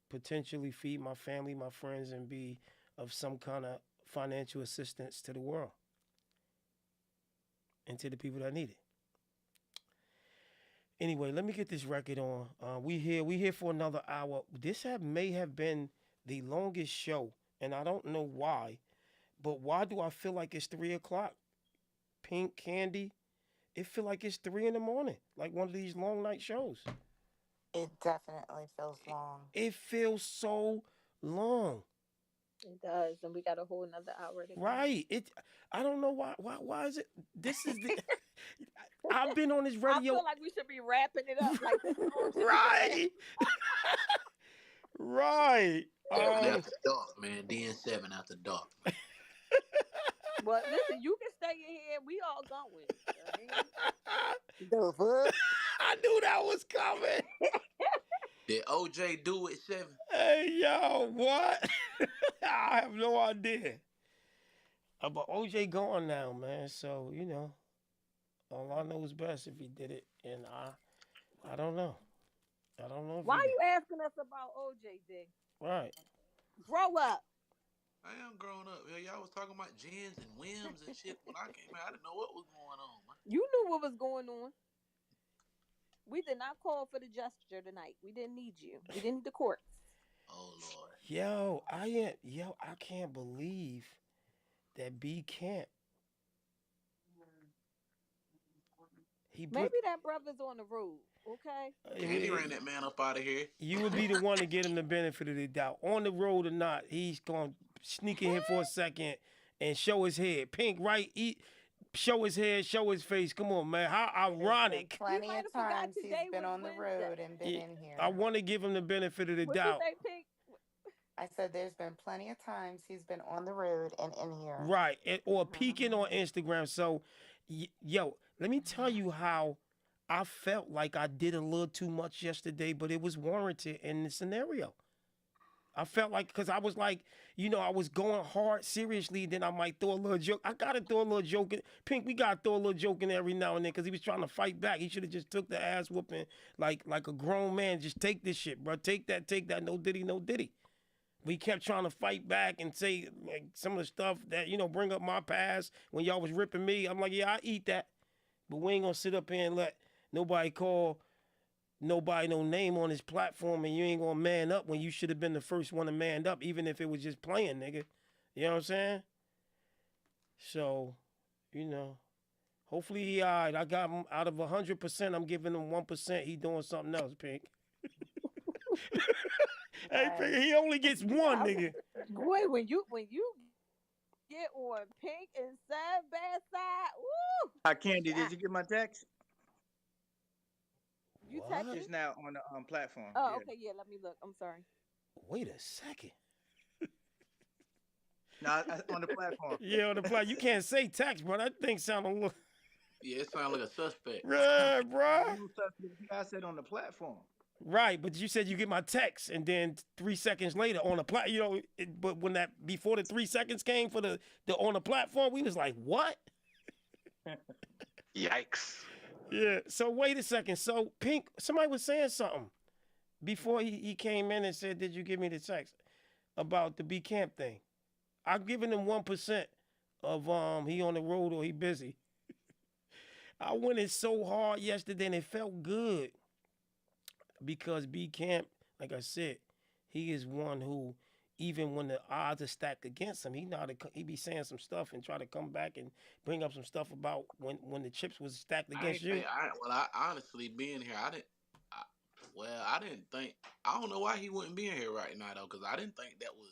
potentially feed my family, my friends, and be of some kind of financial assistance to the world and to the people that need it. Anyway, let me get this record on. We here for another hour. This may have been the longest show, and I don't know why, but why do I feel like it's 3 o'clock? Pink Candy, it feel like it's 3 in the morning, like one of these long night shows. It definitely feels long. It feels so long. It does, and we got a whole another hour to go. Right. I don't know why is it this is the I've been on this radio. I feel like we should be wrapping it up like this. Right. Right. After dark, man. DN7 after dark. Well, listen, you can stay in here. We all going. The fuck? I knew that was coming. Did OJ do it 7? Hey, yo, what? I have no idea. But OJ gone now, man. So, all I know is best if he did it. And I don't know. I don't know. Why are you asking us about OJ, Dick? Right. Grow up. I am growing up. Y'all was talking about gins and whims and shit when I came out. I didn't know what was going on, man. You knew what was going on. We did not call for the gesture tonight. We didn't need you. We didn't need the court. Oh Lord. Yo, I can't believe that B Camp. Maybe that brother's on the road. Okay. He ran that man up out of here. You would be the one to get him the benefit of the doubt. On the road or not, he's gonna sneak in here for a second and show his head. Pink, right? Show his head, show his face. Come on, man. How ironic. Plenty of times he's been on the road and been in here. I want to give him the benefit of the doubt. You say, Pink? I said there's been plenty of times he's been on the road and in here. Right. Or peeking on Instagram. So, yo, let me tell you how I felt like I did a little too much yesterday, but it was warranted in the scenario. I felt like, because I was like, I was going hard seriously, then I might throw a little joke. I got to throw a little joke in. Pink, we got to throw a little joke in every now and then because he was trying to fight back. He should have just took the ass whooping like a grown man. Just take this shit, bro. Take that. No diddy, no diddy. We kept trying to fight back and say like some of the stuff that, bring up my past when y'all was ripping me. I'm like, yeah, I eat that. But we ain't going to sit up here and let nobody call nobody no name on his platform, and you ain't gonna man up when you should have been the first one to man up, even if it was just playing, nigga. You know what I'm saying? So, hopefully he all right. I got him out of 100%. I'm giving him 1%. He doing something else, Pink. Hey, Pink, he only gets one, nigga. Boy, when you get on Pink and side by side. Woo! Candy, did Child. you get my text? You text What? me? Just now on the platform. Oh, Yeah. okay. Yeah, let me look. I'm sorry. Wait a second. No, on the platform. Yeah, on the plot. You can't say text, bro. That thing sound a little. Yeah, it sounds like a suspect. Right, I bro. know something I said on the platform. Right, but you said you get my text, and then 3 seconds later on the plat, but when that before the 3 seconds came for the on the platform, we was like, what? Yikes. Yeah. So wait a second. So Pink, somebody was saying something before he came in and said, "Did you give me the text about the B camp thing?" I've given him 1% of he on the road or he busy. I went in so hard yesterday and it felt good because B camp, like I said, he is one who, even when the odds are stacked against him, he be saying some stuff and try to come back and bring up some stuff about when the chips was stacked against you. I honestly being here, I didn't think. I don't know why he wouldn't be in here right now though, because I didn't think that was.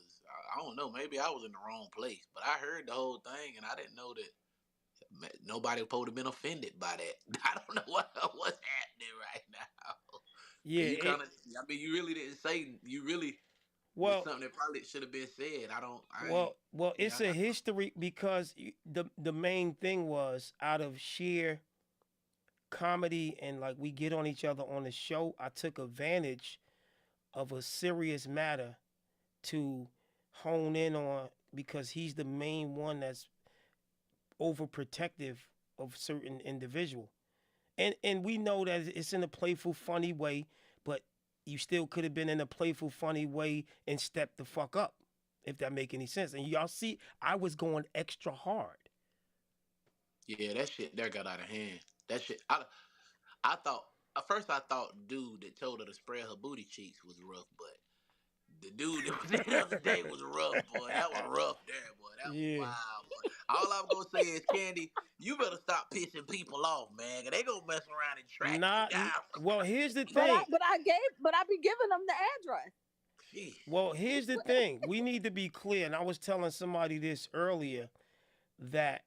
I don't know. Maybe I was in the wrong place, but I heard the whole thing and I didn't know that nobody supposed to been offended by that. I don't know what's happening right now. Yeah. You kind of. I mean, you really didn't say. You really. Was Well, something that probably should have been said. it's a history because the main thing was out of sheer comedy and like we get on each other on the show. I took advantage of a serious matter to hone in on because he's the main one that's overprotective of certain individual. And we know that it's in a playful, funny way, but you still could have been in a playful, funny way and stepped the fuck up, if that make any sense. And y'all see, I was going extra hard. Yeah, that shit there got out of hand. That shit, I thought at first I thought the dude that told her to spread her booty cheeks was rough, but the dude that was there the other day was rough, boy. That was rough there, boy. That was wild, boy. All I'm gonna say is, Candy, you better stop pissing people off, man. 'Cause they gonna mess around and track you down. Well, here's the But thing. I be giving them the address. Jeez. Well, here's the thing. We need to be clear, and I was telling somebody this earlier, that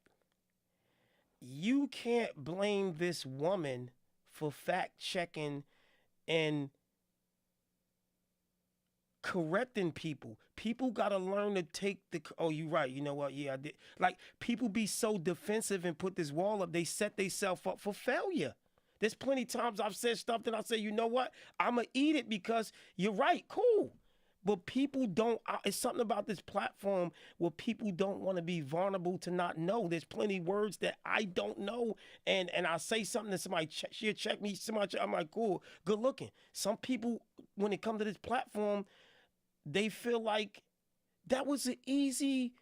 you can't blame this woman for fact checking and correcting people. People gotta learn to take you right, you know what, yeah, I did. Like, people be so defensive and put this wall up, they set themselves up for failure. There's plenty times I've said stuff that I say, you know what, I'ma eat it because you're right, cool. But people don't, it's something about this platform where people don't want to be vulnerable to not know. There's plenty words that I don't know. And I say something to somebody, she'll check me, somebody, I'm like, cool, good looking. Some people, when it comes to this platform, they feel like that was an easy,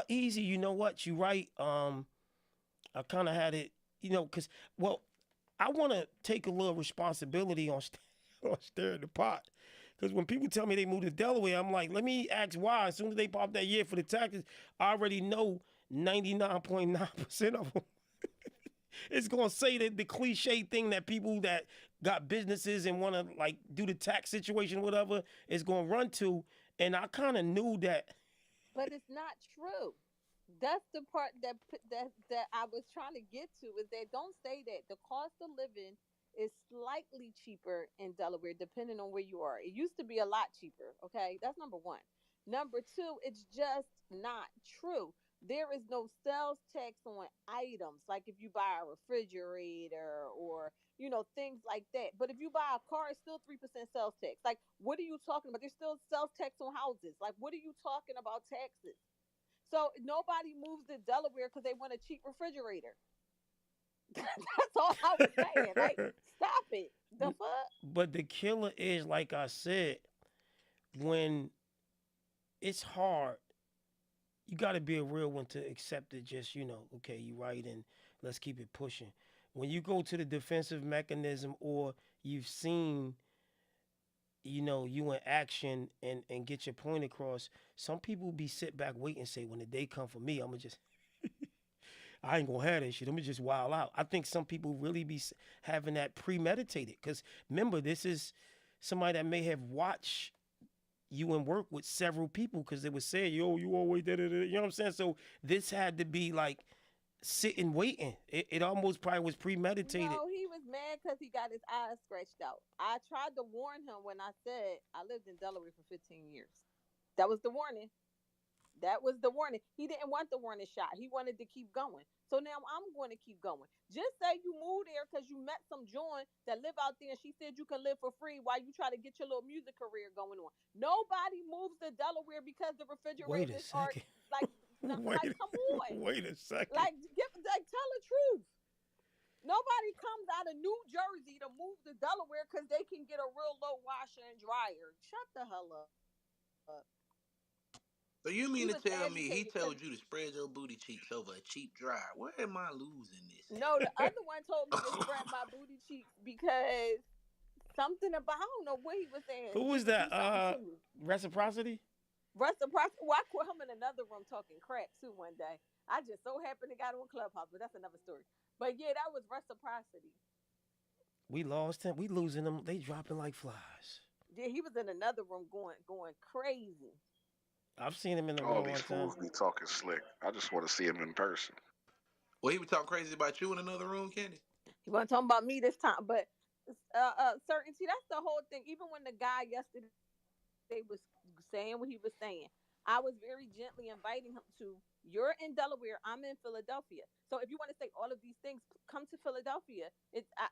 you know what, you right. I kind of had it, because, well, I want to take a little responsibility on stirring the pot. Because when people tell me they moved to Delaware, I'm like, let me ask why. As soon as they pop that year for the taxes, I already know 99.9% of them. It's going to say that the cliche thing that people that got businesses and want to like do the tax situation, whatever, is going to run to. And I kind of knew that. But it's not true. That's the part that I was trying to get to, is that don't say that the cost of living is slightly cheaper in Delaware depending on where you are. It used to be a lot cheaper, okay? That's number one. Number two, it's just not true. There is no sales tax on items, like if you buy a refrigerator or, things like that. But if you buy a car, it's still 3% sales tax. Like, what are you talking about? There's still sales tax on houses. Like, what are you talking about taxes? So nobody moves to Delaware because they want a cheap refrigerator. That's all I was saying. Like, stop it. The fuck? But the killer is, like I said, when it's hard, you got to be a real one to accept it. Just, okay, you right, and let's keep it pushing. When you go to the defensive mechanism, or you've seen, you in action and get your point across, some people be sit back, wait and say, when the day come for me, I'm going to just, I ain't going to have that shit. I'm going to just wild out. I think some people really be having that premeditated. Because remember, this is somebody that may have watched you in work with several people because it was said, yo, you always da da da. You know what I'm saying? So this had to be like sitting waiting. It almost probably was premeditated. No, he was mad because he got his eyes scratched out. I tried to warn him when I said I lived in Delaware for 15 years. That was the warning. That was the warning. He didn't want the warning shot. He wanted to keep going. So now I'm going to keep going. Just say you moved there because you met some joint that live out there and she said you can live for free while you try to get your little music career going on. Nobody moves to Delaware because the Wait a refrigerators are second. like, Wait, come on. wait a second. Like, tell the truth. Nobody comes out of New Jersey to move to Delaware because they can get a real low washer and dryer. Shut the hell up. So you He mean to was tell me he agitated because told you to spread your booty cheeks over a cheap dryer? Where am I losing no, this? the other one told me to spread my booty cheeks because something about I don't know what he was saying. Who He was would do that? something to me. Reciprocity? Reciprocity. Well, I caught him in another room talking crap too one day. I just so happened to got on Clubhouse, but that's another story. But yeah, that was reciprocity. We lost him. We losing them. They dropping like flies. Yeah, he was in another room going crazy. I've seen him in the All room these one time. fools be talking slick. I just want to see him in person. Well, he was talking crazy about you in another room, Candy. He wasn't talking about me this time, but certainty. That's the whole thing. Even when the guy yesterday was saying what he was saying, I was very gently inviting him to. You're in Delaware. I'm in Philadelphia. So if you want to say all of these things, come to Philadelphia.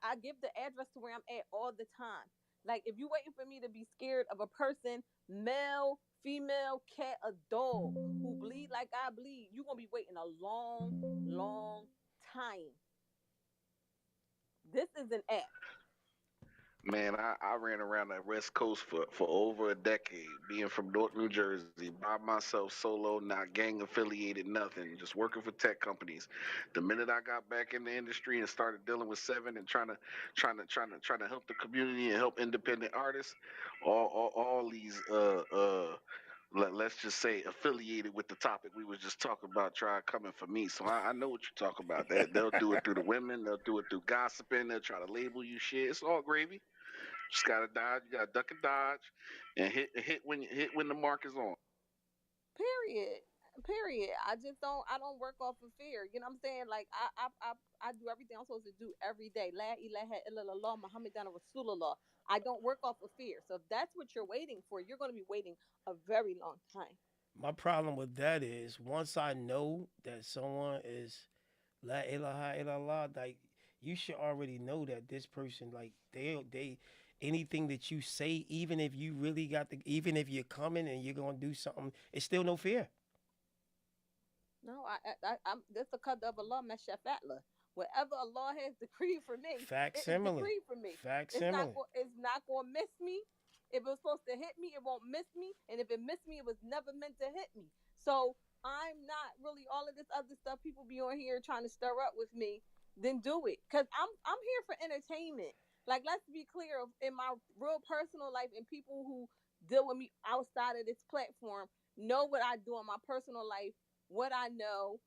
I give the address to where I'm at all the time. Like if you're waiting for me to be scared of a person, male, female, cat, a dog who bleed like I bleed, you're gonna be waiting a long, long time. This is an app. Man, I ran around the West Coast for over a decade, being from North New Jersey, by myself, solo, not gang affiliated, nothing, just working for tech companies. The minute I got back in the industry and started dealing with Seven and trying to help the community and help independent artists, all these let's just say affiliated with the topic we was just talking about try coming for me. So I know what you're talking about. They'll do it through the women, they'll do it through gossiping, they'll try to label you shit. It's all gravy. Just gotta dodge. You gotta duck and dodge, and hit when the mark is on. Period. Period. I just don't. I don't work off of fear. You know what I'm saying? Like I do everything I'm supposed to do every day. La ilaha illallah Muhammadan Rasulullah. I don't work off of fear. So if that's what you're waiting for, you're going to be waiting a very long time. My problem with that is once I know that someone is la ilaha illallah, like you should already know that this person, like they anything that you say, even if you really got the, even if you're coming and you're gonna do something, it's still no fear. No, I'm. This a cut of Allah meshafatla. Whatever Allah has decreed for me, it is Facsimile. decreed for me. Facsimile. It's not going to miss me. If it was supposed to hit me, it won't miss me. And if it missed me, it was never meant to hit me. So I'm not really all of this other stuff people be on here trying to stir up with me. Then do it, cause I'm here for entertainment. Like let's be clear, in my real personal life and people who deal with me outside of this platform know what I do in my personal life, what I know,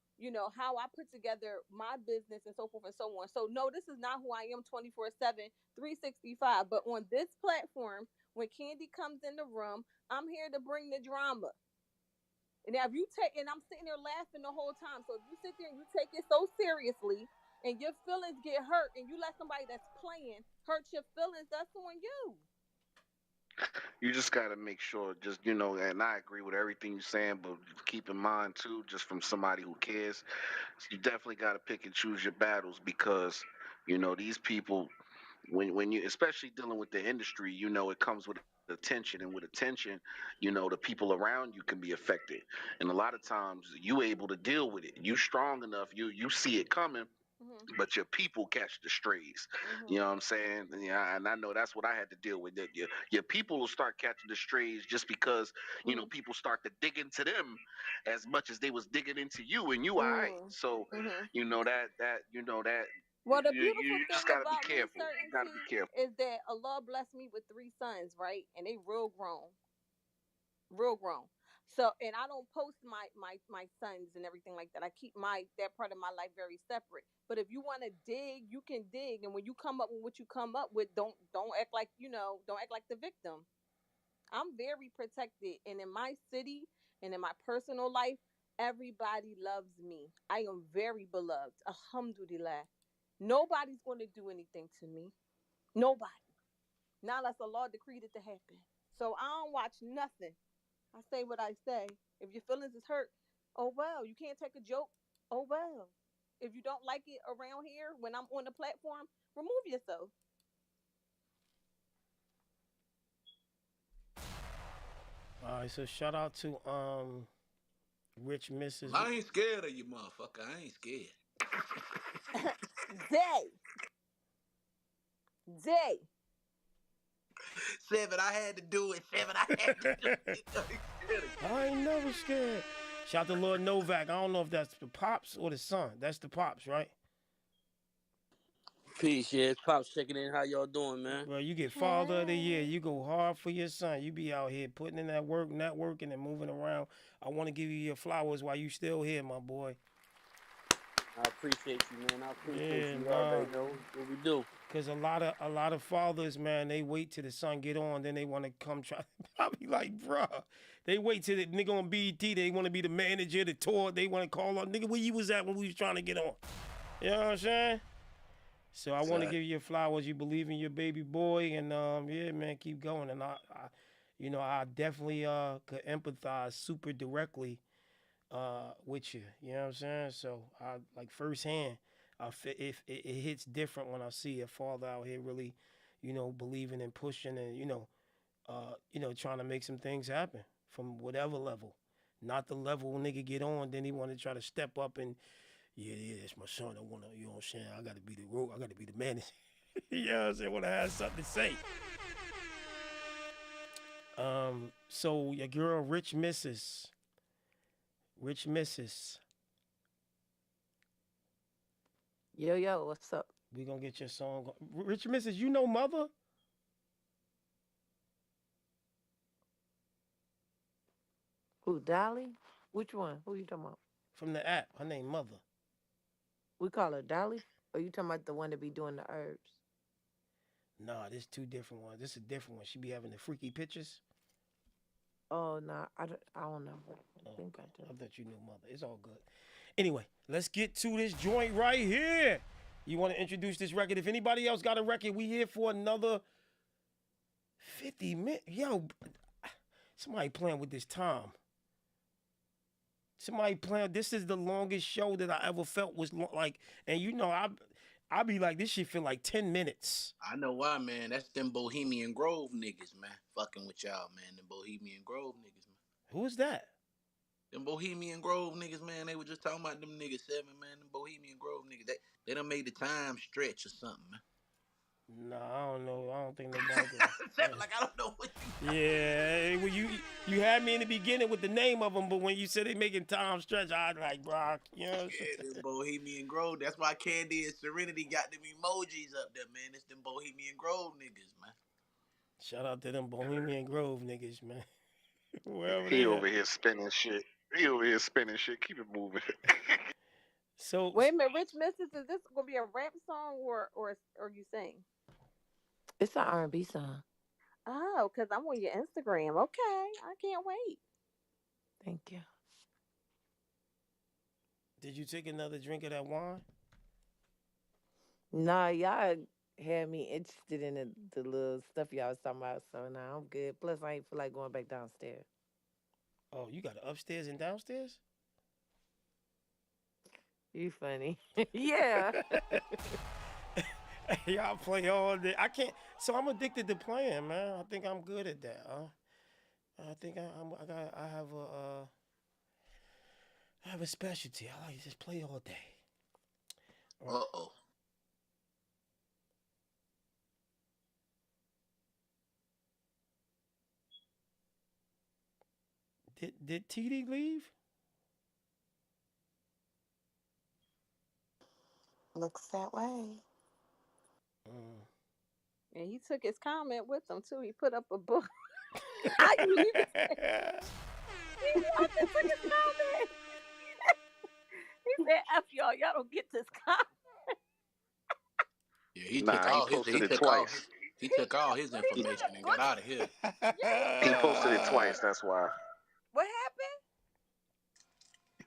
how I put together my business and so forth and so on. So no, this is not who I am 24/7, 365. But on this platform, when Candy comes in the room, I'm here to bring the drama. And now if you take, and I'm sitting there laughing the whole time. So if you sit there and you take it so seriously and your feelings get hurt and you let somebody that's playing hurt your feelings, that's on you. You just gotta make sure, just and I agree with everything you're saying, but keep in mind too, just from somebody who cares, you definitely gotta pick and choose your battles because these people, when you especially dealing with the industry, it comes with attention, and with attention, the people around you can be affected, and a lot of times you able to deal with it. You strong enough, you see it coming. But your people catch the strays. You know what I'm saying? Yeah, and I know that's what I had to deal with. That your people will start catching the strays just because people start to dig into them as much as they was digging into you, and you all right. So that Well, the beautiful you just thing gotta be about me, careful. You gotta be certainty, careful. is that Allah blessed me with 3 sons, right? And they real grown. Real grown. So, and I don't post my sons and everything like that. I keep that part of my life very separate. But if you want to dig, you can dig. And when you come up with what you come up with, don't act like don't act like the victim. I'm very protected, and in my city and in my personal life, everybody loves me. I am very beloved. Alhamdulillah. Nobody's going to do anything to me. Nobody. Not unless Allah decreed it to happen. So I don't watch nothing. I say what I say. If your feelings is hurt, oh well. You can't take a joke, oh well. If you don't like it around here when I'm on the platform, remove yourself. All right, so shout out to Rich Mrs. I ain't scared of you, motherfucker. I ain't scared. Day. Day. 7, I had to do it. 7, I had to do it. I ain't never scared. Shout out to Lord Novak. I don't know if that's the pops or the son. That's the pops, right? Peace, yeah. It's Pops checking in. How y'all doing, man? Bro, you get Father of the Year. You go hard for your son. You be out here putting in that work, networking, and moving around. I want to give you your flowers while you still here, my boy. I appreciate you, man. I appreciate you. You already know what we do. Cause a lot of fathers, man, they wait till the son get on, then they want to come try. I be like, bruh, they wait till the nigga on BET. They want to be the manager, the tour. They want to call on nigga. Where you was at when we was trying to get on? You know what I'm saying? So I want to give you your flowers. You believe in your baby boy, and yeah, man, keep going. And I definitely could empathize super directly with you. You know what I'm saying? So I like firsthand. If it hits different when I see a father out here really, believing and pushing and trying to make some things happen from whatever level, not the level when nigga get on, then he want to try to step up and yeah, that's my son. I wanna, you know what I'm saying? I gotta be the road. I gotta be the man. You know what I'm saying? Wanna have something to say. So your girl, Rich Mrs. Yo, what's up? We gonna get your song. Rich Mrs., you know Mother? Who, Dolly? Which one? Who you talking about? From the app. Her name Mother. We call her Dolly? Or you talking about the one that be doing the herbs? Nah, this two different ones. This is a different one. She be having the freaky pictures. Oh, no, I don't know. I think I do. I thought you knew Mother. It's all good. Anyway, let's get to this joint right here. You want to introduce this record? If anybody else got a record, we here for another 50 minutes. Yo, somebody playing with this time. Somebody playing. This is the longest show that I ever felt was like, and I be like, this shit feel like 10 minutes. I know why, man. That's them Bohemian Grove niggas, man. Fucking with y'all, man. Them Bohemian Grove niggas, man. Who is that? Them Bohemian Grove niggas, man. They were just talking about them niggas 7, man. Them Bohemian Grove niggas. They done made the time stretch or something, man. No, I don't know. I don't think nobody. Like I don't know what you. Yeah, well, you had me in the beginning with the name of them, but when you said they making time stretch, I was like, bro, you know. Yeah, them Bohemian Grove. That's why Candy and Serenity got them emojis up there, man. It's them Bohemian Grove niggas, man. Shout out to them Bohemian Grove niggas, man. Wherever he over here spinning shit. Keep it moving. So wait a minute, Rich Mrs. Is this gonna be a rap song or you sing? It's an R&B song. Oh, because I'm on your Instagram. Okay, I can't wait. Thank you. Did you take another drink of that wine? Nah, y'all had me interested in the little stuff y'all was talking about, so now I'm good. Plus, I ain't feel like going back downstairs. Oh, you got upstairs and downstairs? You funny. Yeah. Y'all play all day. I can't. So I'm addicted to playing, man. I think I'm good at that. I think I have a specialty. I like to just play all day. Uh-oh. Did TD leave? Looks that way. And he took his comment with him too. He put up a book. How you leave it? He took his comment. He said, "F y'all, y'all don't get this comment." Yeah, he he posted it twice. He took all his information and got out of here. He posted it twice. That's why. What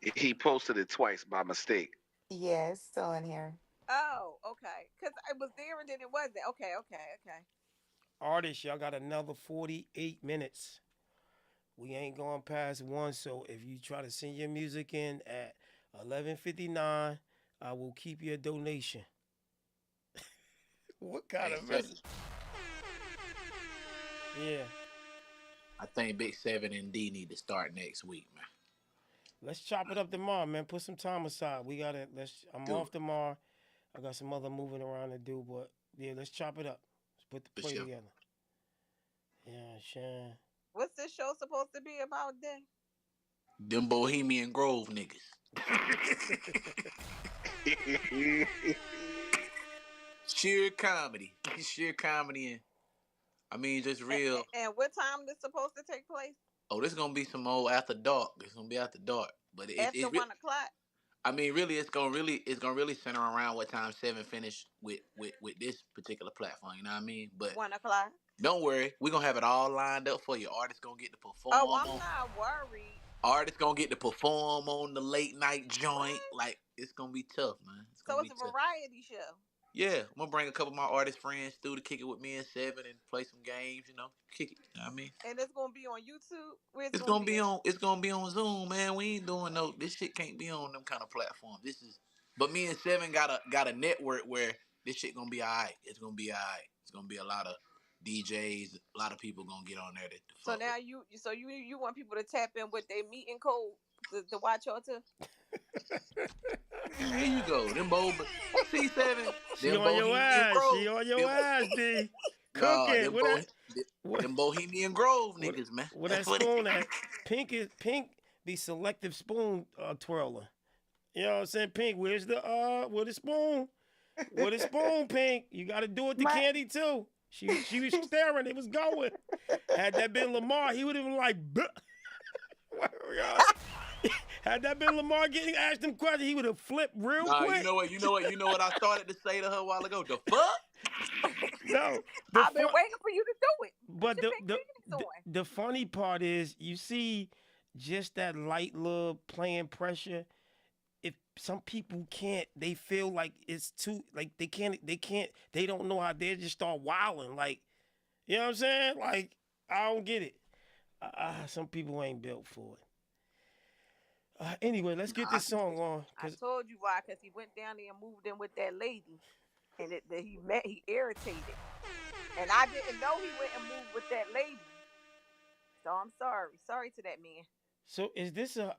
happened? He posted it twice by mistake. Yeah, it's still in here. Oh, okay. Because it was there and then it wasn't. Okay. Artists, y'all got another 48 minutes. We ain't going past one, so if you try to send your music in at 11:59, I will keep your donation. What kind of message? Yeah. I think Big 7 and D need to start next week, man. Let's chop it up tomorrow, man. Put some time aside. We gotta. I'm off tomorrow. I got some other moving around to do, but yeah, let's chop it up. Let's put the play together. Yeah, sure. What's this show supposed to be about then? Them Bohemian Grove niggas. Sheer comedy. Sheer comedy and I mean just real. And what time this supposed to take place? Oh, this is gonna be some old after dark. It's gonna be after dark. But after 1 o'clock. I mean, really, it's gonna really center around what time 7 finished with this particular platform. You know what I mean? But 1 o'clock. Don't worry, we're gonna have it all lined up for you. Artists gonna get to perform. Oh, I'm not worried. Artists gonna get to perform on the late night joint. Like it's gonna be tough, man. It's a variety show. Yeah, I'm gonna bring a couple of my artist friends through to kick it with me and 7 and play some games. You know, kick it. You know what I mean? And it's gonna be on YouTube. Where's it's gonna be on. It's gonna be on Zoom, man. We ain't doing no. This shit can't be on them kind of platforms. This is. But me and 7 got a network where this shit gonna be alright. It's gonna be alright. It's gonna be a lot of DJs, a lot of people gonna get on there. So now you want people to tap in with their meeting code to watch y'all too? There you go. Them bold C7. She on your ass. She on your ass, D. Cooking. Them Bohemian Grove niggas, man. What that spoon at? Pink be selective spoon twirler. You know what I'm saying? Pink, where's the spoon? Where the spoon, Pink? You gotta do it to Candy too. She was staring. It was going. Had that been Lamar, he would have been like, had that been Lamar getting asked him questions, he would have flipped real quick. You know what I started to say to her a while ago? The fuck? No. I've been waiting for you to do it. But the funny part is you see just that light little playing pressure. If some people can't, they feel like it's too, like they don't know how they just start wilding. Like, you know what I'm saying? Like, I don't get it. Some people ain't built for it. Anyway, let's get this song on. I told you why, because he went down there and moved in with that lady, and he irritated. And I didn't know he went and moved with that lady. So I'm sorry. Sorry to that man. So is this a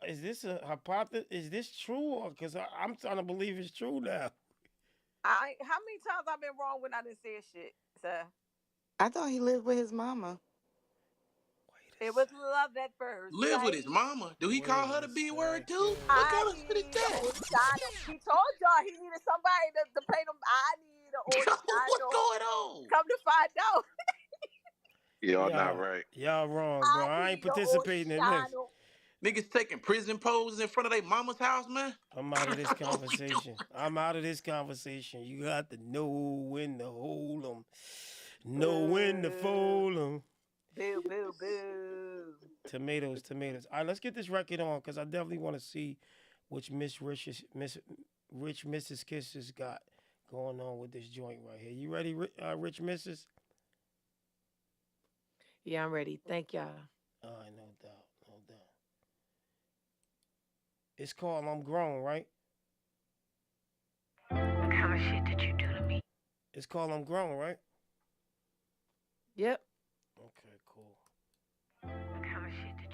hypothesis? Is this true, or because I'm trying to believe it's true now? How many times I've been wrong when I didn't say shit, sir? I thought he lived with his mama. It was love at first. Live with his mama? Do he call her the B word too? What kind of shit is that? He told y'all he needed somebody to pay them. I need an old What's going on? Come to find out. Y'all not right. Y'all wrong, bro. I ain't participating in this. Niggas taking prison poses in front of their mama's house, man. I'm out of this conversation. You got to know when to hold them. Know when to fold them. Boo, boo, boo. Tomatoes. All right, let's get this record on, because I definitely want to see which Rich Mrs. Kisses got going on with this joint right here. You ready, Rich Mrs.? Yeah, I'm ready. Thank y'all. All right, no doubt. It's called I'm Grown, right? What kind of shit did you do to me? It's called I'm Grown, right? Yep. Okay, cool. What kind of shit did